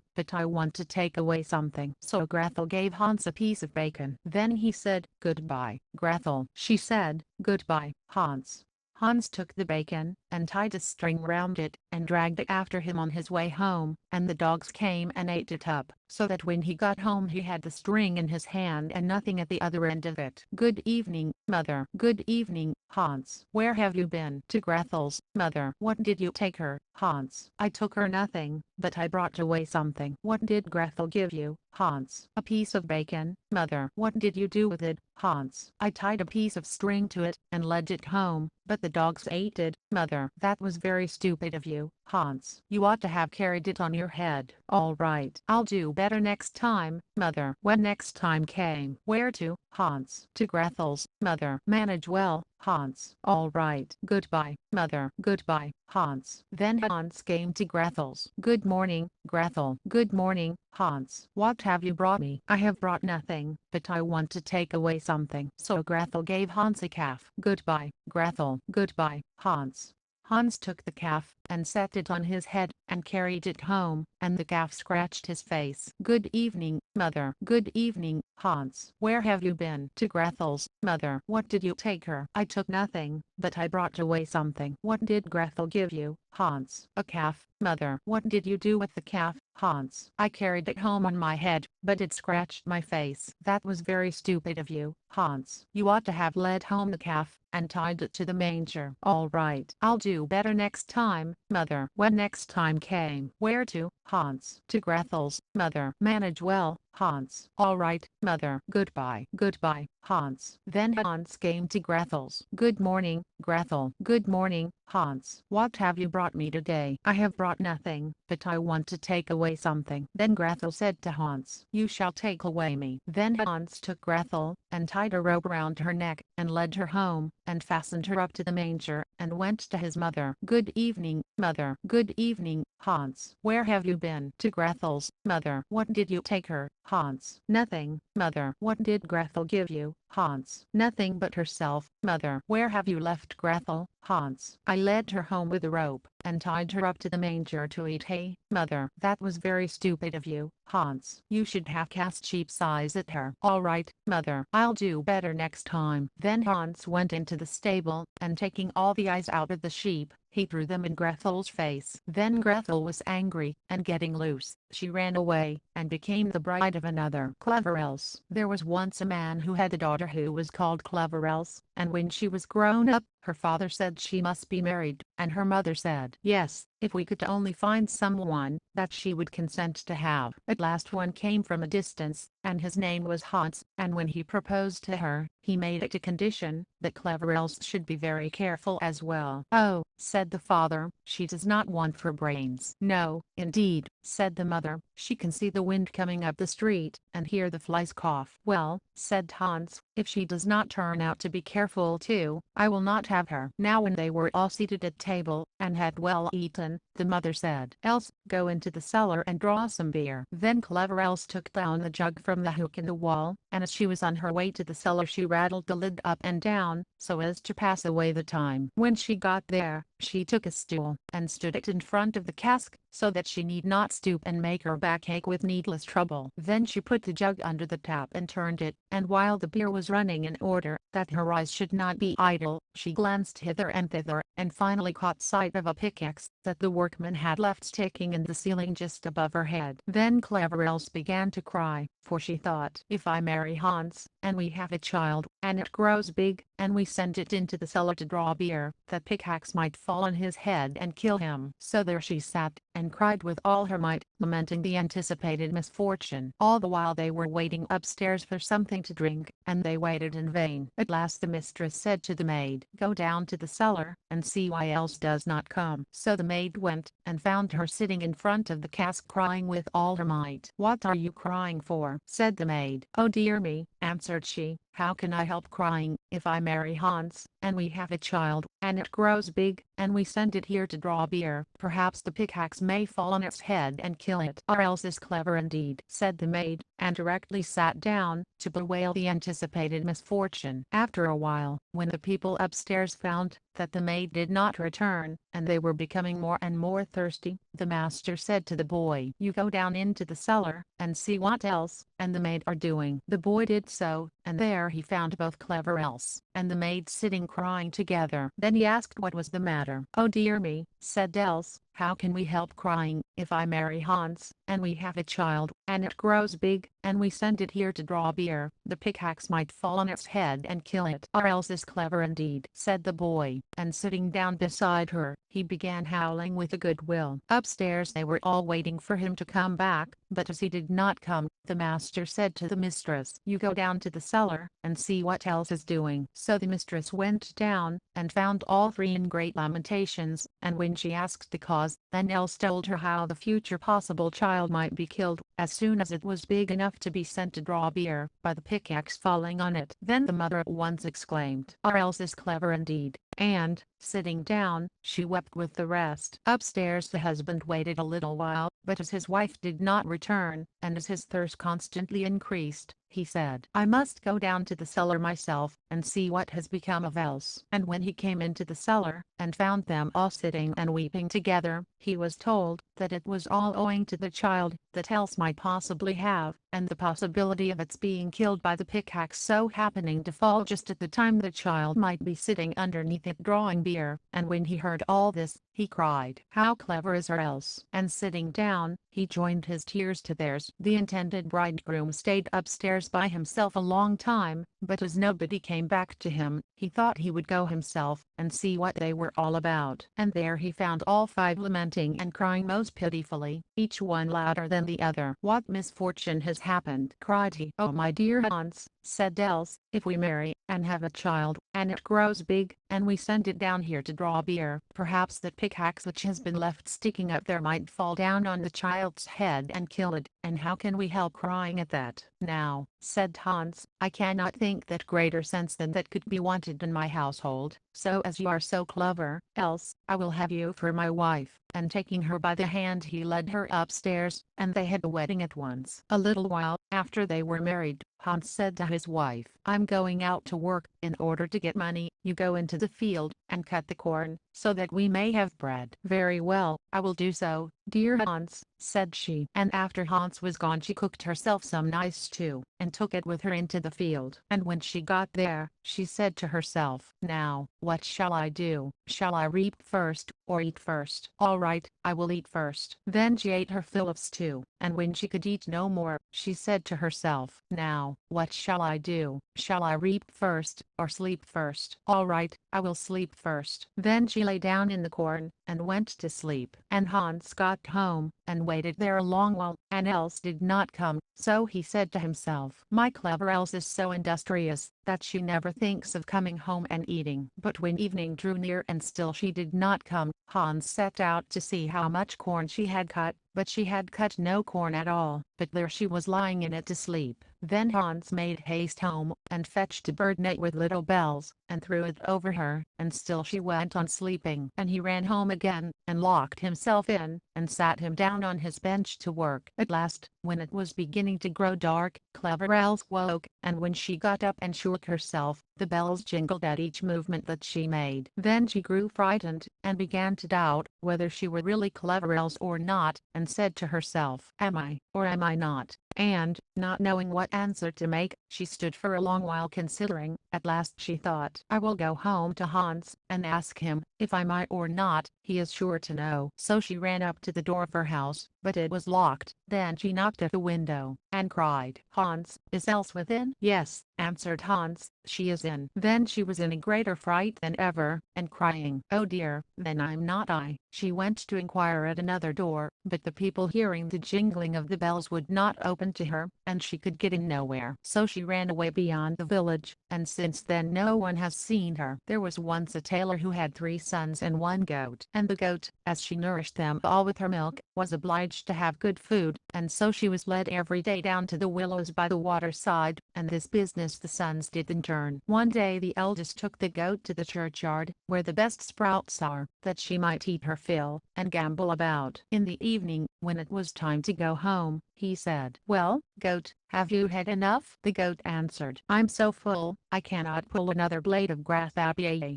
but I want to take away something." So Gretel gave Hans a piece of bacon. Then he said, "Goodbye, Gretel." She said, "Goodbye, Hans." Hans took the bacon, and tied a string round it, and dragged it after him on his way home, and the dogs came and ate it up, so that when he got home he had the string in his hand and nothing at the other end of it. "Good evening, mother." "Good evening, Hans." "Where have you been?" "To Grethel's, mother." "What did you take her, Hans?" "I took her nothing, but I brought away something." "What did Gretel give you, Hans?" "A piece of bacon, mother." "What did you do with it, Hans?" "I tied a piece of string to it, and led it home, but the dogs ate it, mother." "That was very stupid of you, Hans. You ought to have carried it on your head." "All right. I'll do better next time, mother." When next time came, "Where to, Hans?" "To Grethel's, mother." "Manage well, Hans." "All right." "Goodbye, mother." "Goodbye, Hans." Then Hans came to Grethel's. "Good morning, Gretel." "Good morning, Hans." "What have you brought me?" "I have brought nothing, but I want to take away something." So Gretel gave Hans a calf. "Goodbye, Gretel." "Goodbye, Hans." Hans took the calf, and set it on his head, and carried it home, and the calf scratched his face. "Good evening, mother." "Good evening, Hans." "Where have you been?" "To Grethel's, mother." "What did you take her?" "I took nothing, but I brought away something." "What did Gretel give you, Hans?" "A calf, mother." "What did you do with the calf, Hans?" "I carried it home on my head, but it scratched my face." "That was very stupid of you, Hans. You ought to have led home the calf, and tied it to the manger." "All right. I'll do better next time, mother." When next time came, "Where to, Hans?" "To Grethel's, mother." "Manage well, Hans." "All right, mother." "Goodbye." "Goodbye, Hans." Then Hans came to Grethel's. "Good morning, Gretel." "Good morning, Hans." "What have you brought me today?" "I have brought nothing, but I want to take away something." Then Gretel said to Hans, "You shall take away me." Then Hans took Gretel, and tied a rope round her neck, and led her home, and fastened her up to the manger, and went to his mother. "Good evening, mother." "Good evening, Hans." "Where have you been?" "To Grethel's, mother." "What did you take her, Hans?" "Nothing, mother." "What did Gretel give you, Hans?" "Nothing but herself, mother." "Where have you left Gretel, Hans?" "I led her home with a rope, and tied her up to the manger to eat hay, mother." "That was very stupid of you, Hans. You should have cast sheep's eyes at her." "All right, mother. I'll do better next time." Then Hans went into the stable, and taking all the eyes out of the sheep, he threw them in Grethel's face. Then Grethel was angry, and getting loose, she ran away, and became the bride of another. Clever Else. There was once a man who had a daughter who was called Clever Else, and when she was grown up, her father said she must be married, and her mother said, yes, if we could only find someone that she would consent to have. At last one came from a distance, and his name was Hans, and when he proposed to her, he made it a condition that Clever Else should be very careful as well. Oh, said the father, she does not want for brains. No, indeed, said the mother, she can see the wind coming up the street, and hear the flies cough. Well, said Hans, if she does not turn out to be careful too, I will not have her. Now when they were all seated at table, and had well eaten, the mother said, Else, go into the cellar and draw some beer. Then Clever Else took down the jug from the hook in the wall, and as she was on her way to the cellar she rattled the lid up and down, so as to pass away the time. When she got there, she took a stool, and stood it in front of the cask, so that she need not stoop and make her back ache with needless trouble. Then she put the jug under the tap and turned it, and while the beer was running in order that her eyes should not be idle, she glanced hither and thither, and finally caught sight of a pickaxe that the workman had left sticking in the ceiling just above her head. Then Clever Else began to cry, for she thought, if I marry Hans, and we have a child, and it grows big, and we send it into the cellar to draw beer, that pickaxe might fall on his head and kill him. So there she sat, and cried with all her might, lamenting the anticipated misfortune. All the while they were waiting upstairs for something to drink, and they waited in vain. At last the mistress said to the maid, go down to the cellar, and see why Else does not come. So the maid went, and found her sitting in front of the cask crying with all her might. What are you crying for? Said the maid. Oh dear me, answered she, how can I help crying, if I marry Hans, and we have a child, and it grows big, and we send it here to draw beer, perhaps the pickaxe may fall on its head and kill it. Or else is clever indeed, said the maid, and directly sat down, to bewail the anticipated misfortune. After a while, when the people upstairs found that the maid did not return, and they were becoming more and more thirsty, the master said to the boy, you go down into the cellar, and see what Else and the maid are doing. The boy did so, and there he found both Clever Else and the maid sitting crying together. Then he asked what was the matter. Oh dear me, said Else, how can we help crying, if I marry Hans, and we have a child, and it grows big, and we send it here to draw beer, the pickaxe might fall on its head and kill it. Or else is clever indeed, said the boy, and sitting down beside her, he began howling with a good will. Upstairs they were all waiting for him to come back, but as he did not come, the master said to the mistress, you go down to the cellar, and see what Else is doing. So the mistress went down, and found all three in great lamentations, and when she asked the cause, then Else told her how the future possible child might be killed, as soon as it was big enough to be sent to draw beer, by the pickaxe falling on it. Then the mother at once exclaimed, Or Else is clever indeed, and, sitting down, she wept with the rest. Upstairs the husband waited a little while, but as his wife did not return, and as his thirst constantly increased, he said, I must go down to the cellar myself, and see what has become of Else. And when he came into the cellar, and found them all sitting and weeping together, he was told that it was all owing to the child that Else might possibly have, and the possibility of its being killed by the pickaxe so happening to fall just at the time the child might be sitting underneath it drawing beer. And when he heard all this, he cried, how clever is her Else! And sitting down, he joined his tears to theirs. The intended bridegroom stayed upstairs by himself a long time, but as nobody came back to him, he thought he would go himself, and see what they were all about. And there he found all five lamenting and crying most pitifully, each one louder than the other. What misfortune has happened? Cried he. Oh my dear Hans, said Else, if we marry, and have a child, and it grows big, and we send it down here to draw beer, perhaps that pickaxe which has been left sticking up there might fall down on the child's head and kill it, and how can we help crying at that? Now, said Hans, I cannot think that greater sense than that could be wanted in my household, so as you are so clever, Else, I will have you for my wife. And taking her by the hand he led her upstairs, and they had a wedding at once. A little while after they were married, Hans said to his wife, I'm going out to work. In order to get money, you go into the field, and cut the corn, so that we may have bread. Very well, I will do so, dear Hans," said she. And after Hans was gone she cooked herself some nice stew, and took it with her into the field. And when she got there, she said to herself, "Now, what shall I do? Shall I reap first, or eat first? All right, I will eat first." Then she ate her fill of stew, and when she could eat no more, she said to herself, "Now, what shall I do? Shall I reap first, or sleep first? All right, I will sleep first." Then she lay down in the corn, and went to sleep. And Hans got home, and waited there a long while, and Else did not come. So he said to himself, "My clever Else is so industrious, that she never thinks of coming home and eating." But when evening drew near and still she did not come, Hans set out to see how much corn she had cut, but she had cut no corn at all, but there she was lying in it to sleep. Then Hans made haste home, and fetched a bird net with little bells, and threw it over her, and still she went on sleeping. And he ran home again, and locked himself in, and sat him down on his bench to work. At last, when it was beginning to grow dark, clever Else woke, and when she got up and shook herself, the bells jingled at each movement that she made. Then she grew frightened, and began to doubt whether she were really clever Else or not, and said to herself, "Am I, or am I not?" And, not knowing what answer to make, she stood for a long while considering. At last she thought, "I will go home to Hans, and ask him, if I might or not, he is sure to know." So she ran up to the door of her house, but it was locked. Then she knocked at the window, and cried, "Hans, is Else within?" "Yes," answered Hans, "she is in." Then she was in a greater fright than ever, and crying, "Oh dear, then I'm not I." She went to inquire at another door, but the people hearing the jingling of the bells would not open to her, and she could get in nowhere. So she ran away beyond the village, and since then no one has seen her. There was once a tailor who had 3 sons and 1 goat, and the goat, as she nourished them all with her milk, was obliged to have good food, and so she was led every day down to the willows by the waterside, and this business the sons did in turn. One day the eldest took the goat to the churchyard, where the best sprouts are, that she might eat her fill, and gambol about. In the evening, when it was time to go home, he said, "Well, goat, have you had enough?" The goat answered, "I'm so full, I cannot pull another blade of grass out."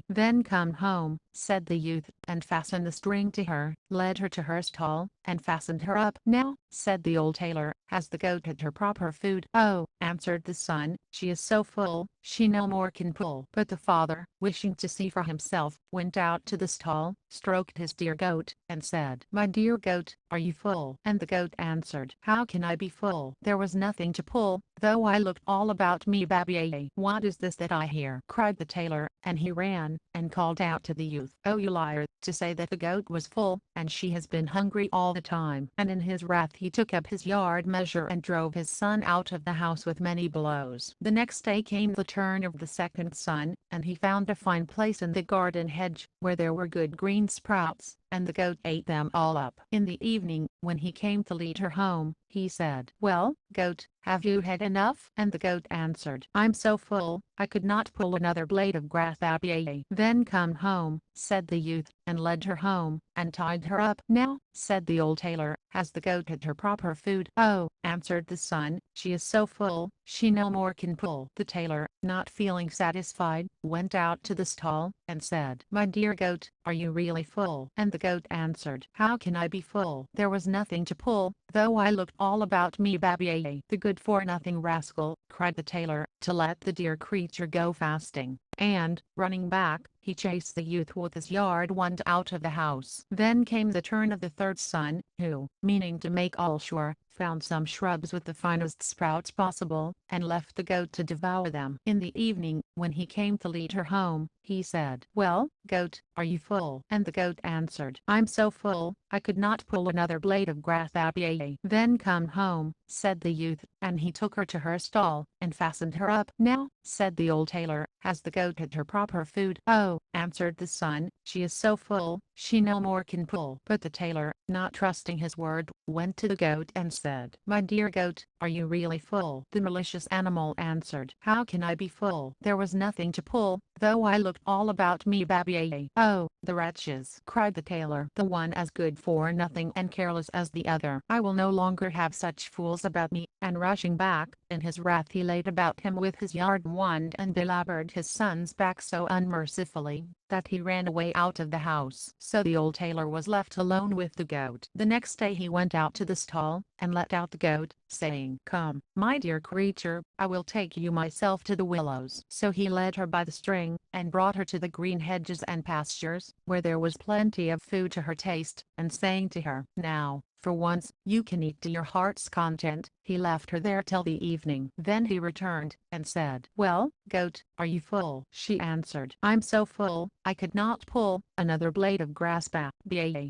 "Then come home," said the youth, and fastened the string to her, led her to her stall, and fastened her up. "Now," said the old tailor, "has the goat had her proper food?" "Oh," answered the son, "she is so full, she no more can pull." But the father, wishing to see for himself, went out to the stall, stroked his dear goat, and said, "My dear goat, are you full?" And the goat answered, "How can I be full? There was nothing to pull, though I looked all about me." "Babby, what is this that I hear?" cried the tailor, and he ran, and called out to the youth, "Oh, you liar, to say that the goat was full, and she has been hungry all the time." And in his wrath he took up his yard measure and drove his son out of the house with many blows. The next day came the turn of the second son, and he found a fine place in the garden hedge, where there were good green sprouts, and the goat ate them all up. In the evening, when he came to lead her home, he said, "Well, goat, have you had enough?" And the goat answered, "I'm so full, I could not pull another blade of grass out." "Then come home," said the youth, and led her home, and tied her up. "Now," said the old tailor, "has the goat had her proper food?" "Oh," answered the son, "she is so full, she no more can pull." The tailor, not feeling satisfied, went out to the stall, and said, "My dear goat, are you really full?" And the goat answered, "How can I be full? There was nothing to pull, though I looked all about me." "Babby, the good-for-nothing rascal," cried the tailor, "to let the dear creature go fasting." And, running back, he chased the youth with his yard wand out of the house. Then came the turn of the third son, who, meaning to make all sure, found some shrubs with the finest sprouts possible, and left the goat to devour them. In the evening, when he came to lead her home, he said, "Well, goat, are you full?" And the goat answered, "I'm so full, I could not pull another blade of grass out." "Then come home," said the youth, and he took her to her stall, and fastened her up. "Now," said the old tailor, "has the goat had her proper food?" "Oh," answered the son, "she is so full, she no more can pull." But the tailor, not trusting his word, went to the goat and said, "My dear goat, are you really full?" The malicious animal answered, "How can I be full? There was nothing to pull, though I looked all about me." "Babby, oh, the wretches!" cried the tailor, "the one as good for nothing and careless as the other. I will no longer have such fools about me." and rushing back, in his wrath he laid about him with his yard wand and belaboured his son's back so unmercifully, that he ran away out of the house. So the old tailor was left alone with the goat. The next day he went out to the stall, and let out the goat, saying, "Come, my dear creature, I will take you myself to the willows." So he led her by the string, and brought her to the green hedges and pastures, where there was plenty of food to her taste, and saying to her, "Now, for once, you can eat to your heart's content," he left her there till the evening. Then he returned, and said, "Well, goat, are you full?" She answered, "I'm so full, I could not pull another blade of grass back."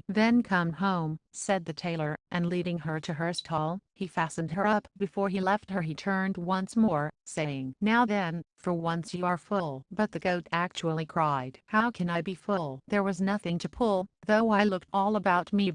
"Then come home," said the tailor, and leading her to her stall, he fastened her up. Before he left her he turned once more, saying, "Now then, for once you are full." But the goat actually cried, "How can I be full? There was nothing to pull, though I looked all about me."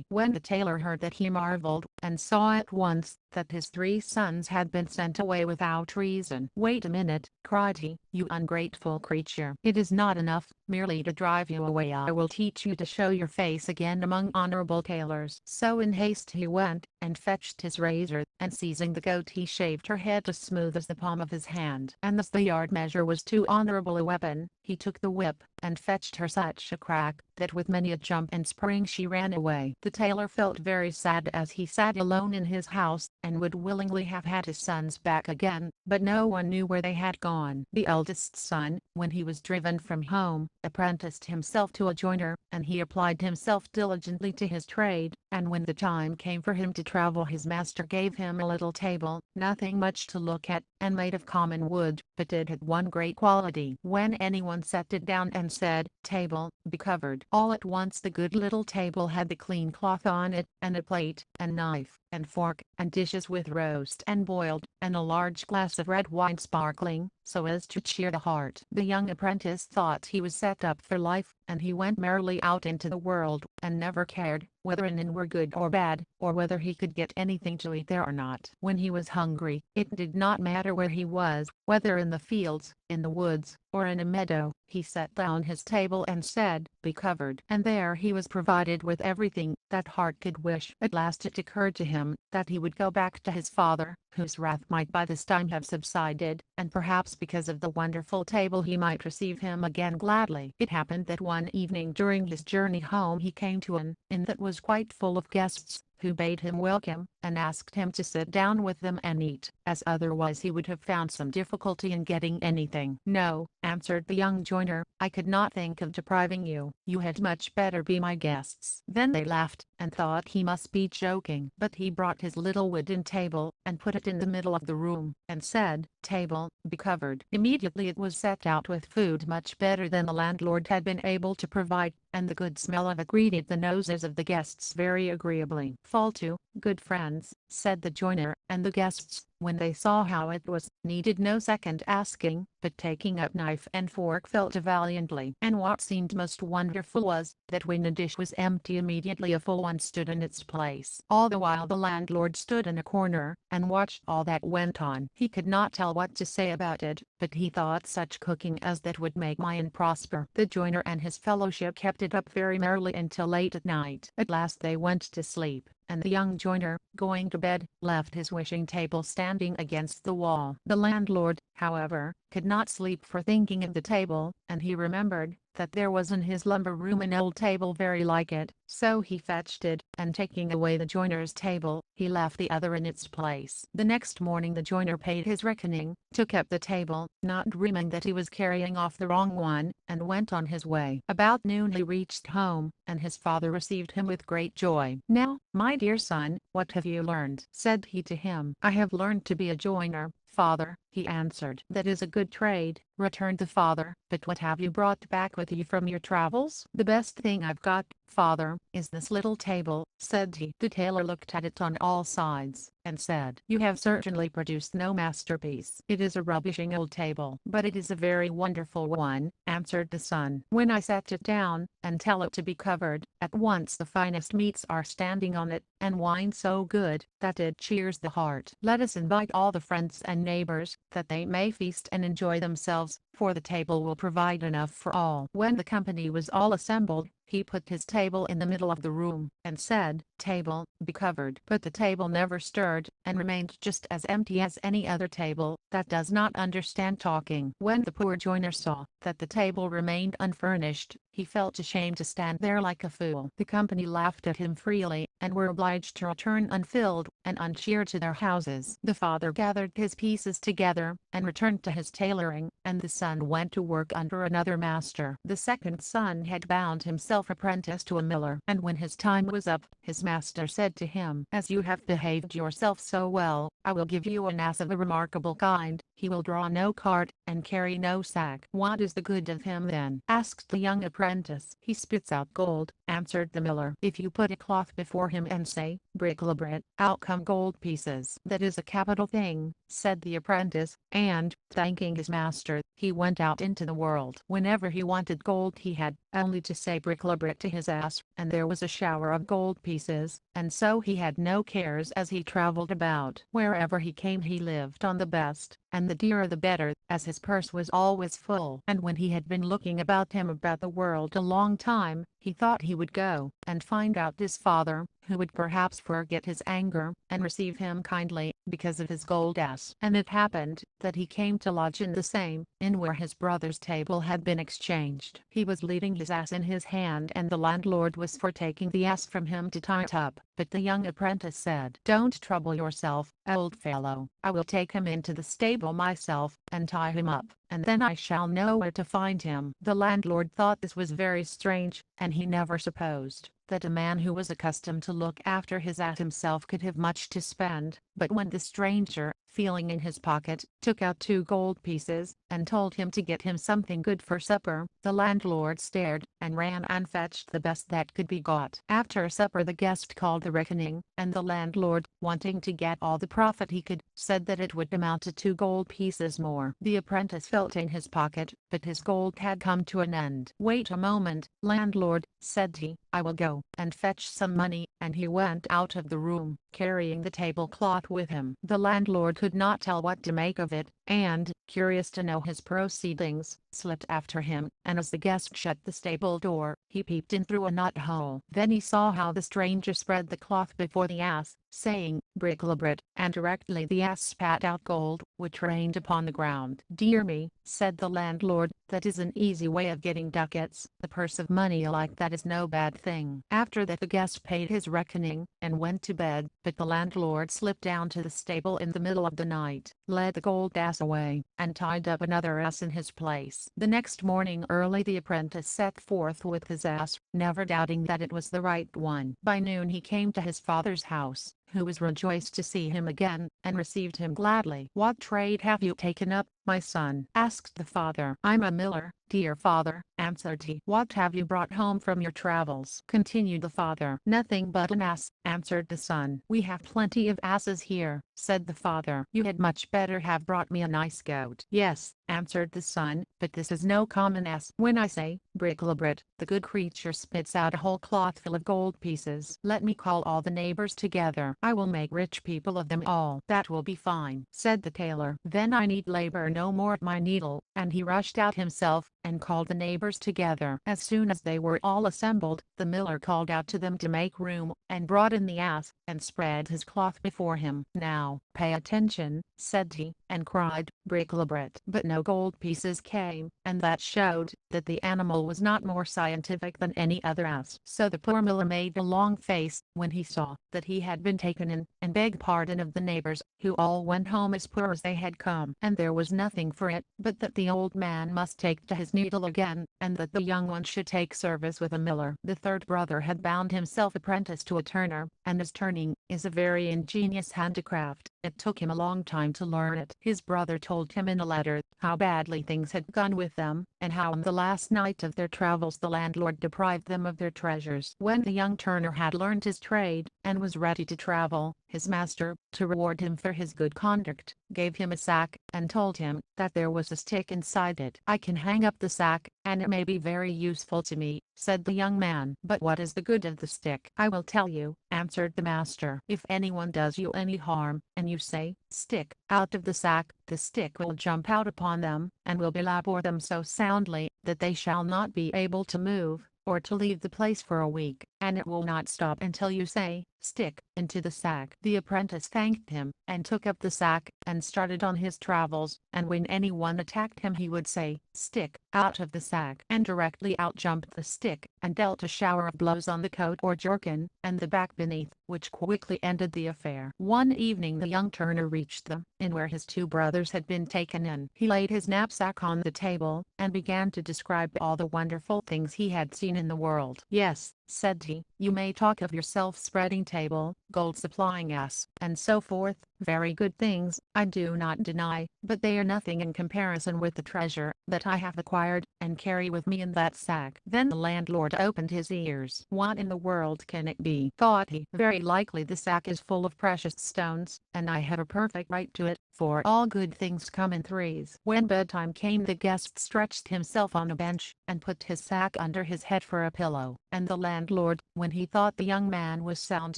When the tailor heard that he marveled, and saw at once that his 3 sons had been sent away without reason. "Wait a minute," cried he, "you ungrateful creature. It is not enough merely to drive you away. I will teach you to show your face again among honorable tailors." So in haste he went, and fetched his razor, and seizing the goat he shaved her head as smooth as the palm of his hand. And as the yard measure was too honorable a weapon, he took the whip, and fetched her such a crack, that with many a jump and spring she ran away. The tailor felt very sad as he sat alone in his house, and would willingly have had his sons back again, but no one knew where they had gone. The eldest son, when he was driven from home, apprenticed himself to a joiner, and he applied himself diligently to his trade, and when the time came for him to travel his master gave him a little table, nothing much to look at, and made of common wood, but it had one great quality. When anyone set it down and said, "Table, be covered," all at once the good little table had the clean cloth on it, and a plate, and knife, and fork, and dishes with roast and boiled, and a large glass of red wine sparkling, so as to cheer the heart. The young apprentice thought he was set up for life, and he went merrily out into the world, and never cared whether an inn were good or bad, or whether he could get anything to eat there or not. When he was hungry, it did not matter where he was, whether in the fields, in the woods, or in a meadow, he set down his table and said, "Be covered," and there he was provided with everything that heart could wish. At last it occurred to him that he would go back to his father, whose wrath might by this time have subsided, and perhaps because of the wonderful table he might receive him again gladly. It happened that one evening during his journey home he came to an inn that was quite full of guests, who bade him welcome, and asked him to sit down with them and eat, as otherwise he would have found some difficulty in getting anything. "No," answered the young joiner, "I could not think of depriving you. You had much better be my guests." Then they laughed, and thought he must be joking. But he brought his little wooden table, and put it in the middle of the room, and said, "Table, be covered." Immediately it was set out with food much better than the landlord had been able to provide, and the good smell of it greeted the noses of the guests very agreeably. "Fall to, good friends," said the joiner, and the guests, when they saw how it was, needed no second asking, but taking up knife and fork fell to valiantly. And what seemed most wonderful was, that when a dish was empty immediately a full one stood in its place. All the while the landlord stood in a corner, and watched all that went on. He could not tell what to say about it, but he thought such cooking as that would make my inn prosper. The joiner and his fellowship kept it up very merrily until late at night. At last they went to sleep, and the young joiner, going to bed, left his wishing table standing against the wall. The landlord, however, could not sleep for thinking of the table, and he remembered that there was in his lumber room an old table very like it, so he fetched it, and taking away the joiner's table, he left the other in its place. The next morning the joiner paid his reckoning, took up the table, not dreaming that he was carrying off the wrong one, and went on his way. About noon he reached home, and his father received him with great joy. "Now, my dear son, what have you learned?" said he to him. "I have learned to be a joiner, father," he answered. "That is a good trade," returned the father, "but what have you brought back with you from your travels?" "The best thing I've got, father, is this little table," said he. The tailor looked at it on all sides, and said, "You have certainly produced no masterpiece. It is a rubbishing old table." "But it is a very wonderful one," answered the son. "When I set it down, and tell it to be covered, at once the finest meats are standing on it, and wine so good, that it cheers the heart. Let us invite all the friends and neighbors, that they may feast and enjoy themselves, for the table will provide enough for all." When the company was all assembled, He put his table in the middle of the room, and said, "Table, be covered." But the table never stirred, and remained just as empty as any other table that does not understand talking. When the poor joiner saw that the table remained unfurnished, he felt ashamed to stand there like a fool. The company laughed at him freely, and were obliged to return unfilled and uncheered to their houses. The father gathered his pieces together, and returned to his tailoring, and the son went to work under another master. The second son had bound himself apprentice to a miller, and when his time was up, his master said to him, "As you have behaved yourself so well, I will give you an ass of a remarkable kind. He will draw no cart, and carry no sack." "What is the good of him then?" asked the young apprentice. "He spits out gold," answered the miller. "If you put a cloth before him and say, 'Bric-a-brac,' out come gold pieces." "That is a capital thing," said the apprentice, and, thanking his master, he went out into the world. Whenever he wanted gold he had only to say bric-a-brac to his ass, and there was a shower of gold pieces, and so he had no cares as he travelled about. Wherever he came he lived on the best, and the dearer the better, as his purse was always full. And when he had been looking about him about the world a long time, he thought he would go and find out his father, who would perhaps forget his anger, and receive him kindly, because of his gold ass. And it happened that he came to lodge in the same inn where his brother's table had been exchanged. He was leading his ass in his hand, and the landlord was for taking the ass from him to tie it up. But the young apprentice said, "Don't trouble yourself, old fellow. I will take him into the stable myself, and tie him up, and then I shall know where to find him." The landlord thought this was very strange, and he never supposed that a man who was accustomed to look after his ass himself could have much to spend. But when the stranger, feeling in his pocket, took out 2 gold pieces, and told him to get him something good for supper, the landlord stared, and ran and fetched the best that could be got. After supper the guest called the reckoning, and the landlord, wanting to get all the profit he could, said that it would amount to 2 gold pieces more. The apprentice felt in his pocket, but his gold had come to an end. "Wait a moment, landlord," said he, "I will go and fetch some money," and he went out of the room, carrying the tablecloth with him. The landlord could not tell what to make of it, and, curious to know his proceedings, slipped after him, and as the guest shut the stable door, he peeped in through a knot-hole. Then he saw how the stranger spread the cloth before the ass, saying, "Bric-a-brac," and directly the ass spat out gold, which rained upon the ground. "Dear me," said the landlord, "that is an easy way of getting ducats. A purse of money like that is no bad thing." After that the guest paid his reckoning, and went to bed, but the landlord slipped down to the stable in the middle of the night, led the gold ass away, and tied up another ass in his place. The next morning early the apprentice set forth with his ass, never doubting that it was the right one. By noon he came to his father's house, who was rejoiced to see him again, and received him gladly. "What trade have you taken up, my son?" asked the father. "I'm a miller, dear father," answered he. "What have you brought home from your travels?" continued the father. "Nothing but an ass," answered the son. "We have plenty of asses here," said the father. "You had much better have brought me a nice goat." "Yes," answered the son, "but this is no common ass. When I say, bric-a-brac, the good creature spits out a whole cloth full of gold pieces. Let me call all the neighbors together. I will make rich people of them all." "That will be fine," said the tailor. "Then I need labor no more at my needle," and he rushed out himself, and called the neighbors together. As soon as they were all assembled, the miller called out to them to make room, and brought in the ass, and spread his cloth before him. "Now, pay attention," said he, and cried, "Bric-a-brac." But no gold pieces came, and that showed that the animal was not more scientific than any other ass. So the poor miller made a long face when he saw that he had been taken in, and begged pardon of the neighbors, who all went home as poor as they had come. And there was nothing for it but that the old man must take to his needle again, and that the young one should take service with a miller. The third brother had bound himself apprentice to a turner, and as turning is a very ingenious handicraft, it took him a long time to learn it. His brother told him in a letter how badly things had gone with them, and how on the last night of their travels the landlord deprived them of their treasures. When the young turner had learned his trade, and was ready to travel, his master, to reward him for his good conduct, gave him a sack, and told him that there was a stick inside it. "I can hang up the sack, and it may be very useful to me," said the young man. "But what is the good of the stick?" "I will tell you," answered the master. "If anyone does you any harm, and you say, 'Stick,' out of the sack, the stick will jump out upon them, and will belabor them so soundly that they shall not be able to move. or to leave the place for a week, and it will not stop until you say, 'Stick,' into the sack." The apprentice thanked him, and took up the sack, and started on his travels, and when anyone attacked him he would say, "Stick," out of the sack, and directly out jumped the stick, and dealt a shower of blows on the coat or jerkin, and the back beneath, which quickly ended the affair. One evening the young turner reached the inn where his two brothers had been taken in. He laid his knapsack on the table, and began to describe all the wonderful things he had seen in the world. "Yes," said he, "you may talk of your self-spreading table, gold-supplying ass, and so forth, very good things, I do not deny, but they are nothing in comparison with the treasure that I have acquired, and carry with me in that sack." Then the landlord opened his ears. "What in the world can it be?" thought he. "Very likely the sack is full of precious stones, and I have a perfect right to it, for all good things come in threes." When bedtime came the guest stretched himself on a bench, and put his sack under his head for a pillow, and the landlord, when he thought the young man was sound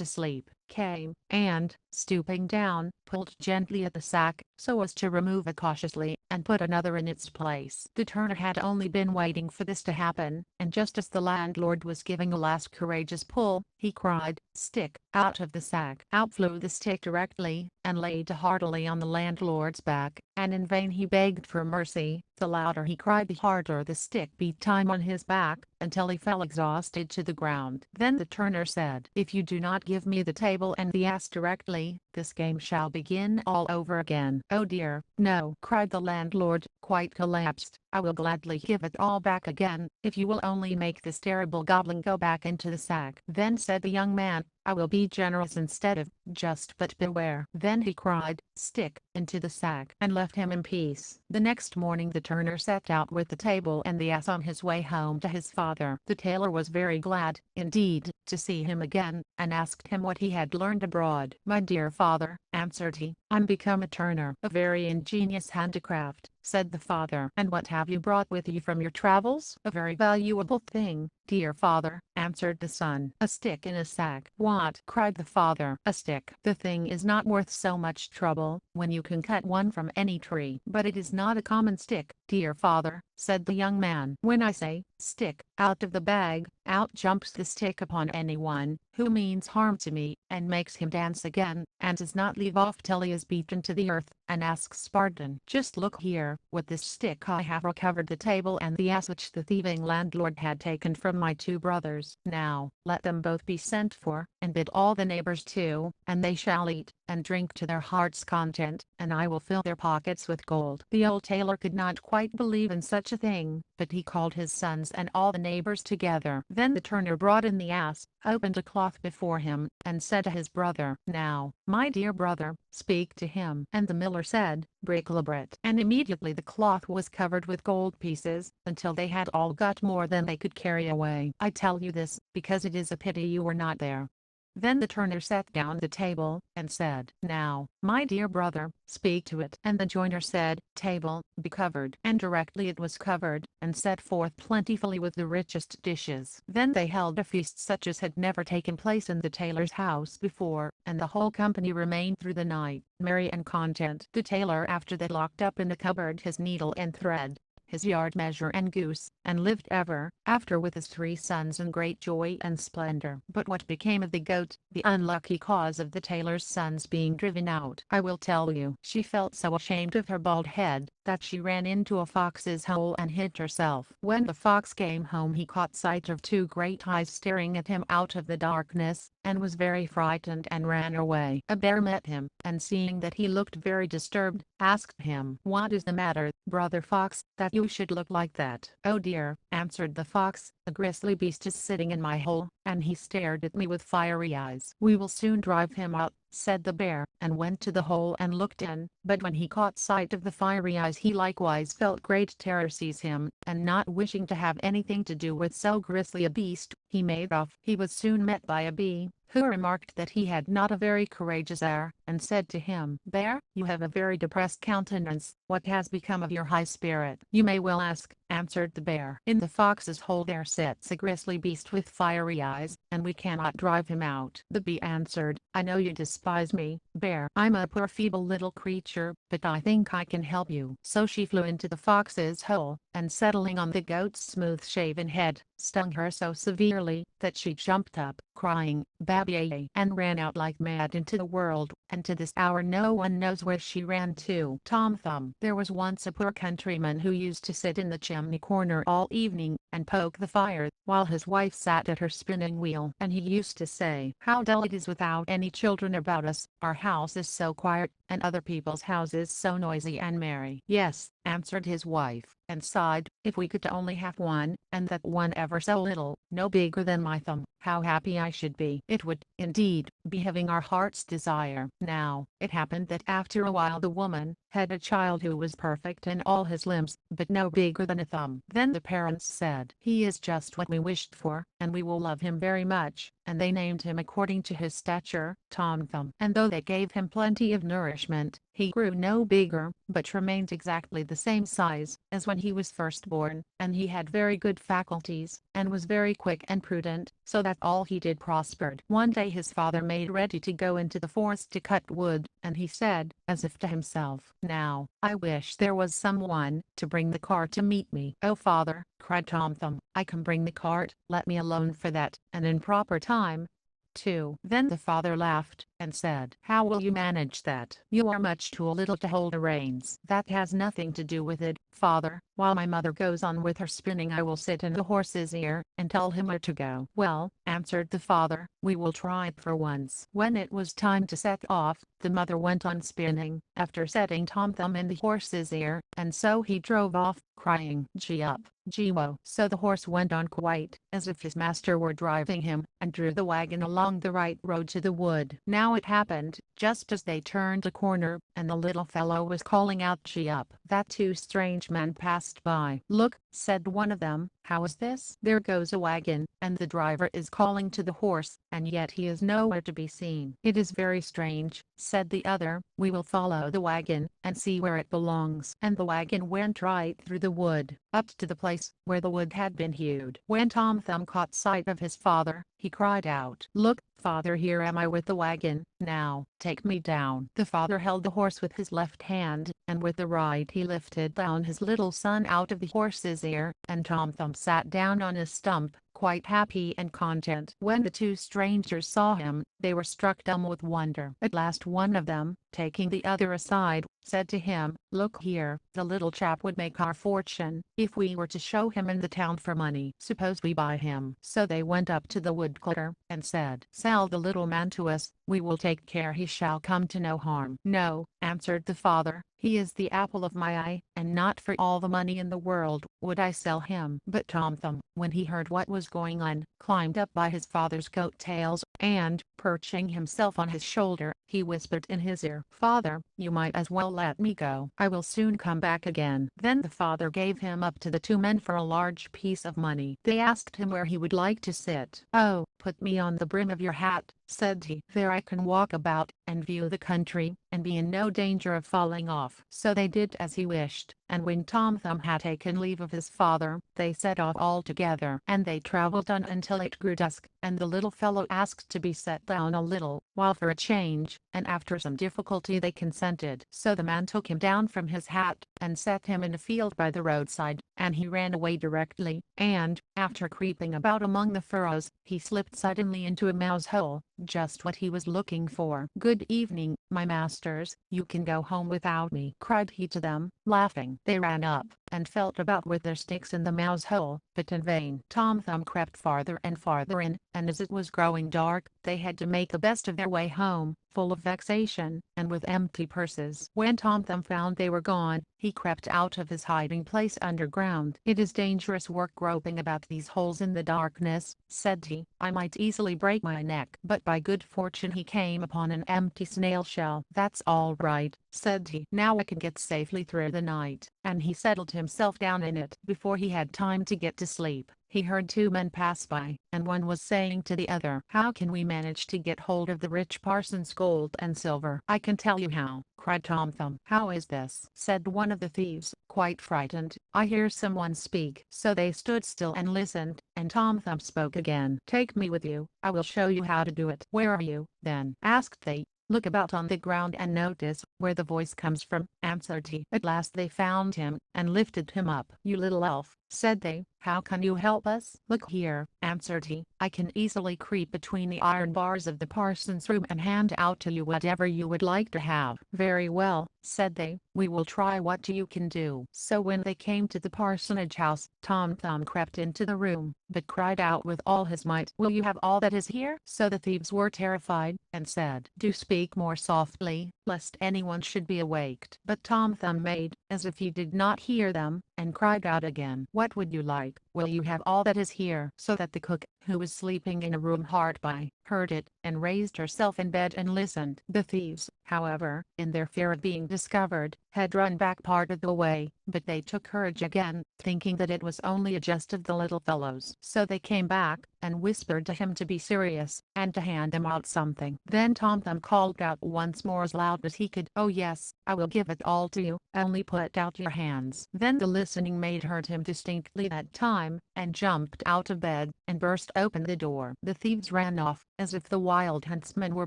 asleep, came, and, stooping down, pulled gently at the sack, so as to remove it cautiously, and put another in its place. The turner had only been waiting for this to happen, and just as the landlord was giving a last courageous pull, he cried, "Stick," out of the sack. Out flew the stick directly, and laid heartily on the landlord's back, and in vain he begged for mercy. The louder he cried the harder the stick beat time on his back, until he fell exhausted to the ground. Then the turner said, "If you do not give me the table and the ass directly, this game shall begin all over again." "Oh dear, no," cried the landlord, quite collapsed. "I will gladly give it all back again, if you will only make this terrible goblin go back into the sack." Then said the young man, "I will be generous instead of just, but beware." Then he cried, "Stick," into the sack, and left him in peace. The next morning the turner set out with the table and the ass on his way home to his father. The tailor was very glad, indeed, to see him again, and asked him what he had learned abroad. "My dear father," answered he, "I'm become a turner." "A very ingenious handicraft," said the father. "And what have you brought with you from your travels?" "A very valuable thing, dear father," answered the son. "A stick in a sack." "What?" cried the father. "A stick. The thing is not worth so much trouble, when you can cut one from any tree." "But it is not a common stick, dear father," said the young man. "When I say, 'Stick,' out of the bag, out jumps the stick upon anyone who means harm to me, and makes him dance again, and does not leave off till he is beaten to the earth, and asks pardon. Just look here, with this stick I have recovered the table and the ass which the thieving landlord had taken from my two brothers. Now, let them both be sent for, and bid all the neighbors too, and they shall eat, and drink to their heart's content, and I will fill their pockets with gold." The old tailor could not quite believe in such a thing, but he called his sons and all the neighbors together. Then the turner brought in the ass, opened a cloth before him, and said to his brother, "Now, my dear brother, speak to him." And the miller said, "Bric-a-brac," and immediately the cloth was covered with gold pieces, until they had all got more than they could carry away. I tell you this, because it is a pity you were not there. Then the turner set down the table, and said, "Now, my dear brother, speak to it." And the joiner said, "Table, be covered." And directly it was covered, and set forth plentifully with the richest dishes. Then they held a feast such as had never taken place in the tailor's house before, and the whole company remained through the night, merry and content. The tailor after that locked up in a cupboard his needle and thread, his yard measure and goose, and lived ever after with his 3 sons in great joy and splendor. But what became of the goat, the unlucky cause of the tailor's sons being driven out, I will tell you. She felt so ashamed of her bald head, that she ran into a fox's hole and hid herself. When the fox came home he caught sight of 2 great eyes staring at him out of the darkness, and was very frightened and ran away. A bear met him, and seeing that he looked very disturbed, asked him, "What is the matter, brother fox, that you should look like that?" "Oh dear," answered the fox, "a grisly beast is sitting in my hole, and he stared at me with fiery eyes." "We will soon drive him out," said the bear, and went to the hole and looked in, but when he caught sight of the fiery eyes he likewise felt great terror seize him, and not wishing to have anything to do with so grisly a beast, he made off. He was soon met by a bee, who remarked that he had not a very courageous air, and said to him, "Bear, you have a very depressed countenance. What has become of your high spirit?" "You may well ask," answered the bear. "In the fox's hole there sits a grisly beast with fiery eyes, and we cannot drive him out." The bee answered, "I know you despise me, bear. I'm a poor feeble little creature, but I think I can help you." So she flew into the fox's hole, and settling on the goat's smooth-shaven head, stung her so severely that she jumped up, crying, "Babby," and ran out like mad into the world, and to this hour no one knows where she ran to. Tom Thumb. There was once a poor countryman who used to sit in the chimney corner all evening, and poke the fire, while his wife sat at her spinning wheel. And he used to say, "How dull it is without any children about us. Our house is so quiet, and other people's houses so noisy and merry." "Yes," answered his wife, and sighed, "if we could only have one, and that one ever so little, no bigger than my thumb, how happy I should be." It would, indeed, be having our heart's desire. Now, it happened that after a while the woman had a child who was perfect in all his limbs, but no bigger than a thumb. Then the parents said, "He is just what we wished for, and we will love him very much," and they named him according to his stature, Tom Thumb. And though they gave him plenty of nourishment, he grew no bigger, but remained exactly the same size as when he was first born, and he had very good faculties, and was very quick and prudent, so that all he did prospered. One day his father made ready to go into the forest to cut wood, and he said, as if to himself, "Now, I wish there was someone to bring the cart to meet me." "Oh, father," cried Tom Thumb, "I can bring the cart, let me alone for that, and in proper time, too." Then the father laughed, and said, "How will you manage that? You are much too little to hold the reins." "That has nothing to do with it, father. While my mother goes on with her spinning I will sit in the horse's ear, and tell him where to go." "Well," answered the father, "we will try it for once." When it was time to set off, the mother went on spinning, after setting Tom Thumb in the horse's ear, and so he drove off, crying, "Gee up, gee wo." So the horse went on quite as if his master were driving him, and drew the wagon along the right road to the wood. Now it happened, just as they turned a corner, and the little fellow was calling out, "Gee up," that two strange men passed by. "Look," said one of them, "how is this? There goes a wagon, and the driver is calling to the horse, and yet he is nowhere to be seen." "It is very strange," said the other. "We will follow the wagon, and see where it belongs." And the wagon went right through the wood, up to the place where the wood had been hewed. When Tom Thumb caught sight of his father, he cried out, "Look, father, here am I with the wagon, now, take me down." The father held the horse with his left hand, and with the right he lifted down his little son out of the horse's ear, and Tom Thumb sat down on a stump, quite happy and content. When the two strangers saw him, they were struck dumb with wonder. At last one of them, taking the other aside, said to him, "Look here, the little chap would make our fortune, if we were to show him in the town for money. Suppose we buy him?" So they went up to the woodcutter, and said, "Sell the little man to us, we will take care he shall come to no harm." "No," answered the father, "he is the apple of my eye, and not for all the money in the world would I sell him." But Tom Thumb, when he heard what was going on, climbed up by his father's coat tails, and, perching himself on his shoulder, he whispered in his ear, "Father, you might as well let me go. I will soon come back again." Then the father gave him up to the two men for a large piece of money. They asked him where he would like to sit. "Oh, put me on the brim of your hat," said he. "There I can walk about, and view the country, and be in no danger of falling off." So they did as he wished, and when Tom Thumb had taken leave of his father, they set off all together. And they travelled on until it grew dusk, and the little fellow asked to be set down a little while for a change, and after some difficulty they consented. So the man took him down from his hat, and set him in a field by the roadside, and he ran away directly, and, after creeping about among the furrows, he slipped suddenly into a mouse hole, just what he was looking for. "Good evening, my masters, you can go home without me," cried he to them, laughing. They ran up, and felt about with their sticks in the mouse hole, but in vain. Tom Thumb crept farther and farther in, and as it was growing dark, they had to make the best of their way home, full of vexation, and with empty purses. When Tom Thumb found they were gone, he crept out of his hiding place underground. "It is dangerous work groping about these holes in the darkness," said he. "I might easily break my neck." But by good fortune he came upon an empty snail shell. "That's all right," said he. "Now I can get safely through the night," and he settled himself down in it. Before he had time to get to sleep, he heard two men pass by, and one was saying to the other, "How can we manage to get hold of the rich parson's gold and silver?" "I can tell you how," cried Tom Thumb. "How is this?" said one of the thieves, quite frightened. "I hear someone speak." So they stood still and listened, and Tom Thumb spoke again. "Take me with you, I will show you how to do it." "Where are you, then?" asked they. "Look about on the ground and notice where the voice comes from," answered he. At last they found him, and lifted him up. "You little elf," said they, "how can you help us?" "Look here," answered he, "I can easily creep between the iron bars of the parson's room and hand out to you whatever you would like to have." "Very well," said they, "we will try what you can do." So when they came to the parsonage house, Tom Thumb crept into the room, but cried out with all his might, "Will you have all that is here?" So the thieves were terrified, and said, "Do speak more softly, lest anyone should be awaked." But Tom Thumb made as if he did not hear them, and cried out again, "What would you like?" "Will you have all that is here?" So that the cook, who was sleeping in a room hard by, heard it, and raised herself in bed and listened. The thieves, however, in their fear of being discovered, had run back part of the way, but they took courage again, thinking that it was only a jest of the little fellow's. So they came back, and whispered to him to be serious, and to hand them out something. Then Tom Thumb called out once more as loud as he could, "Oh yes, I will give it all to you, only put out your hands." Then the listening maid heard him distinctly that time, and jumped out of bed, and burst open the door. The thieves ran off, as if the wild huntsmen were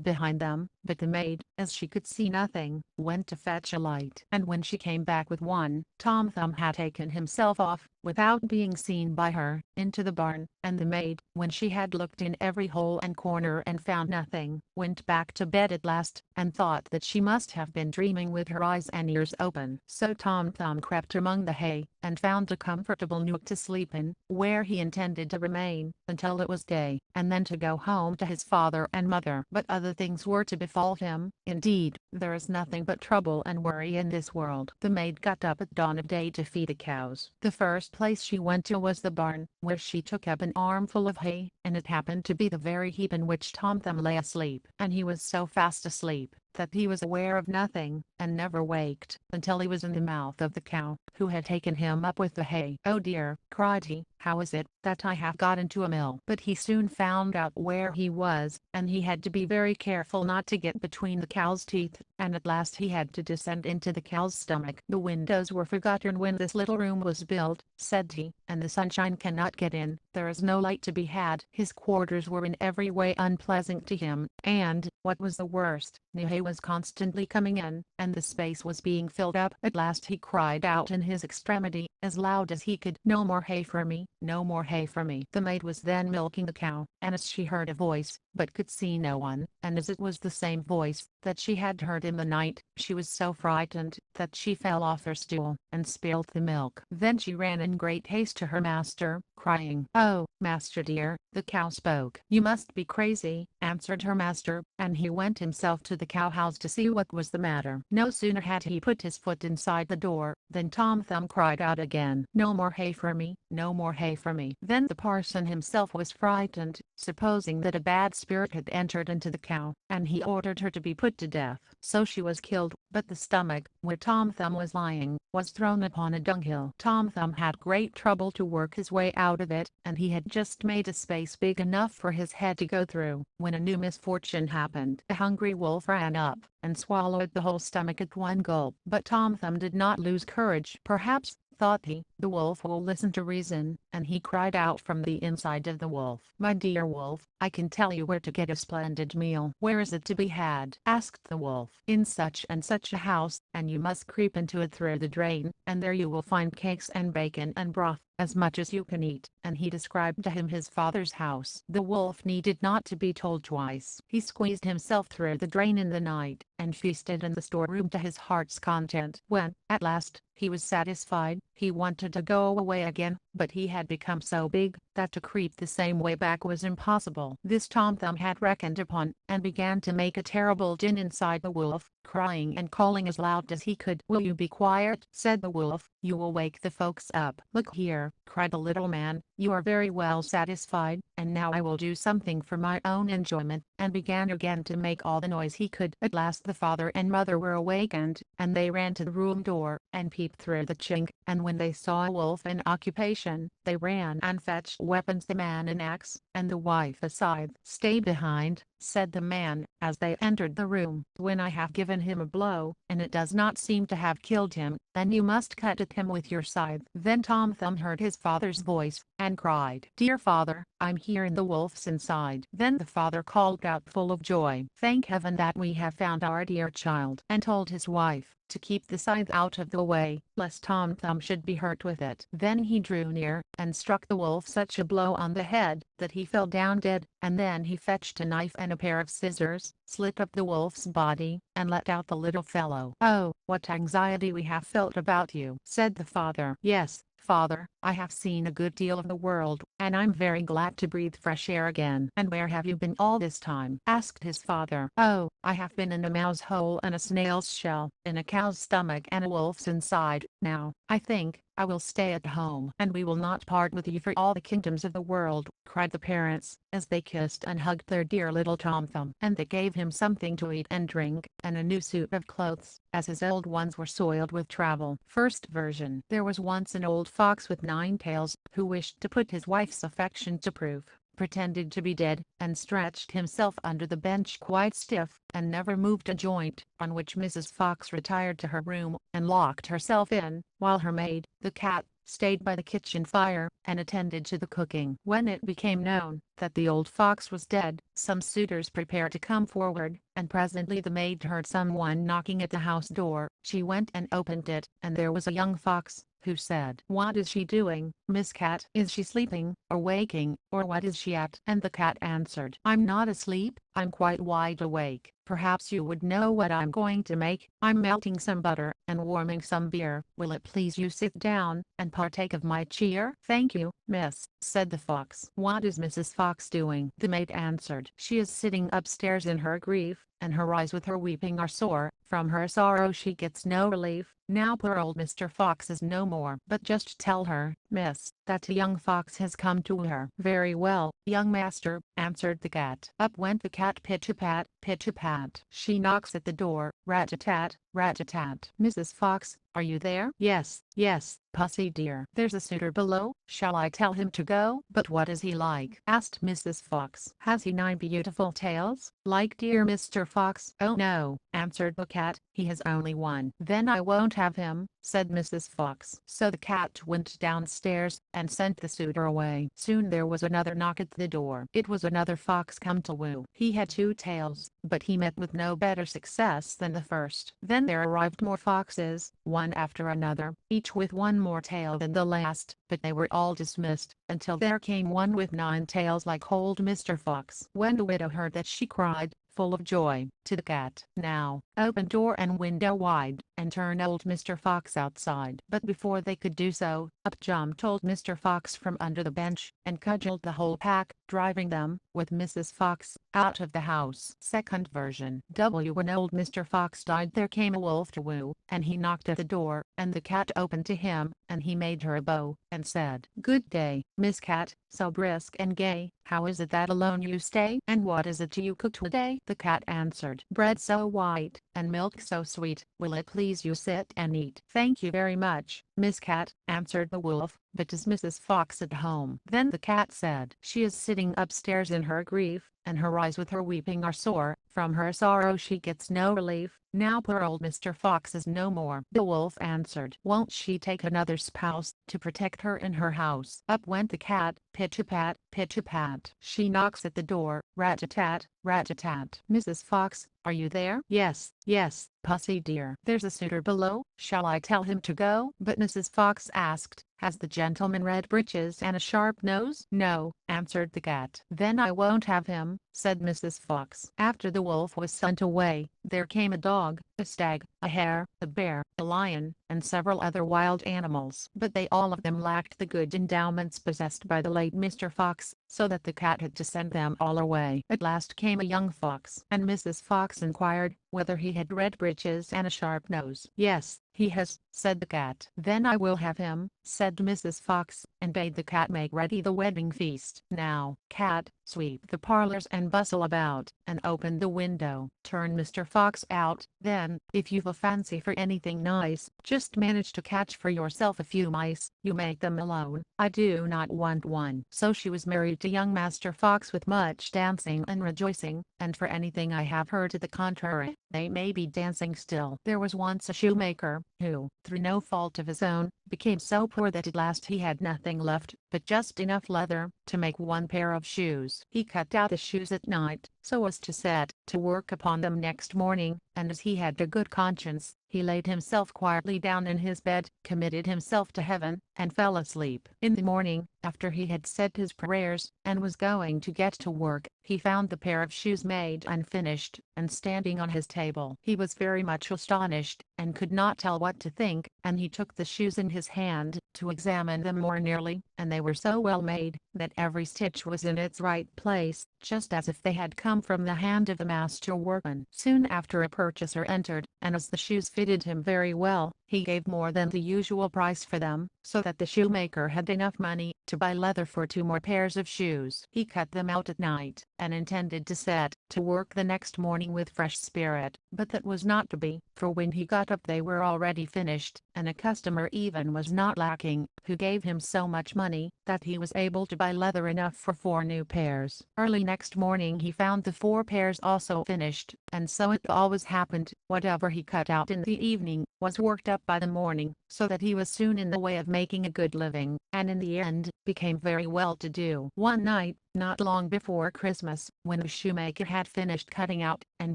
behind them, but the maid, as she could see nothing, went to fetch a light. And when she came back with one, Tom Thumb had taken himself off, without being seen by her, into the barn, and the maid, when she had looked in every hole and corner and found nothing, went back to bed at last, and thought that she must have been dreaming with her eyes and ears open. So Tom Thumb crept among the hay, and found a comfortable nook to sleep in, where he intended to remain until it was day, and then to go home to his father and mother. But other things were to befall him. Indeed, there is nothing but trouble and worry in this world. The maid got up at dawn of day to feed the cows. The first place she went to was the barn, where she took up an armful of hay, and it happened to be the very heap in which Tom Thumb lay asleep. And he was so fast asleep that he was aware of nothing, and never waked until he was in the mouth of the cow, who had taken him up with the hay. "Oh dear," cried he, "how is it that I have got into a mill?" But he soon found out where he was, and he had to be very careful not to get between the cow's teeth, and at last he had to descend into the cow's stomach. "The windows were forgotten when this little room was built," said he, "and the sunshine cannot get in. There is no light to be had." His quarters were in every way unpleasant to him, and, what was the worst, the hay was constantly coming in, and the space was being filled up. At last he cried out in his extremity, as loud as he could, "No more hay for me, no more hay for me." The maid was then milking the cow, and as she heard a voice, but could see no one, and as it was the same voice that she had heard in the night, she was so frightened that she fell off her stool, and spilled the milk. Then she ran in great haste to her master, crying, "Oh, master dear!" The cow spoke. "You must be crazy," answered her master, and he went himself to the cow-house to see what was the matter. No sooner had he put his foot inside the door, than Tom Thumb cried out again, "No more hay for me, no more hay for me." Then the parson himself was frightened, supposing that a bad spirit had entered into the cow, and he ordered her to be put to death. So she was killed, but the stomach, where Tom Thumb was lying, was thrown upon a dunghill. Tom Thumb had great trouble to work his way out of it, and he had just made a space big enough for his head to go through, when a new misfortune happened. A hungry wolf ran up, and swallowed the whole stomach at one gulp. But Tom Thumb did not lose courage. "Perhaps," thought he, "the wolf will listen to reason," and he cried out from the inside of the wolf, "My dear wolf, I can tell you where to get a splendid meal." "Where is it to be had?" asked the wolf. "In such and such a house, and you must creep into it through the drain, and there you will find cakes and bacon and broth, as much as you can eat." And he described to him his father's house. The wolf needed not to be told twice. He squeezed himself through the drain in the night, and feasted in the storeroom to his heart's content. When, at last, he was satisfied, he wanted to go away again, but he had become so big, that to creep the same way back was impossible. This Tom Thumb had reckoned upon, and began to make a terrible din inside the wolf, crying and calling as loud as he could. "Will you be quiet?" said the wolf, "you will wake the folks up." "Look here," cried the little man, you are very well satisfied, and now I will do something for my own enjoyment," and began again to make all the noise he could. At last the father and mother were awakened, and they ran to the room door, and peeped through the chink, and when they saw a wolf in occupation, they ran and fetched weapons, the man an axe, and the wife a scythe. "Stay behind," said the man, as they entered the room. "When I have given him a blow, and it does not seem to have killed him, then you must cut at him with your scythe." Then Tom Thumb heard his father's voice, and cried, "Dear father, I'm here and the wolf's inside." Then the father called out full of joy, "Thank heaven that we have found our dear child," and told his wife to keep the scythe out of the way, lest Tom Thumb should be hurt with it. Then he drew near, and struck the wolf such a blow on the head, that he fell down dead, and then he fetched a knife and a pair of scissors, slit up the wolf's body, and let out the little fellow. "Oh, what anxiety we have felt about you," said the father. "Yes, father, I have seen a good deal of the world, and I'm very glad to breathe fresh air again." "And where have you been all this time?" asked his father. "Oh, I have been in a mouse hole and a snail's shell, in a cow's stomach and a wolf's inside. Now, I think I will stay at home, and we will not part with you for all the kingdoms of the world," cried the parents, as they kissed and hugged their dear little Tom Thumb. And they gave him something to eat and drink, and a new suit of clothes, as his old ones were soiled with travel. First version. There was once an old fox with 9 tails, who wished to put his wife's affection to proof, pretended to be dead, and stretched himself under the bench quite stiff, and never moved a joint, on which Mrs. Fox retired to her room, and locked herself in, while her maid, the cat, stayed by the kitchen fire, and attended to the cooking. When it became known that the old fox was dead, some suitors prepared to come forward, and presently the maid heard someone knocking at the house door. She went and opened it, and there was a young fox, who said, "What is she doing, Miss Cat? Is she sleeping, or waking, or what is she at?" And the cat answered, "I'm not asleep, I'm quite wide awake. Perhaps you would know what I'm going to make. I'm melting some butter, and warming some beer. Will it please you sit down, and partake of my cheer?" "Thank you, miss," said the fox. "What is Mrs. Fox doing?" The maid answered, "She is sitting upstairs in her grief, and her eyes with her weeping are sore. From her sorrow she gets no relief. Now poor old Mr. Fox is no more. But just tell her, miss, that a young fox has come to her." "Very well, young master," answered the cat. Up went the cat, pit-a-pat, pit-a-pat. She knocks at the door, rat-a-tat, rat-a-tat. "Mrs. Fox, are you there?" "Yes, yes, pussy dear." "There's a suitor below, shall I tell him to go?" "But what is he like?" asked Mrs. Fox. "Has he 9 beautiful tails, like dear Mr. Fox?" "Oh no," answered the cat, "he has only 1. "Then I won't have him," said Mrs. Fox. So the cat went downstairs, and sent the suitor away. Soon there was another knock at the door. It was another fox come to woo. He had 2 tails, but he met with no better success than the first. Then there arrived more foxes, one after another, each with 1 more tail than the last, but they were all dismissed, until there came one with 9 tails like old Mr. Fox. When the widow heard that, she cried, full of joy, to the cat, "Now, open door and window wide, and turn old Mr. Fox outside." But before they could do so, up jumped old Mr. Fox from under the bench, and cudgeled the whole pack, driving them, with Mrs. Fox, out of the house. Second version. When old Mr. Fox died, there came a wolf to woo, and he knocked at the door, and the cat opened to him, and he made her a bow, and said, "Good day, Miss Cat, so brisk and gay, how is it that alone you stay? And what is it you cook today?" The cat answered, "Bread so white, and milk so sweet, will it please you sit and eat?" "Thank you very much, Miss Cat," answered the wolf, "but is Mrs. Fox at home?" Then the cat said, "She is sitting upstairs in her grief, and her eyes with her weeping are sore. From her sorrow she gets no relief. Now poor old Mr. Fox is no more." The wolf answered, "Won't she take another spouse, to protect her in her house?" Up went the cat, pit-a-pat, pit-a-pat. She knocks at the door, rat-a-tat, rat-a-tat. "Mrs. Fox, are you there?" "Yes, yes, pussy dear." "There's a suitor below, shall I tell him to go?" But Mrs. Fox asked, "Has the gentleman red breeches and a sharp nose?" "No," answered the cat. "Then I won't have him," said Mrs. Fox. After the wolf was sent away, there came a dog, a stag, a hare, a bear, a lion, and several other wild animals. But they all of them lacked the good endowments possessed by the late Mr. Fox, so that the cat had to send them all away. At last came a young fox, and Mrs. Fox inquired whether he had red breeches and a sharp nose. "Yes, he has," said the cat. "Then I will have him," said Mrs. Fox, and bade the cat make ready the wedding feast. "Now, cat, sweep the parlors and bustle about, and open the window. Turn Mr. Fox out. Then, if you've a fancy for anything nice, just manage to catch for yourself a few mice. You make them alone. I do not want one." So she was married to young Master Fox with much dancing and rejoicing, and for anything I have heard to the contrary, they may be dancing still. There was once a shoemaker, who, through no fault of his own, became so poor that at last he had nothing left but just enough leather to make one pair of shoes. He cut out the shoes at night, so as to set to work upon them next morning, and as he had a good conscience, he laid himself quietly down in his bed, committed himself to heaven, and fell asleep. In the morning, after he had said his prayers, and was going to get to work, he found the pair of shoes made unfinished, and standing on his table. He was very much astonished, and could not tell what to think, and he took the shoes in his hand, to examine them more nearly, and they were so well made, that every stitch was in its right place, just as if they had come from the hand of the master workman. Soon after a purchaser entered, and as the shoes fitted him very well, he gave more than the usual price for them, so that the shoemaker had enough money to buy leather for 2 more pairs of shoes. He cut them out at night, and intended to set to work the next morning with fresh spirit, but that was not to be, for when he got up they were already finished, and a customer even was not lacking, who gave him so much money, that he was able to buy leather enough for 4 new pairs. Early next morning he found the 4 pairs also finished, and so it always happened, whatever he cut out in the evening, was worked up by the morning, so that he was soon in the way of making a good living, and in the end, became very well to do. One night, not long before Christmas, when the shoemaker had finished cutting out, and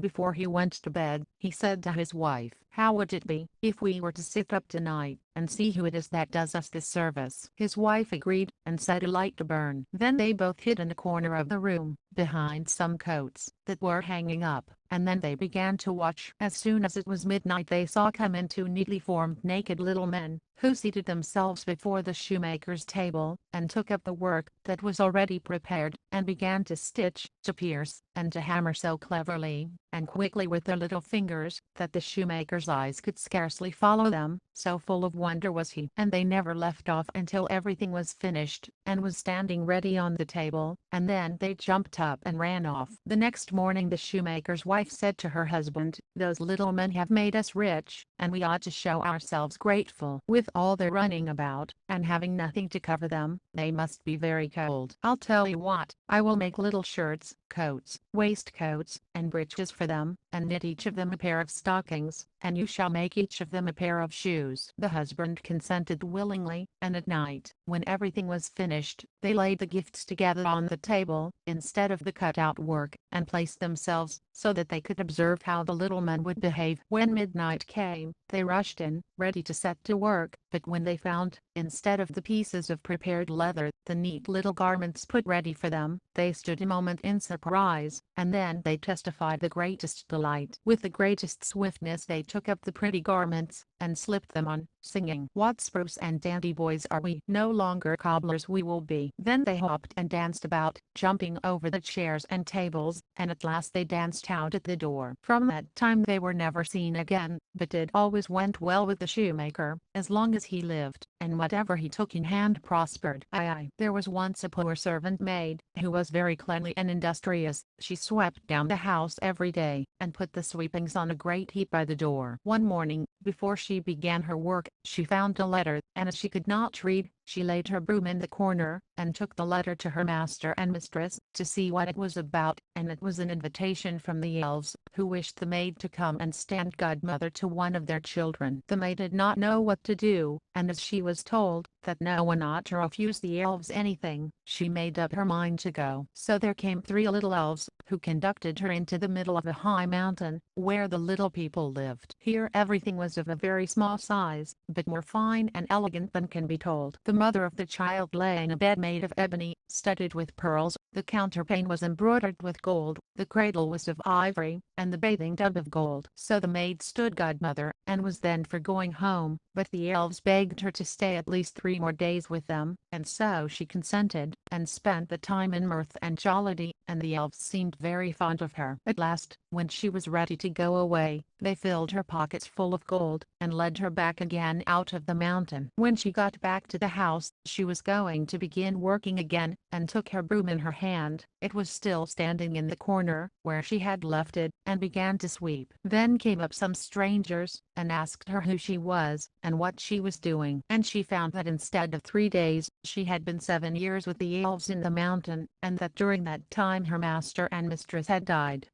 before he went to bed, he said to his wife, "How would it be, if we were to sit up tonight, and see who it is that does us this service?" His wife agreed, and set a light to burn. Then they both hid in a corner of the room, behind some coats that were hanging up, and then they began to watch. As soon as it was midnight they saw come in 2 neatly formed naked little men, who seated themselves before the shoemaker's table, and took up the work that was already prepared, and began to stitch, to pierce, and to hammer so cleverly, and quickly with their little fingers, that the shoemaker's eyes could scarcely follow them, so full of wonder was he. And they never left off until everything was finished, and was standing ready on the table, and then they jumped up and ran off. The next morning the shoemaker's wife said to her husband, "Those little men have made us rich, and we ought to show ourselves grateful. With all their running about, and having nothing to cover them, they must be very cold. I'll tell you what, I will make little shirts, coats, waistcoats, and breeches for them, and knit each of them a pair of stockings, and you shall make each of them a pair of shoes." The husband consented willingly, and at night, when everything was finished, they laid the gifts together on the table, instead of the cut-out work, and placed themselves, so that they could observe how the little men would behave. When midnight came, they rushed in, ready to set to work, but when they found, instead of the pieces of prepared leather, the neat little garments put ready for them, they stood a moment in surprise, and then they testified the greatest delight. With the greatest swiftness they took up the pretty garments, and slipped them on, singing, "What spruce and dandy boys are we, no longer cobblers we will be." Then they hopped and danced about, jumping over the chairs and tables, and at last they danced out at the door. From that time they were never seen again, but it always went well with the shoemaker, as long as he lived, and whatever he took in hand prospered. There was once a poor servant maid, who was very cleanly and industrious. She swept down the house every day, and put the sweepings on a great heap by the door. One morning, before she began her work, she found a letter, and as she could not read, she laid her broom in the corner, and took the letter to her master and mistress, to see what it was about, and it was an invitation from the elves, who wished the maid to come and stand godmother to one of their children. The maid did not know what to do, and as she was told that no one ought to refuse the elves anything, she made up her mind to go. So there came 3 little elves, who conducted her into the middle of a high mountain, where the little people lived. Here everything was of a very small size, but more fine and elegant than can be told. The mother of the child lay in a bed made of ebony, studded with pearls, The counterpane was embroidered with gold, the cradle was of ivory, and the bathing tub of gold. So the maid stood godmother, and was then for going home, but the elves begged her to stay at least 3 more days with them, and so she consented, and spent the time in mirth and jollity, and the elves seemed very fond of her. At last, when she was ready to go away, they filled her pockets full of gold, and led her back again out of the mountain. When she got back to the house, she was going to begin working again, and took her broom in her hand. It was still standing in the corner, where she had left it, and began to sweep. Then came up some strangers, and asked her who she was, and what she was doing. And she found that instead of 3 days, she had been 7 years with the elves in the mountain, and that during that time her master and mistress had died.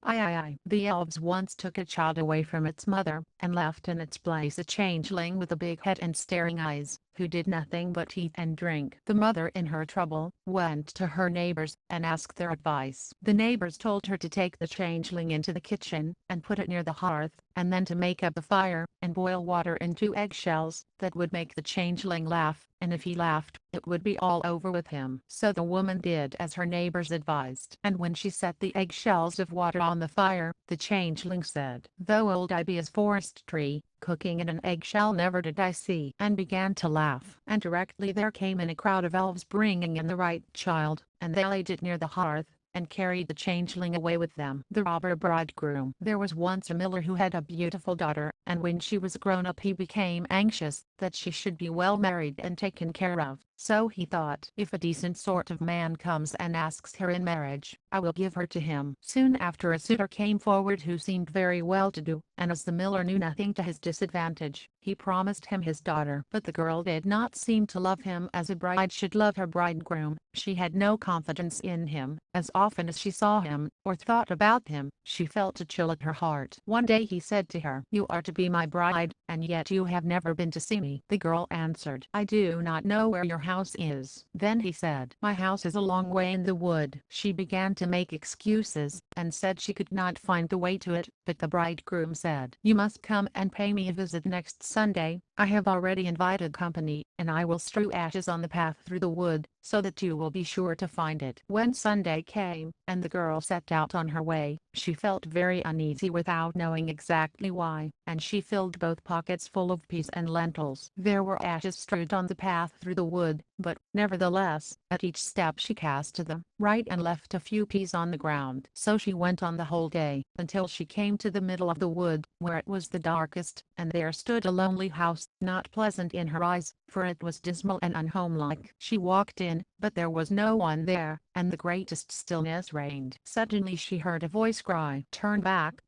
The elves once took a child away from its mother, and left in its place a changeling with a big head and staring eyes, who did nothing but eat and drink. The mother, in her trouble, went to her neighbors, and asked their advice. The neighbors told her to take the changeling into the kitchen, and put it near the hearth, and then to make up a fire, and boil water in 2 eggshells, that would make the changeling laugh, and if he laughed, it would be all over with him. So the woman did as her neighbors advised. And when she set the eggshells of water on the fire, the changeling said, "Though old I be as forest tree, cooking in an eggshell never did I see," and began to laugh. And directly there came in a crowd of elves bringing in the right child, and they laid it near the hearth, and carried the changeling away with them. The robber bridegroom. There was once a miller who had a beautiful daughter, and when she was grown up he became anxious that she should be well married and taken care of. So he thought, if a decent sort of man comes and asks her in marriage, I will give her to him. Soon after a suitor came forward who seemed very well to do, and as the miller knew nothing to his disadvantage, he promised him his daughter. But the girl did not seem to love him as a bride should love her bridegroom. She had no confidence in him. As often as she saw him, or thought about him, she felt a chill at her heart. One day he said to her, "You are to be my bride, and yet you have never been to see me." The girl answered, "I do not know where your house is." Then he said, "My house is a long way in the wood." She began to make excuses, and said she could not find the way to it, but the bridegroom said, "You must come and pay me a visit next Sunday. I have already invited company, and I will strew ashes on the path through the wood, so that you will be sure to find it." When Sunday came, and the girl set out on her way, she felt very uneasy without knowing exactly why, and she filled both pockets full of peas and lentils. There were ashes strewed on the path through the wood, but, nevertheless, at each step she cast to the right and left a few peas on the ground. So she went on the whole day, until she came to the middle of the wood, where it was the darkest, and there stood a lonely house, not pleasant in her eyes, for it was dismal and unhomelike. She walked in, but there was no one there, and the greatest stillness reigned. Suddenly she heard a voice cry, turn back,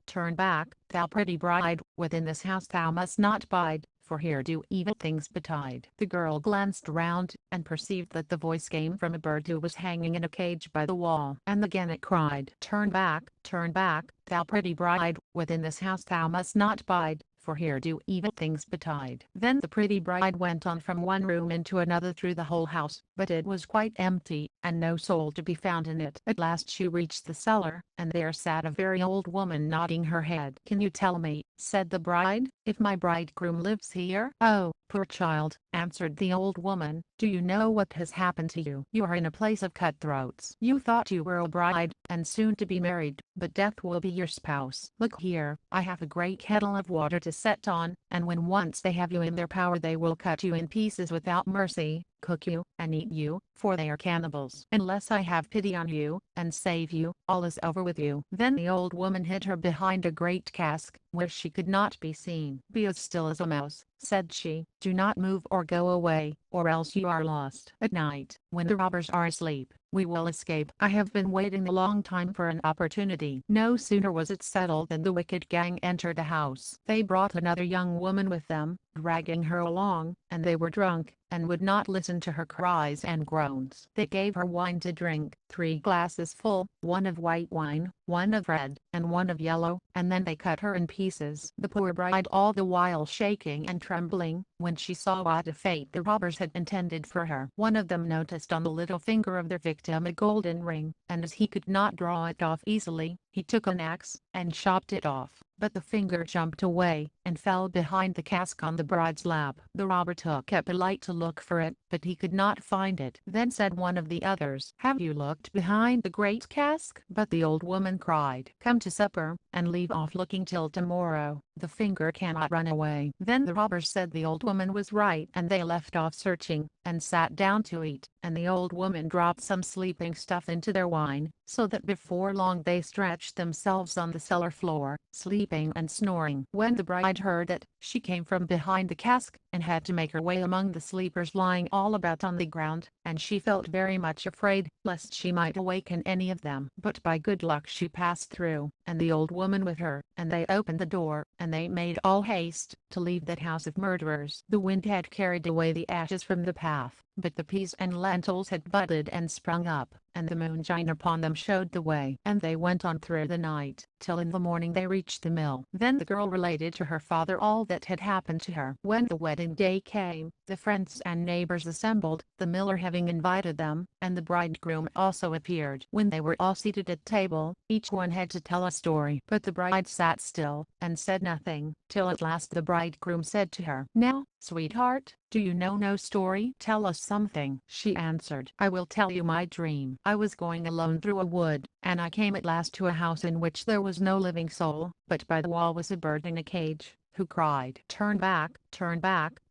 thou pretty bride, within this house thou must not bide, for here do evil things betide." The girl glanced round, and perceived that the voice came from a bird who was hanging in a cage by the wall. And again it cried, turn back, thou pretty bride, within this house thou must not bide, for here do evil things betide. Then the pretty bride went on from one room into another through the whole house, but it was quite empty, and no soul to be found in it. At last she reached the cellar, and there sat a very old woman nodding her head. "Can you tell me," said the bride, "if my bridegroom lives here?" "Oh, poor child," answered the old woman, "do you know what has happened to you? You are in a place of cutthroats. You thought you were a bride, and soon to be married, but death will be your spouse. Look here, I have a great kettle of water to set on, and when once they have you in their power they will cut you in pieces without mercy, cook you, and eat you, for they are cannibals. Unless I have pity on you, and save you, all is over with you." Then the old woman hid her behind a great cask, where she could not be seen. "Be as still as a mouse," said she, "do not move or go away, or else you are lost. At night, when the robbers are asleep, we will escape. I have been waiting a long time for an opportunity." No sooner was it settled than the wicked gang entered the house. They brought another young woman with them, dragging her along, and they were drunk, and would not listen to her cries and groans. They gave her wine to drink, 3 glasses full, one of white wine, one of red, and one of yellow, and then they cut her in pieces. The poor bride, all the while shaking and trembling, when she saw what a fate the robbers had intended for her. One of them noticed on the little finger of their victim a golden ring, and as he could not draw it off easily, he took an axe, and chopped it off. but the finger jumped away and fell behind the cask on the bride's lap. The robber took up a light to look for it, but he could not find it. Then said one of the others, "Have you looked behind the great cask?" But the old woman cried, "Come to supper, and leave off looking till tomorrow. The finger cannot run away." Then the robbers said the old woman was right, and they left off searching, and sat down to eat, and the old woman dropped some sleeping stuff into their wine, so that before long they stretched themselves on the cellar floor, sleeping and snoring. When the bride heard it, she came from behind the cask, and had to make her way among the sleepers lying all about on the ground, and she felt very much afraid, lest she might awaken any of them. But by good luck she passed through, and the old woman with her, and they opened the door, and they made all haste to leave that house of murderers. The wind had carried away the ashes from the path, but the peas and lentils had budded and sprung up, and the moonshine upon them showed the way. And they went on through the night, till in the morning they reached the mill. Then the girl related to her father all that had happened to her. When the wedding day came, the friends and neighbors assembled, the miller having invited them, and the bridegroom also appeared. When they were all seated at table, each one had to tell a story. But the bride sat still, and said nothing, till at last the bridegroom said to her, "Now, sweetheart, do you know no story? Tell us something." She answered, "I will tell you my dream. I was going alone through a wood, and I came at last to a house in which there was no living soul, but by the wall was a bird in a cage, who cried, 'Turn back,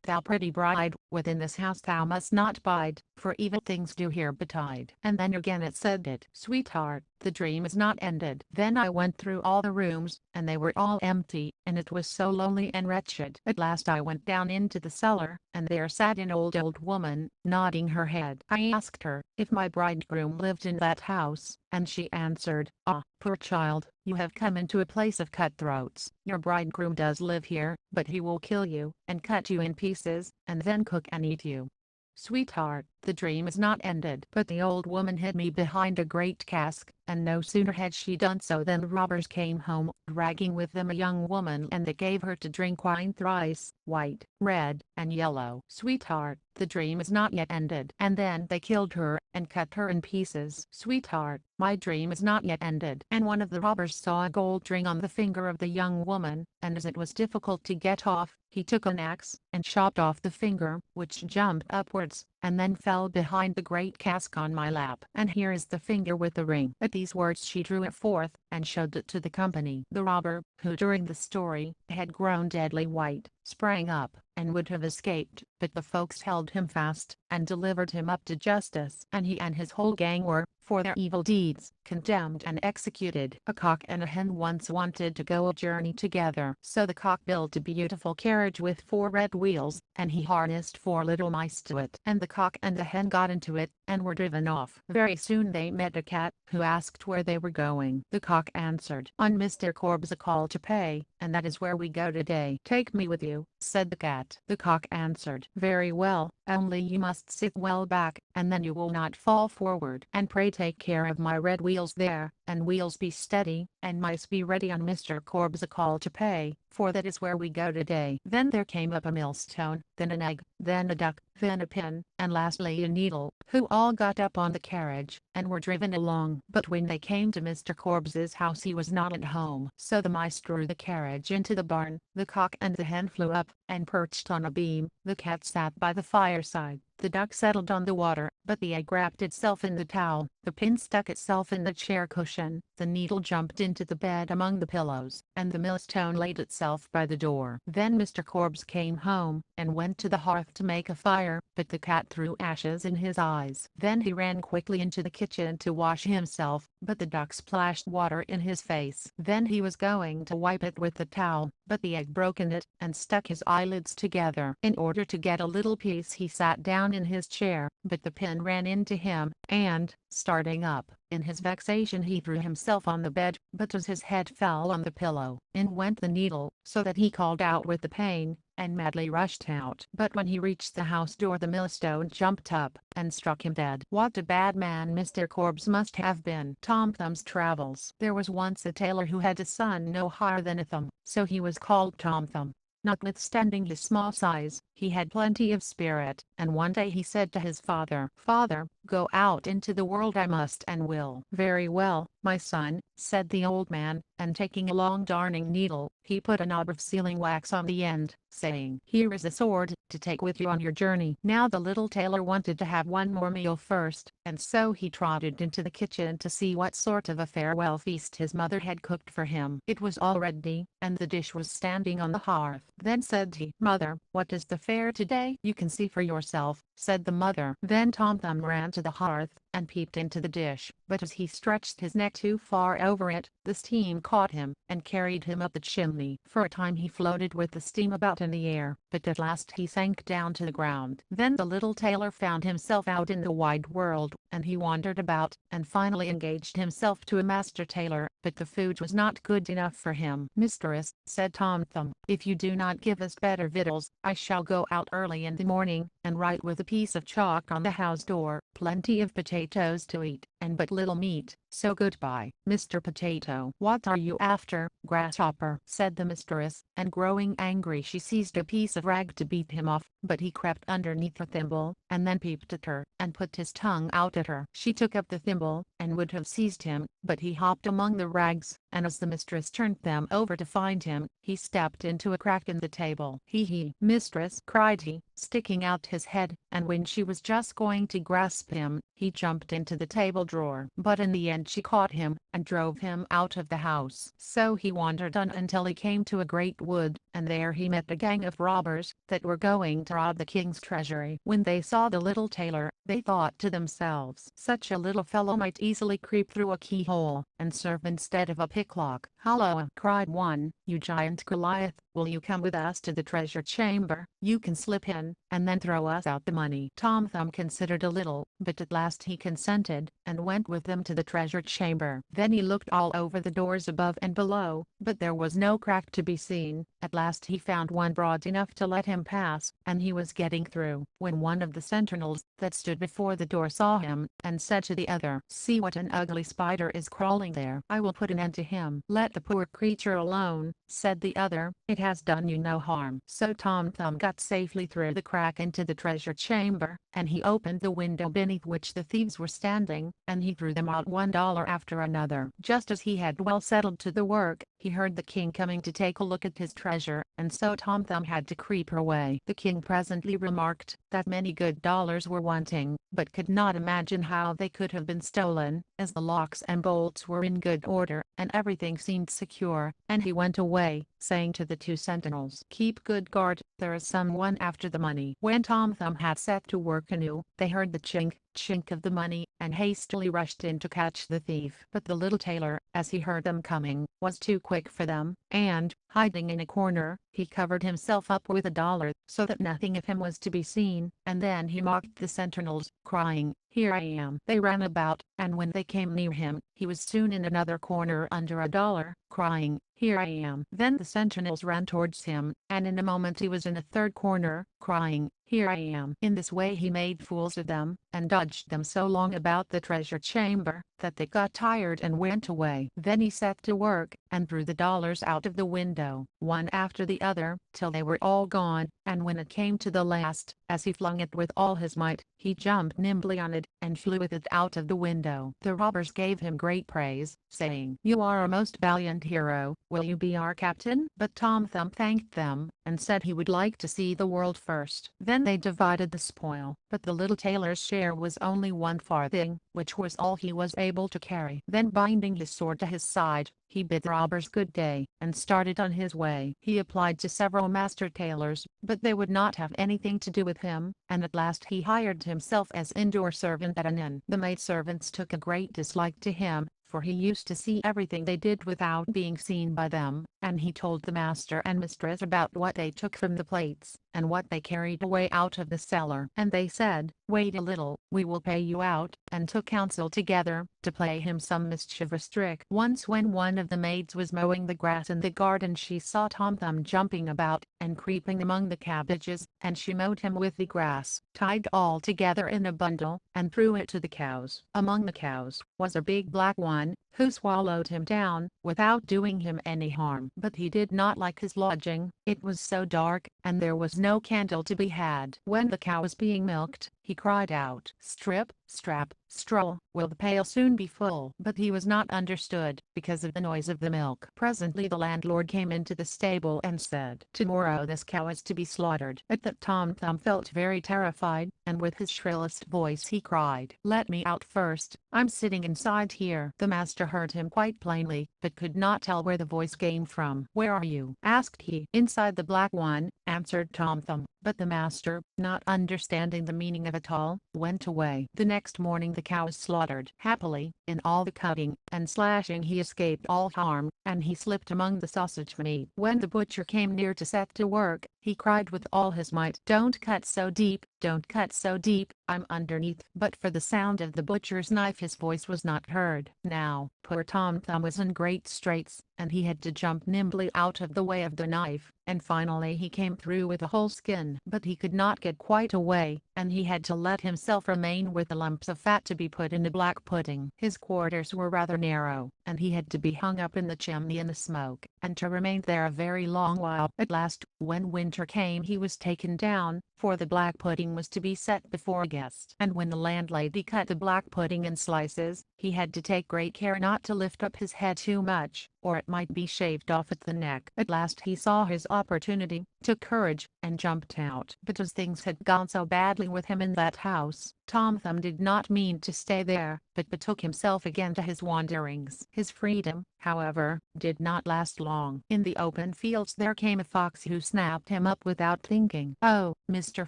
thou pretty bride, within this house thou must not bide, for evil things do here betide.' And then again it said it. Sweetheart, the dream is not ended. Then I went through all the rooms, and they were all empty, and it was so lonely and wretched. At last I went down into the cellar, and there sat an old woman, nodding her head. I asked her if my bridegroom lived in that house, and she answered, 'Ah, poor child, you have come into a place of cutthroats. Your bridegroom does live here, but he will kill you, and cut you in pieces, and then cook and eat you.' Sweetheart, the dream is not ended." But the old woman hid me behind a great cask, and no sooner had she done so than the robbers came home, dragging with them a young woman, and they gave her to drink wine thrice, white, red, and yellow. Sweetheart, the dream is not yet ended. And then they killed her, and cut her in pieces. Sweetheart, my dream is not yet ended. And one of the robbers saw a gold ring on the finger of the young woman, and as it was difficult to get off, he took an axe, and chopped off the finger, which jumped upwards, and then fell behind the great cask on my lap. And here is the finger with the ring." At these words she drew it forth, and showed it to the company. The robber, who during the story had grown deadly white, sprang up, and would have escaped, but the folks held him fast, and delivered him up to justice. And he and his whole gang were, for their evil deeds, condemned and executed. A cock and a hen once wanted to go a journey together. So the cock built a beautiful carriage with 4 red wheels, and he harnessed 4 little mice to it. And the cock and the hen got into it, and were driven off. Very soon they met a cat, who asked where they were going. The cock answered, "On Mr. Corb's a call to pay, and that is where we go today." "Take me with you," said the cat. The cock answered, "Very well, only you must sit well back, and then you will not fall forward. And pray take care of my red wheels there, and wheels be steady, and mice be ready on Mr. Corb's a call to pay, for that is where we go today." Then there came up a millstone, then an egg, then a duck, then a pin, and lastly a needle, who all got up on the carriage, and were driven along. But when they came to Mr. Corb's house he was not at home. So the mice drew the carriage into the barn, the cock and the hen flew up, and perched on a beam, the cat sat by the fireside, the duck settled on the water, but the egg wrapped itself in the towel, the pin stuck itself in the chair cushion, the needle jumped into the bed among the pillows, and the millstone laid itself by the door. Then Mr. Corbs came home, and went to the hearth to make a fire, but the cat threw ashes in his eyes. Then he ran quickly into the kitchen to wash himself, but the duck splashed water in his face. Then he was going to wipe it with the towel, but the egg broke in it, and stuck his eyelids together. In order to get a little peace he sat down in his chair, but the pin ran into him, and, starting up, in his vexation he threw himself on the bed, but as his head fell on the pillow, in went the needle, so that he called out with the pain, and madly rushed out. But when he reached the house door the millstone jumped up, and struck him dead. What a bad man Mr. Corbs must have been. Tom Thumb's Travels. There was once a tailor who had a son no higher than a thumb, so he was called Tom Thumb. Notwithstanding his small size, he had plenty of spirit, and one day he said to his father, "Father, Go out into the world I must and will. Very well, my son, said the old man, and taking a long darning needle, he put a knob of sealing wax on the end, saying, here is a sword, to take with you on your journey. Now the little tailor wanted to have one more meal first, and so he trotted into the kitchen to see what sort of a farewell feast his mother had cooked for him. It was all ready, and the dish was standing on the hearth. Then said he, Mother, what is the fare today? You can see for yourself, said the mother. Then Tom Thumb ran to the hearth, and peeped into the dish, but as he stretched his neck too far over it, the steam caught him, and carried him up the chimney. For a time he floated with the steam about in the air, but at last he sank down to the ground. Then the little tailor found himself out in the wide world, and he wandered about, and finally engaged himself to a master tailor, but the food was not good enough for him. Mistress, said Tom Thumb, if you do not give us better victuals, I shall go out early in the morning, and write with a piece of chalk on the house door, plenty of potatoes to eat, and but little meat. So goodbye, Mr. Potato. What are you after, Grasshopper? Said the mistress, and growing angry she seized a piece of rag to beat him off, but he crept underneath her thimble, and then peeped at her, and put his tongue out at her. She took up the thimble, and would have seized him, but he hopped among the rags, and as the mistress turned them over to find him, he stepped into a crack in the table. Hee, mistress, cried he, sticking out his head, and when she was just going to grasp him, he jumped into the table drawer. But in the end she caught him, and drove him out of the house. So he wandered on until he came to a great wood, and there he met a gang of robbers, that were going to rob the king's treasury. When they saw the little tailor, they thought to themselves, such a little fellow might easily creep through a keyhole, and serve instead of a picklock. Halloa, cried one, you giant Goliath, will you come with us to the treasure chamber? You can slip in, and then throw us out the money. Tom Thumb considered a little, but at last he consented, and went with them to the treasure chamber. Then he looked all over the doors above and below, but there was no crack to be seen. At last he found one broad enough to let him pass, and he was getting through, when one of the sentinels that stood before the door saw him, and said to the other, see what an ugly spider is crawling there. I will put an end to him. Let the poor creature alone, said the other, it has done you no harm. So Tom Thumb got safely through the crack into the treasure chamber, and he opened the window beneath which the thieves were standing, and he threw them out $1 after another. Just as he had well settled to the work, he heard the king coming to take a look at his treasure, and so Tom Thumb had to creep away. The king presently remarked that many good dollars were wanting, but could not imagine how they could have been stolen, as the locks and bolts were in good order, and everything seemed secure, and he went away, saying to the two sentinels, keep good guard, there is someone after the money. When Tom Thumb had set to work anew, they heard the chink of the money, and hastily rushed in to catch the thief. But the little tailor, as he heard them coming, was too quick for them, and, hiding in a corner, he covered himself up with $1, so that nothing of him was to be seen, and then he mocked the sentinels, crying, here I am. They ran about, and when they came near him, he was soon in another corner under $1, crying, here I am. Then the sentinels ran towards him, and in a moment he was in a third corner, crying, here I am. In this way he made fools of them, and dodged them so long about the treasure chamber, that they got tired and went away. Then he set to work, and threw the dollars out of the window, one after the other, till they were all gone, and when it came to the last, as he flung it with all his might, he jumped nimbly on it, and flew with it out of the window. The robbers gave him great praise, saying, you are a most valiant hero, will you be our captain? But Tom Thumb thanked them, and said he would like to see the world first. Then they divided the spoil, but the little tailor's share was only 1 farthing, which was all he was able to carry. Then binding his sword to his side, he bid the robbers good day, and started on his way. He applied to several master tailors, but they would not have anything to do with him, and at last he hired himself as indoor servant at an inn. The maidservants took a great dislike to him, for he used to see everything they did without being seen by them, and he told the master and mistress about what they took from the plates, and what they carried away out of the cellar. And they said, wait a little, we will pay you out, and took counsel together, to play him some mischievous trick. Once when one of the maids was mowing the grass in the garden she saw Tom Thumb jumping about, and creeping among the cabbages, and she mowed him with the grass, tied all together in a bundle, and threw it to the cows. Among the cows, was a big black one, who swallowed him down, without doing him any harm. But he did not like his lodging, it was so dark, and there was no candle to be had. When the cow was being milked, he cried out. "Strip, strap, stroll, will the pail soon be full?" But he was not understood, because of the noise of the milk. Presently the landlord came into the stable and said, "Tomorrow this cow is to be slaughtered." At that Tom Thumb felt very terrified, and with his shrillest voice he cried, "Let me out first, I'm sitting inside here." The master heard him quite plainly, but could not tell where the voice came from. "Where are you?" asked he. "Inside the black one," answered Tom Thumb. But the master, not understanding the meaning of it all, went away. The next morning the cow was slaughtered. Happily, in all the cutting and slashing he escaped all harm, and he slipped among the sausage meat. When the butcher came near to set to work, he cried with all his might, "Don't cut so deep, don't cut so deep, I'm underneath." But for the sound of the butcher's knife his voice was not heard. Now, poor Tom Thumb was in great straits, and he had to jump nimbly out of the way of the knife, and finally he came through with a whole skin. But he could not get quite away, and he had to let himself remain with the lumps of fat to be put in the black pudding. His quarters were rather narrow, and he had to be hung up in the chimney in the smoke, and to remain there a very long while. At last, when winter came he was taken down, for the black pudding was to be set before a guest. And when the landlady cut the black pudding in slices, he had to take great care not to lift up his head too much, or it might be shaved off at the neck. At last he saw his opportunity, took courage, and jumped out. But as things had gone so badly with him in that house, Tom Thumb did not mean to stay there, but betook himself again to his wanderings. His freedom, however, did not last long. In the open fields there came a fox who snapped him up without thinking. "Oh, Mr.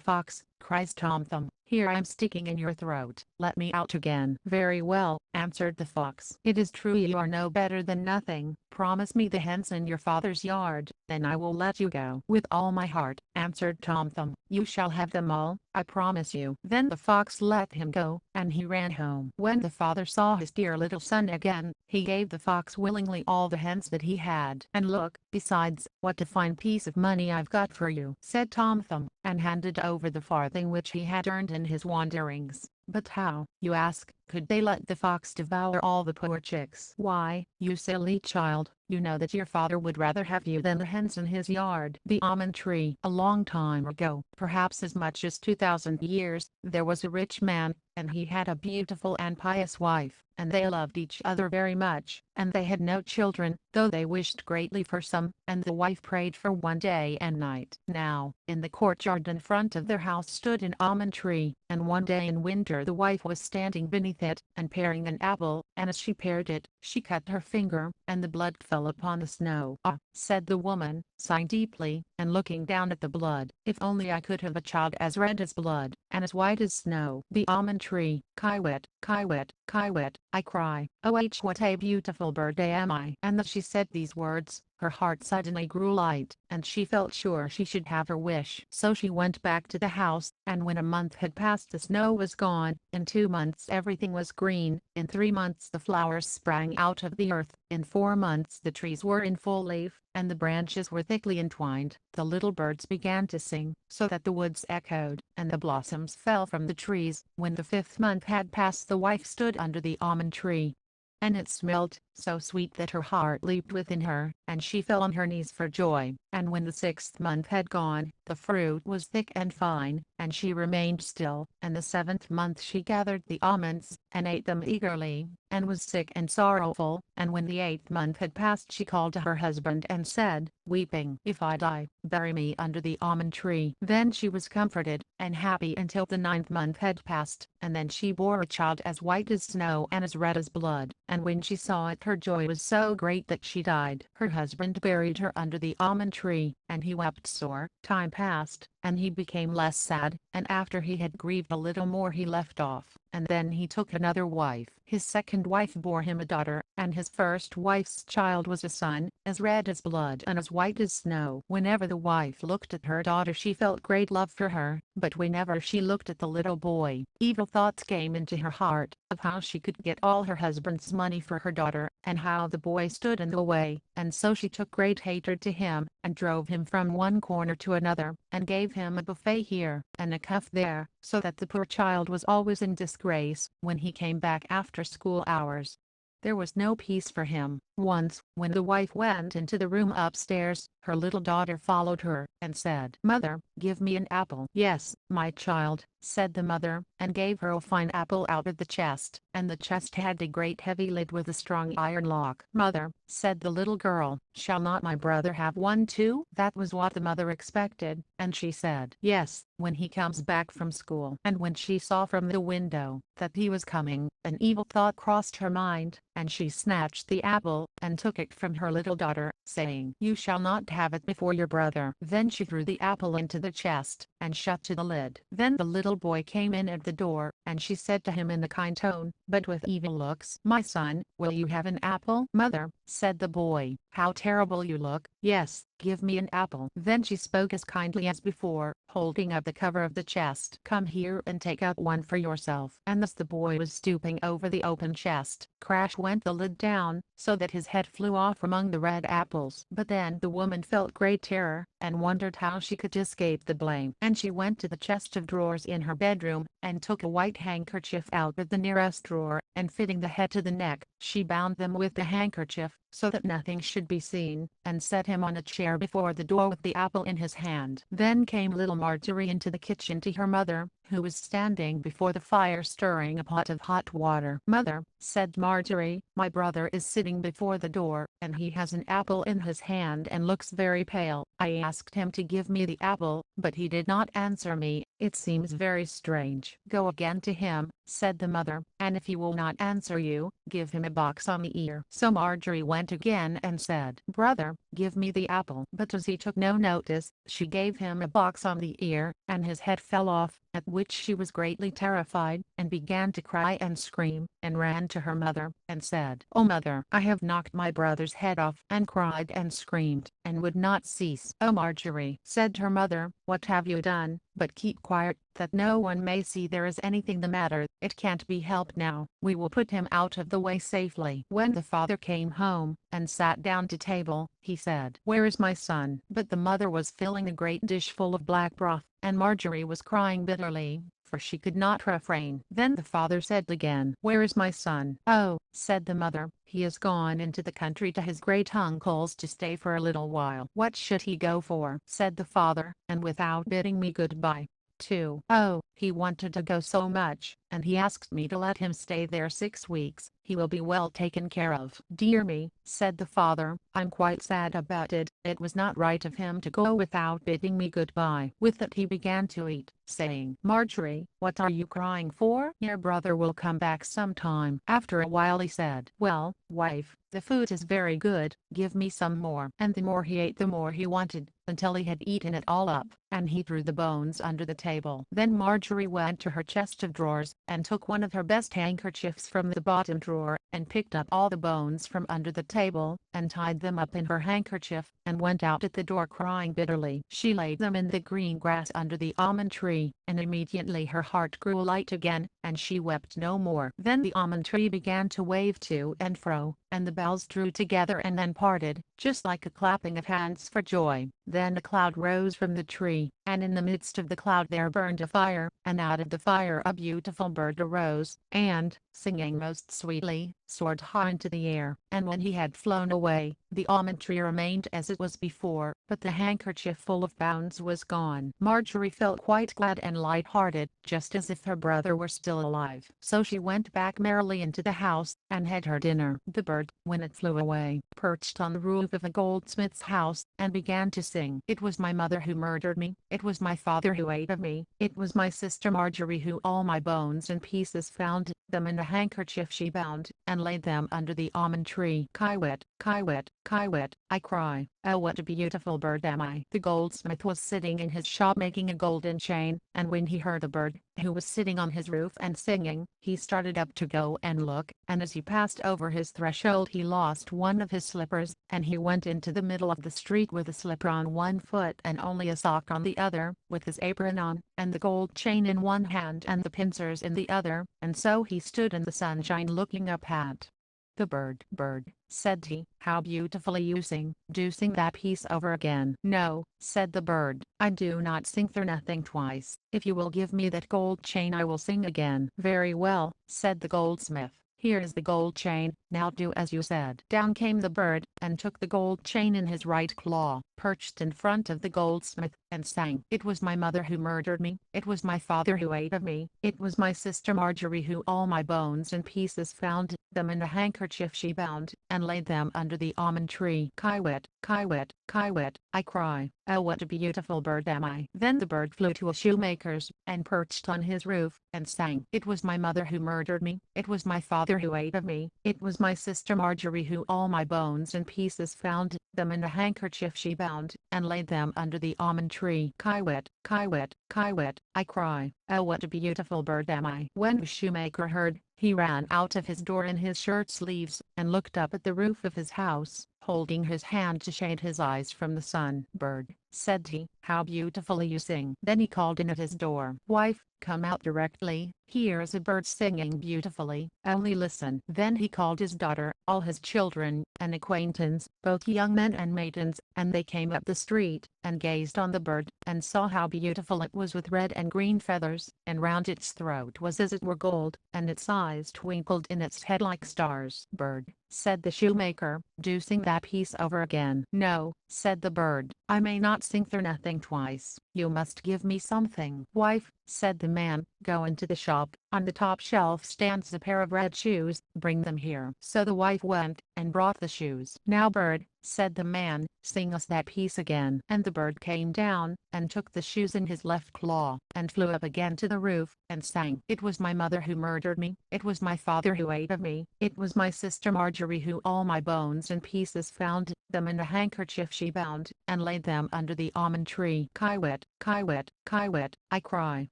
Fox," cries Tom Thumb, "here I'm sticking in your throat. Let me out again." "Very well," answered the fox. "It is true you are no better than nothing. Promise me the hens in your father's yard, then I will let you go." "With all my heart," answered Tom Thumb. "You shall have them all, I promise you." Then the fox let him go, and he ran home. When the father saw his dear little son again, he gave the fox willingly all the hens that he had. "And look, besides, what a fine piece of money I've got for you," said Tom Thumb, and handed over the farthing which he had earned in his wanderings. But how, you ask, could they let the fox devour all the poor chicks? "Why, you silly child, you know that your father would rather have you than the hens in his yard." The almond tree. A long time ago, perhaps as much as 2,000 years, there was a rich man, and he had a beautiful and pious wife, and they loved each other very much, and they had no children, though they wished greatly for some, and the wife prayed for one day and night. Now, in the courtyard in front of their house stood an almond tree, and one day in winter the wife was standing beneath it, and paring an apple, and as she pared it, she cut her finger, and the blood fell upon the snow. "Ah," said the woman, sighing deeply, and looking down at the blood, "if only I could have a child as red as blood, and as white as snow." The almond tree. "Kiwet, kiwet, kiwet," I cry, "oh what a beautiful bird am I." And as she said these words, her heart suddenly grew light, and she felt sure she should have her wish. So she went back to the house, and when a month had passed the snow was gone, in 2 months everything was green, in 3 months the flowers sprang out of the earth, in 4 months the trees were in full leaf, and the branches were thickly entwined. The little birds began to sing, so that the woods echoed, and the blossoms fell from the trees. When the 5th month had passed the wife stood under the almond tree, and it smelled so sweet that her heart leaped within her, and she fell on her knees for joy. And when the 6th month had gone, the fruit was thick and fine, and she remained still. And the 7th month she gathered the almonds, and ate them eagerly, and was sick and sorrowful. And when the 8th month had passed she called to her husband and said, weeping, "If I die, bury me under the almond tree." Then she was comforted, and happy until the 9th month had passed, and then she bore a child as white as snow and as red as blood. And when she saw it her joy was so great that she died. Her husband buried her under the almond tree, and he wept sore. Time passed, and he became less sad, and after he had grieved a little more he left off, and then he took another wife. His second wife bore him a daughter, and his first wife's child was a son, as red as blood and as white as snow. Whenever the wife looked at her daughter she felt great love for her, but whenever she looked at the little boy, evil thoughts came into her heart, of how she could get all her husband's money for her daughter, and how the boy stood in the way, and so she took great hatred to him, and drove him from one corner to another, and gave him a buffet here, and a cuff there, so that the poor child was always in disgrace when he came back after school hours. There was no peace for him. Once, when the wife went into the room upstairs, her little daughter followed her, and said, "Mother, give me an apple." "Yes, my child," said the mother, and gave her a fine apple out of the chest, and the chest had a great heavy lid with a strong iron lock. "Mother," said the little girl, "shall not my brother have one too?" That was what the mother expected, and she said, "Yes, when he comes back from school." And when she saw from the window that he was coming, an evil thought crossed her mind, and she snatched the apple, and took it from her little daughter, saying, "You shall not have it before your brother." Then she threw the apple into the chest, and shut to the lid. Then the little boy came in at the door, and she said to him in a kind tone, but with evil looks, "My son, will you have an apple?" "Mother," said the boy, "how terrible you look." "Yes, give me an apple." Then she spoke as kindly as before, holding up the cover of the chest. "Come here and take out one for yourself." And as the boy was stooping over the open chest, crash went the lid down, so that his head flew off among the red apples. But then the woman felt great terror, and wondered how she could escape the blame. And she went to the chest of drawers in her bedroom, and took a white handkerchief out of the nearest drawer, and fitting the head to the neck, she bound them with the handkerchief, so that nothing should be seen, and set him on a chair before the door with the apple in his hand. Then came little Marjorie into the kitchen to her mother, who was standing before the fire stirring a pot of hot water. "Mother," said Marjorie, "my brother is sitting before the door, and he has an apple in his hand and looks very pale. I asked him to give me the apple, but he did not answer me. It seems very strange." "Go again to him," said the mother, "and if he will not answer you, give him a box on the ear." So Marjorie went again and said, "Brother, give me the apple." But as he took no notice, she gave him a box on the ear, and his head fell off, at which she was greatly terrified, and began to cry and scream, and ran to her mother, and said, "Oh mother, I have knocked my brother's head off," and cried and screamed, and would not cease. "Oh Marjorie," said her mother, "what have you done? But keep quiet, that no one may see there is anything the matter. It can't be helped now. We will put him out of the way safely." When the father came home, and sat down to table, he said, "Where is my son?" But the mother was filling a great dish full of black broth, and Marjorie was crying bitterly, for she could not refrain. Then the father said again, "Where is my son?" "Oh," said the mother, "he has gone into the country to his great uncle's to stay for a little while." "What should he go for?" said the father, "and without bidding me goodbye, too?" "Oh, he wanted to go so much, and he asked me to let him stay there 6 weeks. He will be well taken care of." "Dear me," said the father, "I'm quite sad about it. It was not right of him to go without bidding me goodbye." With that he began to eat, saying, "Marjorie, what are you crying for? Your brother will come back sometime." After a while he said, "Well, wife, the food is very good, give me some more." And the more he ate the more he wanted, until he had eaten it all up, and he threw the bones under the table. Then Marjorie went to her chest of drawers, and took one of her best handkerchiefs from the bottom drawer, and picked up all the bones from under the table, and tied them up in her handkerchief, and went out at the door crying bitterly. She laid them in the green grass under the almond tree, and immediately her heart grew light again, and she wept no more. Then the almond tree began to wave to and fro, and the boughs drew together and then parted, just like a clapping of hands for joy. Then a cloud rose from the tree, and in the midst of the cloud there burned a fire, and out of the fire a beautiful bird arose, and, singing most sweetly, soared high into the air. And when he had flown away, the almond tree remained as it was before, but the handkerchief full of bounds was gone. Marjorie felt quite glad and light-hearted, just as if her brother were still alive. So she went back merrily into the house, and had her dinner. The bird, when it flew away, perched on the roof of a goldsmith's house, and began to sing, "It was my mother who murdered me, it was my father who ate of me, it was my sister Marjorie who all my bones and pieces found them in a handkerchief she bound, and laid them under the almond tree. Kiwet, kiwet, kiwet, I cry, oh what a beautiful bird am I." The goldsmith was sitting in his shop making a golden chain, and when he heard the bird, who was sitting on his roof and singing, he started up to go and look, and as he passed over his threshold he lost one of his slippers, and he went into the middle of the street with a slipper on one foot and only a sock on the other, with his apron on, and the gold chain in one hand and the pincers in the other, and so he stood in the sunshine looking up at the bird. "Bird," said he, "how beautifully you sing. Do sing that piece over again." "No," said the bird, "I do not sing for nothing twice. If you will give me that gold chain I will sing again." "Very well," said the goldsmith. here is the gold chain, now do as you said." Down came the bird, and took the gold chain in his right claw, perched in front of the goldsmith, and sang. "It was my mother who murdered me, it was my father who ate of me, it was my sister Marjorie who all my bones and pieces found, them in a handkerchief she bound, and laid them under the almond tree." Kiwet, kiwet, kiwet, I cry, "Oh, what a beautiful bird am I." Then the bird flew to a shoemaker's, and perched on his roof, and sang. "It was my mother who murdered me, it was my father who ate of me, it was my sister Marjorie who all my bones and pieces found, them in a handkerchief she bound, and laid them under the almond tree." Kiwet, kiwet, kiwet, I cry, "Oh, what a beautiful bird am I." When the shoemaker heard, he ran out of his door in his shirt sleeves, and looked up at the roof of his house, holding his hand to shade his eyes from the sun. "Bird," said he, "how beautifully you sing." Then he called in at his door, "Wife, come out directly, here is a bird singing beautifully, only listen." Then he called his daughter, all his children, and acquaintance, both young men and maidens, and they came up the street, and gazed on the bird, and saw how beautiful it was with red and green feathers, and round its throat was as it were gold, and its eyes twinkled in its head like stars. "Bird," said the shoemaker, "do sing that piece over again." "No," said the bird, "I may not sing for nothing twice, you must give me something." "Wife," said the man, "go into the shop, on the top shelf stands a pair of red shoes, bring them here." So the wife went, and brought the shoes. "Now bird," said the man, "sing us that piece again." And the bird came down, and took the shoes in his left claw, and flew up again to the roof, and sang. "It was my mother who murdered me, it was my father who ate of me, it was my sister Marjorie who all my bones and pieces found, them in a handkerchief she bound, and laid them under the almond tree." Kiwet, kiwet, kiwet, I cry,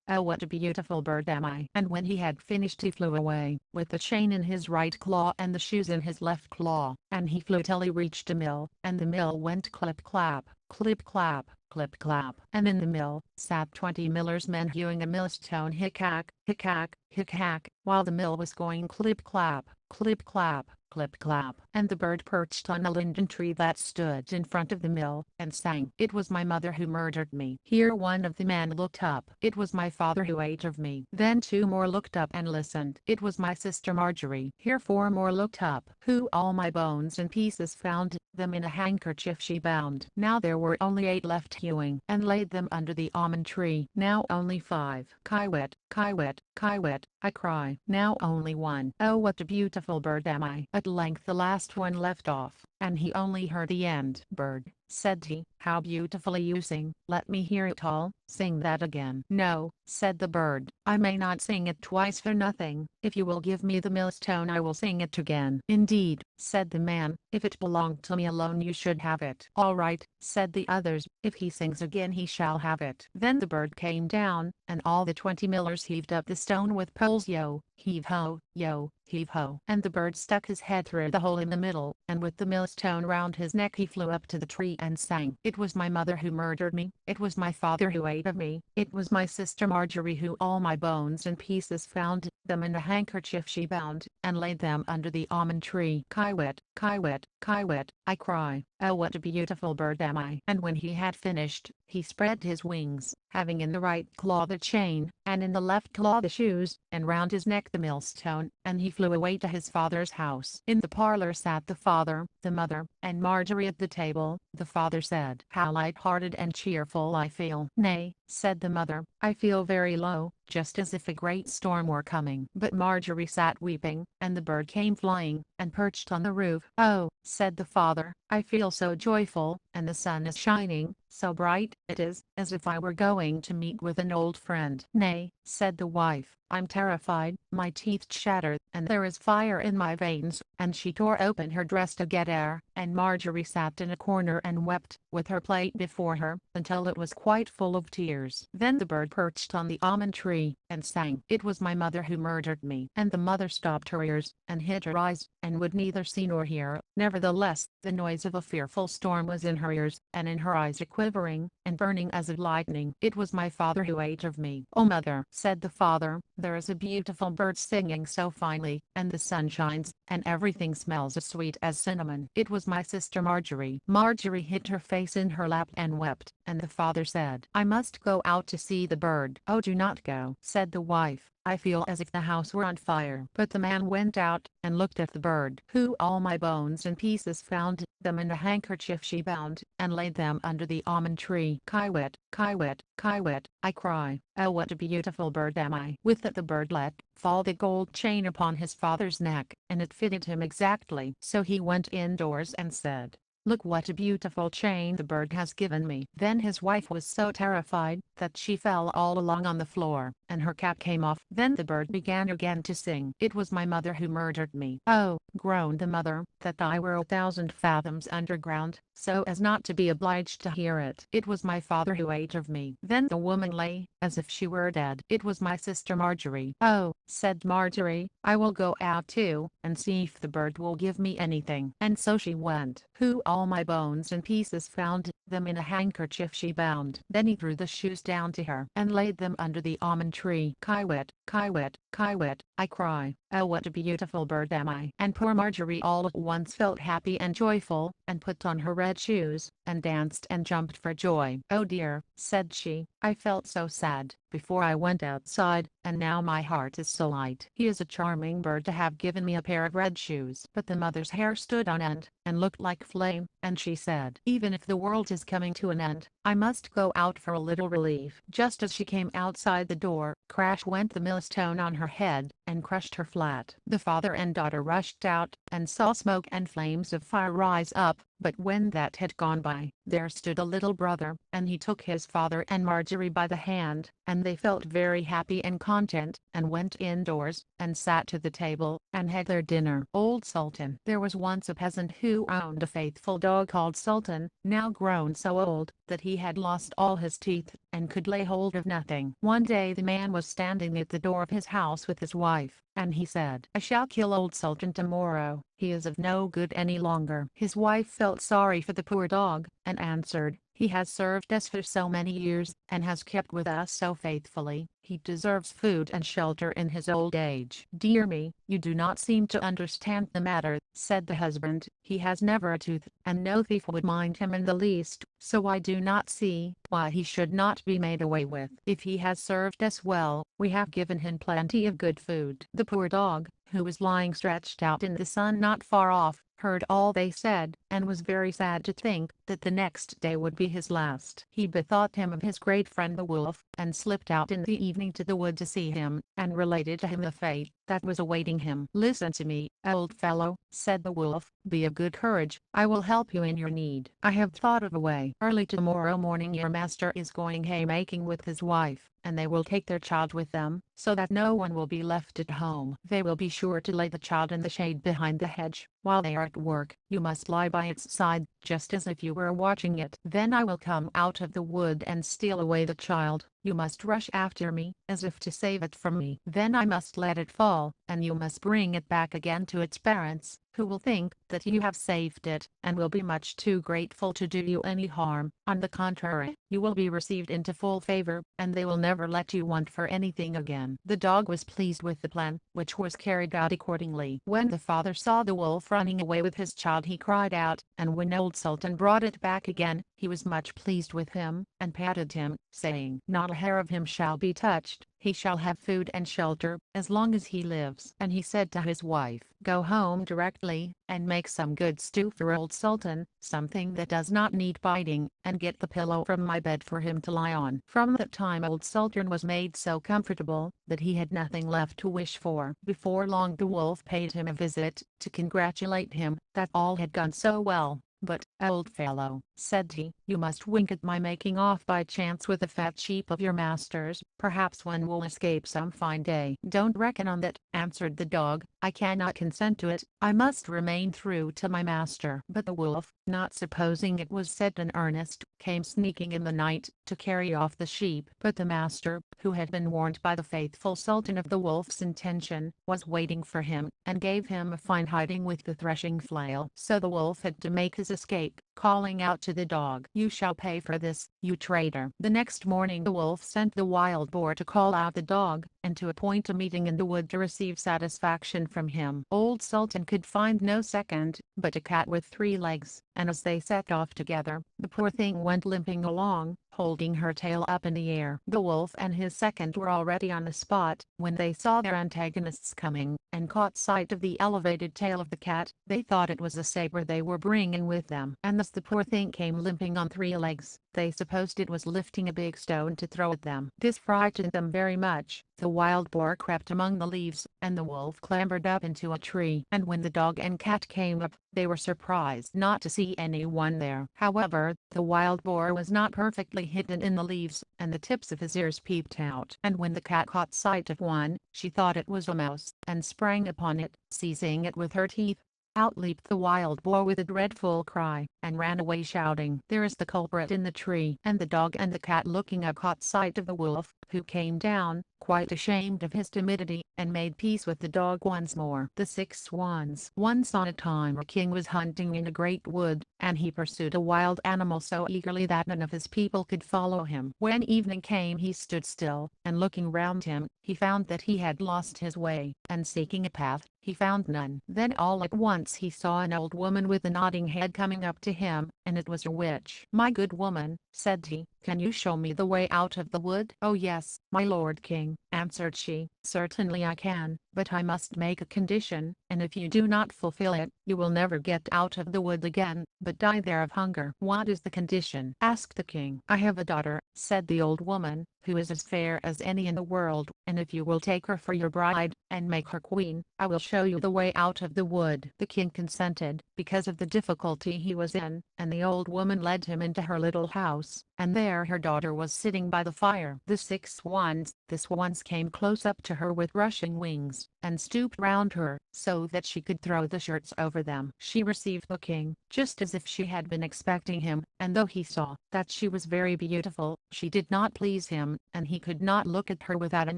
"Oh, what a beautiful bird am I." And when he had finished he flew away, with the chain in his right claw and the shoes in his left claw, and he flew till he reached a mill, and the mill went clip-clap, clip-clap, clip-clap. And in the mill sat 20 miller's men hewing a millstone, hick-hack, hick-hack, hick-hack, while the mill was going clip-clap, clip-clap, clip-clap. And the bird perched on a linden tree that stood in front of the mill, and sang. "It was my mother who murdered me." Here one of the men looked up. "It was my father who ate of me." Then 2 more looked up and listened. "It was my sister Marjorie." Here 4 more looked up. "Who all my bones and pieces found, them in a handkerchief she bound." Now there were only 8 left hewing, and laid them under the almond tree. Now only 5. Kiwet, kiwet, kiwet, I cry, "Now only 1. Oh, what a beautiful bird am I." At length the last one left off, and he only heard the end. "Bird," said he, "how beautifully you sing, let me hear it all, sing that again." "No," said the bird, "I may not sing it twice for nothing, if you will give me the millstone I will sing it again." "Indeed," said the man, "if it belonged to me alone you should have it." "All right," said the others, "if he sings again he shall have it." Then the bird came down, and all the 20 millers heaved up the stone with poles. Yo, heave ho, yo, heave ho. And the bird stuck his head through the hole in the middle, and with the millstone round his neck he flew up to the tree and sang. "It was my mother who murdered me, it was my father who ate of me, it was my sister Marjorie who all my bones and pieces found, them in a handkerchief she bound, and laid them under the almond tree." Kiwet, kiwet, kiwet, I cry, "Oh, what a beautiful bird am I." And when he had finished, he spread his wings, having in the right claw the chain, and in the left claw the shoes, and round his neck the millstone, and he flew away to his father's house. In the parlor sat the father, the mother, and Marjorie at the table. The father said, "How light-hearted and cheerful I feel." "Nay," said the mother, "I feel very low, just as if a great storm were coming." But Marjorie sat weeping, and the bird came flying, and perched on the roof. "Oh," said the father, "I feel so joyful, and the sun is shining, so bright, it is as if I were going to meet with an old friend." "Nay," said the wife, "I'm terrified, my teeth chatter, and there is fire in my veins." And she tore open her dress to get air, and Marjorie sat in a corner and wept, with her plate before her, until it was quite full of tears. Then the bird perched on the almond tree, and sang. "It was my mother who murdered me." And the mother stopped her ears, and hid her eyes, and would neither see nor hear. Nevertheless, the noise of a fearful storm was in her ears, and in her eyes a quivering, and burning as of lightning. "It was my father who ate of me." "Oh mother," said the father, "there is a beautiful bird singing so finely, and the sun shines, and everything smells as sweet as cinnamon. It was my sister Marjorie." Marjorie hid her face in her lap and wept, and the father said, "I must go go out to see the bird." "Oh, do not go," said the wife. "I feel as if the house were on fire." But the man went out and looked at the bird. "Who all my bones and pieces found them in a handkerchief she bound, and laid them under the almond tree." "Kiwet, kiwet, kiwet," I cry. "Oh, what a beautiful bird am I." With that the bird let fall the gold chain upon his father's neck, and it fitted him exactly. So he went indoors and said, "Look what a beautiful chain the bird has given me." Then his wife was so terrified that she fell all along on the floor, and her cap came off. Then the bird began again to sing. "It was my mother who murdered me." "Oh," groaned the mother, "that I were 1,000 fathoms underground, so as not to be obliged to hear it." "It was my father who ate of me." Then the woman lay as if she were dead. "It was my sister Marjorie." "Oh," said Marjorie, "I will go out too, and see if the bird will give me anything." And so she went. "Who all my bones and pieces found them in a handkerchief she bound." Then he threw the shoes down to her and laid them under the almond tree. "Kiwet, kiwet, kiwet," I cry. "Oh, what a beautiful bird am I." And poor Marjorie all at once felt happy and joyful, and put on her red shoes, and danced and jumped for joy. "Oh dear," said she, "I felt so sad before I went outside, and now my heart is so light. He is a charming bird to have given me a pair of red shoes." But the mother's hair stood on end, and looked like flame, and she said, "Even if the world is coming to an end, I must go out for a little relief." Just as she came outside the door, crash went the millstone on her head, and crushed her flat. The father and daughter rushed out, and saw smoke and flames of fire rise up, but when that had gone by, there stood a little brother, and he took his father and Marjorie by the hand, and they felt very happy and content, and went indoors, and sat to the table, and had their dinner. Old Sultan. There was once a peasant who owned a faithful dog called Sultan, now grown so old that he had lost all his teeth, and could lay hold of nothing. One day the man was standing at the door of his house with his wife, and he said, "I shall kill old Sultan tomorrow. He is of no good any longer." His wife felt sorry for the poor dog, and answered, "He has served us for so many years, and has kept with us so faithfully. He deserves food and shelter in his old age." "Dear me, you do not seem to understand the matter," said the husband. "He has never a tooth, and no thief would mind him in the least, so I do not see why he should not be made away with. If he has served us well, we have given him plenty of good food." The poor dog, who was lying stretched out in the sun not far off, heard all they said, and was very sad to think that the next day would be his last. He bethought him of his great friend the wolf, and slipped out in the evening to the wood to see him, and related to him the fate that was awaiting him. "Listen to me, old fellow," said the wolf, "be of good courage, I will help you in your need. I have thought of a way. Early tomorrow morning your master is going haymaking with his wife, and they will take their child with them, so that no one will be left at home. They will be sure to lay the child in the shade behind the hedge. While they are at work, you must lie by its side, just as if you were watching it. Then I will come out of the wood and steal away the child. You must rush after me, as if to save it from me. Then I must let it fall, and you must bring it back again to its parents, who will think that you have saved it, and will be much too grateful to do you any harm. On the contrary, you will be received into full favor, and they will never let you want for anything again." The dog was pleased with the plan, which was carried out accordingly. When the father saw the wolf running away with his child, he cried out, and when old Sultan brought it back again, he was much pleased with him, and patted him, saying, "Not a hair of him shall be touched. He shall have food and shelter, as long as he lives." And he said to his wife, "Go home directly, and make some good stew for old Sultan, something that does not need biting, and get the pillow from my bed for him to lie on." From that time old Sultan was made so comfortable, that he had nothing left to wish for. Before long the wolf paid him a visit, to congratulate him, that all had gone so well. "But, old fellow," said he, "you must wink at my making off by chance with a fat sheep of your master's. Perhaps one will escape some fine day." "Don't reckon on that," answered the dog. "I cannot consent to it. I must remain true to my master." But the wolf, not supposing it was said in earnest, came sneaking in the night, to carry off the sheep. But the master, who had been warned by the faithful Sultan of the wolf's intention, was waiting for him, and gave him a fine hiding with the threshing flail. So the wolf had to make his escape, calling out to the dog, "You shall pay for this, you traitor." The next morning the wolf sent the wild boar to call out the dog, and to appoint a meeting in the wood to receive satisfaction from him. Old Sultan could find no second, but a cat with 3 legs, and as they set off together, the poor thing went limping along, holding her tail up in the air. The wolf and his second were already on the spot, when they saw their antagonists coming, and caught sight of the elevated tail of the cat. They thought it was a saber they were bringing with them, and as the poor thing came limping on 3 legs, they supposed it was lifting a big stone to throw at them. This frightened them very much. The wild boar crept among the leaves, and the wolf clambered up into a tree. And when the dog and cat came up, they were surprised not to see anyone there. However, the wild boar was not perfectly hidden in the leaves, and the tips of his ears peeped out. And when the cat caught sight of one, she thought it was a mouse, and sprang upon it, seizing it with her teeth. Out leaped the wild boar with a dreadful cry, and ran away shouting, "There is the culprit in the tree!" And the dog and the cat looking up caught sight of the wolf, who came down, quite ashamed of his timidity, and made peace with the dog once more. The 6 swans. Once on a time a king was hunting in a great wood, and he pursued a wild animal so eagerly that none of his people could follow him. When evening came he stood still, and looking round him, he found that he had lost his way, and seeking a path, he found none. Then all at once he saw an old woman with a nodding head coming up to him, and it was a witch. "My good woman," said he, "can you show me the way out of the wood?" "Oh yes, my lord king," answered she, "certainly I can, but I must make a condition, and if you do not fulfill it, you will never get out of the wood again, but die there of hunger." "What is the condition?" asked the king. "I have a daughter," said the old woman, "who is as fair as any in the world, and if you will take her for your bride, and make her queen, I will show you the way out of the wood." The king consented, because of the difficulty he was in, and the old woman led him into her little house, and there her daughter was sitting by the fire. The 6 swans. The swans came close up to her with rushing wings, and stooped round her, so that she could throw the shirts over them. She received the king, just as if she had been expecting him, and though he saw that she was very beautiful, she did not please him, and he could not look at her without an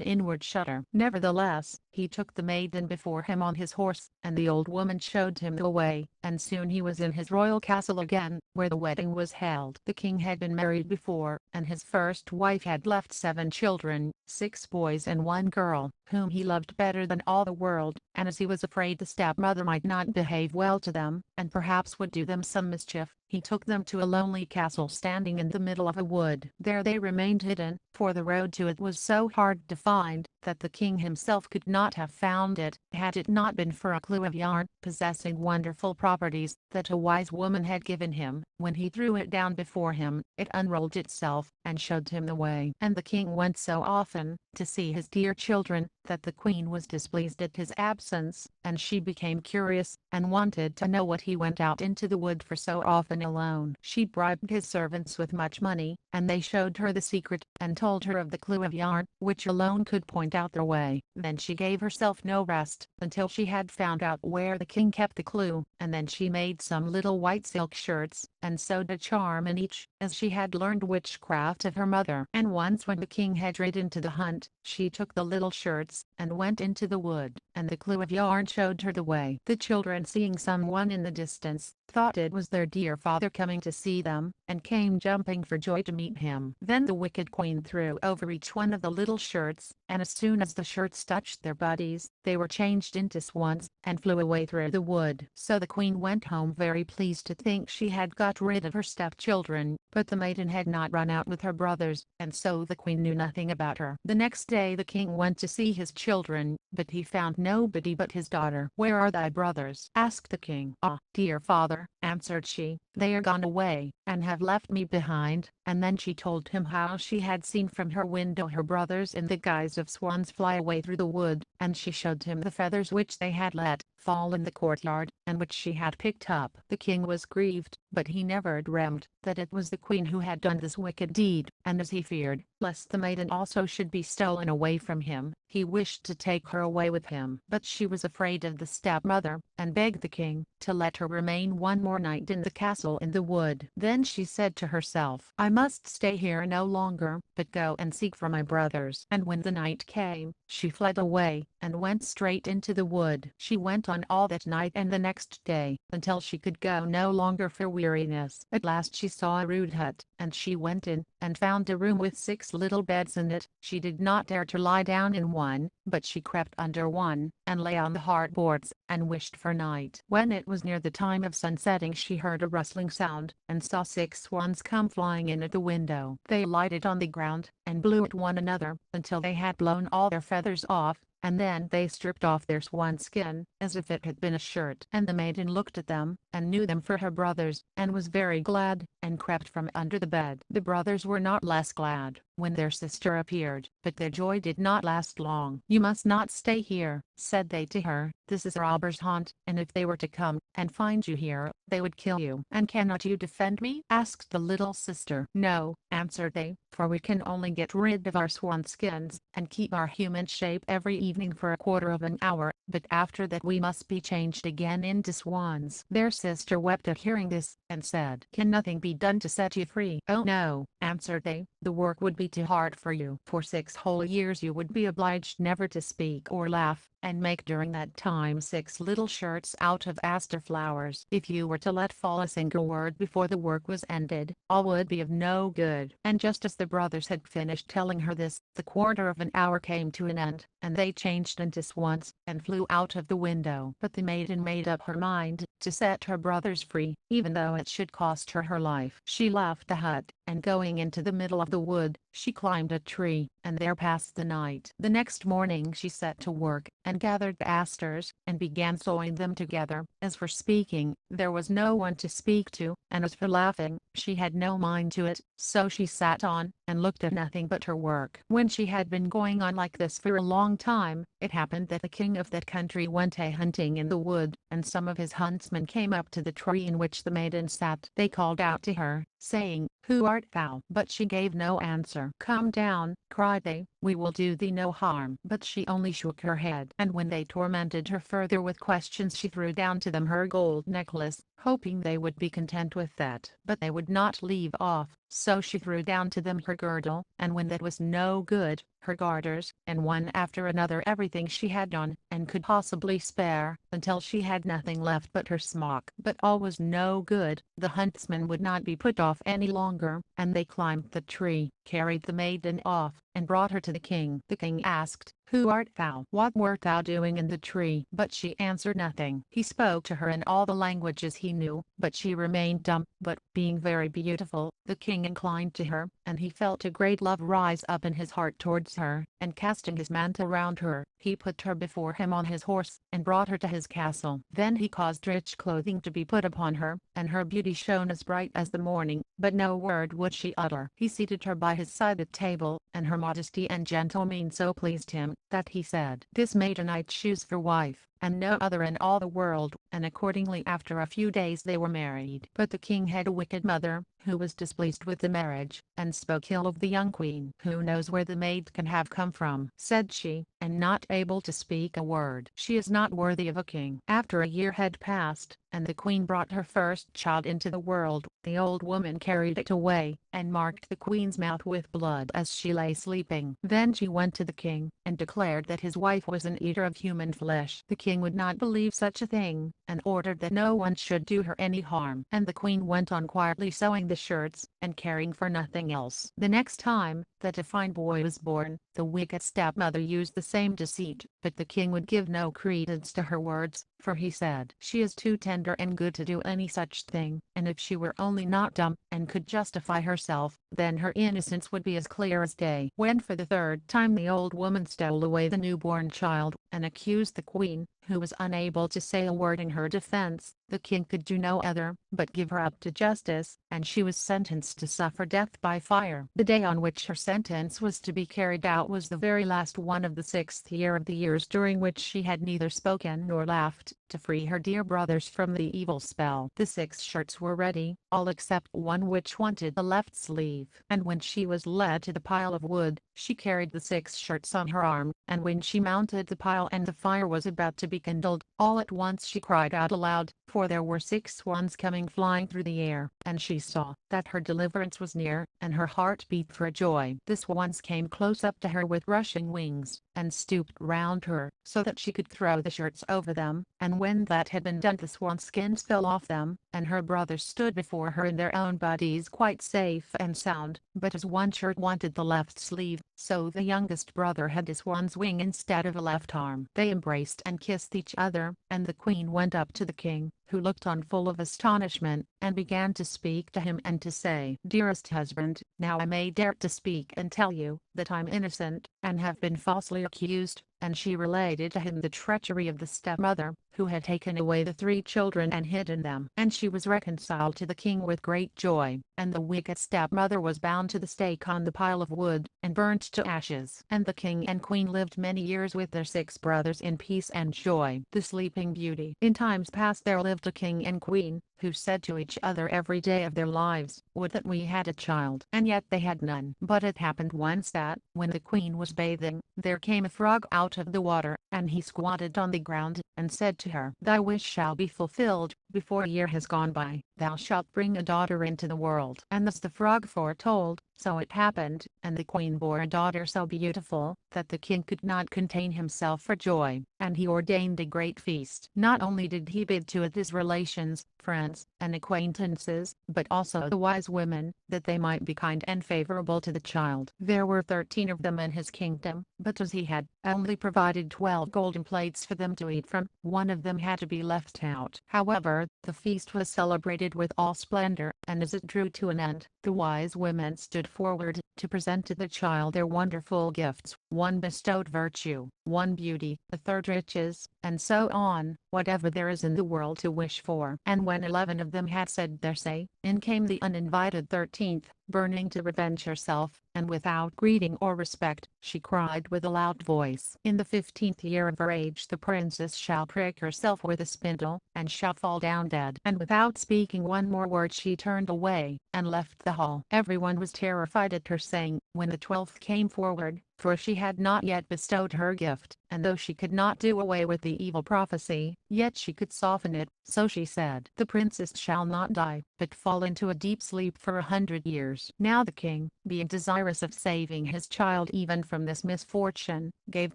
inward shudder. Nevertheless, he took the maiden before him on his horse, and the old woman showed him the way, and soon he was in his royal castle again, where the wedding was held. The king had been married before, and his first wife had left 7 children, 6 boys and 1 girl, whom he loved better than all the world, and as he was afraid the stepmother might not behave well to them, and perhaps would do them some mischief, he took them to a lonely castle standing in the middle of a wood. There they remained hidden, for the road to it was so hard to find, that the king himself could not have found it, had it not been for a clue of yarn, possessing wonderful properties, that a wise woman had given him. When he threw it down before him, it unrolled itself, and showed him the way. And the king went so often, to see his dear children, that the queen was displeased at his absence, and she became curious, and wanted to know what he went out into the wood for so often alone. She bribed his servants with much money, and they showed her the secret, and told her of the clue of yarn, which alone could point out their way. Then she gave herself no rest, until she had found out where the king kept the clue, and then she made some little white silk shirts, and sewed a charm in each, as she had learned witchcraft of her mother. And once when the king had ridden to the hunt, she took the little shirts, and went into the wood, and the clue of yarn showed her the way. The children, seeing someone in the distance, thought it was their dear father coming to see them, and came jumping for joy to meet him. Then the wicked queen threw over each one of the little shirts, and as soon as the shirts touched their bodies, they were changed into swans, and flew away through the wood. So the queen went home very pleased to think she had got rid of her stepchildren, but the maiden had not run out with her brothers, and so the queen knew nothing about her. The next day the king went to see his children, but he found nobody but his daughter. "Where are thy brothers?" asked the king. "Ah, dear father," answered she, "they are gone away, and have left me behind." And then she told him how she had seen from her window her brothers in the guise of swans fly away through the wood, and she showed him the feathers which they had let fall in the courtyard, and which she had picked up. The king was grieved, but he never dreamt that it was the queen who had done this wicked deed, and as he feared lest the maiden also should be stolen away from him, he wished to take her away with him. But she was afraid of the stepmother, and begged the king to let her remain one more night in the castle in the wood. Then she said to herself, "I must stay here no longer, but go and seek for my brothers." And when the night came, she fled away, and went straight into the wood. She went on all that night and the next day, until she could go no longer for weariness. At last she saw a rude hut, and she went in, and found a room with 6 little beds in it. She did not dare to lie down in one, but she crept under one, and lay on the hard boards, and wished for night. When it was near the time of sunsetting she heard a rustling sound, and saw 6 swans come flying in at the window. They lighted on the ground, and blew at one another, until they had blown all their feathers off, and then they stripped off their swan skin, as if it had been a shirt. And the maiden looked at them, and knew them for her brothers, and was very glad, and crept from under the bed. The brothers were not less glad, when their sister appeared, but their joy did not last long. "You must not stay here," said they to her, "this is a robber's haunt, and if they were to come, and find you here, they would kill you." "And cannot you defend me?" asked the little sister. "No," answered they, "for we can only get rid of our swan skins, and keep our human shape every evening for a quarter of an hour, but after that we must be changed again into swans." Their sister wept at hearing this, and said, "Can nothing be done to set you free?" "Oh no," answered they, "the work would be too hard for you. For 6 whole years you would be obliged never to speak or laugh, and make during that time 6 little shirts out of aster flowers. If you were to let fall a single word before the work was ended, all would be of no good." And just as the brothers had finished telling her this, the quarter of an hour came to an end, and they changed into swans, and flew out of the window. But the maiden made up her mind to set her brothers free, even though it should cost her her life. She left the hut, and going into the middle of the wood, she climbed a tree, and there passed the night. The next morning she set to work, and gathered the asters, and began sewing them together. As for speaking, there was no one to speak to, and as for laughing, she had no mind to it, so she sat on, and looked at nothing but her work. When she had been going on like this for a long time, it happened that the king of that country went a-hunting in the wood, and some of his huntsmen came up to the tree in which the maiden sat. They called out to her, saying, "Who art thou?" But she gave no answer. "Come down," cried they, "we will do thee no harm." But she only shook her head, and when they tormented her further with questions she threw down to them her gold necklace, hoping they would be content with that. But they would not leave off, so she threw down to them her girdle, and when that was no good, her garters, and one after another everything she had on, and could possibly spare, until she had nothing left but her smock. But all was no good, the huntsmen would not be put off any longer, and they climbed the tree, carried the maiden off, and brought her to the king. The king asked, "Who art thou? What wert thou doing in the tree?" But she answered nothing. He spoke to her in all the languages he knew, but she remained dumb. But, being very beautiful, the king inclined to her, and he felt a great love rise up in his heart towards her, and casting his mantle round her, he put her before him on his horse, and brought her to his castle. Then he caused rich clothing to be put upon her, and her beauty shone as bright as the morning, but no word would she utter. He seated her by his side at table, and her modesty and gentle mien so pleased him, that he said, "This maiden I choose for wife, and no other in all the world." And accordingly after a few days they were married. But the king had a wicked mother, who was displeased with the marriage, and spoke ill of the young queen. "Who knows where the maid can have come from?" said she, and not able to speak a word. "She is not worthy of a king." After a year had passed, and the queen brought her first child into the world, the old woman carried it away, and marked the queen's mouth with blood as she lay sleeping. Then she went to the king, and declared that his wife was an eater of human flesh. The king would not believe such a thing, and ordered that no one should do her any harm. And the queen went on quietly sewing the shirts, and caring for nothing else. The next time that a fine boy was born, the wicked stepmother used the same deceit, but the king would give no credence to her words, for he said, "She is too tender and good to do any such thing, and if she were only not dumb, and could justify herself, then her innocence would be as clear as day." When for the third time the old woman stole away the newborn child, and accused the queen, who was unable to say a word in her defense, the king could do no other but give her up to justice, and she was sentenced to suffer death by fire. The day on which her sentence was to be carried out was the very last one of the 6th year of the years during which she had neither spoken nor laughed, to free her dear brothers from the evil spell. The 6 shirts were ready, all except one which wanted the left sleeve. And when she was led to the pile of wood, she carried the 6 shirts on her arm, and when she mounted the pile and the fire was about to be kindled, all at once she cried out aloud, for there were 6 swans coming flying through the air, and she saw that her deliverance was near, and her heart beat for joy. The swans came close up to her with rushing wings, and stooped round her, so that she could throw the shirts over them, and when that had been done the swan skins fell off them, and her brothers stood before her in their own bodies quite safe and sound, but as one shirt wanted the left sleeve, so the youngest brother had a swan's wing instead of a left arm. They embraced and kissed each other, and the queen went up to the king, who looked on full of astonishment, and began to speak to him and to say, "Dearest husband, now I may dare to speak and tell you, that I'm innocent, and have been falsely accused." And she related to him the treachery of the stepmother, who had taken away the 3 children and hidden them. And she was reconciled to the king with great joy, and the wicked stepmother was bound to the stake on the pile of wood, and burnt to ashes. And the king and queen lived many years with their 6 brothers in peace and joy. The Sleeping Beauty. In times past there lived a king and queen, who said to each other every day of their lives, "Would that we had a child." And yet they had none. But it happened once that, when the queen was bathing, there came a frog out of the water, and he squatted on the ground, and said to her, "Thy wish shall be fulfilled, before a year has gone by, thou shalt bring a daughter into the world." And thus the frog foretold, so it happened, and the queen bore a daughter so beautiful, that the king could not contain himself for joy, and he ordained a great feast. Not only did he bid to it his relations, friends, and acquaintances, but also the wise women, that they might be kind and favorable to the child. There were 13 of them in his kingdom, but as he had only provided 12 golden plates for them to eat from, one of them had to be left out. However, the feast was celebrated with all splendor, and as it drew to an end, the wise women stood forward to present to the child their wonderful gifts. One bestowed virtue, one beauty, a third riches, and so on, whatever there is in the world to wish for. And when 11 of them had said their say, in came the uninvited 13th, burning to revenge herself, and without greeting or respect, she cried with a loud voice, "In the 15th year of her age the princess shall prick herself with a spindle, and shall fall down dead." And without speaking one more word she turned away, and left the hall. Everyone was terrified at her saying. When the 12th came forward, for she had not yet bestowed her gift, and though she could not do away with the evil prophecy, yet she could soften it, so she said, "The princess shall not die, but fall into a deep sleep for 100 years. Now the king, being desirous of saving his child even from this misfortune, gave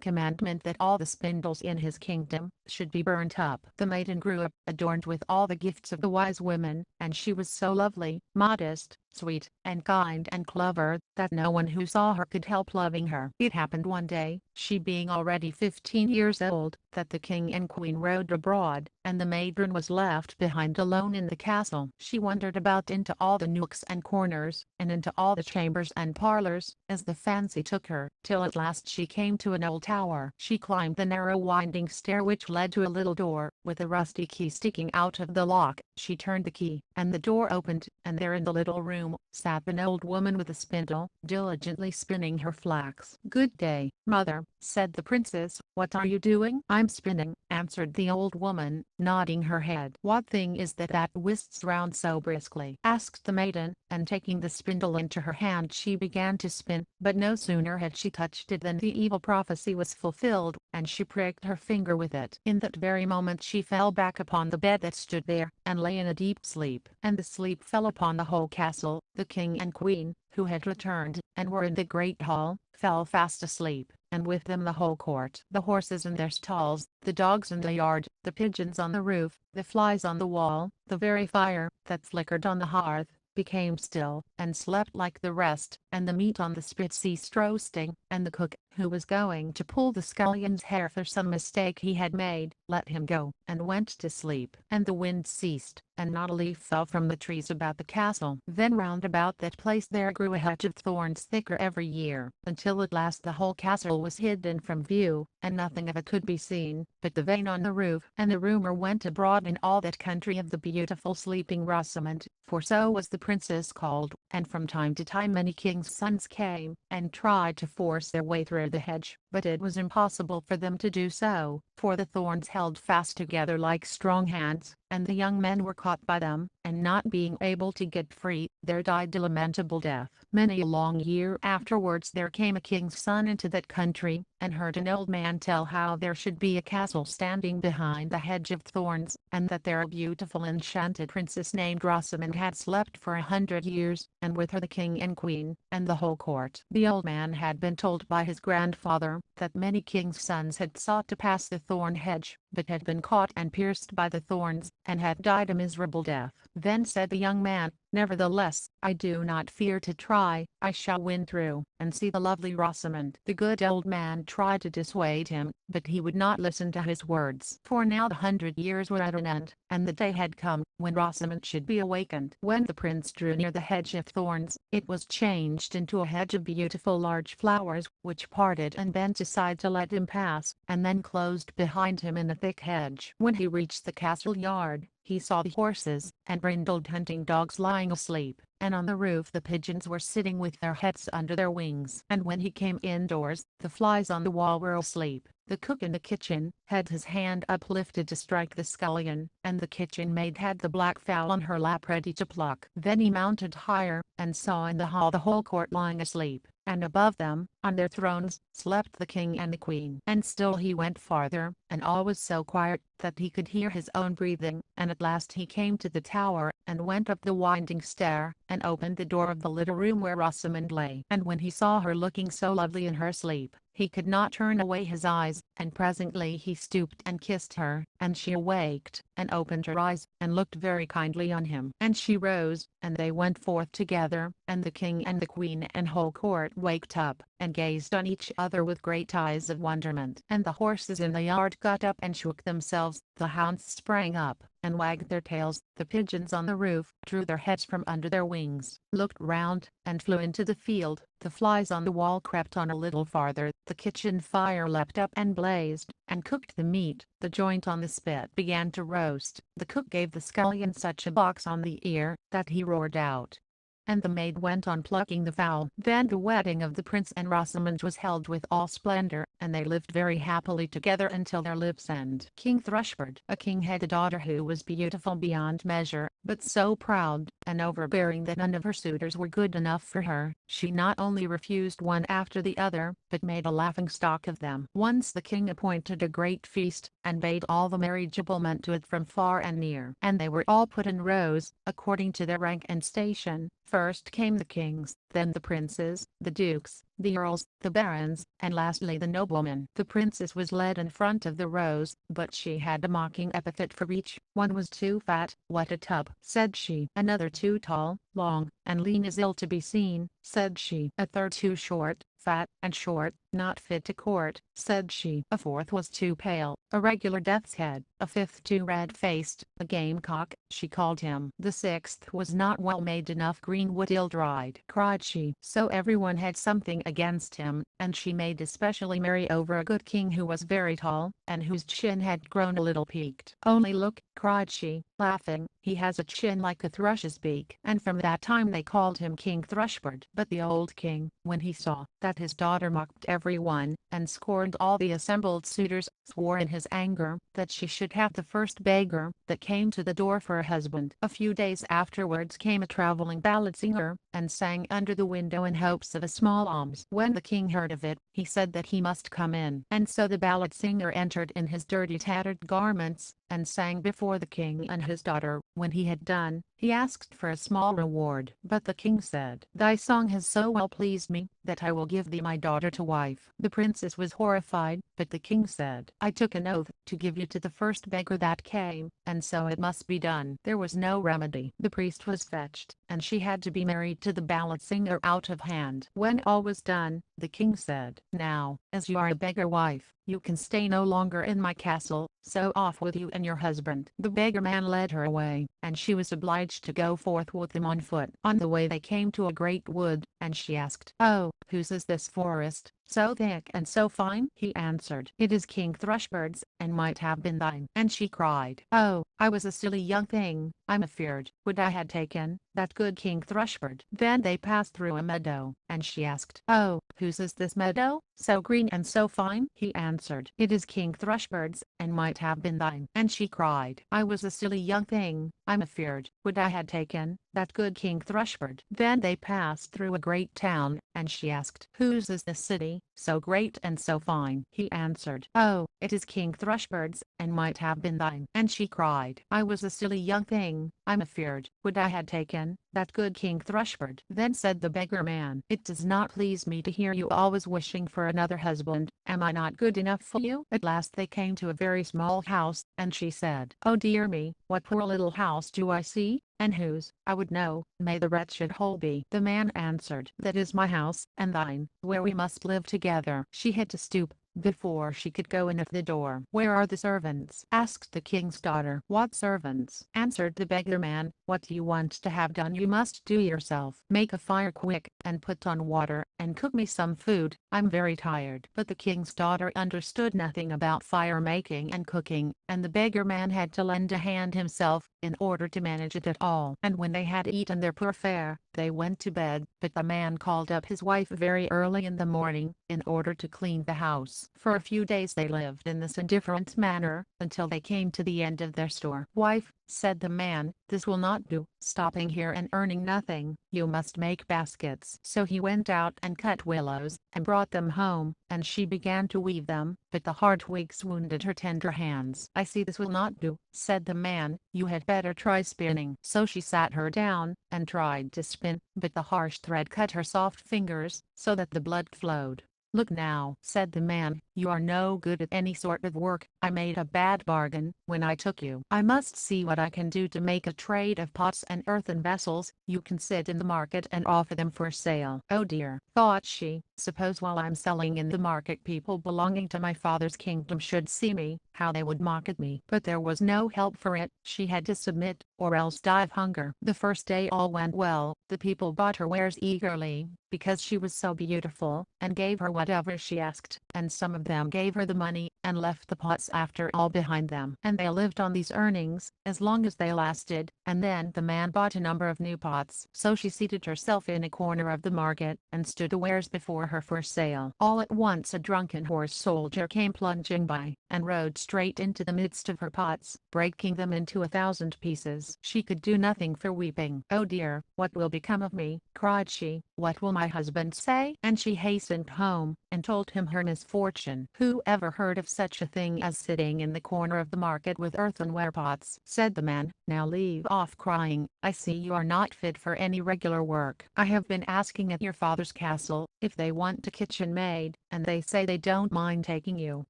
commandment that all the spindles in his kingdom should be burnt up. The maiden grew up, adorned with all the gifts of the wise women, and she was so lovely, modest, sweet, and kind and clever, that no one who saw her could help loving her. It happened one day, she being already 15 years old, that the king and queen rode abroad, and the maiden was left behind alone in the castle. She wandered about into all the nooks and corners, and into all the chambers and parlors, as the fancy took her, till at last she came to an old tower. She climbed the narrow winding stair which led to a little door, with a rusty key sticking out of the lock. She turned the key, and the door opened, and there in the little room, sat an old woman with a spindle, diligently spinning her flax. "Good day, mother," said the princess. "What are you doing?" "I'm spinning," answered the old woman, nodding her head. "What thing is that whisks round so briskly?" asked the maiden, and taking the spindle into her hand she began to spin, but no sooner had she touched it than the evil prophecy was fulfilled, and she pricked her finger with it. In that very moment she fell back upon the bed that stood there, and lay in a deep sleep. And the sleep fell upon the whole castle. The king and queen, who had returned, and were in the great hall, fell fast asleep, and with them the whole court. The horses in their stalls, the dogs in the yard, the pigeons on the roof, the flies on the wall, the very fire, that flickered on the hearth, became still, and slept like the rest, and the meat on the spit ceased roasting, and the cook, who was going to pull the scullion's hair for some mistake he had made, let him go, and went to sleep. And the wind ceased, and not a leaf fell from the trees about the castle. Then round about that place there grew a hedge of thorns thicker every year, until at last the whole castle was hidden from view, and nothing of it could be seen, but the vane on the roof. And the rumor went abroad in all that country of the beautiful sleeping Rosamond, for so was the princess called, and from time to time many kings' sons came, and tried to force their way through the hedge, but it was impossible for them to do so, for the thorns held fast together like strong hands, and the young men were caught by them, and not being able to get free, there died a lamentable death. Many a long year afterwards there came a king's son into that country, and heard an old man tell how there should be a castle standing behind the hedge of thorns, and that there a beautiful enchanted princess named Rosamond had slept for 100 years, and with her the king and queen, and the whole court. The old man had been told by his grandfather that many kings' sons had sought to pass the thorn hedge, but had been caught and pierced by the thorns, and had died a miserable death. Then said the young man, "Nevertheless, I do not fear to try. I shall win through, and see the lovely Rosamond." The good old man tried to dissuade him, but he would not listen to his words. For now the 100 years were at an end, and the day had come when Rosamond should be awakened. When the prince drew near the hedge of thorns, it was changed into a hedge of beautiful large flowers, which parted and bent aside to let him pass, and then closed behind him in a thick hedge. When he reached the castle yard, he saw the horses and brindled hunting dogs lying asleep, and on the roof the pigeons were sitting with their heads under their wings. And when he came indoors, the flies on the wall were asleep. The cook in the kitchen had his hand uplifted to strike the scullion, and the kitchen maid had the black fowl on her lap ready to pluck. Then he mounted higher, and saw in the hall the whole court lying asleep, and above them, on their thrones, slept the king and the queen. And still he went farther, and all was so quiet that he could hear his own breathing, and at last he came to the tower, and went up the winding stair, and opened the door of the little room where Rosamond lay. And when he saw her looking so lovely in her sleep, he could not turn away his eyes, and presently he stooped and kissed her, and she awaked, and opened her eyes, and looked very kindly on him. And she rose, and they went forth together, and the king and the queen and whole court waked up, and gazed on each other with great eyes of wonderment. And the horses in the yard got up and shook themselves, the hounds sprang up, and wagged their tails, the pigeons on the roof drew their heads from under their wings, looked round, and flew into the field. The flies on the wall crept on a little farther, the kitchen fire leapt up and blazed, and cooked the meat. The joint on the spit began to roast. The cook gave the scullion such a box on the ear, that he roared out. And the maid went on plucking the fowl. Then the wedding of the prince and Rosamond was held with all splendor, and they lived very happily together until their lives' end. King Thrushbird. A king had a daughter who was beautiful beyond measure, but so proud and overbearing that none of her suitors were good enough for her. She not only refused one after the other, but made a laughing-stock of them. Once the king appointed a great feast, and bade all the marriageable men to it from far and near. And they were all put in rows, according to their rank and station. First came the kings, then the princes, the dukes, the earls, the barons, and lastly the noblemen. The princess was led in front of the rows, but she had a mocking epithet for each. One was too fat, "What a tub," said she. Another too tall, long, and lean as ill to be seen, said she. A third too short, fat and short, not fit to court, said she. A fourth was too pale, a regular death's head. A fifth too red-faced, a gamecock, she called him. The sixth was not well made enough, greenwood ill-dried, cried she. So everyone had something against him, and she made especially merry over a good king who was very tall, and whose chin had grown a little peaked. "Only look," cried she, laughing, "he has a chin like a thrush's beak." And from that time they called him King Thrushbird. But the old king, when he saw that his daughter mocked everyone, and scorned all the assembled suitors, swore in his anger that she should have the first beggar that came to the door for a husband. A few days afterwards came a traveling ballad singer, and sang under the window in hopes of a small alms. When the king heard of it, he said that he must come in. And so the ballad singer entered in his dirty tattered garments, and sang before the king and his daughter. When he had done, he asked for a small reward. But the king said, "Thy song has so well pleased me, that I will give thee my daughter to wife." The princess was horrified, but the king said, "I took an oath to give you to the first beggar that came, and so it must be done." There was no remedy. The priest was fetched, and she had to be married to the ballad singer out of hand. When all was done, the king said, "Now, as you are a beggar wife, you can stay no longer in my castle, so off with you and your husband." The beggar man led her away, and she was obliged to go forth with him on foot. On the way they came to a great wood, and she asked, "Oh, whose is this forest, so thick and so fine?" He answered, "It is King Thrushbird's, and might have been thine." And she cried, "Oh, I was a silly young thing, I'm afeard. Would I had taken that good King Thrushbird. Then they passed through a meadow, and she asked, "Oh, whose is this meadow, so green and so fine?" He answered, "It is King Thrushbird's, and might have been thine." And she cried, "I was a silly young thing, I'm afeard. Would I had taken that good King Thrushbird." Then they passed through a great town, and she asked, "Whose is this city, so great and so fine?" He answered, "Oh, it is King Thrushbird's, and might have been thine." And she cried, "I was a silly young thing, I'm afeard. Would I had taken that good King Thrushbird." Then said the beggar man, "It does not please me to hear you always wishing for another husband. Am I not good enough for you?" At last they came to a very small house, and she said, "Oh dear me, what poor little house do I see? And whose, I would know, may the wretched hole be?" The man answered, "That is my house and thine, where we must live together." She had to stoop before she could go in at the door. "Where are the servants?" asked the king's daughter. "What servants?" answered the beggar man. "What you want to have done you must do yourself. Make a fire quick, and put on water, and cook me some food. I'm very tired." But the king's daughter understood nothing about fire making and cooking, and the beggar man had to lend a hand himself, in order to manage it at all. And when they had eaten their poor fare, they went to bed. But the man called up his wife very early in the morning, in order to clean the house. For a few days they lived in this indifferent manner, until they came to the end of their store. "Wife," said the man, "this will not do, stopping here and earning nothing. You must make baskets." So he went out and cut willows, and brought them home, and she began to weave them, but the hard twigs wounded her tender hands. "I see this will not do," said the man, "you had better try spinning." So she sat her down, and tried to spin, but the harsh thread cut her soft fingers, so that the blood flowed. "Look now," said the man, "you are no good at any sort of work. I made a bad bargain when I took you. I must see what I can do to make a trade of pots and earthen vessels. You can sit in the market and offer them for sale." "Oh dear," thought she, "suppose while I'm selling in the market people belonging to my father's kingdom should see me, how they would mock at me." But there was no help for it. She had to submit, or else die of hunger. The first day all went well. The people bought her wares eagerly, because she was so beautiful, and gave her whatever she asked, and some of them gave her the money, and left the pots after all behind them. And they lived on these earnings, as long as they lasted, and then the man bought a number of new pots. So she seated herself in a corner of the market, and stood the wares before her for sale. All at once a drunken horse soldier came plunging by, and rode straight into the midst of her pots, breaking them into 1,000 pieces. She could do nothing for weeping. "Oh dear, what will become of me?" cried she. "What will my husband say?" And she hastened home, and told him her misfortune. "Who ever heard of such a thing as sitting in the corner of the market with earthenware pots?" said the man. "Now leave off crying. I see you are not fit for any regular work. I have been asking at your father's castle, if they want a kitchen maid, and they say they don't mind taking you.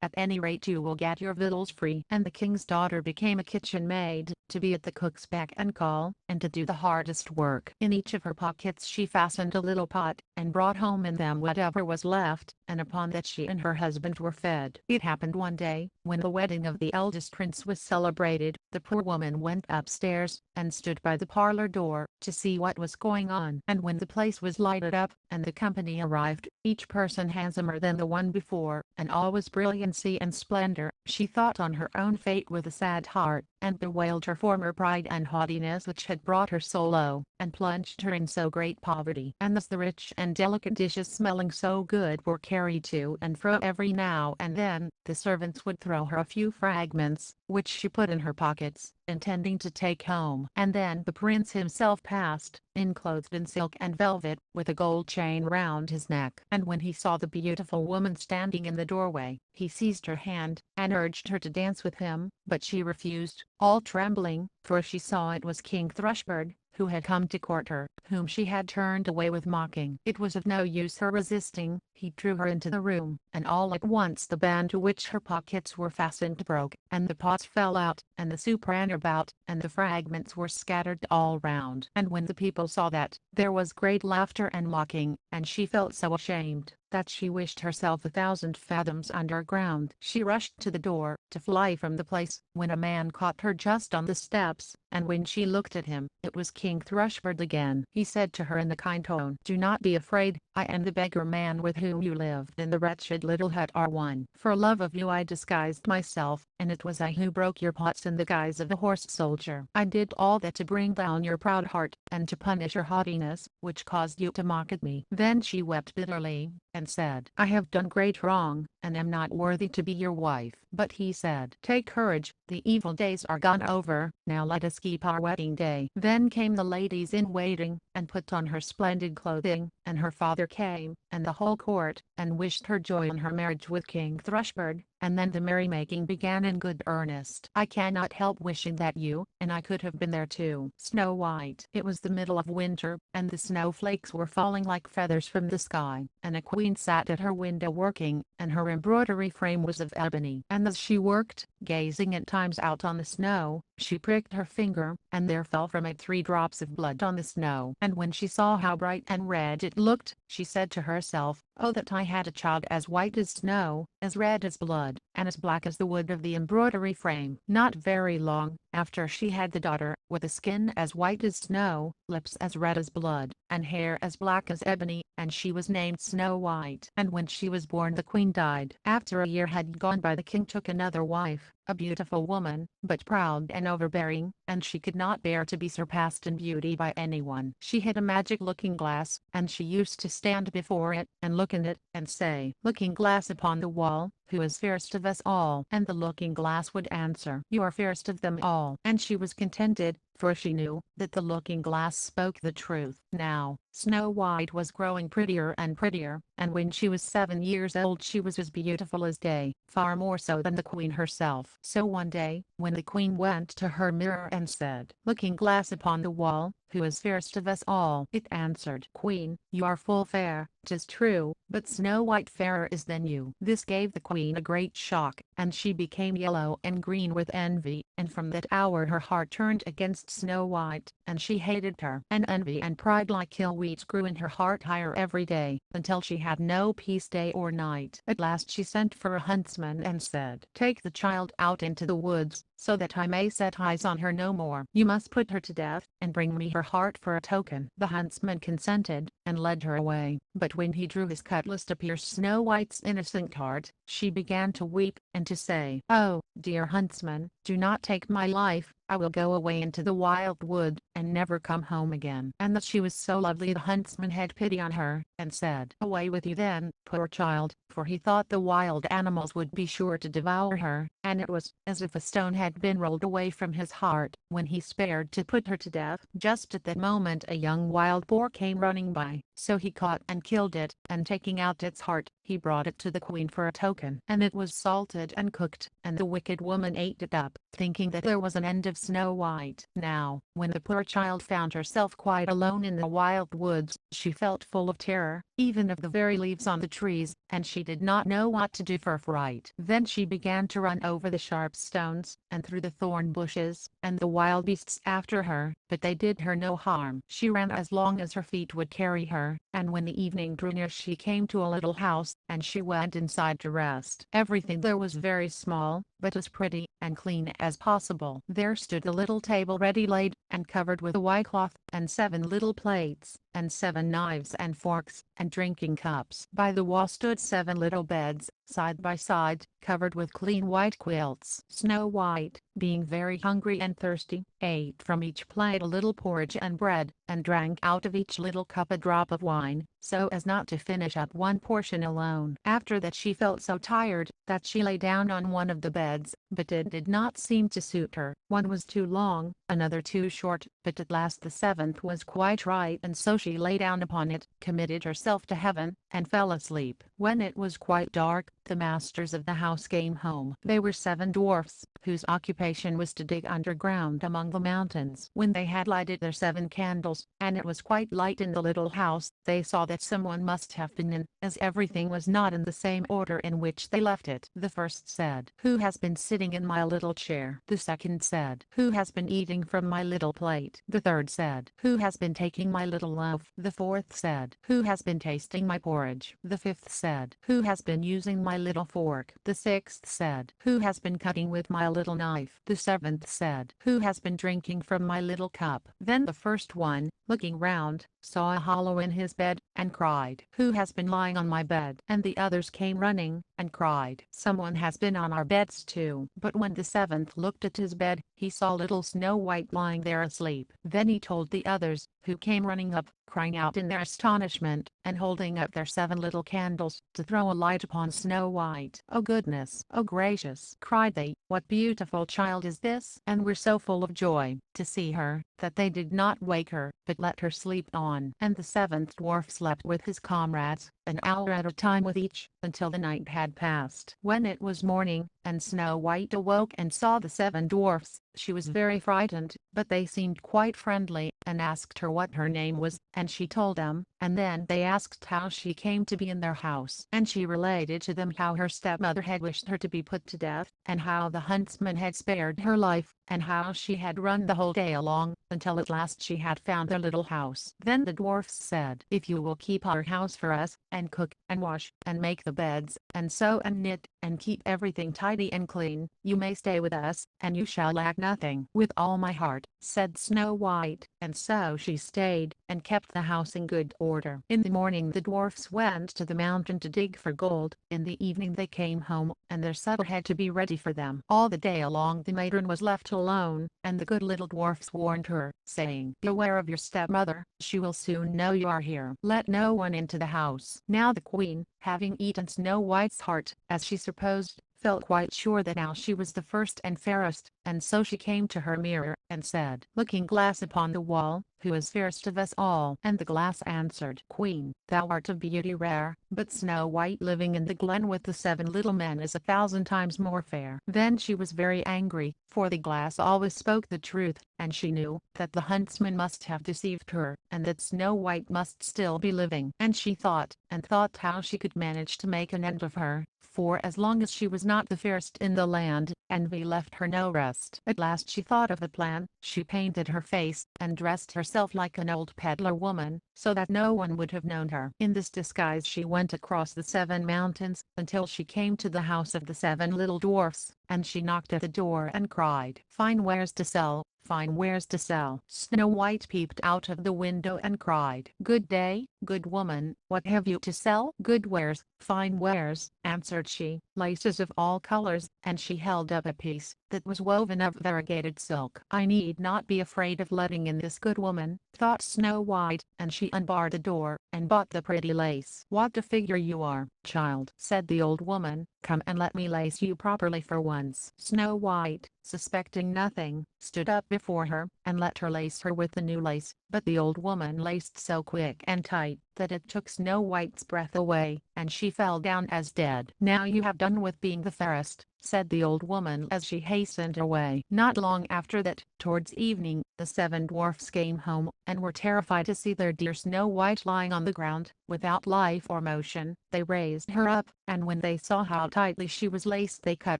At any rate you will get your victuals free." And the king's daughter became a kitchen maid, to be at the cook's beck and call, and to do the hardest work. In each of her pockets she fastened a little pot, and brought home in them whatever was left, and upon that she and her husband were fed. It happened one day, when the wedding of the eldest prince was celebrated, the poor woman went upstairs, and stood by the parlor door, to see what was going on. And when the place was lighted up, and the company arrived, each person handsomer than the one before, and all was brilliancy and splendor, she thought on her own fate with a sad heart, and bewailed her former pride and haughtiness which had brought her so low, and plunged her in so great poverty. And thus the rich and delicate dishes smelling so good were carried to and fro every now and then. The servants would throw her a few fragments, which she put in her pockets, intending to take home. And then the prince himself passed, enclothed in silk and velvet, with a gold chain round his neck. And when he saw the beautiful woman standing in the doorway, he seized her hand, and urged her to dance with him, but she refused, all trembling, for she saw it was King Thrushbird, who had come to court her, whom she had turned away with mocking. It was of no use her resisting. He drew her into the room, and all at once the band to which her pockets were fastened broke, and the pots fell out, and the soup ran about, and the fragments were scattered all round. And when the people saw that, there was great laughter and mocking, and she felt so ashamed, that she wished herself 1,000 fathoms underground. She rushed to the door, to fly from the place, when a man caught her just on the steps, and when she looked at him, it was King Thrushbird again. He said to her in a kind tone, "Do not be afraid, I and the beggar man with whom you lived in the wretched little hut are one. For love of you I disguised myself, and it was I who broke your pots in the guise of a horse soldier. I did all that to bring down your proud heart, and to punish your haughtiness, which caused you to mock at me." Then she wept bitterly, and said, "I have done great wrong, and am not worthy to be your wife." But he said, "Take courage, the evil days are gone over, now let us keep our wedding day." Then came the ladies in waiting, and put on her splendid clothing, and her father came, and the whole court, and wished her joy on her marriage with King Thrushbird, and then the merrymaking began in good earnest. I cannot help wishing that you and I could have been there too. Snow White. It was the middle of winter, and the snowflakes were falling like feathers from the sky, and a queen sat at her window working, and her embroidery frame was of ebony. And as she worked, gazing at times out on the snow, she pricked her finger, and there fell from it 3 drops of blood on the snow. And when she saw how bright and red it looked, she said to herself, "Oh, that I had a child as white as snow, as red as blood, and as black as the wood of the embroidery frame." Not very long after she had the daughter, with a skin as white as snow, lips as red as blood, and hair as black as ebony, and she was named Snow White. And when she was born the queen died. After a year had gone by the king took another wife, a beautiful woman, but proud and overbearing, and she could not bear to be surpassed in beauty by anyone. She had a magic looking glass, and she used to stand before it, and look in it, and say, "Looking glass upon the wall, who is fairest of us all?" And the looking glass would answer, "You are fairest of them all." And she was contented, for she knew that the looking glass spoke the truth. Now, Snow White was growing prettier and prettier, and when she was 7 years old she was as beautiful as day, far more so than the queen herself. So one day, when the queen went to her mirror and said, "Looking glass upon the wall, who is fairest of us all?" it answered, "Queen, you are full fair, 'tis true, but Snow White fairer is than you." This gave the queen a great shock, and she became yellow and green with envy, and from that hour her heart turned against Snow White, and she hated her. And envy and pride like hill weeds grew in her heart higher every day, until she had no peace day or night. At last she sent for a huntsman and said, "Take the child out into the woods, so that I may set eyes on her no more. You must put her to death, and bring me her heart for a token." The huntsman consented, and led her away. But when he drew his cutlass to pierce Snow White's innocent heart, she began to weep, and to say, "Oh, dear huntsman, do not take my life. I will go away into the wild wood, and never come home again." And that she was so lovely the huntsman had pity on her, and said, "Away with you then, poor child," for he thought the wild animals would be sure to devour her, and it was as if a stone had been rolled away from his heart when he spared to put her to death. Just at that moment a young wild boar came running by, so he caught and killed it, and taking out its heart, he brought it to the queen for a token. And it was salted and cooked, and the wicked woman ate it up, thinking that there was an end of Snow White. Now, when the poor child found herself quite alone in the wild woods, she felt full of terror, even of the very leaves on the trees, and she did not know what to do for fright. Then she began to run over the sharp stones, and through the thorn bushes, and the wild beasts after her, but they did her no harm. She ran as long as her feet would carry her, and when the evening drew near she came to a little house, and she went inside to rest. Everything there was very small, but as pretty and clean as possible. There stood a little table ready laid, and covered with a white cloth, and 7 little plates, and 7 knives and forks, and drinking cups. By the wall stood 7 little beds, side by side, covered with clean white quilts. Snow White, being very hungry and thirsty, ate from each plate a little porridge and bread, and drank out of each little cup a drop of wine, so as not to finish up one portion alone. After that she felt so tired, that she lay down on one of the beds, but it did not seem to suit her. One was too long, another too short, but at last the 7th was quite right, and so she lay down upon it, committed herself to heaven, and fell asleep. When it was quite dark, the masters of the house came home. They were 7 dwarfs, whose occupation was to dig underground among the mountains. When they had lighted their 7 candles, and it was quite light in the little house, they saw that someone must have been in, as everything was not in the same order in which they left it. The first said, "Who has been sitting in my little chair?" The second said, "Who has been eating from my little plate?" The third said, "Who has been taking my little loaf?" The fourth said, "Who has been tasting my porridge?" The fifth said, "Who has been using my little fork?" The sixth said, "Who has been cutting with my a little knife. The seventh said, "Who has been drinking from my little cup?" Then the first one, looking round, saw a hollow in his bed, and cried, "Who has been lying on my bed?" And the others came running, and cried, "Someone has been on our beds too." But when the seventh looked at his bed, he saw little Snow White lying there asleep. Then he told the others, who came running up, crying out in their astonishment, and holding up their 7 little candles, to throw a light upon Snow White. "Oh goodness! Oh gracious!" cried they, "what beautiful child is this?" And were so full of joy to see her, that they did not wake her, but let her sleep on. And the seventh dwarf slept with his comrades, an hour at a time with each, until the night had passed. When it was morning, and Snow White awoke and saw the 7 dwarfs, she was very frightened, but they seemed quite friendly, and asked her what her name was, and she told them, and then they asked how she came to be in their house. And she related to them how her stepmother had wished her to be put to death, and how the huntsman had spared her life, and how she had run the whole day along, until at last she had found their little house. Then the dwarfs said, "If you will keep our house for us, and cook, and wash, and make the beds, and sew and knit, and keep everything tidy and clean, you may stay with us, and you shall lack nothing." "With all my heart," said Snow White, and so she stayed, and kept the house in good order. In the morning the dwarfs went to the mountain to dig for gold, in the evening they came home, and their supper had to be ready for them. All the day along the maiden was left alone, and the good little dwarfs warned her, saying, "Beware of your stepmother, she will soon know you are here. Let no one into the house." Now the queen, having eaten Snow White's heart, as she supposed, felt quite sure that now she was the first and fairest, and so she came to her mirror, and said, "Looking glass upon the wall, who is fairest of us all?" And the glass answered, "Queen, thou art of beauty rare, but Snow White living in the glen with the 7 little men is 1,000 times more fair." Then she was very angry, for the glass always spoke the truth, and she knew that the huntsman must have deceived her, and that Snow White must still be living. And she thought, and thought how she could manage to make an end of her, for as long as she was not the fairest in the land, envy left her no rest. At last she thought of a plan. She painted her face, and dressed herself like an old peddler woman, so that no one would have known her. In this disguise she went across the 7 mountains, until she came to the house of the 7 little dwarfs, and she knocked at the door and cried, "Fine wares to sell, fine wares to sell." Snow White peeped out of the window and cried, "Good day, good woman, what have you to sell?" "Good wares, fine wares," answered she, "laces of all colors," and she held up a piece that was woven of variegated silk. "I need not be afraid of letting in this good woman," thought Snow White, and she unbarred the door, and bought the pretty lace. "What a figure you are, child," said the old woman, "come and let me lace you properly for once." Snow White, suspecting nothing, stood up before her, and let her lace her with the new lace, but the old woman laced so quick and tight, that it took Snow White's breath away, and she fell down as dead. "Now you have done with being the fairest," said the old woman as she hastened away. Not long after that, towards evening, the 7 dwarfs came home, and were terrified to see their dear Snow White lying on the ground, without life or motion. They raised her up, and when they saw how tightly she was laced they cut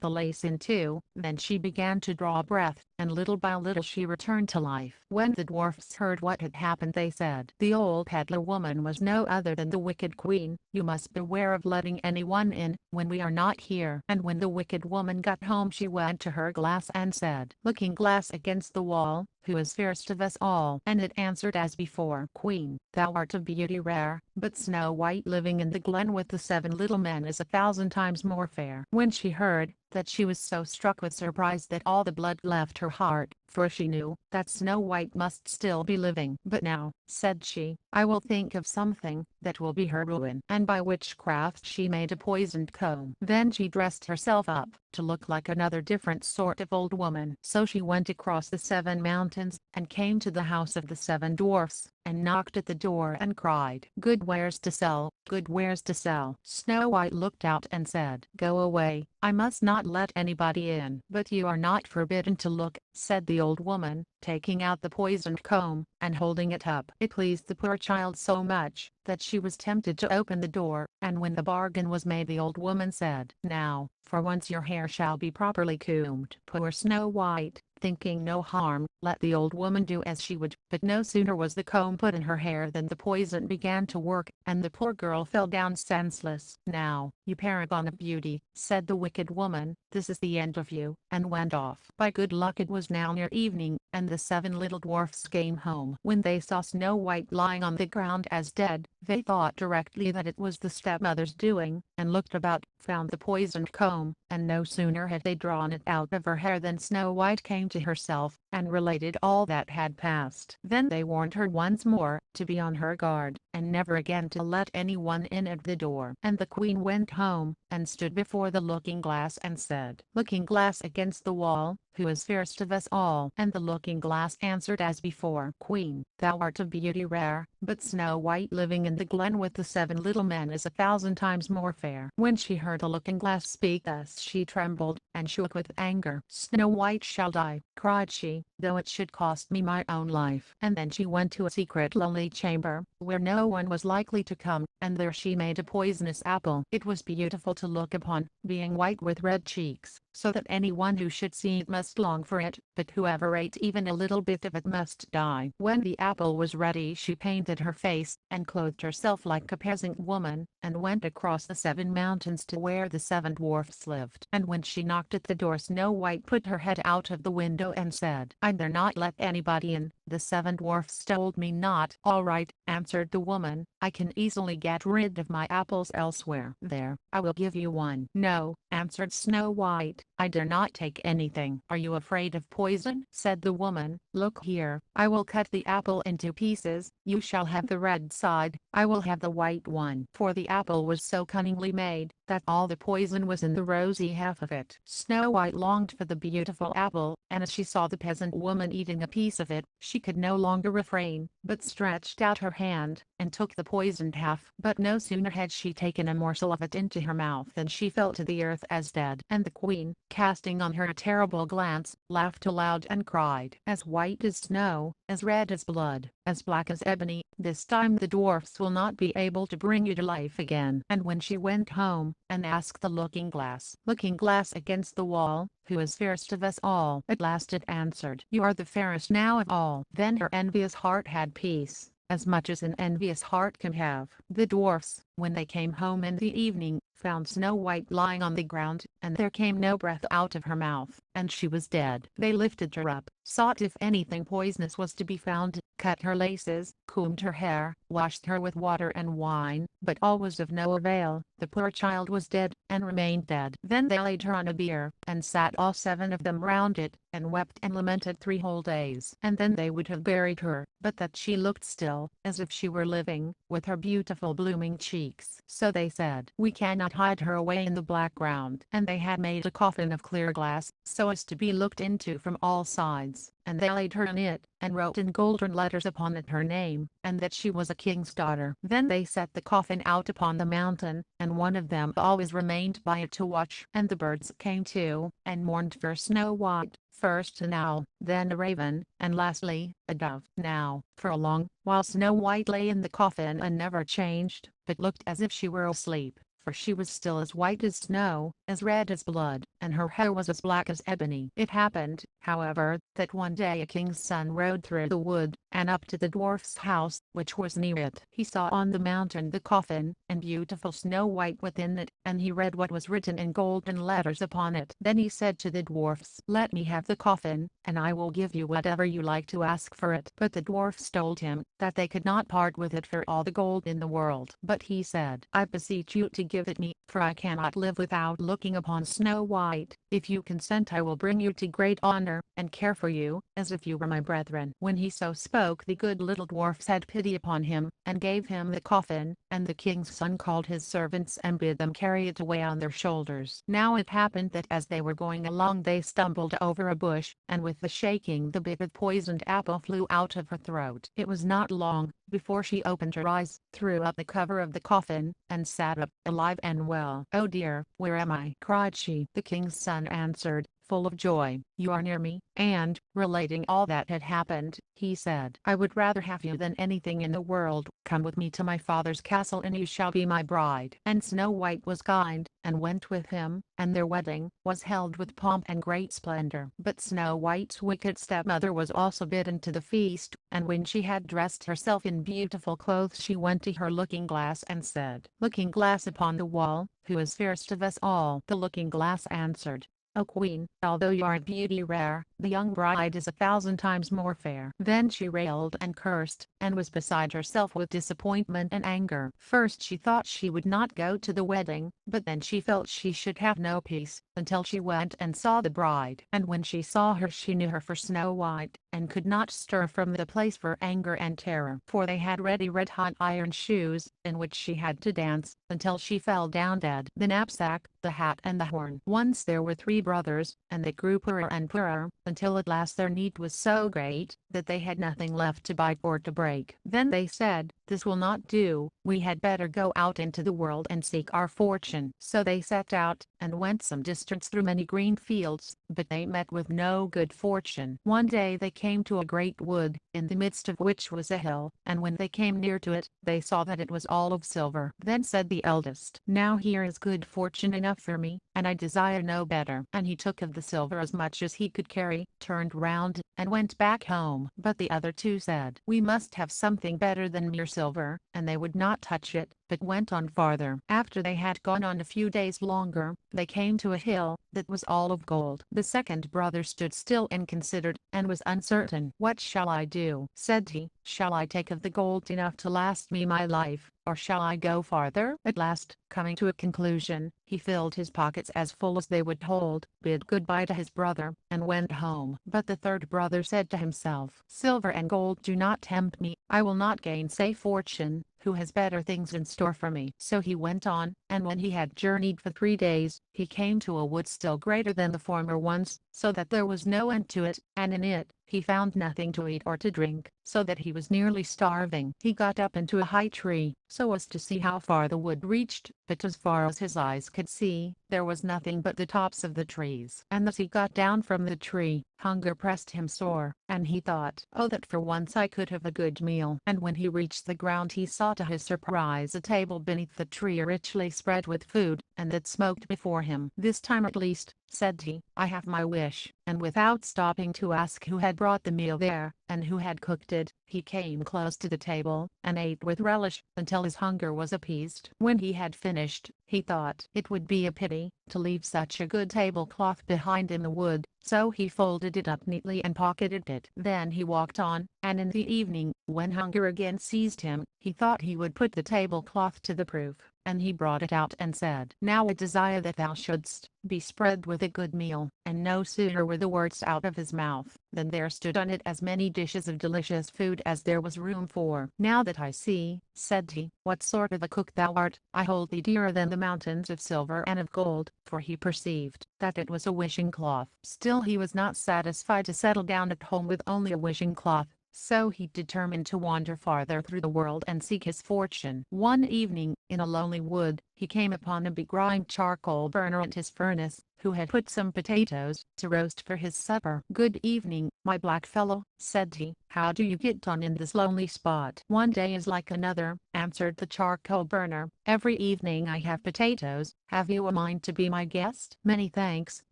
the lace in two. Then she began to draw breath, and little by little she returned to life. When the dwarfs heard what had happened they said, "The old peddler woman was no other than the wicked queen. You must beware of letting anyone in, when we are not here." And when the wicked woman got home she went to her glass and said, "Looking glass against the wall, who is fairest of us all?" And it answered as before, "Queen, thou art of beauty rare, but Snow White living in the glen with the 7 little men is 1,000 times more fair." When she heard that, she was so struck with surprise that all the blood left her heart, for she knew that Snow White must still be living. "But now," said she, "I will think of something that will be her ruin." And by witchcraft she made a poisoned comb. Then she dressed herself up, to look like another different sort of old woman. So she went across the 7 mountains, and came to the house of the 7 dwarfs, and knocked at the door and cried, "Good wares to sell, good wares to sell." Snow White looked out and said, "Go away, I must not let anybody in." "But you are not forbidden to look," said the old woman, taking out the poisoned comb, and holding it up. It pleased the poor child so much, that she was tempted to open the door, and when the bargain was made the old woman said, "Now, for once your hair shall be properly combed." Poor Snow White, thinking no harm, let the old woman do as she would, but no sooner was the comb put in her hair than the poison began to work, and the poor girl fell down senseless. "Now, you paragon of beauty," said the wicked woman, "this is the end of you," and went off. By good luck it was now near evening, and the 7 little dwarfs came home. When they saw Snow White lying on the ground as dead, they thought directly that it was the stepmother's doing, and looked about, found the poisoned comb, and no sooner had they drawn it out of her hair than Snow White came to herself, and related all that had passed. Then they warned her once more to be on her guard, and never again to let anyone in at the door. And the queen went home, and stood before the looking-glass and said, "Looking-glass against the wall, who is fairest of us all?" And the looking-glass answered as before, "Queen, thou art of beauty rare, but Snow White living in the glen with the 7 little men is 1,000 times more fair." When she heard the looking-glass speak thus she trembled, and shook with anger. "Snow White shall die," cried she, "though it should cost me my own life." And then she went to a secret lonely chamber, where no one was likely to come, and there she made a poisonous apple. It was beautiful to look upon, being white with red cheeks, so that anyone who should see it must long for it, but whoever ate even a little bit of it must die. When the apple was ready she painted her face, and clothed herself like a peasant woman, and went across the 7 mountains to where the 7 dwarfs lived. And when she knocked at the door Snow White put her head out of the window and said, "I dare not let anybody in, the 7 dwarfs told me not." "All right," answered the woman, "I can easily get rid of my apples elsewhere. There, I will give you one." "No," answered Snow White, "I dare not take anything." "Are you afraid of poison?" said the woman. "Look here, I will cut the apple into pieces, you shall have the red side, I will have the white one." For the apple was so cunningly made, that all the poison was in the rosy half of it. Snow White longed for the beautiful apple, and as she saw the peasant woman eating a piece of it, she could no longer refrain, but stretched out her hand, and took the poisoned half. But no sooner had she taken a morsel of it into her mouth than she fell to the earth as dead. And the queen, casting on her a terrible glance, laughed aloud and cried, "As white as snow, as red as blood, as black as ebony, this time the dwarfs will not be able to bring you to life again." And when she went home, and asked the looking-glass, "Looking-glass against the wall, who is fairest of us all?" at last it answered, "You are the fairest now of all." Then her envious heart had peace, as much as an envious heart can have. The dwarfs, when they came home in the evening, found Snow White lying on the ground, and there came no breath out of her mouth, and she was dead. They lifted her up, sought if anything poisonous was to be found, cut her laces, combed her hair, washed her with water and wine, but all was of no avail. The poor child was dead, and remained dead. Then they laid her on a bier, and sat all 7 of them round it, and wept and lamented 3 whole days. And then they would have buried her, but that she looked still, as if she were living, with her beautiful blooming cheeks. So they said, "We cannot hide her away in the black ground." And they had made a coffin of clear glass, so as to be looked into from all sides, and they laid her in it, and wrote in golden letters upon it her name, and that she was a king's daughter. Then they set the coffin out upon the mountain, and one of them always remained by it to watch. And the birds came too, and mourned for Snow White, first an owl, then a raven, and lastly, a dove. Now, for a long while Snow White lay in the coffin and never changed, but looked as if she were asleep, for she was still as white as snow, as red as blood, and her hair was as black as ebony. It happened, however, that one day a king's son rode through the wood, and up to the dwarf's house, which was near it. He saw on the mountain the coffin, and beautiful Snow White within it, and he read what was written in golden letters upon it. Then he said to the dwarfs, "Let me have the coffin, and I will give you whatever you like to ask for it." But the dwarfs told him that they could not part with it for all the gold in the world. But he said, "I beseech you to give it me, for I cannot live without looking upon Snow White. If you consent I will bring you to great honor, and care for you, as if you were my brethren." When he so spoke the good little dwarfs had pity upon him, and gave him the coffin, and the king's son called his servants and bid them carry it away on their shoulders. Now it happened that as they were going along they stumbled over a bush, and with the shaking the bit of poisoned apple flew out of her throat. It was not long before she opened her eyes, threw up the cover of the coffin, and sat up, alive and well. "Oh dear, where am I?" cried she. The king's son answered, full of joy, "You are near me," and, relating all that had happened, he said, "I would rather have you than anything in the world. Come with me to my father's castle and you shall be my bride." And Snow White was kind, and went with him, and their wedding was held with pomp and great splendor. But Snow White's wicked stepmother was also bidden to the feast, and when she had dressed herself in beautiful clothes she went to her looking-glass and said, "Looking glass upon the wall, who is fairest of us all?" The looking-glass answered, "O Queen, although you are beauty rare, the young bride is 1,000 times more fair." Then she railed and cursed, and was beside herself with disappointment and anger. First she thought she would not go to the wedding, but then she felt she should have no peace, until she went and saw the bride. And when she saw her she knew her for Snow White, and could not stir from the place for anger and terror. For they had ready red-hot iron shoes, in which she had to dance, until she fell down dead. The knapsack, the hat and the horn. Once there were 3 brothers, and they grew poorer and poorer, until at last their need was so great, that they had nothing left to bite or to break. Then they said, "This will not do, we had better go out into the world and seek our fortune." So they set out, and went some distance through many green fields, but they met with no good fortune. One day they came to a great wood, in the midst of which was a hill, and when they came near to it, they saw that it was all of silver. Then said the eldest, "Now here is good fortune enough for me, and I desire no better." And he took of the silver as much as he could carry, turned round, and went back home. But the other 2 said, "We must have something better than mere silver," and they would not touch it, but went on farther. After they had gone on a few days longer, they came to a hill that was all of gold. The second brother stood still and considered, and was uncertain. "What shall I do?" said he. "Shall I take of the gold enough to last me my life, or shall I go farther?" At last, coming to a conclusion, he filled his pockets as full as they would hold, bid goodbye to his brother, and went home. But the third brother said to himself, "Silver and gold do not tempt me, I will not gainsay fortune, who has better things in store for me." So he went on, and when he had journeyed for 3 days, he came to a wood still greater than the former ones, so that there was no end to it, and in it, he found nothing to eat or to drink, so that he was nearly starving. He got up into a high tree, so as to see how far the wood reached, but as far as his eyes could see, there was nothing but the tops of the trees. And as he got down from the tree, hunger pressed him sore, and he thought, "Oh, that for once I could have a good meal." And when he reached the ground he saw to his surprise a table beneath the tree richly spread with food, and that smoked before him. "This time at least," said he, "I have my wish." And without stopping to ask who had brought the meal there, and who had cooked it, he came close to the table, and ate with relish, until his hunger was appeased. When he had finished, he thought it would be a pity to leave such a good tablecloth behind in the wood, so he folded it up neatly and pocketed it. Then he walked on, and in the evening, when hunger again seized him, he thought he would put the tablecloth to the proof, and he brought it out and said, "Now I desire that thou shouldst be spread with a good meal." And no sooner were the words out of his mouth, than there stood on it as many dishes of delicious food as there was room for. "Now that I see," said he, "what sort of a cook thou art, I hold thee dearer than the mountains of silver and of gold." For he perceived that it was a wishing cloth. Still he was not satisfied to settle down at home with only a wishing cloth. So he determined to wander farther through the world and seek his fortune. One evening, in a lonely wood, he came upon a begrimed charcoal burner at his furnace, who had put some potatoes to roast for his supper. "Good evening, my black fellow," said he. "How do you get on in this lonely spot?" "One day is like another," answered the charcoal burner. "Every evening I have potatoes. Have you a mind to be my guest?" "Many thanks,"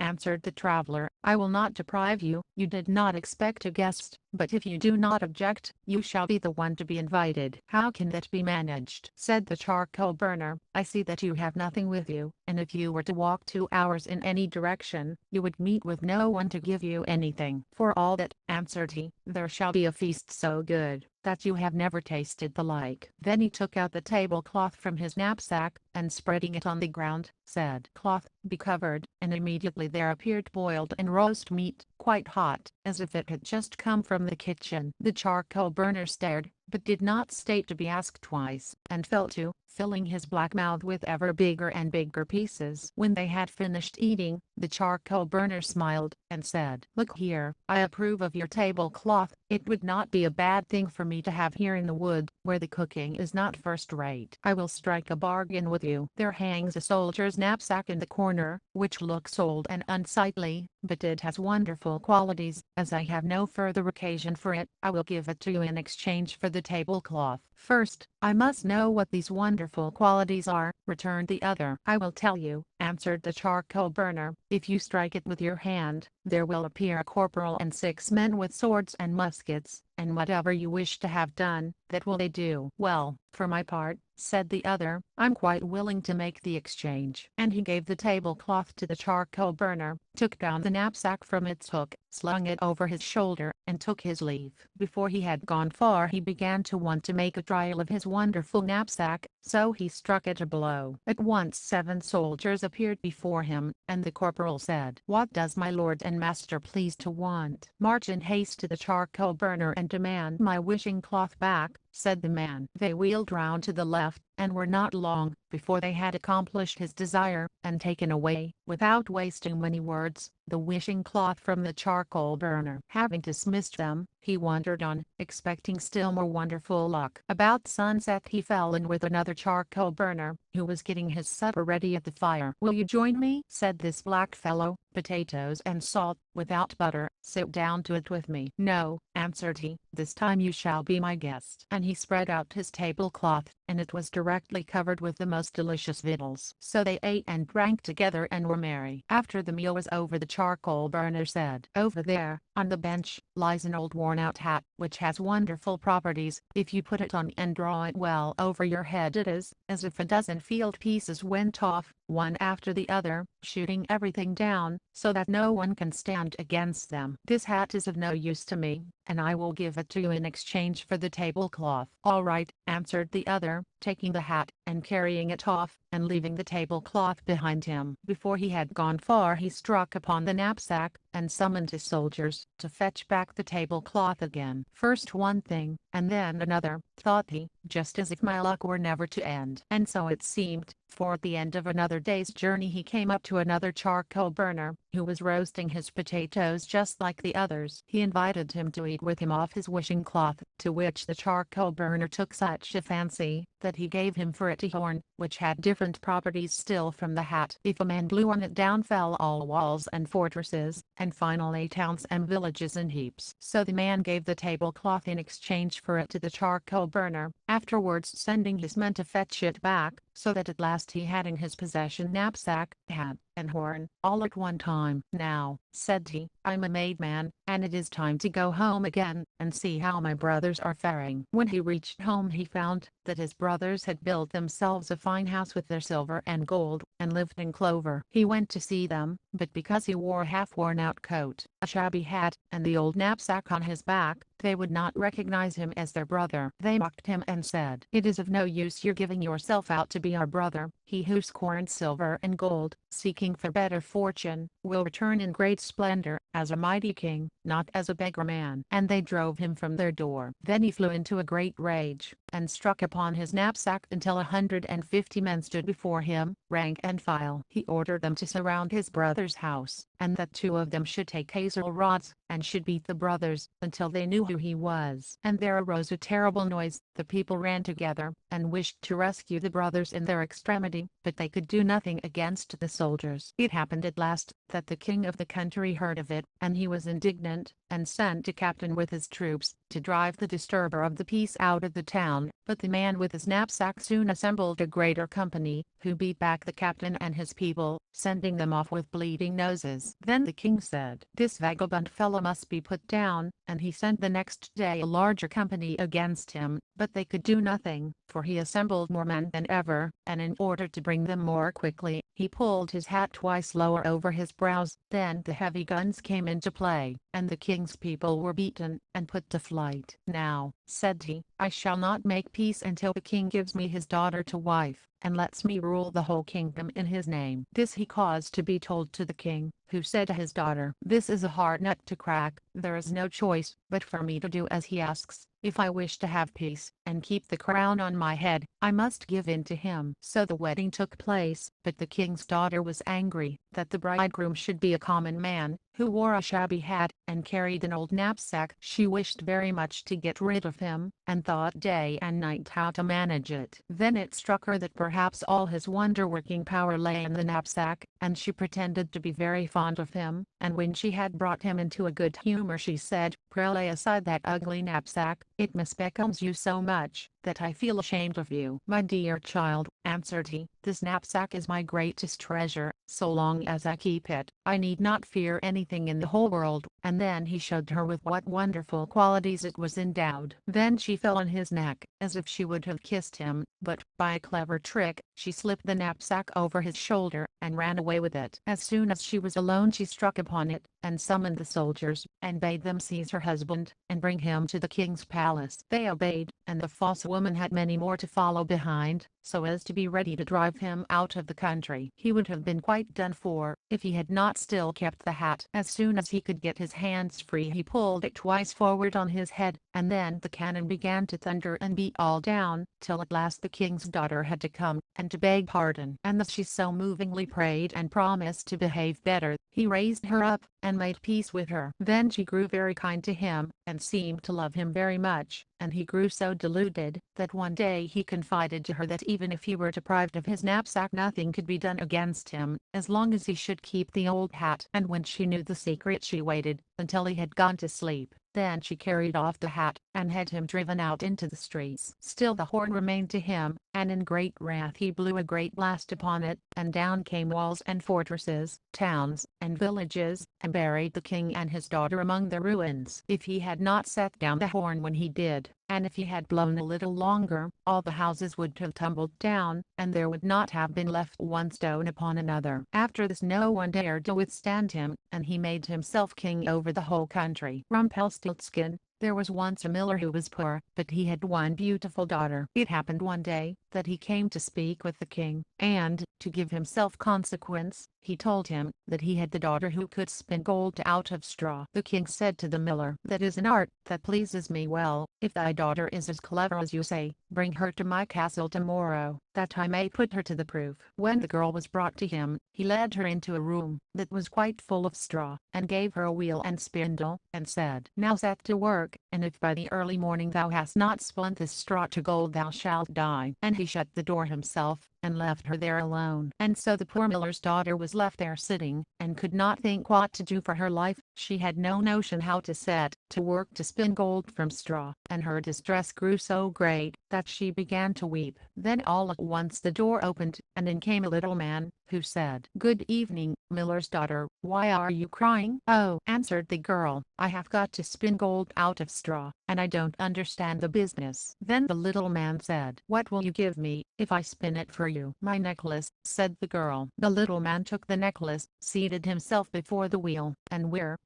answered the traveler. "I will not deprive you. You did not expect a guest, but if you do not object, you shall be the one to be invited." "How can that be managed?" said the charcoal burner. "I see that you have nothing with you, and if you were to walk 2 hours in any direction, you would meet with no one to give you anything." "For all that," answered he, "there shall be a feast so good that you have never tasted the like." Then he took out the tablecloth from his knapsack, and spreading it on the ground, said, "Cloth, be covered," and immediately there appeared boiled and roast meat, quite hot, as if it had just come from the kitchen. The charcoal burner stared, but did not stay to be asked twice, and fell to, filling his black mouth with ever bigger and bigger pieces. When they had finished eating, the charcoal burner smiled, and said, "Look here, I approve of your tablecloth. It would not be a bad thing for me to have here in the wood, where the cooking is not first rate. I will strike a bargain with you. There hangs a soldier's knapsack in the corner, which looks old and unsightly, but it has wonderful qualities. As I have no further occasion for it, I will give it to you in exchange for the tablecloth." "First, I must know what these wonderful qualities are," returned the other. "I will tell you," answered the charcoal burner. "If you strike it with your hand, there will appear a corporal and 6 men with swords and muskets, and whatever you wish to have done, that will they do." "Well, for my part," said the other, "I'm quite willing to make the exchange." And he gave the tablecloth to the charcoal burner, took down the knapsack from its hook, slung it over his shoulder, and took his leave. Before he had gone far he began to want to make a trial of his wonderful knapsack, so he struck it a blow. At once 7 soldiers appeared before him, and the corporal said, "What does my lord and master please to want?" "March in haste to the charcoal burner and demand my wishing cloth back," said the man. They wheeled round to the left, and were not long before they had accomplished his desire, and taken away, without wasting many words, the wishing cloth from the charcoal burner. Having dismissed them, he wandered on, expecting still more wonderful luck. About sunset he fell in with another charcoal burner, who was getting his supper ready at the fire. "Will you join me?" said this black fellow. "Potatoes and salt, without butter. Sit down to it with me." "No," answered he, "this time you shall be my guest." And he spread out his tablecloth, and it was directly covered with the most delicious victuals. So they ate and drank together and were merry. After the meal was over, the charcoal burner said, "Over there, on the bench, lies an old worn-out hat, which has wonderful properties. If you put it on and draw it well over your head, it is as if a dozen field pieces went off, one after the other, shooting everything down, so that no one can stand against them. This hat is of no use to me, and I will give it to you in exchange for the tablecloth." "All right," answered the other, taking the hat, and carrying it off, and leaving the tablecloth behind him. Before he had gone far he struck upon the knapsack, and summoned his soldiers to fetch back the tablecloth again. "First one thing, and then another," thought he, just as if my luck were never to end. And so it seemed, for at the end of another day's journey he came up to another charcoal burner, who was roasting his potatoes just like the others. He invited him to eat with him off his wishing cloth, to which the charcoal burner took such a fancy, that he gave him for it a horn, which had different properties still from the hat. If a man blew on it, down fell all walls and fortresses, and finally towns and villages in heaps. So the man gave the tablecloth in exchange for it to the charcoal burner, afterwards sending his men to fetch it back, so that at last he had in his possession knapsack, hat, and horn, all at one time. "Now," said he, "I'm a made man, and it is time to go home again, and see how my brothers are faring." When he reached home he found that his brothers had built themselves a fine house with their silver and gold, and lived in clover. He went to see them, but because he wore a half-worn-out coat, a shabby hat, and the old knapsack on his back, they would not recognize him as their brother. They mocked him and said, "It is of no use your giving yourself out to be our brother. He who scorns silver and gold, seeking for better fortune, will return in great splendor, as a mighty king, not as a beggar man." And they drove him from their door. Then he flew into a great rage, and struck upon his knapsack until 150 men stood before him, rank and file. He ordered them to surround his brother's house, and that 2 of them should take hazel rods, and should beat the brothers, until they knew who he was. And there arose a terrible noise. The people ran together, and wished to rescue the brothers in their extremity, but they could do nothing against the soldiers. It happened at last, that the king of the country heard of it, and he was indignant, and sent a captain with his troops, to drive the disturber of the peace out of the town. But the man with his knapsack soon assembled a greater company, who beat back the captain and his people, sending them off with bleeding noses. Then the king said, "This vagabond fellow must be put down," and he sent the next day a larger company against him, but they could do nothing, for he assembled more men than ever, and in order to bring them more quickly, he pulled his hat twice lower over his brows. Then the heavy guns came into play, and the king's people were beaten, and put to flight. "Now," said he, "I shall not make peace until the king gives me his daughter to wife." and lets me rule the whole kingdom in his name." This he caused to be told to the king, who said to his daughter, "This is a hard nut to crack. There is no choice but for me to do as he asks. If I wish to have peace, and keep the crown on my head, I must give in to him." So the wedding took place, but the king's daughter was angry that the bridegroom should be a common man, who wore a shabby hat, and carried an old knapsack. She wished very much to get rid of him, and thought day and night how to manage it. Then it struck her that perhaps all his wonder-working power lay in the knapsack, and she pretended to be very fond of him, and when she had brought him into a good humor she said, "Pray lay aside that ugly knapsack. It misbecomes you so much, that I feel ashamed of you." "My dear child," answered he, "this knapsack is my greatest treasure. So long as I keep it, I need not fear anything in the whole world." And then he showed her with what wonderful qualities it was endowed. Then she fell on his neck, as if she would have kissed him, but, by a clever trick, she slipped the knapsack over his shoulder, and ran away with it. As soon as she was alone she struck upon it, and summoned the soldiers, and bade them seize her husband, and bring him to the king's palace. They obeyed, and the false woman had many more to follow behind, so as to be ready to drive him out of the country. He would have been quite done for, if he had not still kept the hat. As soon as he could get his hands free he pulled it twice forward on his head, and then the cannon began to thunder and beat all down, till at last the king's daughter had to come, and to beg pardon. And thus she so movingly prayed and promised to behave better. He raised her up, and made peace with her. Then she grew very kind to him, and seemed to love him very much, and he grew so deluded, that one day he confided to her that even if he were deprived of his knapsack nothing could be done against him, as long as he should keep the old hat. And when she knew the secret she waited, until he had gone to sleep. Then she carried off the hat, and had him driven out into the streets. Still the horn remained to him, and in great wrath he blew a great blast upon it, and down came walls and fortresses, towns, and villages, and buried the king and his daughter among the ruins. If he had not set down the horn when he did, and if he had blown a little longer, all the houses would have tumbled down, and there would not have been left one stone upon another. After this no one dared to withstand him, and he made himself king over the whole country. Rumpelstiltskin. There was once a miller who was poor, but he had one beautiful daughter. It happened one day, that he came to speak with the king, and, to give himself consequence, he told him that he had the daughter who could spin gold out of straw. The king said to the miller, "That is an art that pleases me well. If thy daughter is as clever as you say, bring her to my castle tomorrow, that I may put her to the proof." When the girl was brought to him, he led her into a room that was quite full of straw, and gave her a wheel and spindle, and said, "Now set to work, and if by the early morning thou hast not spun this straw to gold thou shalt die." And he shut the door himself, and left her there alone. And so the poor miller's daughter was left there sitting, and could not think what to do for her life. She had no notion how to set to work to spin gold from straw, and her distress grew so great, that she began to weep. Then all at once the door opened, and in came a little man, who said, "Good evening, miller's daughter. Why are you crying?" "Oh," answered the girl, "I have got to spin gold out of straw, and I don't understand the business." Then the little man said, "What will you give me, if I spin it for you?" "My necklace," said the girl. The little man took the necklace, seated himself before the wheel, and whir,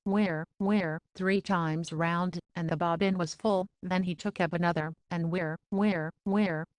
3 times round, and the bobbin was full. Then he took up another, and whir,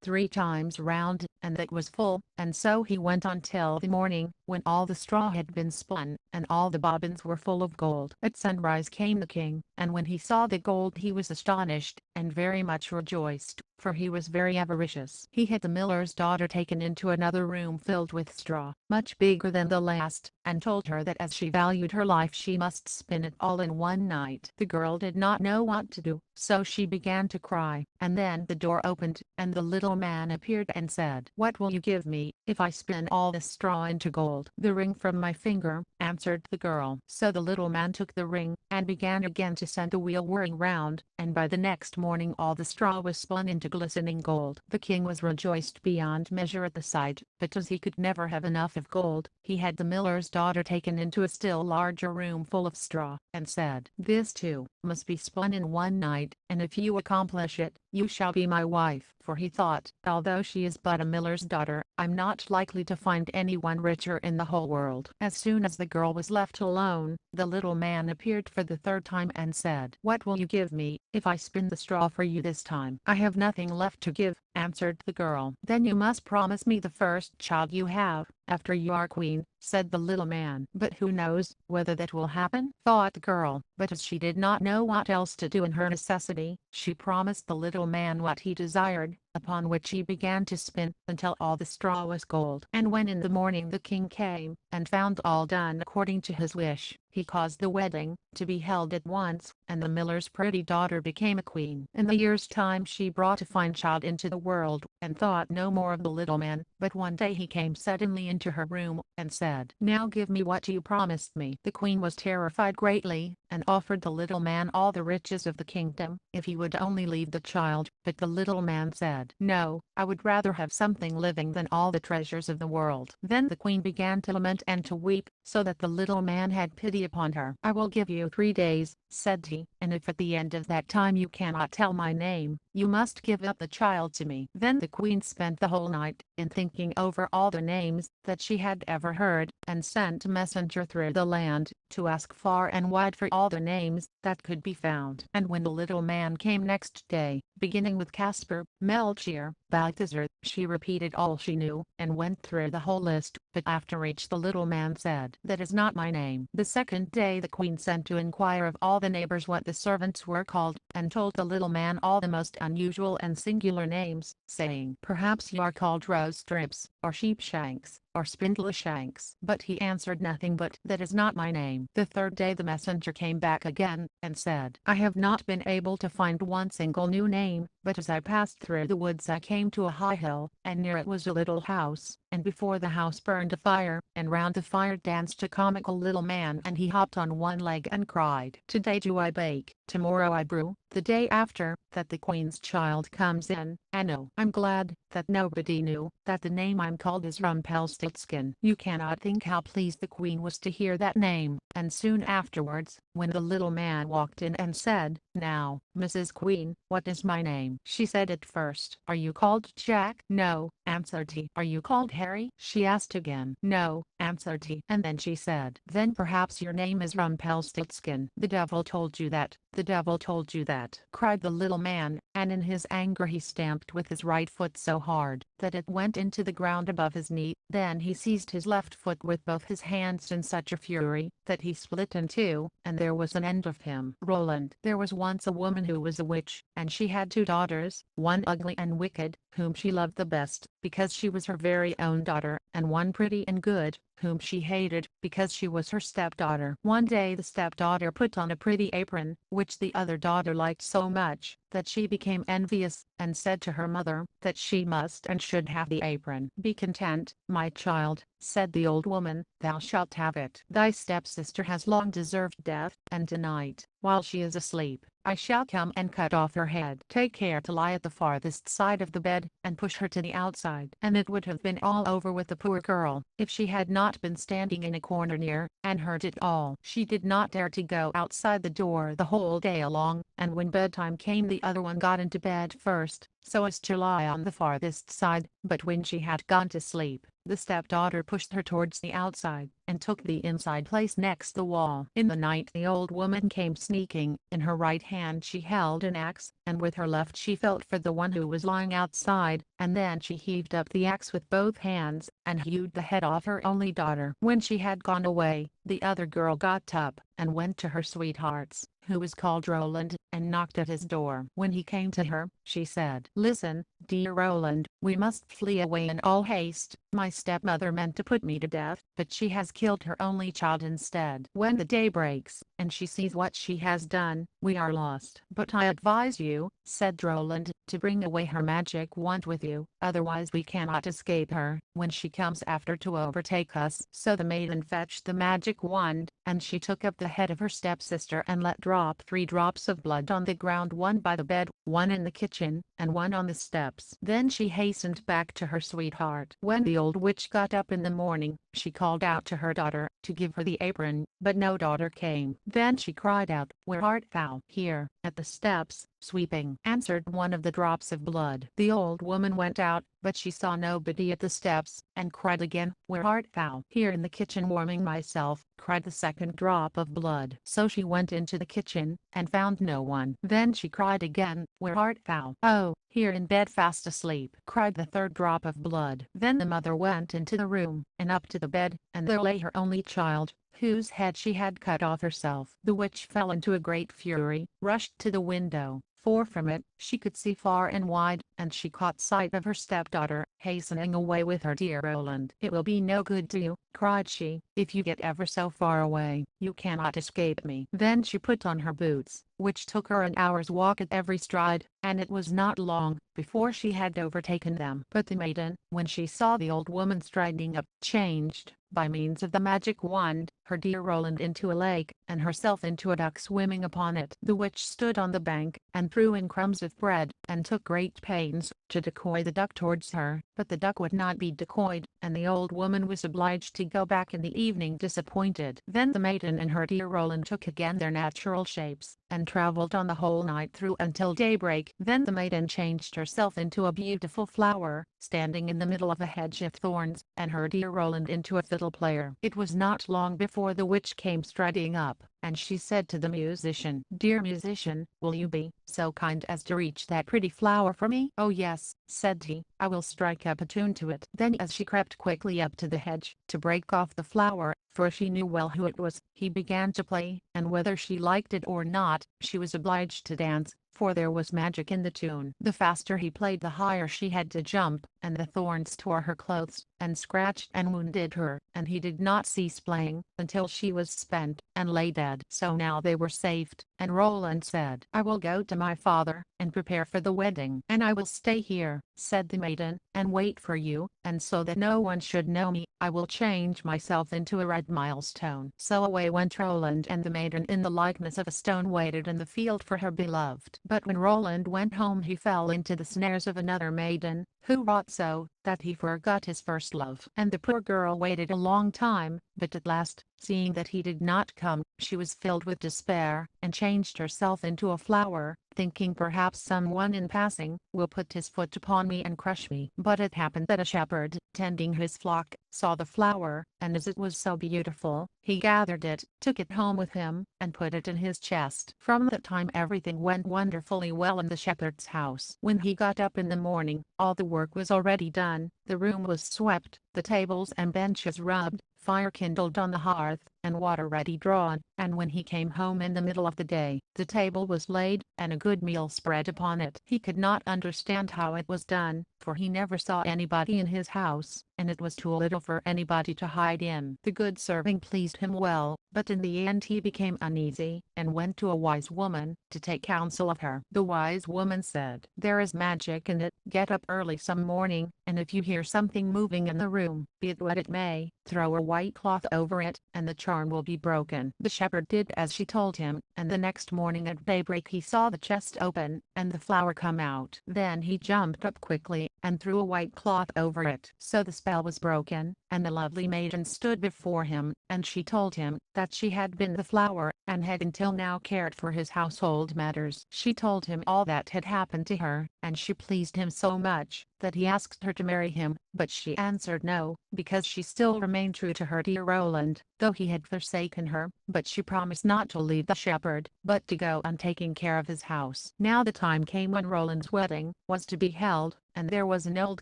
3 times round, and that was full, and so he went on till the morning, when all the straw had been spun, and all the bobbins were full of gold. At sunrise came the king, and when he saw the gold he was astonished, and very much rejoiced, for he was very avaricious. He had the miller's daughter taken into another room filled with straw, much bigger than the last, and told her that as she valued her life she must spin it all in one night. The girl did not know what to do, so she began to cry, and then the door opened, and the little man appeared and said, "What will you give me, if I spin all this straw into gold?" "The ring from my finger," answered the girl. So the little man took the ring, and began again to send the wheel whirring round, and by the next morning all the straw was spun into glistening gold. The king was rejoiced beyond measure at the sight, but as he could never have enough of gold, he had the miller's daughter taken into a still larger room full of straw, and said, "This too must be spun in one night, and if you accomplish it, you shall be my wife." for he thought, although she is but a miller's daughter, I'm not likely to find anyone richer in the whole world. As soon as the girl was left alone, the little man appeared for the third time and said, "What will you give me, if I spin the straw for you this time?" "I have nothing left to give," answered the girl. "Then you must promise me the first child you have, after you are queen," said the little man. "But who knows whether that will happen?" thought the girl. But as she did not know what else to do in her necessity, she promised the little man what he desired, upon which he began to spin until all the straw was gold. And when in the morning the king came, and found all done according to his wish, he caused the wedding to be held at once, and the miller's pretty daughter became a queen. In a year's time she brought a fine child into the world, and thought no more of the little man. But one day he came suddenly into her room, and said, "Now give me what you promised me." The queen was terrified greatly, and offered the little man all the riches of the kingdom, if he would only leave the child. But the little man said, "No, I would rather have something living than all the treasures of the world." Then the queen began to lament and to weep, so that the little man had pity upon her. "I will give you 3 days," said he, "and if at the end of that time you cannot tell my name, you must give up the child to me." Then the queen spent the whole night in thinking over all the names that she had ever heard, and sent a messenger through the land to ask far and wide for all the names that could be found. And when the little man came next day, beginning with Casper, Melchior, Balthazar, she repeated all she knew, and went through the whole list. But after each the little man said, "That is not my name." The second day the queen sent to inquire of all the neighbors what the servants were called, and told the little man all the most unusual and singular names, saying, "Perhaps you are called Rose Strips, or Sheepshanks, or Spindleshanks." But he answered nothing but, "That is not my name." The third day the messenger came back again, and said, "I have not been able to find one single new name, but as I passed through the woods I came to a high hill, and near it was a little house, and before the house burned a fire, and round the fire danced a comical little man, and he hopped on one leg and cried, 'Today do I bake, tomorrow I brew, the day after that the queen's child comes in.' And oh, I'm glad that nobody knew that the name I'm called is Rumpelstiltskin." You cannot think how pleased the queen was to hear that name, and soon afterwards, when the little man walked in and said, "Now, Mrs. Queen, what is my name?" she said at first, "Are you called Jack?" "No," answered he. "Are you called Harry?" she asked again. "No," answered he. And then she said, "Then perhaps your name is Rumpelstiltskin." "The devil told you that, the devil told you that," cried the little man, and in his anger he stamped with his right foot so hard that it went into the ground above his knee. Then he seized his left foot with both his hands in such a fury that he split in two, and there was an end of him. Roland. There was once a woman who was a witch, and she had 2 daughters, one ugly and wicked, whom she loved the best, because she was her very own daughter, and one pretty and good, whom she hated, because she was her stepdaughter. One day the stepdaughter put on a pretty apron, which the other daughter liked so much, that she became envious, and said to her mother, that she must and should have the apron. "Be content, my child," said the old woman, "thou shalt have it. Thy stepsister has long deserved death, and tonight, while she is asleep, I shall come and cut off her head. Take care to lie at the farthest side of the bed, and push her to the outside." And it would have been all over with the poor girl, if she had not been standing in a corner near, and heard it all. She did not dare to go outside the door the whole day long, and when bedtime came the other one got into bed first, so as to lie on the farthest side. But when she had gone to sleep, the stepdaughter pushed her towards the outside, and took the inside place next the wall. In the night the old woman came sneaking. In her right hand she held an axe, and with her left she felt for the one who was lying outside, and then she heaved up the axe with both hands, and hewed the head off her only daughter. When she had gone away, the other girl got up, and went to her sweetheart's, who was called Roland, and knocked at his door. When he came to her, she said, "Listen, dear Roland, we must flee away in all haste. My stepmother meant to put me to death, but she has killed her only child instead. When the day breaks, and she sees what she has done, we are lost." "But I advise you," said Roland, "to bring away her magic wand with you, otherwise we cannot escape her, when she comes after to overtake us." So the maiden fetched the magic wand, and she took up the head of her stepsister and let drop 3 drops of blood on the ground, one by the bed, one in the kitchen, and one on the steps. Then she hastened back to her sweetheart. When the old witch got up in the morning, she called out to her daughter to give her the apron, but no daughter came. Then she cried out, "Where art thou?" "Here, at the steps," sweeping," answered one of the drops of blood. The old woman went out, but she saw nobody at the steps, and cried again, "Where art thou?" "Here in the kitchen warming myself," cried the second drop of blood. So she went into the kitchen, and found no one. Then she cried again, "Where art thou?" "Oh, here in bed fast asleep," cried the third drop of blood. Then the mother went into the room, and up to the bed, and there lay her only child, whose head she had cut off herself. The witch fell into a great fury, rushed to the window, for from it she could see far and wide, and she caught sight of her stepdaughter, hastening away with her dear Roland. "It will be no good to you," cried she, "if you get ever so far away. You cannot escape me." Then she put on her boots, which took her an hour's walk at every stride, and it was not long before she had overtaken them. But the maiden, when she saw the old woman striding up, changed, by means of the magic wand, her dear Roland into a lake, and herself into a duck swimming upon it. The witch stood on the bank, and threw in crumbs of bread, and took great pains to decoy the duck towards her, but the duck would not be decoyed, and the old woman was obliged to go back in the evening disappointed. Then the maiden and her dear Roland took again their natural shapes, and travelled on the whole night through until daybreak. Then the maiden changed herself into a beautiful flower, standing in the middle of a hedge of thorns, and her dear Roland into a fiddle player. It was not long before the witch came striding up, and she said to the musician, "Dear musician, will you be so kind as to reach that pretty flower for me?" "Oh yes," said he, "I will strike up a tune to it." Then as she crept quickly up to the hedge, to break off the flower, for she knew well who it was, he began to play, and whether she liked it or not, she was obliged to dance, for there was magic in the tune. The faster he played the higher she had to jump, and the thorns tore her clothes, and scratched and wounded her, and he did not cease playing, until she was spent, and lay dead. So now they were saved, and Roland said, "I will go to my father, and prepare for the wedding." "And I will stay here," said the maiden, "and wait for you, and so that no one should know me, I will change myself into a red milestone." So away went Roland, and the maiden in the likeness of a stone waited in the field for her beloved. But when Roland went home he fell into the snares of another maiden, who wrought so, that he forgot his first love. And the poor girl waited a long time, but at last, seeing that he did not come, she was filled with despair, and changed herself into a flower, thinking perhaps someone in passing will put his foot upon me and crush me. But it happened that a shepherd, tending his flock, saw the flower, and as it was so beautiful, he gathered it, took it home with him, and put it in his chest. From that time everything went wonderfully well in the shepherd's house. When he got up in the morning, all the work was already done, the room was swept, the tables and benches rubbed, fire kindled on the hearth, and water ready drawn, and when he came home in the middle of the day, the table was laid, and a good meal spread upon it. He could not understand how it was done, for he never saw anybody in his house, and it was too little for anybody to hide in. The good serving pleased him well, but in the end he became uneasy, and went to a wise woman, to take counsel of her. The wise woman said, "There is magic in it. Get up early some morning, and if you hear something moving in the room, be it what it may, throw a white cloth over it, and the charm will be broken." The shepherd did as she told him, and the next morning at daybreak he saw the chest open, and the flower come out. Then he jumped up quickly, and threw a white cloth over it. So the spell was broken, and the lovely maiden stood before him, and she told him that she had been the flower, and had until now cared for his household matters. She told him all that had happened to her, and she pleased him so much, that he asked her to marry him, but she answered no, because she still remained true to her dear Roland, though he had forsaken her. But she promised not to leave the shepherd, but to go on taking care of his house. Now the time came when Roland's wedding was to be held, and there was an old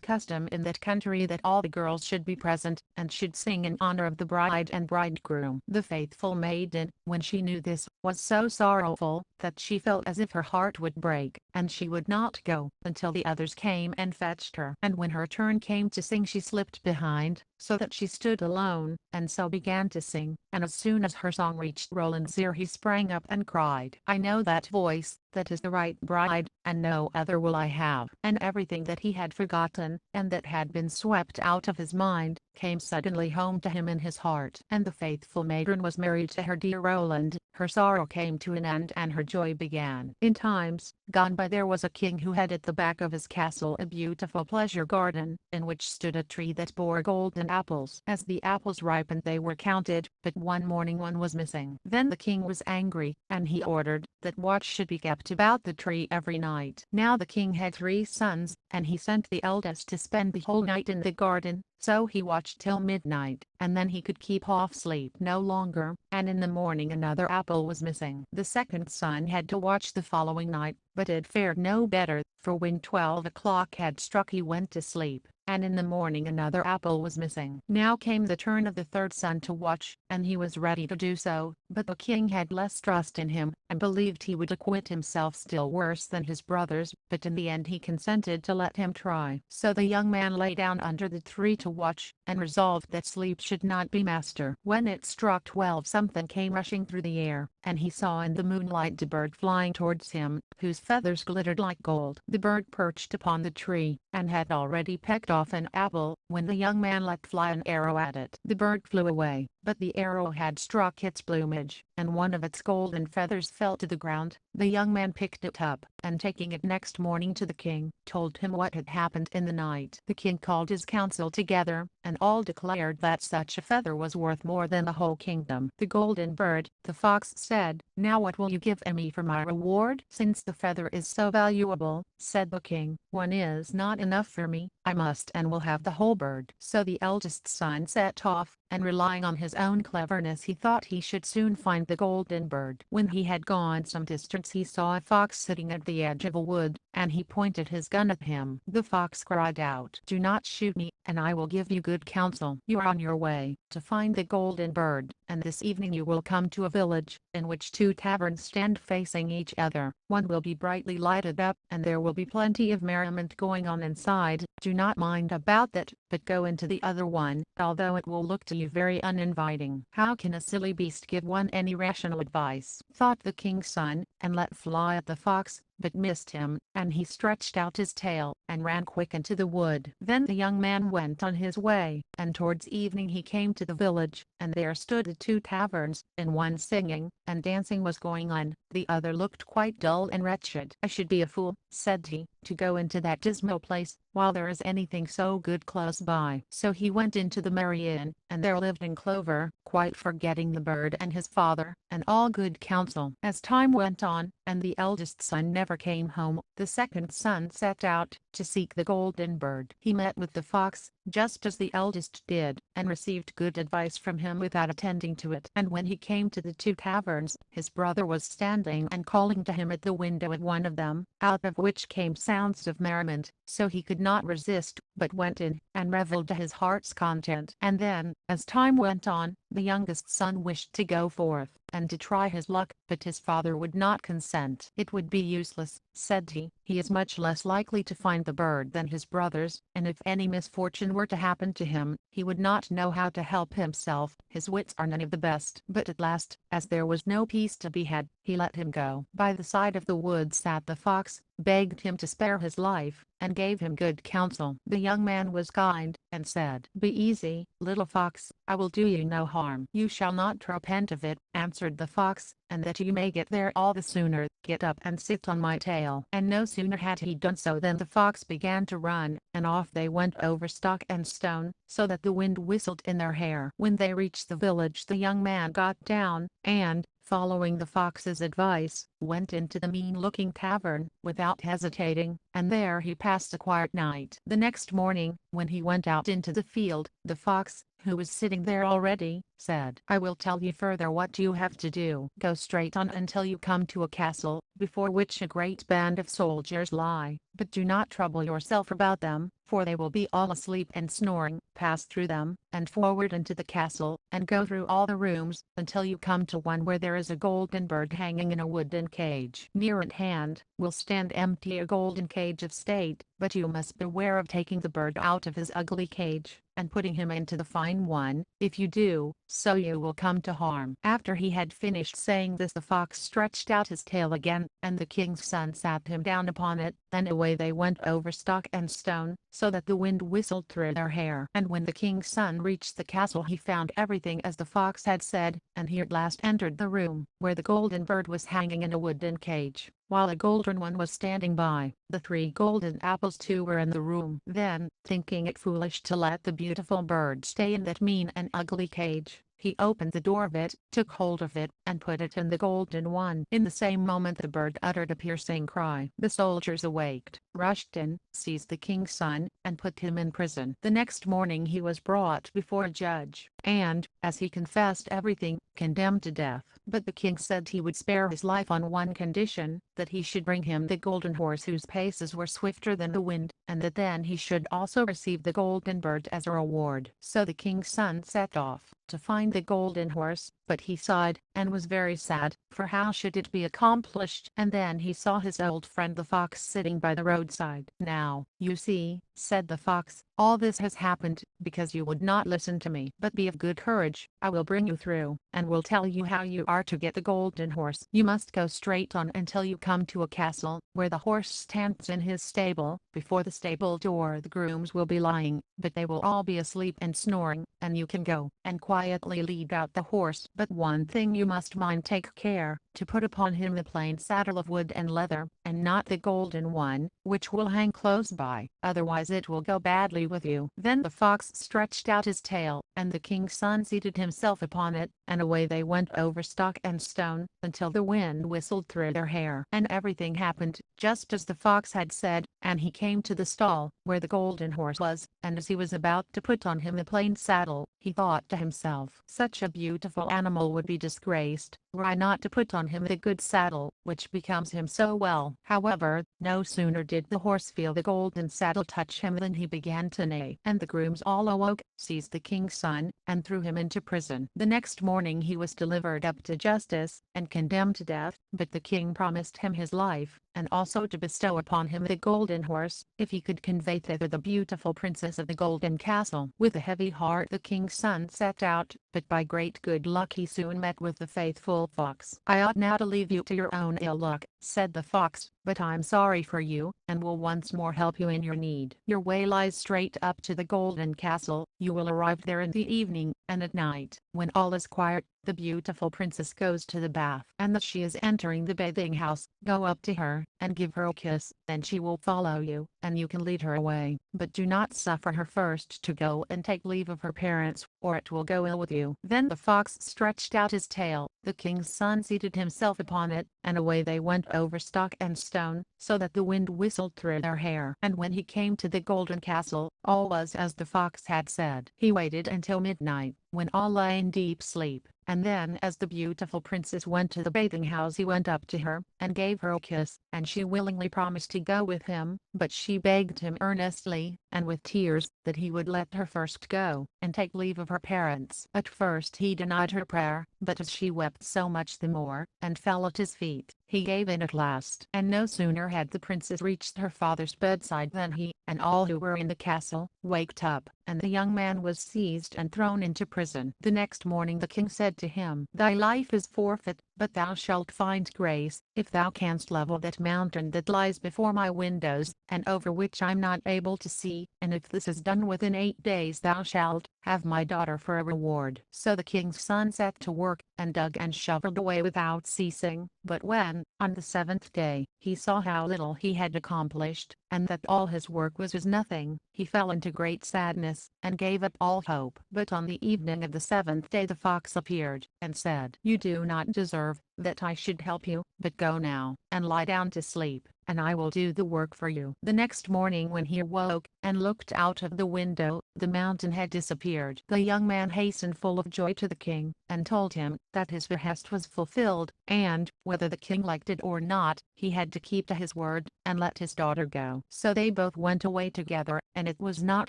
custom in that country that all the girls should be present, and should sing in honor of the bride and bridegroom. The faithful maiden, when she knew this, was so sorrowful, that she felt as if her heart would break, and she would not go, until the others came and fetched her. And when her turn came to sing she slipped behind, so that she stood alone, and so began to sing, and as soon as her song reached Roland's ear he sprang up and cried, "I know that voice, that is the right bride, and no other will I have." And everything that he had forgotten, and that had been swept out of his mind, came suddenly home to him in his heart. And the faithful maiden was married to her dear Roland, her sorrow came to an end and her joy began. In times, gone by there was a king who had at the back of his castle a beautiful pleasure garden, in which stood a tree that bore golden apples. As the apples ripened they were counted, but one morning one was missing. Then the king was angry, and he ordered that watch should be kept about the tree every night. Now the king had 3 sons, and he sent the eldest to spend the whole night in the garden. So he watched till midnight, and then he could keep off sleep no longer, and in the morning another apple was missing. The second son had to watch the following night, but it fared no better, for when 12 o'clock had struck he went to sleep, and in the morning another apple was missing. Now came the turn of the third son to watch, and he was ready to do so, but the king had less trust in him, and believed he would acquit himself still worse than his brothers, but in the end he consented to let him try. So the young man lay down under the tree to watch, and resolved that sleep should not be master. When it struck 12 something came rushing through the air, and he saw in the moonlight a bird flying towards him, whose feathers glittered like gold. The bird perched upon the tree, and had already pecked off an apple, when the young man let fly an arrow at it. The bird flew away, but the arrow had struck its plumage, and one of its golden feathers fell to the ground. The young man picked it up, and taking it next morning to the king, told him what had happened in the night. The king called his council together, and all declared that such a feather was worth more than the whole kingdom. The golden bird, the fox said, "Now what will you give me for my reward?" "Since the feather is so valuable," said the king, "one is not enough for me. I must and will have the whole bird." So the eldest son set off, and relying on his own cleverness he thought he should soon find the golden bird. When he had gone some distance he saw a fox sitting at the edge of a wood, and he pointed his gun at him. The fox cried out, "Do not shoot me, and I will give you good counsel. You are on your way to find the golden bird, and this evening you will come to a village, in which 2 taverns stand facing each other. One will be brightly lighted up, and there will be plenty of merriment going on inside. Do not mind about that, but go into the other one, although it will look to you very uninviting." "How can a silly beast give one any rational advice?" thought the king's son, and let fly at the fox, but missed him, and he stretched out his tail, and ran quick into the wood. Then the young man went on his way, and towards evening he came to the village, and there stood the 2 taverns, in one singing and dancing was going on, the other looked quite dull and wretched. "I should be a fool," said he, "to go into that dismal place, while there is anything so good close by." So he went into the merry inn, and there lived in clover, quite forgetting the bird and his father, and all good counsel. As time went on, and the eldest son never came home, the second son set out to seek the golden bird. He met with the fox, just as the eldest did, and received good advice from him without attending to it. And when he came to the 2 taverns, his brother was standing and calling to him at the window of one of them, out of which came sounds of merriment. So he could not resist, but went in, and revelled to his heart's content. And then, as time went on, the youngest son wished to go forth, and to try his luck, but his father would not consent. "It would be useless," said he. "He is much less likely to find the bird than his brothers, and if any misfortune were to happen to him, he would not know how to help himself. His wits are none of the best." But at last, as there was no peace to be had, he let him go. By the side of the wood sat the fox, begged him to spare his life, and gave him good counsel. The young man was kind, and said, "Be easy, little fox, I will do you no harm." "You shall not repent of it," answered the fox, "and that you may get there all the sooner, get up and sit on my tail." And no sooner had he done so than the fox began to run, and off they went over stock and stone, so that the wind whistled in their hair. When they reached the village the young man got down, and, following the fox's advice, went into the mean-looking tavern, without hesitating, and there he passed a quiet night. The next morning, when he went out into the field, the fox, who was sitting there already, said, "I will tell you further what you have to do. Go straight on until you come to a castle, before which a great band of soldiers lie, but do not trouble yourself about them, for they will be all asleep and snoring. Pass through them, and forward into the castle, and go through all the rooms, until you come to one where there is a golden bird hanging in a wooden cage. Near at hand will stand empty a golden cage of state, but you must beware of taking the bird out of his ugly cage, and putting him into the fine one. If you do so you will come to harm." After he had finished saying this the fox stretched out his tail again, and the king's son sat him down upon it, then away they went over stock and stone, so that the wind whistled through their hair. And when the king's son reached the castle he found everything as the fox had said, and he at last entered the room, where the golden bird was hanging in a wooden cage. while a golden one was standing by. The 3 golden apples too were in the room. Then, thinking it foolish to let the beautiful bird stay in that mean and ugly cage, he opened the door of it, took hold of it, and put it in the golden one. In the same moment the bird uttered a piercing cry. The soldiers awaked, rushed in, seized the king's son, and put him in prison. The next morning he was brought before a judge, and, as he confessed everything, condemned to death. But the king said he would spare his life on one condition, that he should bring him the golden horse whose paces were swifter than the wind, and that then he should also receive the golden bird as a reward. So the king's son set off to find the golden horse, but he sighed, and was very sad, for how should it be accomplished? And then he saw his old friend the fox sitting by the roadside. "Now, you see," said the fox, "all this has happened because you would not listen to me. But be of good courage, I will bring you through, and will tell you how you are to get the golden horse. You must go straight on until you come to a castle, where the horse stands in his stable. Before the stable door the grooms will be lying, but they will all be asleep and snoring, and you can go and quietly lead out the horse. But one thing you must mind, take care to put upon him the plain saddle of wood and leather, and not the golden one, which will hang close by, otherwise it will go badly with you." Then the fox stretched out his tail, and the king's son seated himself upon it, and away they went over stock and stone, until the wind whistled through their hair. And everything happened just as the fox had said, and he came to the stall, where the golden horse was, and as he was about to put on him the plain saddle, he thought to himself, "Such a beautiful animal would be disgraced, were I not to put on him the good saddle, which becomes him so well." However, no sooner did the horse feel the golden saddle touch him than he began to neigh, and the grooms all awoke, seized the king's son, and threw him into prison. The next morning he was delivered up to justice, and condemned to death, but the king promised him his life, and also to bestow upon him the golden horse, if he could convey thither the beautiful princess of the golden castle. With a heavy heart the king's son set out, but by great good luck he soon met with the faithful fox. "I ought now to leave you to your own ill luck," said the fox, "but I'm sorry for you, and will once more help you in your need. Your way lies straight up to the golden castle. You will arrive there in the evening, and at night, when all is quiet, the beautiful princess goes to the bath, and as she is entering the bathing house, go up to her, and give her a kiss. Then she will follow you, and you can lead her away. But do not suffer her first to go and take leave of her parents, or it will go ill with you." Then the fox stretched out his tail, the king's son seated himself upon it, and away they went over stock and stone, so that the wind whistled through their hair. And when he came to the golden castle, all was as the fox had said. He waited until midnight, when all lay in deep sleep, and then as the beautiful princess went to the bathing house he went up to her, and gave her a kiss, and she willingly promised to go with him, but she begged him earnestly, and with tears, that he would let her first go, and take leave of her parents. At first he denied her prayer, but as she wept so much the more, and fell at his feet, he gave in at last. And no sooner had the princess reached her father's bedside than he, and all who were in the castle, waked up, and the young man was seized and thrown into prison. The next morning the king said to him, "Thy life is forfeit, but thou shalt find grace, if thou canst level that mountain that lies before my windows, and over which I'm not able to see, and if this is done within 8 days thou shalt have my daughter for a reward." So the king's son set to work, and dug and shoveled away without ceasing, but when, on the 7th day, he saw how little he had accomplished, and that all his work was as nothing, he fell into great sadness, and gave up all hope. But on the evening of the 7th day the fox appeared, and said, "You do not deserve that I should help you, but go now, and lie down to sleep, and I will do the work for you." The next morning when he awoke, and looked out of the window, the mountain had disappeared. The young man hastened full of joy to the king, and told him that his behest was fulfilled, and, whether the king liked it or not, he had to keep to his word, and let his daughter go. So they both went away together, and it was not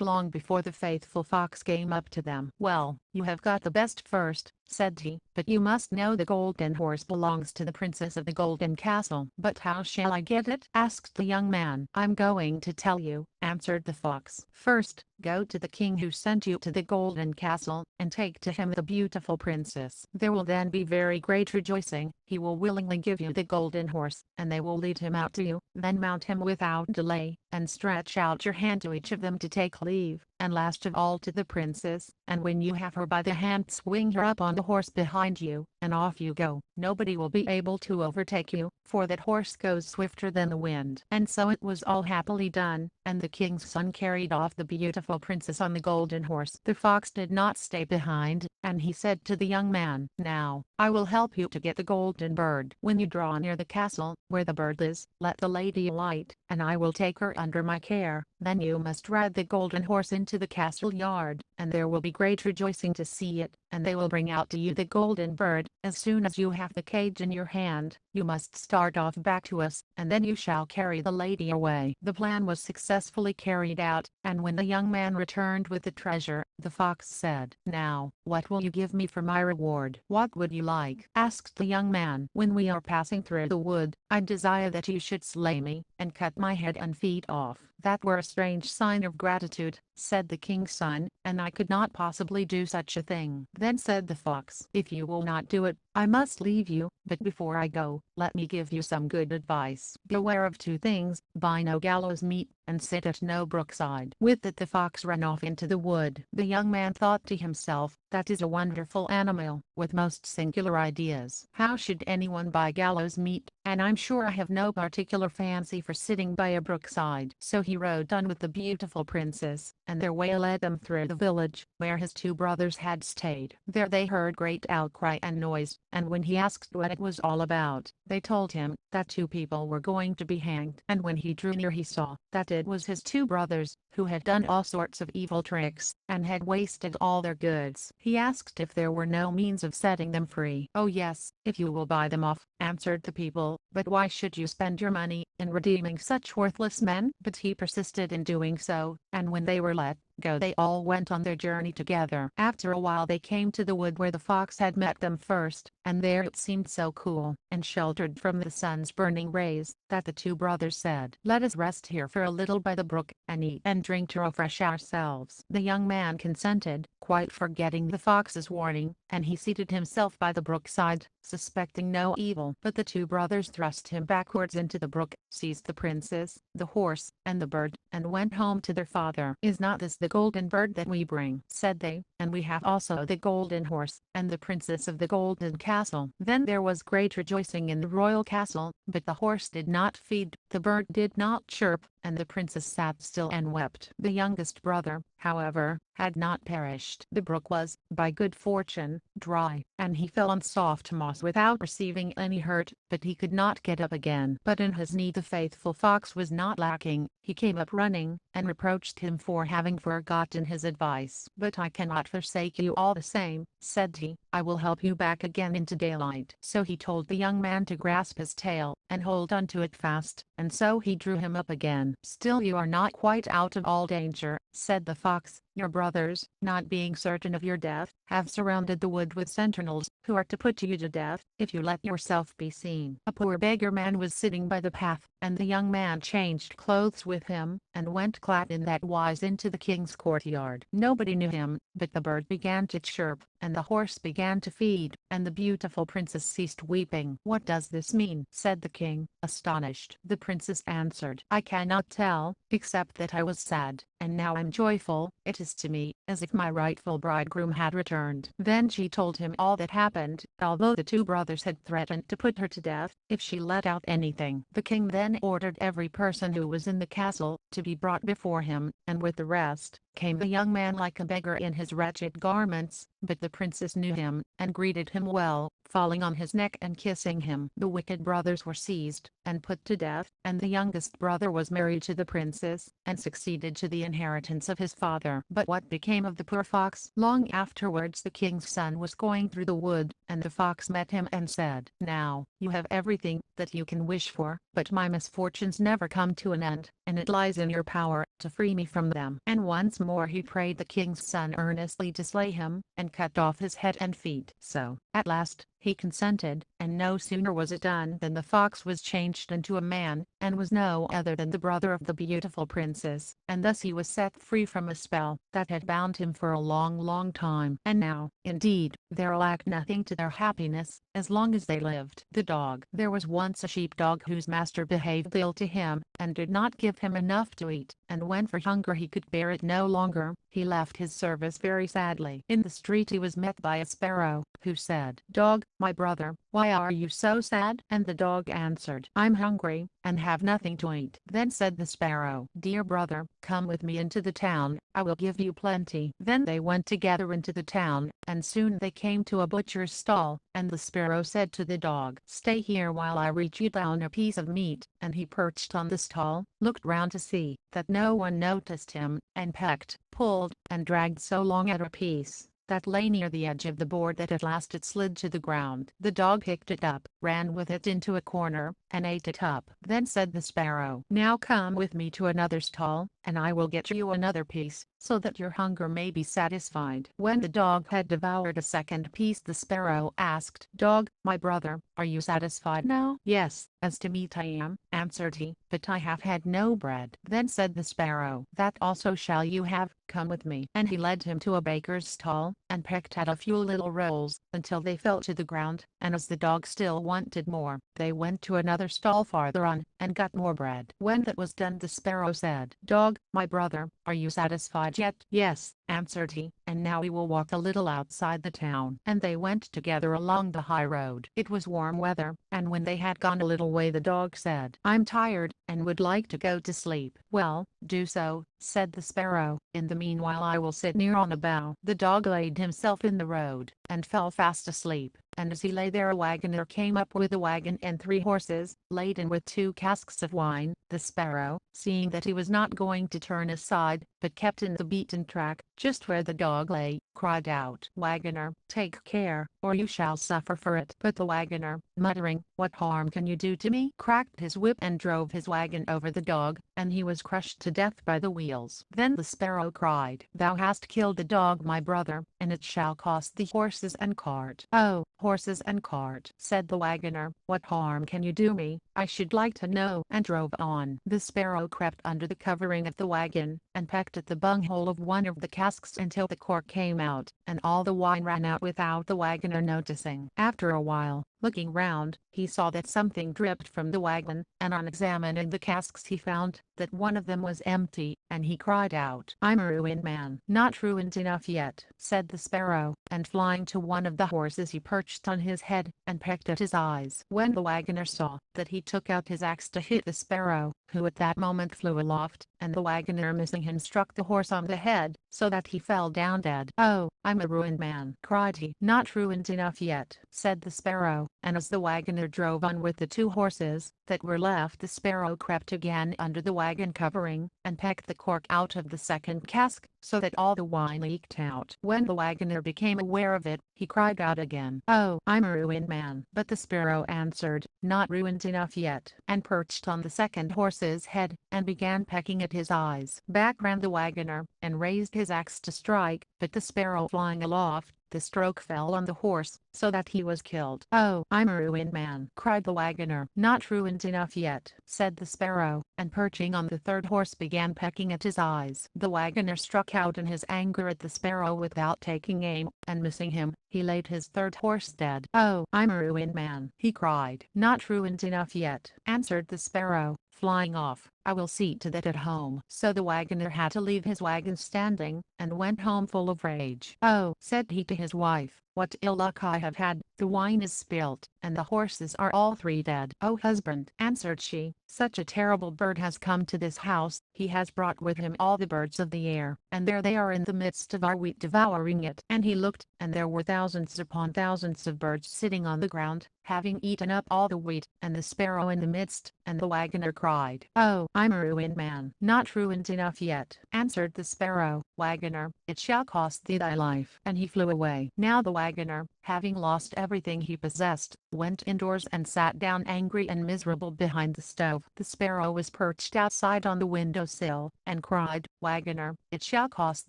long before the faithful fox came up to them. "Well, you have got the best first," said he, "but you must know the golden horse belongs to the princess of the golden castle." "But how shall I get it?" asked the young man. "I'm going to tell you," answered the fox. "First, go to the king who sent you to the golden castle, and take to him the beautiful princess. There will then be very great rejoicing. He will willingly give you the golden horse, and they will lead him out to you. Then mount him without delay, and stretch out your hand to each of them to take leave, and last of all to the princess, and when you have her by the hand swing her up on the horse behind you, and off you go. Nobody will be able to overtake you, for that horse goes swifter than the wind. And so it was all happily done, and the king's son carried off the beautiful princess on the golden horse. The fox did not stay behind, and he said to the young man, "Now, I will help you to get the golden bird. When you draw near the castle, where the bird is, let the lady alight, and I will take her under my care. Then you must ride the golden horse into the castle yard, and there will be great rejoicing to see it, and they will bring out to you the golden bird. As soon as you have the cage in your hand, you must start off back to us, and then you shall carry the lady away." The plan was successfully carried out, and when the young man returned with the treasure, the fox said, "Now, what will you give me for my reward?" "What would you like?" asked the young man. "When we are passing through the wood, I desire that you should slay me, and cut my head and feet off." "That were a strange sign of gratitude," said the king's son, "and I could not possibly do such a thing." Then said the fox, "If you will not do it, I must leave you, but before I go, let me give you some good advice. Beware of two things: buy no gallows meat, and sit at no brookside." With that the fox ran off into the wood. The young man thought to himself, "That is a wonderful animal, with most singular ideas. How should anyone buy gallows meat, and I'm sure I have no particular fancy for sitting by a brookside." So he rode on with the beautiful princess, and their way led them through the village, where his two brothers had stayed. There they heard great outcry and noise, and when he asked what it was all about, they told him that two people were going to be hanged. And when he drew near he saw that it was his two brothers, who had done all sorts of evil tricks, and had wasted all their goods. He asked if there were no means of setting them free. "Oh yes, if you will buy them off," answered the people, "but why should you spend your money in redeeming such worthless men?" But he persisted in doing so, and when they were let go they all went on their journey together. After a while they came to the wood where the fox had met them first, and there it seemed so cool and sheltered from the sun's burning rays, that the two brothers said, "Let us rest here for a little by the brook, and eat and drink to refresh ourselves." The young man consented, quite forgetting the fox's warning, and he seated himself by the brookside, suspecting no evil. But the two brothers thrust him backwards into the brook, seized the princess, the horse, and the bird, and went home to their father. "Is not this the golden bird that we bring?" said they, "and we have also the golden horse, and the princess of the golden castle." Then there was great rejoicing in the royal castle, but the horse did not feed, the bird did not chirp, and the princess sat still and wept. The youngest brother, however, had not perished. The brook was, by good fortune, dry, and he fell on soft moss without receiving any hurt, but he could not get up again. But in his need the faithful fox was not lacking. He came up running, and reproached him for having forgotten his advice. "But I cannot forsake you all the same," said he. "I will help you back again into daylight." So he told the young man to grasp his tail, and hold on to it fast, and so he drew him up again. "Still you are not quite out of all danger," said the fox. "Your brothers, not being certain of your death, have surrounded the wood with sentinels, who are to put you to death, if you let yourself be seen." A poor beggar man was sitting by the path, and the young man changed clothes with him, and went clad in that wise into the king's courtyard. Nobody knew him, but the bird began to chirp, and the horse began to feed, and the beautiful princess ceased weeping. "What does this mean?" said the king, astonished. The princess answered, "I cannot tell, except that I was sad, and now I'm joyful. It is to me as if my rightful bridegroom had returned." Then she told him all that happened, although the two brothers had threatened to put her to death if she let out anything. The king then ordered every person who was in the castle to be brought before him, and with the rest came the young man like a beggar in his wretched garments, but the princess knew him, and greeted him well, falling on his neck and kissing him. The wicked brothers were seized, and put to death, and the youngest brother was married to the princess, and succeeded to the inheritance of his father. But what became of the poor fox? Long afterwards the king's son was going through the wood, and the fox met him and said, "Now, you have everything that you can wish for, but my misfortunes never come to an end, and it lies in your power to free me from them." And once more he prayed the king's son earnestly to slay him, and cut off his head and feet. So, at last, he consented, and no sooner was it done than the fox was changed into a man, and was no other than the brother of the beautiful princess, and thus he was set free from a spell that had bound him for a long time. And now, indeed, there lacked nothing to their happiness, as long as they lived. The dog. There was once a sheepdog whose master behaved ill to him, and did not give him enough to eat, and when for hunger he could bear it no longer, he left his service very sadly. In the street he was met by a sparrow, who said, "Dog, my brother, why are you so sad?" And the dog answered, "I'm hungry, and have nothing to eat." Then said the sparrow, "Dear brother, come with me into the town, I will give you plenty." Then they went together into the town, and soon they came to a butcher's stall, and the sparrow said to the dog, "Stay here while I reach you down a piece of meat." And he perched on the stall, looked round to see that no one noticed him, and pecked, pulled, and dragged so long at a piece that lay near the edge of the board that at last it slid to the ground. The dog picked it up, ran with it into a corner, and ate it up. Then said the sparrow, "Now come with me to another stall, and I will get you another piece, so that your hunger may be satisfied." When the dog had devoured a second piece, the sparrow asked, "Dog, my brother, are you satisfied now?" "Yes, as to meat I am," answered he, "but I have had no bread." Then said the sparrow, "That also shall you have, come with me." And he led him to a baker's stall, and pecked at a few little rolls, until they fell to the ground, and as the dog still wanted more, they went to another stall farther on, and got more bread. When that was done, the sparrow said, "Dog, my brother, are you satisfied yet?" "Yes," answered he, "and now we will walk a little outside the town." And they went together along the high road. It was warm weather, and when they had gone a little way the dog said, "I'm tired, and would like to go to sleep." "Well, do so," said the sparrow, "in the meanwhile I will sit near on a bough." The dog laid himself in the road, and fell fast asleep, and as he lay there a wagoner came up with a wagon and 3 horses, laden with 2 casks of wine. The sparrow, seeing that he was not going to turn aside, but kept in the beaten track, just where the dog lay, cried out, "Wagoner, take care, or you shall suffer for it." But the wagoner, muttering, "What harm can you do to me?" cracked his whip and drove his wagon over the dog, and he was crushed to death by the wheels. Then the sparrow cried, "Thou hast killed the dog, my brother, and it shall cost thee horses and cart." "Oh, horses and cart," said the wagoner, "what harm can you do me, I should like to know," and drove on. The sparrow crept under the covering of the wagon, and pecked at the bunghole of one of the casks until the cork came out, and all the wine ran out without the wagoner noticing. After a while, looking round, he saw that something dripped from the wagon, and on examining the casks he found that one of them was empty, and he cried out, "I'm a ruined man." "Not ruined enough yet," said the sparrow, and flying to one of the horses he perched on his head, and pecked at his eyes. When the wagoner saw that, he took out his axe to hit the sparrow, who at that moment flew aloft, and the wagoner missing him struck the horse on the head, so that he fell down dead. "Oh, I'm a ruined man," cried he. "Not ruined enough yet," said the sparrow, and as the wagoner drove on with the 2 horses that were left, the sparrow crept again under the wagon covering, and pecked the cork out of the second cask, so that all the wine leaked out. When the wagoner became aware of it, he cried out again, "Oh, I'm a ruined man." But the sparrow answered, "Not ruined enough yet," and perched on the second horse's head, and began pecking at his eyes. Back ran the wagoner, and raised his axe to strike, but the sparrow flying aloft, the stroke fell on the horse, so that he was killed. "Oh, I'm a ruined man," cried the wagoner. "Not ruined enough yet," said the sparrow, and perching on the third horse began pecking at his eyes. The wagoner struck out in his anger at the sparrow without taking aim, and missing him, he laid his third horse dead. "Oh, I'm a ruined man," he cried. "Not ruined enough yet," answered the sparrow, flying off. "I will see to that at home." So the wagoner had to leave his wagon standing, and went home full of rage. "Oh," said he to his wife, "what ill luck I have had, the wine is spilt, and the horses are all 3 dead." "Oh husband," answered she, "such a terrible bird has come to this house, he has brought with him all the birds of the air, and there they are in the midst of our wheat devouring it." And he looked, and there were thousands upon thousands of birds sitting on the ground, having eaten up all the wheat, and the sparrow in the midst. And the wagoner cried, "Oh, I'm a ruined man." "Not ruined enough yet," answered the sparrow. "Wagoner, it shall cost thee thy life." And he flew away. Now the wagoner, having lost everything he possessed, went indoors and sat down angry and miserable behind the stove. The sparrow was perched outside on the window sill, and cried, "Wagoner, it shall cost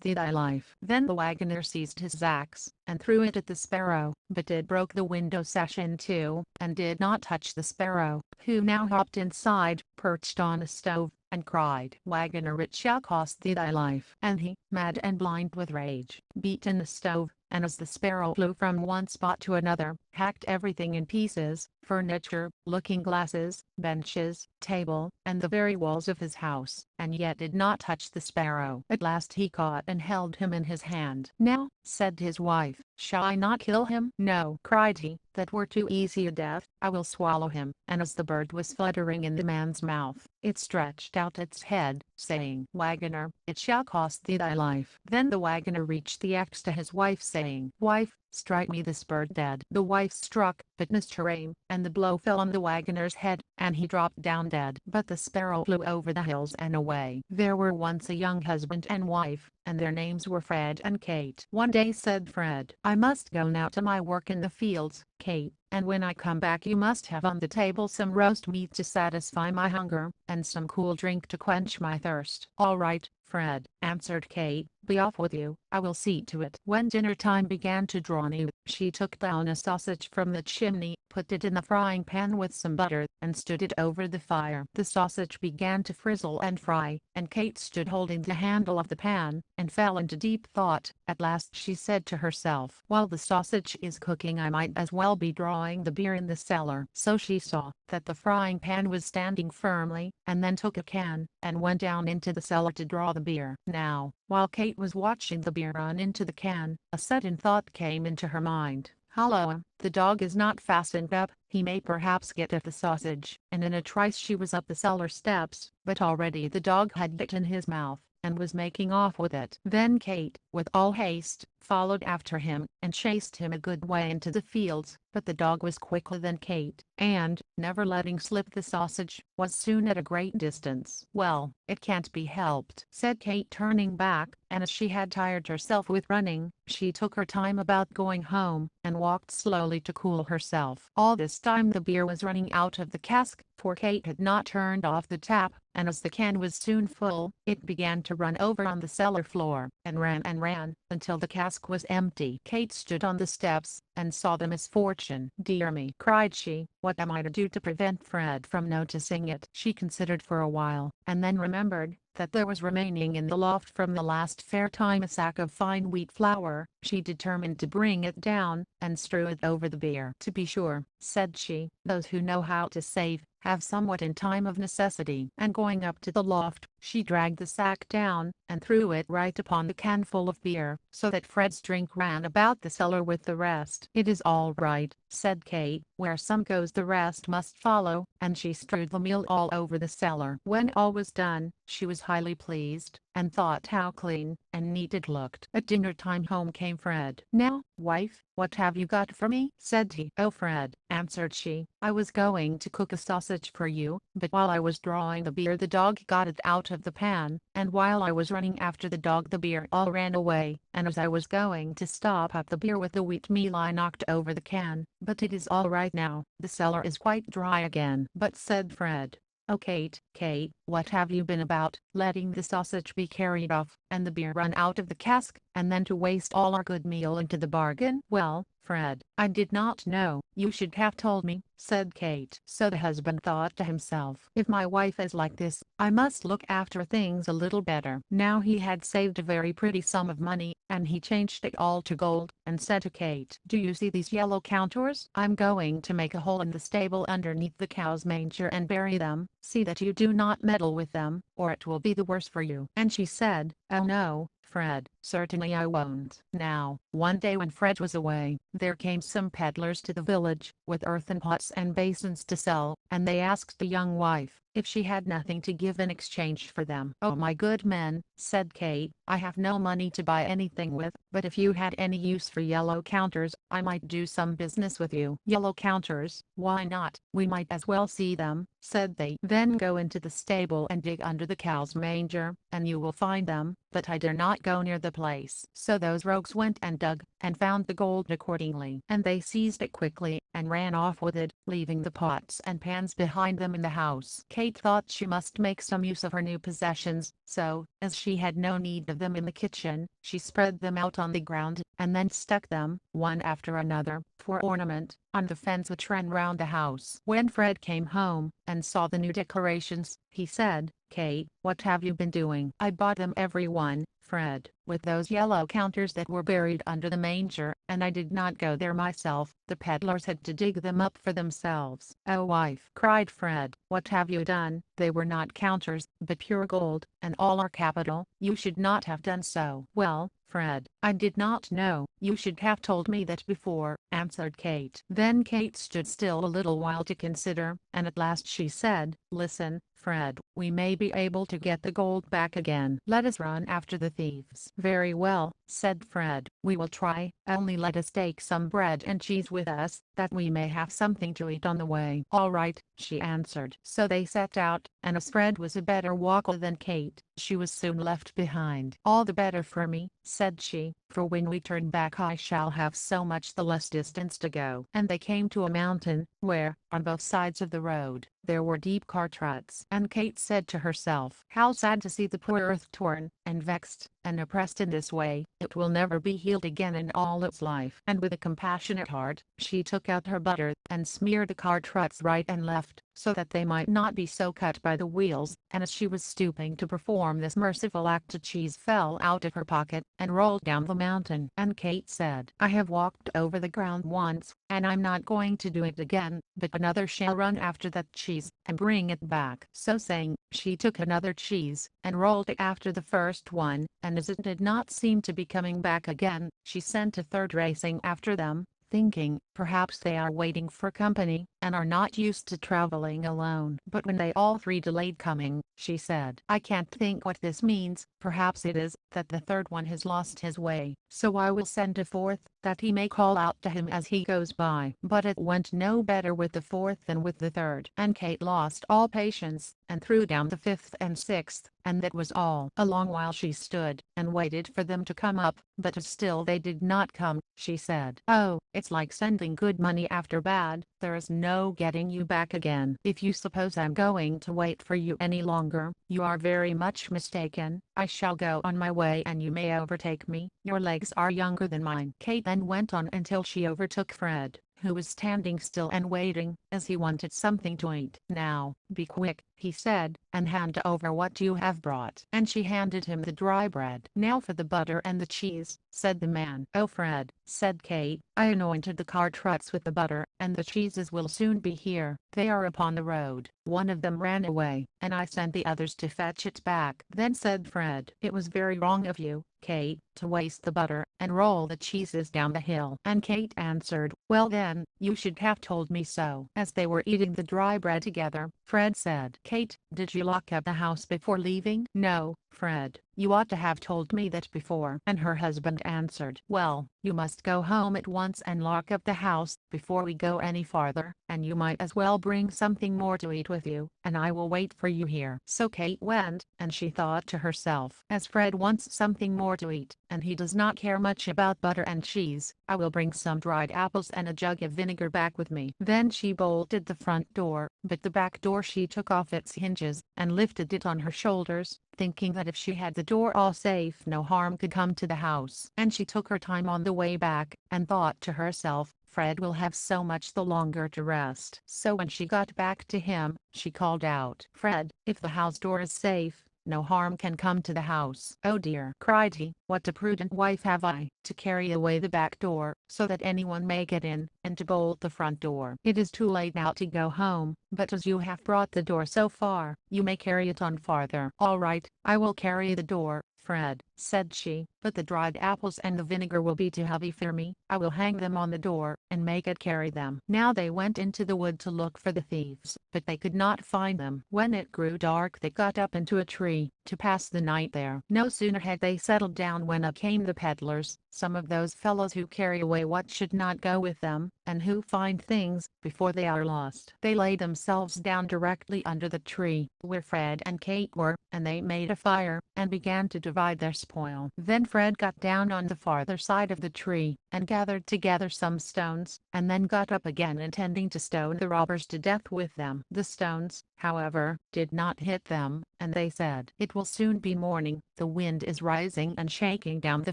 thee thy life." Then the wagoner seized his axe, and threw it at the sparrow, but it broke the window sash in 2, and did not touch the sparrow, who now hopped inside, perched on a stove, and cried, "Wagoner, it shall cost thee thy life." And he, mad and blind with rage, beat in the stove, and as the sparrow flew from one spot to another, hacked everything in pieces, furniture, looking glasses, benches, table, and the very walls of his house, and yet did not touch the sparrow. At last he caught and held him in his hand. "Now," said his wife, "shall I not kill him?" "No," cried he, "that were too easy a death. I will swallow him." And as the bird was fluttering in the man's mouth, it stretched out its head, saying, "Wagoner, it shall cost thee thy life." Then the wagoner reached the axe to his wife, saying, "Wife, strike me this bird dead." The wife struck, but missed her aim, and the blow fell on the wagoner's head, and he dropped down dead. But the sparrow flew over the hills and away. There were once a young husband and wife, and their names were Fred and Kate. One day said Fred, "I must go now to my work in the fields, Kate, and when I come back you must have on the table some roast meat to satisfy my hunger, and some cool drink to quench my thirst." "All right, Fred," answered Kate, "be off with you, I will see to it." When dinner time began to draw near, she took down a sausage from the chimney, put it in the frying pan with some butter, and stood it over the fire. The sausage began to frizzle and fry, and Kate stood holding the handle of the pan, and fell into deep thought. At last she said to herself, "While the sausage is cooking I might as well be drawing the beer in the cellar." So she saw that the frying pan was standing firmly, and then took a can, and went down into the cellar to draw the beer. Now, while Kate was watching the beer run into the can, a sudden thought came into her mind. "Halloa, the dog is not fastened up, he may perhaps get at the sausage." And in a trice she was up the cellar steps, but already the dog had it in his mouth, and was making off with it. Then Kate, with all haste, followed after him, and chased him a good way into the fields, but the dog was quicker than Kate, and, never letting slip the sausage, was soon at a great distance. "Well, it can't be helped," said Kate, turning back, and as she had tired herself with running, she took her time about going home, and walked slowly to cool herself. All this time the beer was running out of the cask, for Kate had not turned off the tap, and as the can was soon full, it began to run over on the cellar floor, and ran, until the cask was empty. Kate stood on the steps, and saw the misfortune. "Dear me," cried she, "what am I to do to prevent Fred from noticing it?" She considered for a while, and then remembered that there was remaining in the loft from the last fair time a sack of fine wheat flour. She determined to bring it down, and strew it over the beer. "To be sure," said she, "those who know how to save, have somewhat in time of necessity." And going up to the loft, she dragged the sack down, and threw it right upon the can full of beer, so that Fred's drink ran about the cellar with the rest. "It is all right," said Kate, "where some goes the rest must follow," and she strewed the meal all over the cellar. When all was done, she was highly pleased, and thought how clean and neat it looked. At dinner time home came Fred. "Now, wife, what have you got for me?" said he. "Oh, Fred," answered she, "I was going to cook a sausage for you, but while I was drawing the beer the dog got it out of the pan, and while I was running after the dog the beer all ran away, and as I was going to stop up the beer with the wheat meal I knocked over the can, but it is all right now, the cellar is quite dry again." "But," said Fred, "Oh, Kate, Kate, what have you been about, letting the sausage be carried off, and the beer run out of the cask, and then to waste all our good meal into the bargain?" "Well, Fred, I did not know. You should have told me," said Kate. So the husband thought to himself, "If my wife is like this, I must look after things a little better." Now he had saved a very pretty sum of money, and he changed it all to gold, and said to Kate, "Do you see these yellow counters? I'm going to make a hole in the stable underneath the cow's manger and bury them. See that you do not meddle with them, or it will be the worse for you." And she said, "Oh no, Fred, certainly I won't." Now, one day when Fred was away, there came some peddlers to the village, with earthen pots and basins to sell, and they asked the young wife if she had nothing to give in exchange for them. "Oh, my good men," said Kate, "I have no money to buy anything with, but if you had any use for yellow counters, I might do some business with you." "Yellow counters, why not? We might as well see them," said they. "Then go into the stable and dig under the cow's manger, and you will find them, but I dare not go near the place." So those rogues went and dug, and found the gold accordingly, and they seized it quickly, and ran off with it, leaving the pots and pans behind them in the house. Kate thought she must make some use of her new possessions, so, as she had no need of them in the kitchen, she spread them out on the ground, and then stuck them, one after another, for ornament, on the fence which ran round the house. When Fred came home, and saw the new decorations, he said, "Kate, what have you been doing?" "I bought them every one, Fred, with those yellow counters that were buried under the manger, and I did not go there myself. The peddlers had to dig them up for themselves." "Oh, wife," cried Fred, "what have you done? They were not counters, but pure gold, and all are capital. You should not have done so." "Well, Fred, I did not know. You should have told me that before," answered Kate. Then Kate stood still a little while to consider, and at last she said, "Listen, Fred, we may be able to get the gold back again. Let us run after the thieves." "Very well," said Fred, "we will try. Only let us take some bread and cheese with us, that we may have something to eat on the way." "All right," she answered. So they set out, and as Fred was a better walker than Kate, she was soon left behind. "All the better for me," said she, "for when we turn back I shall have so much the less distance to go." And they came to a mountain, where, on both sides of the road, there were deep cart ruts. And Kate said to herself, "How sad to see the poor earth torn, and vexed, and oppressed in this way. It will never be healed again in all its life." And with a compassionate heart, she took out her butter, and smeared the cart ruts right and left, so that they might not be so cut by the wheels. And as she was stooping to perform this merciful act, a cheese fell out of her pocket, and rolled down the mountain. And Kate said, "I have walked over the ground once, and I'm not going to do it again, but another shall run after that cheese, and bring it back." So saying, she took another cheese, and rolled it after the first one, and as it did not seem to be coming back again, she sent a third racing after them, thinking, "Perhaps they are waiting for company, and are not used to traveling alone." But when they all three delayed coming, she said, "I can't think what this means. Perhaps it is, that the third one has lost his way, so I will send a fourth, that he may call out to him as he goes by." But it went no better with the fourth than with the third, and Kate lost all patience, and threw down the fifth and sixth, and that was all. A long while she stood, and waited for them to come up, but as still they did not come, she said, "Oh, it's like sending good money after bad. There is no getting you back again. If you suppose I'm going to wait for you any longer, you are very much mistaken. I shall go on my way and you may overtake me. Your legs are younger than mine." Kate then went on until she overtook Fred, who was standing still and waiting, as he wanted something to eat. "Now, be quick," he said, "and hand over what you have brought." And she handed him the dry bread. "Now for the butter and the cheese," said the man. "Oh, Fred," said Kate, "I anointed the cart ruts with the butter, and the cheeses will soon be here. They are upon the road. One of them ran away, and I sent the others to fetch it back." Then said Fred, "It was very wrong of you, Kate, to waste the butter, and roll the cheeses down the hill." And Kate answered, "Well then, you should have told me so." As they were eating the dry bread together, Fred said, "Kate, did you lock up the house before leaving?" "No, Fred, you ought to have told me that before." And her husband answered, "Well, you must go home at once and lock up the house, before we go any farther, and you might as well bring something more to eat with you, and I will wait for you here." So Kate went, and she thought to herself, "As Fred wants something more to eat, and he does not care much about butter and cheese, I will bring some dried apples and a jug of vinegar back with me." Then she bolted the front door, but the back door she took off its hinges, and lifted it on her shoulders, thinking that if she had the door all safe no harm could come to the house. And she took her time on the way back, and thought to herself, "Fred will have so much the longer to rest." So when she got back to him, she called out, "Fred, if the house door is safe, no harm can come to the house." "Oh dear," cried he, "what a prudent wife have I, to carry away the back door, so that anyone may get in, and to bolt the front door. It is too late now to go home, but as you have brought the door so far, you may carry it on farther." "All right, I will carry the door, Fred," said she, "but the dried apples and the vinegar will be too heavy for me. I will hang them on the door, and make it carry them." Now they went into the wood to look for the thieves, but they could not find them. When it grew dark they got up into a tree, to pass the night there. No sooner had they settled down when up came the peddlers, some of those fellows who carry away what should not go with them, and who find things before they are lost. They laid themselves down directly under the tree, where Fred and Kate were, and they made a fire, and began to divide their spoil. Then Fred got down on the farther side of the tree, and gathered together some stones, and then got up again intending to stone the robbers to death with them. The stones, however, did not hit them, and they said, "It will soon be morning." The wind is rising and shaking down the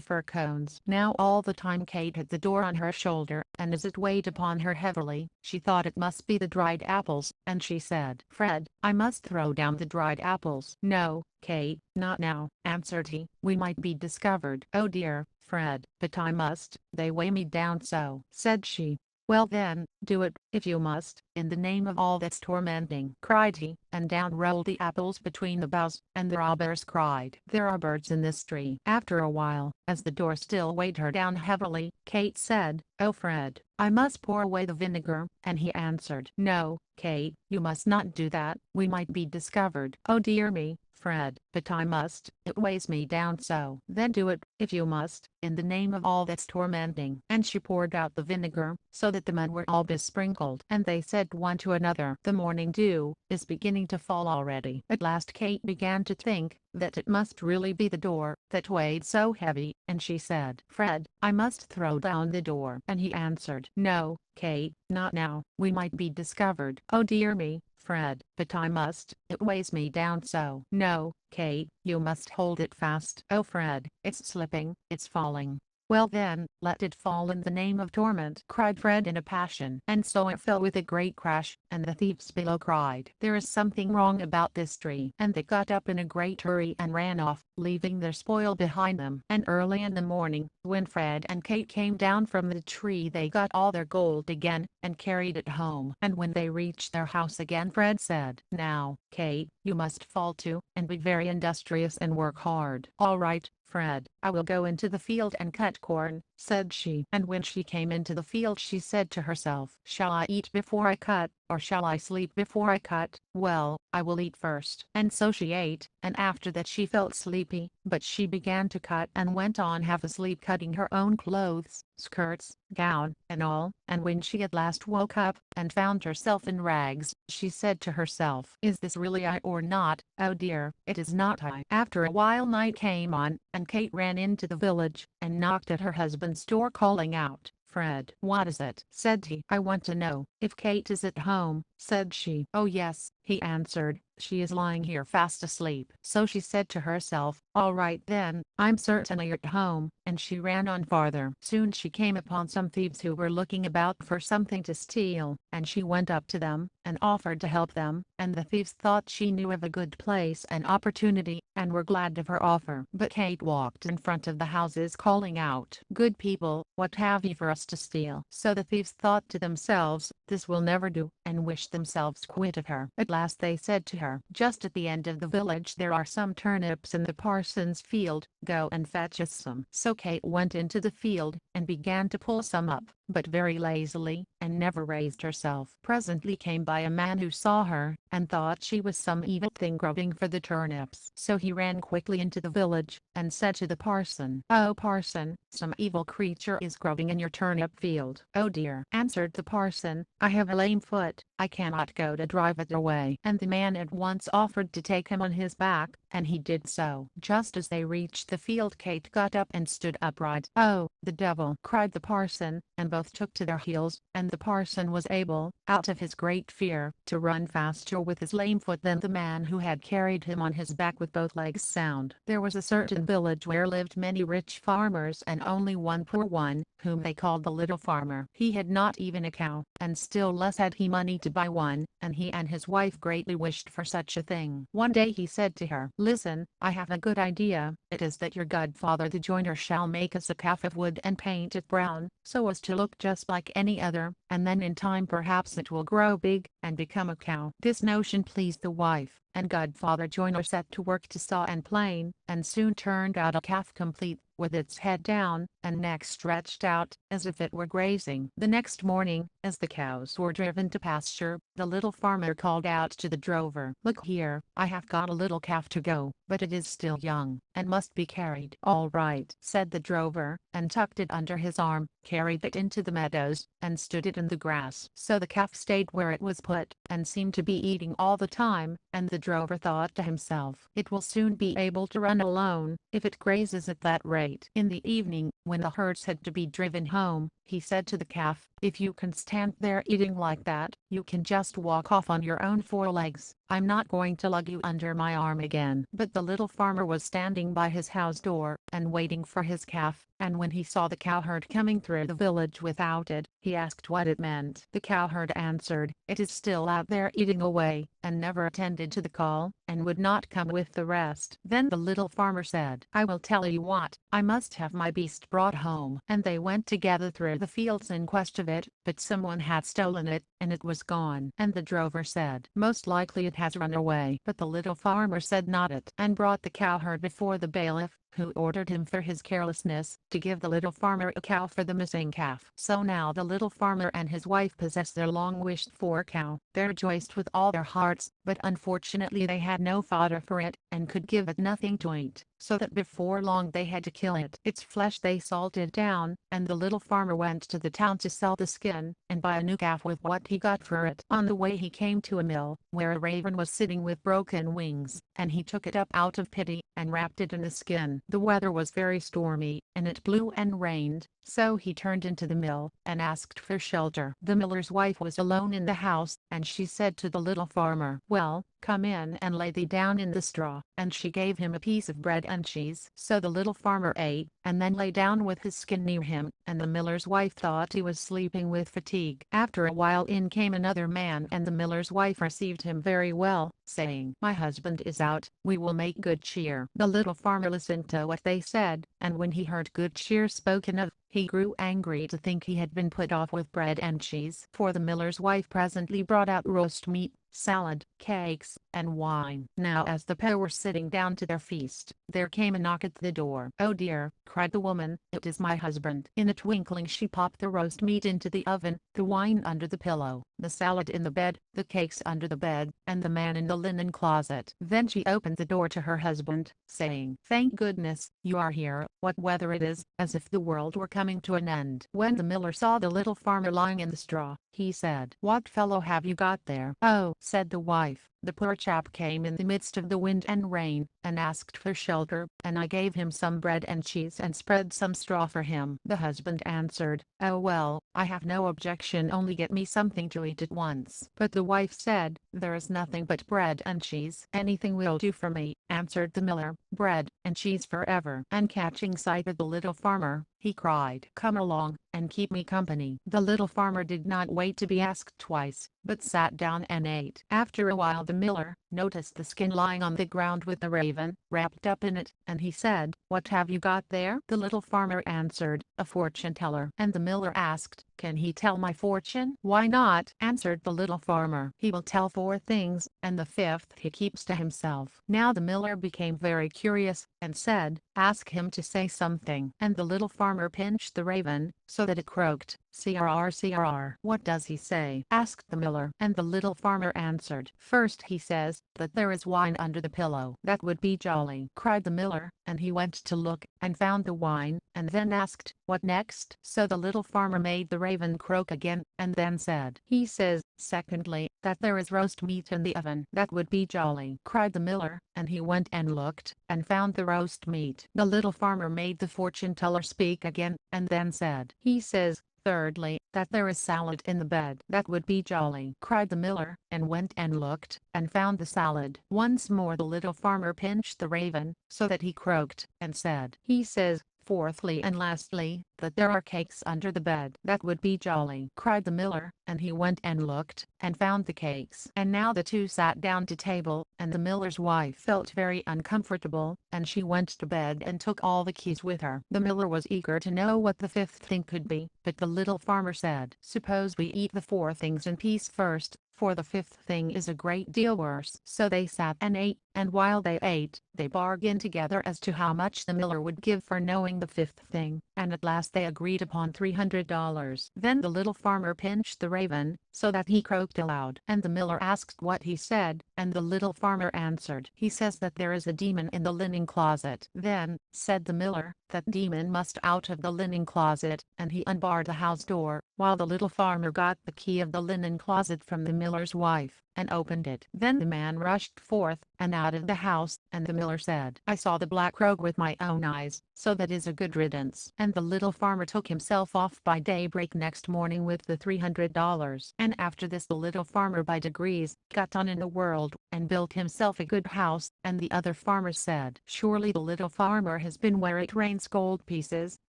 fir cones. Now all the time Kate had the door on her shoulder, and as it weighed upon her heavily, she thought it must be the dried apples, and she said, "Fred, I must throw down the dried apples." "No, Kate, not now," answered he. "We might be discovered." "Oh dear, Fred, but I must, they weigh me down so," said she. "Well then, do it, if you must, in the name of all that's tormenting," cried he, and down rolled the apples between the boughs, and the robbers cried, "There are birds in this tree." After a while, as the door still weighed her down heavily, Kate said, "Oh Fred, I must pour away the vinegar," and he answered, "No, Kate, you must not do that, we might be discovered." "Oh dear me, Fred, but I must, it weighs me down so." "Then do it, if you must, in the name of all that's tormenting." And she poured out the vinegar, so that the men were all besprinkled, and they said one to another, "The morning dew is beginning to fall already." At last Kate began to think that it must really be the door that weighed so heavy, and she said, "Fred, I must throw down the door." And he answered, "No, Kate, not now, we might be discovered." "Oh dear me, Fred, but I must, it weighs me down so." "No, Kate, you must hold it fast." "Oh Fred, it's slipping, it's falling." "Well then, let it fall in the name of torment," cried Fred in a passion. And so it fell with a great crash, and the thieves below cried, "There is something wrong about this tree." And they got up in a great hurry and ran off, leaving their spoil behind them. And early in the morning, when Fred and Kate came down from the tree, they got all their gold again, and carried it home. And when they reached their house again, Fred said, "Now, Kate, you must fall to, and be very industrious and work hard." "All right, Fred, I will go into the field and cut corn," said she. And when she came into the field she said to herself, "Shall I eat before I cut, or shall I sleep before I cut? Well, I will eat first." And so she ate, and after that she felt sleepy, but she began to cut and went on half asleep cutting her own clothes, skirts, gown, and all, and when she at last woke up, and found herself in rags, she said to herself, "Is this really I or not? Oh dear, it is not I." After a while night came on, and Kate ran into the village, and knocked at her husband's door calling out, "Fred." "What is it?" said he. "I want to know if Kate is at home," said she. "Oh yes," he answered, "she is lying here fast asleep." So she said to herself, "All right then, I'm certainly at home," and she ran on farther. Soon she came upon some thieves who were looking about for something to steal, and she went up to them, and offered to help them, and the thieves thought she knew of a good place and opportunity, and were glad of her offer. But Kate walked in front of the houses calling out, "Good people, what have you for us to steal?" So the thieves thought to themselves, "This will never do," and wished themselves quit of her. At last they said to her, "Just at the end of the village there are some turnips in the parson's field, go and fetch us some." So Kate went into the field, and began to pull some up, but very lazily, and never raised herself. Presently came by a man who saw her, and thought she was some evil thing grubbing for the turnips. So he ran quickly into the village, and said to the parson, "Oh parson, some evil creature is grubbing in your turnip field." "Oh dear," answered the parson, "I have a lame foot, I cannot go to drive it away." And the man at once offered to take him on his back, and he did so. Just as they reached the field Kate got up and stood upright. "Oh, the devil!" cried the parson, and both took to their heels, and the parson was able, out of his great fear, to run faster with his lame foot than the man who had carried him on his back with both legs sound. There was a certain village where lived many rich farmers and only one poor one, whom they called the little farmer. He had not even a cow, and still less had he money to buy one, and he and his wife greatly wished for such a thing. One day he said to her, "Listen, I have a good idea. It is that your godfather the joiner shall make us a calf of wood and paint it brown, so as to look just like any other, and then in time perhaps it will grow big, and become a cow." This notion pleased the wife, and godfather joiner set to work to saw and plane, and soon turned out a calf complete, with its head down, and neck stretched out, as if it were grazing. The next morning, as the cows were driven to pasture, the little farmer called out to the drover, "Look here, I have got a little calf to go, but it is still young, and must be carried." "All right," said the drover, and tucked it under his arm, carried it into the meadows, and stood it in the grass. So the calf stayed where it was put, and seemed to be eating all the time, and the drover thought to himself, "It will soon be able to run alone, if it grazes at that rate." In the evening, when the herds had to be driven home, he said to the calf, If you can stand there eating like that, you can just walk off on your own 4 legs. I'm not going to lug you under my arm again." But the little farmer was standing by his house door and waiting for his calf, and when he saw the cowherd coming through the village without it, he asked what it meant. The cowherd answered, "It is still out there eating away, and never attended to the call, and would not come with the rest." Then the little farmer said, "I will tell you what, I must have my beast brought home." And they went together through the fields in quest of it, but someone had stolen it, and it was gone. And the drover said, "Most likely it has run away." But the little farmer said not it, and brought the cowherd before the bailiff, who ordered him for his carelessness to give the little farmer a cow for the missing calf. So now the little farmer and his wife possessed their long-wished-for cow. They rejoiced with all their hearts, but unfortunately they had no fodder for it, and could give it nothing to eat, so that before long they had to kill it. Its flesh they salted down, and the little farmer went to the town to sell the skin, and buy a new calf with what he got for it. On the way he came to a mill, where a raven was sitting with broken wings, and he took it up out of pity, and wrapped it in a skin. The weather was very stormy, and it blew and rained, so he turned into the mill, and asked for shelter. The miller's wife was alone in the house, and she said to the little farmer, "Well, come in and lay thee down in the straw." And she gave him a piece of bread and cheese. So the little farmer ate, and then lay down with his skin near him, and the miller's wife thought he was sleeping with fatigue. After a while in came another man, and the miller's wife received him very well, saying, "My husband is out, we will make good cheer." The little farmer listened to what they said, and when he heard good cheer spoken of, he grew angry to think he had been put off with bread and cheese. For the miller's wife presently brought out roast meat, salad, cakes, and wine. Now as the pair were sitting down to their feast, there came a knock at the door. "Oh dear," cried the woman, "it is my husband." In a twinkling she popped the roast meat into the oven, the wine under the pillow, the salad in the bed, the cakes under the bed, and the man in the linen closet. Then she opened the door to her husband, saying, "Thank goodness, you are here. What weather it is, as if the world were coming to an end." When the miller saw the little farmer lying in the straw, he said, "What fellow have you got there?" "Oh," said the wife, "the poor chap came in the midst of the wind and rain, and asked for shelter, and I gave him some bread and cheese and spread some straw for him." The husband answered, "Oh well, I have no objection, only get me something to eat at once." But the wife said, "There is nothing but bread and cheese." "Anything will do for me," answered the miller, "bread and cheese forever." And catching sight of the little farmer, he cried, "Come along, and keep me company." The little farmer did not wait to be asked twice, but sat down and ate. After a while the miller noticed the skin lying on the ground with the raven wrapped up in it, and he said, "What have you got there?" The little farmer answered, "A fortune teller." And the miller asked, "Can he tell my fortune?" "Why not?" answered the little farmer. "He will tell 4 things, and the 5th he keeps to himself." Now the miller became very curious, and said, "Ask him to say something." And the little farmer pinched the raven, so that it croaked, "Crrr, crrr." "What does he say?" asked the miller. And the little farmer answered, "First he says that there is wine under the pillow." "That would be jolly," cried the miller, and he went to look, and found the wine, and then asked, "What next?" So the little farmer made the raven croak again, and then said, "He says, secondly, that there is roast meat in the oven." "That would be jolly," cried the miller, and he went and looked, and found the roast meat. The little farmer made the fortune teller speak again, and then said, "He says, thirdly, that there is salad in the bed." "That would be jolly," cried the miller, and went and looked, and found the salad. Once more the little farmer pinched the raven, so that he croaked, and said, "He says, fourthly and lastly, that there are cakes under the bed." "That would be jolly," cried the miller, and he went and looked, and found the cakes. And now the two sat down to table, and the miller's wife felt very uncomfortable, and she went to bed and took all the keys with her. The miller was eager to know what the 5th thing could be, but the little farmer said, "Suppose we eat the 4 things in peace first, for the 5th thing is a great deal worse." So they sat and ate, and while they ate, they bargained together as to how much the miller would give for knowing the 5th thing, and at last they agreed upon $300. Then the little farmer pinched the raven, so that he croaked aloud, and the miller asked what he said, and the little farmer answered, "He says that there is a demon in the linen closet." "Then," said the miller, "that demon must out of the linen closet," and he unbarred the house door, while the little farmer got the key of the linen closet from the miller's wife, and opened it. Then the man rushed forth, and out of the house, and the miller said, "I saw the black rogue with my own eyes, so that is a good riddance." And the little farmer took himself off by daybreak next morning with the $300. And after this the little farmer by degrees got on in the world, and built himself a good house. And the other farmers said, "Surely the little farmer has been where it rains gold pieces,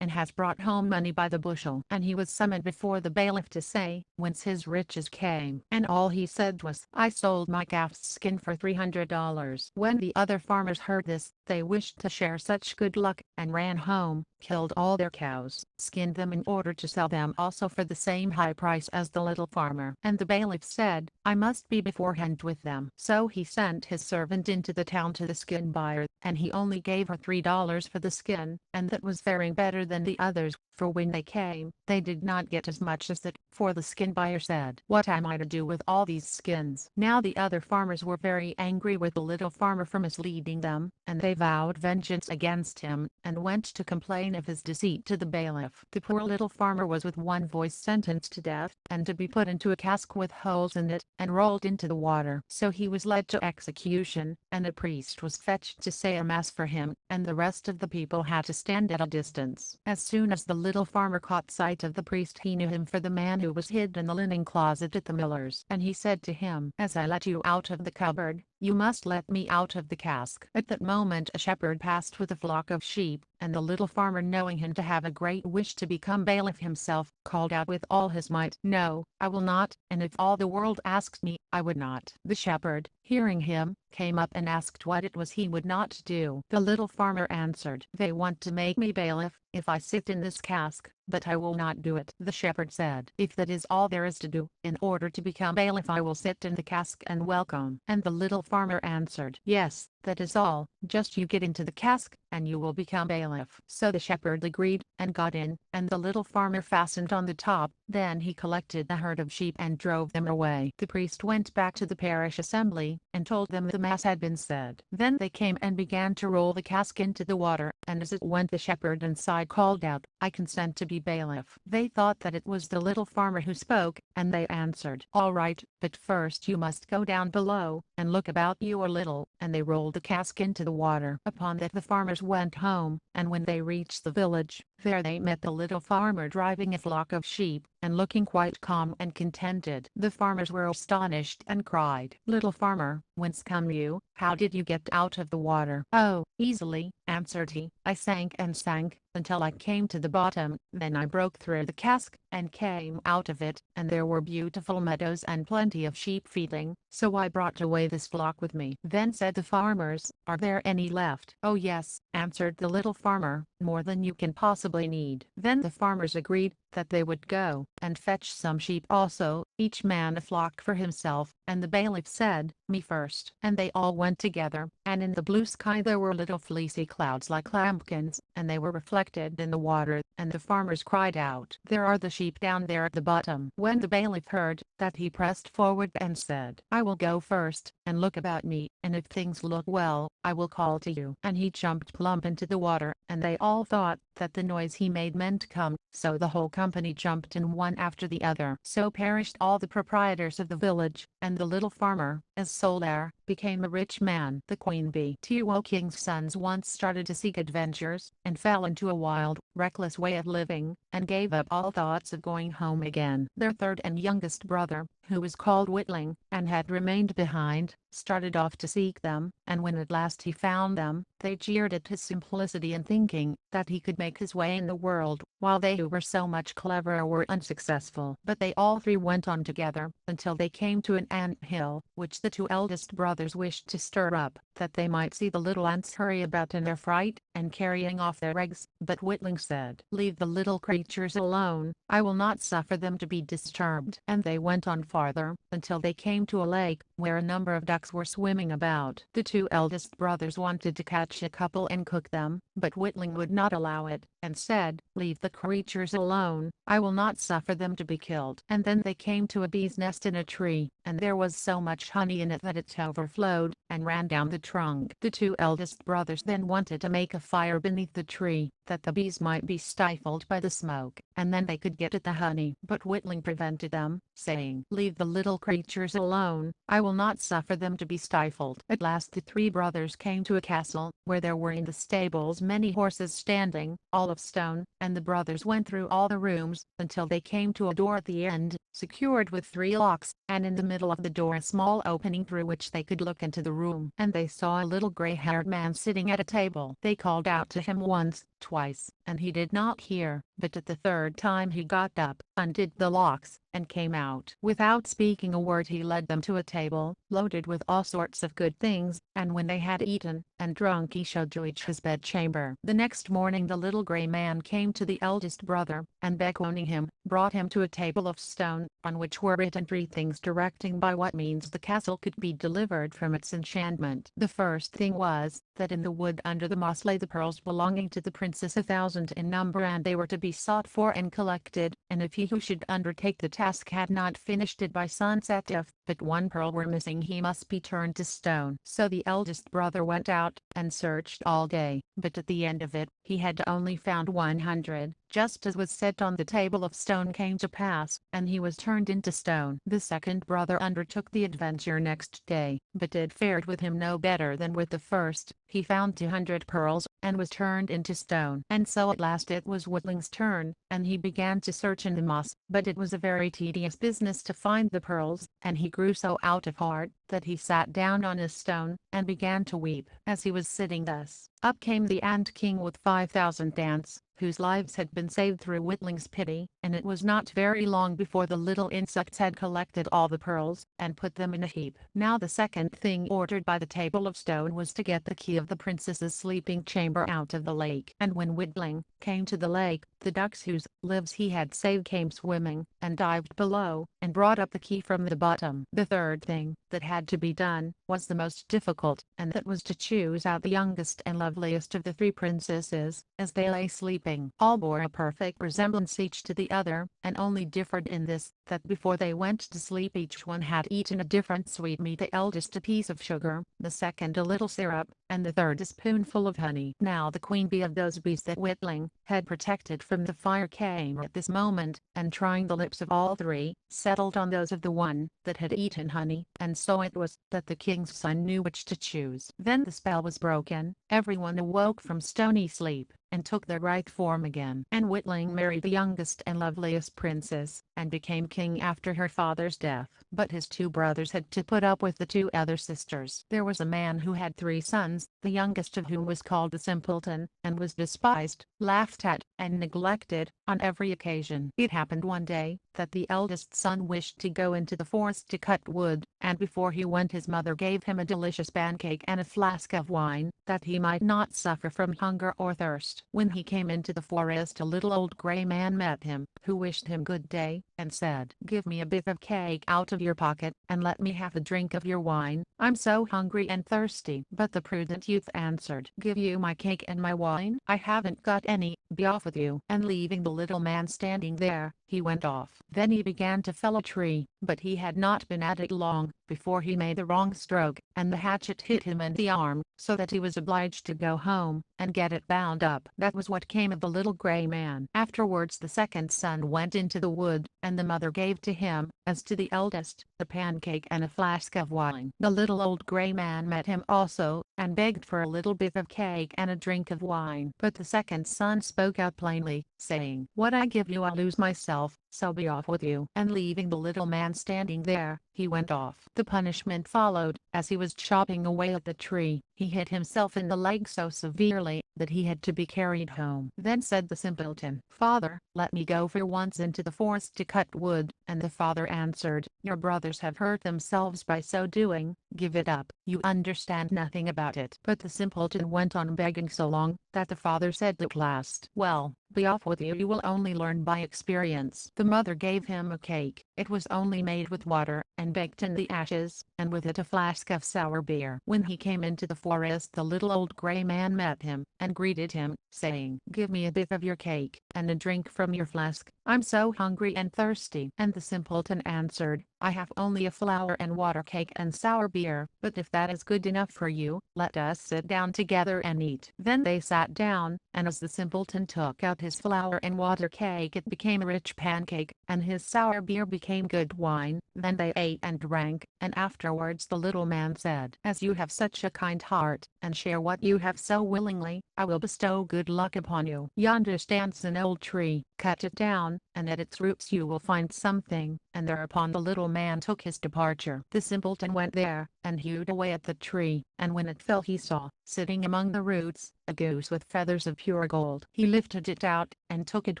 and has brought home money by the bushel." And he was summoned before the bailiff to say whence his riches came. And all he said was, "I sold my calf's skin for $300. When the other farmers heard this, they wished to share such good luck, and ran home, killed all their cows, skinned them in order to sell them also for the same high price as the little farmer. And the bailiff said, "I must be beforehand with them." So he sent his servant into the town to the skin buyer, and he only gave her $3 for the skin, and that was faring better than the others, for when they came, they did not get as much as that, for the skin buyer said, "What am I to do with all these skins?" Now the other farmers were very angry with the little farmer for misleading them, and they vowed vengeance against him, and went to complain of his deceit to the bailiff. The poor little farmer was with one voice sentenced to death, and to be put into a cask with holes in it, and rolled into the water. So he was led to execution, and a priest was fetched to say a mass for him, and the rest of the people had to stand at a distance. As soon as the little farmer caught sight of the priest, he knew him for the man who was hid in the linen closet at the miller's, and he said to him, "As I let you out of the cupboard, you must let me out of the cask." At that moment a shepherd passed with a flock of sheep, and the little farmer, knowing him to have a great wish to become bailiff himself, called out with all his might, "No, I will not, and if all the world asked me, I would not." The shepherd, hearing him, came up and asked what it was he would not do. The little farmer answered, "They want to make me bailiff, if I sit in this cask, but I will not do it." The shepherd said, "If that is all there is to do, in order to become bailiff I will sit in the cask and welcome." And the little farmer answered, "Yes, that is all, just you get into the cask, and you will become bailiff." So the shepherd agreed, and got in, and the little farmer fastened on the top. Then he collected a herd of sheep and drove them away. The priest went back to the parish assembly, and told them the mass had been said. Then they came and began to roll the cask into the water, and as it went the shepherd inside called out, "I consent to be bailiff." They thought that it was the little farmer who spoke, and they answered, "All right, but first you must go down below, and look about you a little." And they rolled the cask into the water. Upon that the farmers went home, and when they reached the village, there they met the little farmer driving a flock of sheep, and looking quite calm and contented. The farmers were astonished and cried, "Little farmer, whence come you? How did you get out of the water?" "Oh, easily," answered he. "I sank and sank, until I came to the bottom, then I broke through the cask, and came out of it, and there were beautiful meadows and plenty of sheep feeding, so I brought away this flock with me." Then said the farmers, "Are there any left?" "Oh yes," answered the little farmer, "more than you can possibly need." Then the farmers agreed that they would go and fetch some sheep also, each man a flock for himself, and the bailiff said, "Me first." And they all went together, and in the blue sky there were little fleecy clouds like lambkins, and they were reflected in the water, and the farmers cried out, "There are the sheep down there at the bottom." When the bailiff heard that, he pressed forward and said, "I will go first, and look about me, and if things look well, I will call to you." And he jumped plump into the water, and they all thought that the noise he made meant come, so the whole company jumped in one after the other. So perished all the proprietors of the village, and the little farmer, as sole heir, became a rich man. The queen bee Tuo King's sons once started to seek adventures, and fell into a wild, reckless way of living, and gave up all thoughts of going home again. Their third and youngest brother, who was called Whitling, and had remained behind, started off to seek them, and when at last he found them, they jeered at his simplicity in thinking that he could make his way in the world, while they who were so much cleverer were unsuccessful. But they all three went on together, until they came to an ant hill, which the two eldest brothers wished to stir up, that they might see the little ants hurry about in their fright, and carrying off their eggs. But Whitling said, "Leave the little creatures alone, I will not suffer them to be disturbed." And they went on farther, until they came to a lake, where a number of ducks were swimming about. The two eldest brothers wanted to catch a couple and cook them, but Whitling would not allow it, and said, "Leave the creatures alone, I will not suffer them to be killed." And then they came to a bee's nest in a tree, and there was so much honey in it that it overflowed, and ran down the trunk. The two eldest brothers then wanted to make a fire beneath the tree, that the bees might be stifled by the smoke, and then they could get at the honey. But Whitling prevented them, saying, "Leave the little creatures alone, I will not suffer them to be stifled." At last the three brothers came to a castle, where there were in the stables many horses standing, all of stone, and the brothers went through all the rooms, until they came to a door at the end, secured with 3 locks, and in the middle of the door a small opening through which they could look into the room. And they saw a little gray-haired man sitting at a table. They called out to him once, twice, and he did not hear, but at the third time he got up, undid the locks, and came out. Without speaking a word he led them to a table, loaded with all sorts of good things, and when they had eaten and drunk he showed to each his bedchamber. The next morning the little gray man came to the eldest brother, and beckoning him, brought him to a table of stone, on which were written 3 things directing by what means the castle could be delivered from its enchantment. The first thing was, that in the wood under the moss lay the pearls belonging to the princess, 1,000 in number, and they were to be sought for and collected, and if he who should undertake the task had not finished it by sunset, if but 1 pearl were missing, he must be turned to stone. So the eldest brother went out, and searched all day, but at the end of it, he had only found 100, just as was set on the table of stone came to pass, and he was turned into stone. The second brother undertook the adventure next day, but it fared with him no better than with the first. He found 200 pearls, and was turned into stone. And so at last it was Whitling's turn, and he began to search in the moss, but it was a very tedious business to find the pearls, and he grew so out of heart, that he sat down on a stone, and began to weep. As he was sitting thus, up came the ant king with 5,000 ants, whose lives had been saved through Whitling's pity, and it was not very long before the little insects had collected all the pearls, and put them in a heap. Now the second thing ordered by the table of stone was to get the key of the princess's sleeping chamber out of the lake. And when Whitling came to the lake, the ducks whose lives he had saved came swimming, and dived below, and brought up the key from the bottom. The third thing that had to be done was the most difficult, and that was to choose out the youngest and loveliest of the 3 princesses. As they lay sleeping, all bore a perfect resemblance each to the other, and only differed in this, that before they went to sleep each one had eaten a different sweetmeat, the eldest a piece of sugar, the second a little syrup, and the third a spoonful of honey. Now the queen bee of those bees that Whitling had protected from the fire came at this moment, and trying the lips of all 3, settled on those of the one that had eaten honey, and so it was that the king's son knew which to choose. Then the spell was broken, everyone awoke from stony sleep, and took their right form again. And Whitling married the youngest and loveliest princess, and became king after her father's death. But his 2 brothers had to put up with the 2 other sisters. There was a man who had 3 sons, the youngest of whom was called the simpleton, and was despised, laughed at, and neglected, on every occasion. It happened one day, that the eldest son wished to go into the forest to cut wood, and before he went his mother gave him a delicious pancake and a flask of wine, that he might not suffer from hunger or thirst. When he came into the forest a little old gray man met him, who wished him good day, and said, "Give me a bit of cake out of your pocket, and let me have a drink of your wine, I'm so hungry and thirsty." But the prudent youth answered, "Give you my cake and my wine? I haven't got any, be off with you." And leaving the little man standing there, he went off. Then he began to fell a tree, but he had not been at it long, before he made the wrong stroke, and the hatchet hit him in the arm, so that he was obliged to go home, and get it bound up. That was what came of the little gray man. Afterwards the second son went into the wood, and the mother gave to him, as to the eldest, a pancake and a flask of wine. The little old gray man met him also, and begged for a little bit of cake and a drink of wine. But the second son spoke out plainly, saying, "What I give you I lose myself, so be off with you." And leaving the little man standing there, he went off. The punishment followed. As he was chopping away at the tree, he hit himself in the leg so severely, that he had to be carried home. Then said the simpleton, "Father, let me go for once into the forest to cut wood." And the father answered, "Your brothers have hurt themselves by so doing, give it up, you understand nothing about it." But the simpleton went on begging so long, that the father said at last, "Well, be off with you, you will only learn by experience." The mother gave him a cake. It was only made with water, and baked in the ashes, and with it a flask of sour beer. When he came into the forest the little old gray man met him, and greeted him, saying, "Give me a bit of your cake, and a drink from your flask." I'm so hungry and thirsty." And the simpleton answered, "I have only a flour and water cake and sour beer, but if that is good enough for you, let us sit down together and eat." Then they sat down, and as the simpleton took out his flour and water cake it became a rich pancake, and his sour beer became good wine. Then they ate and drank, and afterwards the little man said, "As you have such a kind heart, and share what you have so willingly, I will bestow good luck upon you. Yonder stands an old tree, cut it down, and at its roots you will find something." And thereupon the little man took his departure. The simpleton went there, and hewed away at the tree, and when it fell he saw, sitting among the roots, a goose with feathers of pure gold. He lifted it out, and took it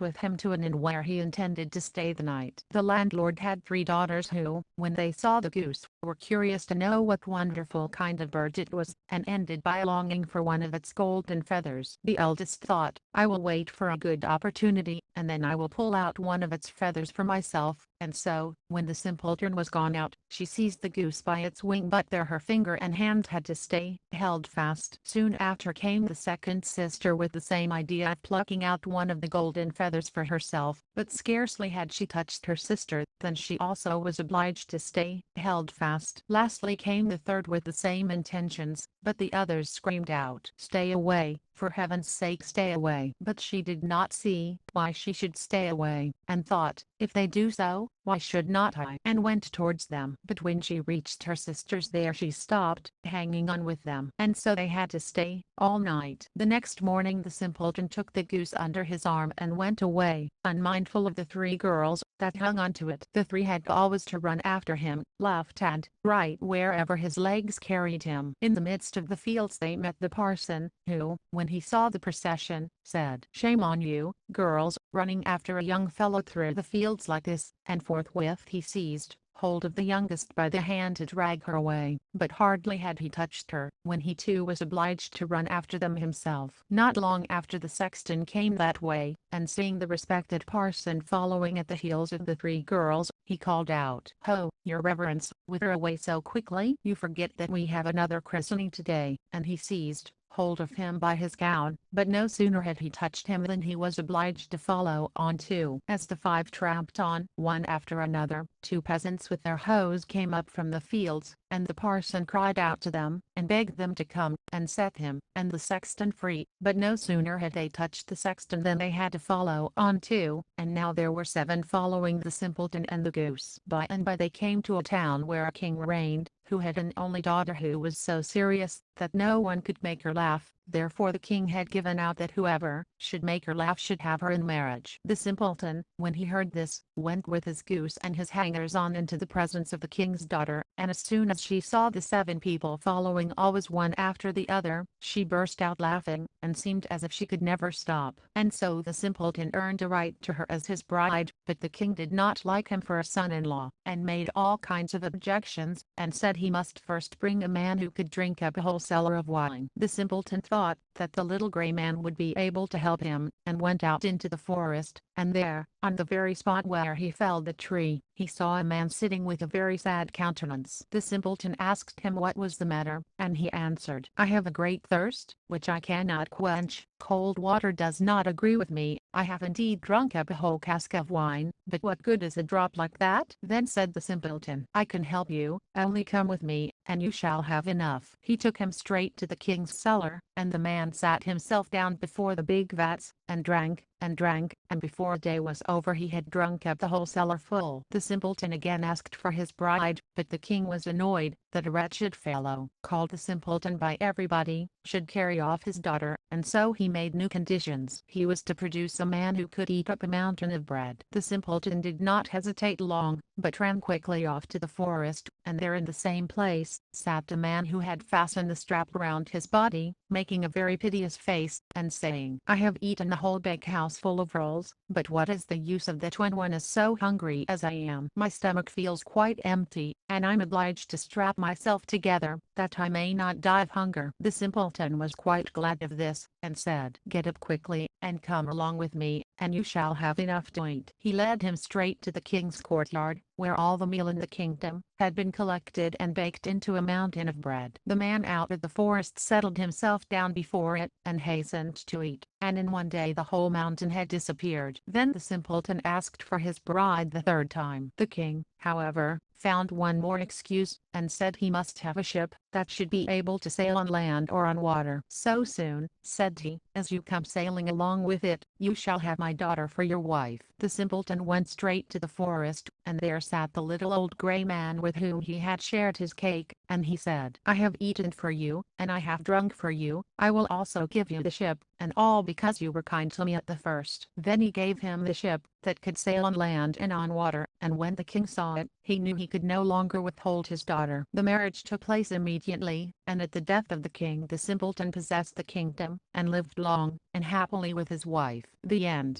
with him to an inn where he intended to stay the night. The landlord had 3 daughters who, when they saw the goose, were curious to know what wonderful kind of bird it was, and ended by longing for one of its golden feathers. The eldest thought, "I will wait for a good opportunity, and then I will pull out one of its feathers for myself." And so, when the simpleton was gone out, she seized the goose by its wing, but there her finger and hand had to stay held fast. Soon after came the second sister with the same idea of plucking out one of the golden feathers for herself, but scarcely had she touched her sister, than she also was obliged to stay held fast. Lastly came the third with the same intentions, but the others screamed out, "Stay away, for heaven's sake stay away!" But she did not see why she should stay away, and thought, "If they do so, why should not I?" and went towards them. But when she reached her sisters there she stopped, hanging on with them, and so they had to stay all night. The next morning the simpleton took the goose under his arm and went away, unmindful of the 3 girls that hung onto it. The 3 had always to run after him, left and right wherever his legs carried him. In the midst of the fields they met the parson, who, when he saw the procession, said, "Shame on you, girls, running after a young fellow through the fields like this," and forthwith he seized hold of the youngest by the hand to drag her away. But hardly had he touched her, when he too was obliged to run after them himself. Not long after the sexton came that way, and seeing the respected parson following at the heels of the 3 girls, he called out, "Ho, your reverence, whither away so quickly? You forget that we have another christening today." And he seized hold of him by his gown, but no sooner had he touched him than he was obliged to follow on too. As the 5 tramped on, one after another, 2 peasants with their hoes came up from the fields, and the parson cried out to them, and begged them to come and set him and the sexton free. But no sooner had they touched the sexton than they had to follow on too, and now there were 7 following the simpleton and the goose. By and by they came to a town where a king reigned, who had an only daughter who was so serious that no one could make her laugh. Therefore the king had given out that whoever should make her laugh should have her in marriage. The simpleton, when he heard this, went with his goose and his hangers-on into the presence of the king's daughter, and as soon as she saw the 7 people following always one after the other, she burst out laughing, and seemed as if she could never stop. And so the simpleton earned a right to her as his bride, but the king did not like him for a son-in-law, and made all kinds of objections, and said he must first bring a man who could drink up a whole cellar of wine. The simpleton thought that the little gray man would be able to help him, and went out into the forest, and there, on the very spot where he felled the tree, he saw a man sitting with a very sad countenance. The simpleton asked him what was the matter, and he answered, "I have a great thirst, which I cannot quench. Cold water does not agree with me. I have indeed drunk up a whole cask of wine, but what good is a drop like that?" Then said the simpleton, "I can help you, only come with me, and you shall have enough." He took him straight to the king's cellar, and the man sat himself down before the big vats, and drank, and before a day was over he had drunk up the whole cellar full. The simpleton again asked for his bride, but the king was annoyed that a wretched fellow, called the simpleton by everybody, should carry off his daughter, and so he made new conditions. He was to produce a man who could eat up a mountain of bread. The simpleton did not hesitate long, but ran quickly off to the forest, and there in the same place, sat a man who had fastened the strap round his body, making a very piteous face, and saying, "I have eaten a whole bakehouse full of rolls, but what is the use of that when one is so hungry as I am? My stomach feels quite empty, and I'm obliged to strap myself together, that I may not die of hunger." The simpleton was quite glad of this, and said, "Get up quickly, and come along with me, and you shall have enough to eat." He led him straight to the king's courtyard, where all the meal in the kingdom had been collected and baked into a mountain of bread. The man out of the forest settled himself down before it, and hastened to eat, and in one day the whole mountain had disappeared. Then the simpleton asked for his bride the third time. The king, however, found one more excuse, and said he must have a ship that should be able to sail on land or on water. "So soon," said he, "as you come sailing along with it, you shall have my daughter for your wife." The simpleton went straight to the forest, and there sat the little old gray man with whom he had shared his cake, and he said, "I have eaten for you, and I have drunk for you. I will also give you the ship, and all because you were kind to me at the first." Then he gave him the ship that could sail on land and on water, and when the king saw it, he knew he could no longer withhold his daughter. The marriage took place immediately, and at the death of the king the simpleton possessed the kingdom, and lived long and happily with his wife. The end.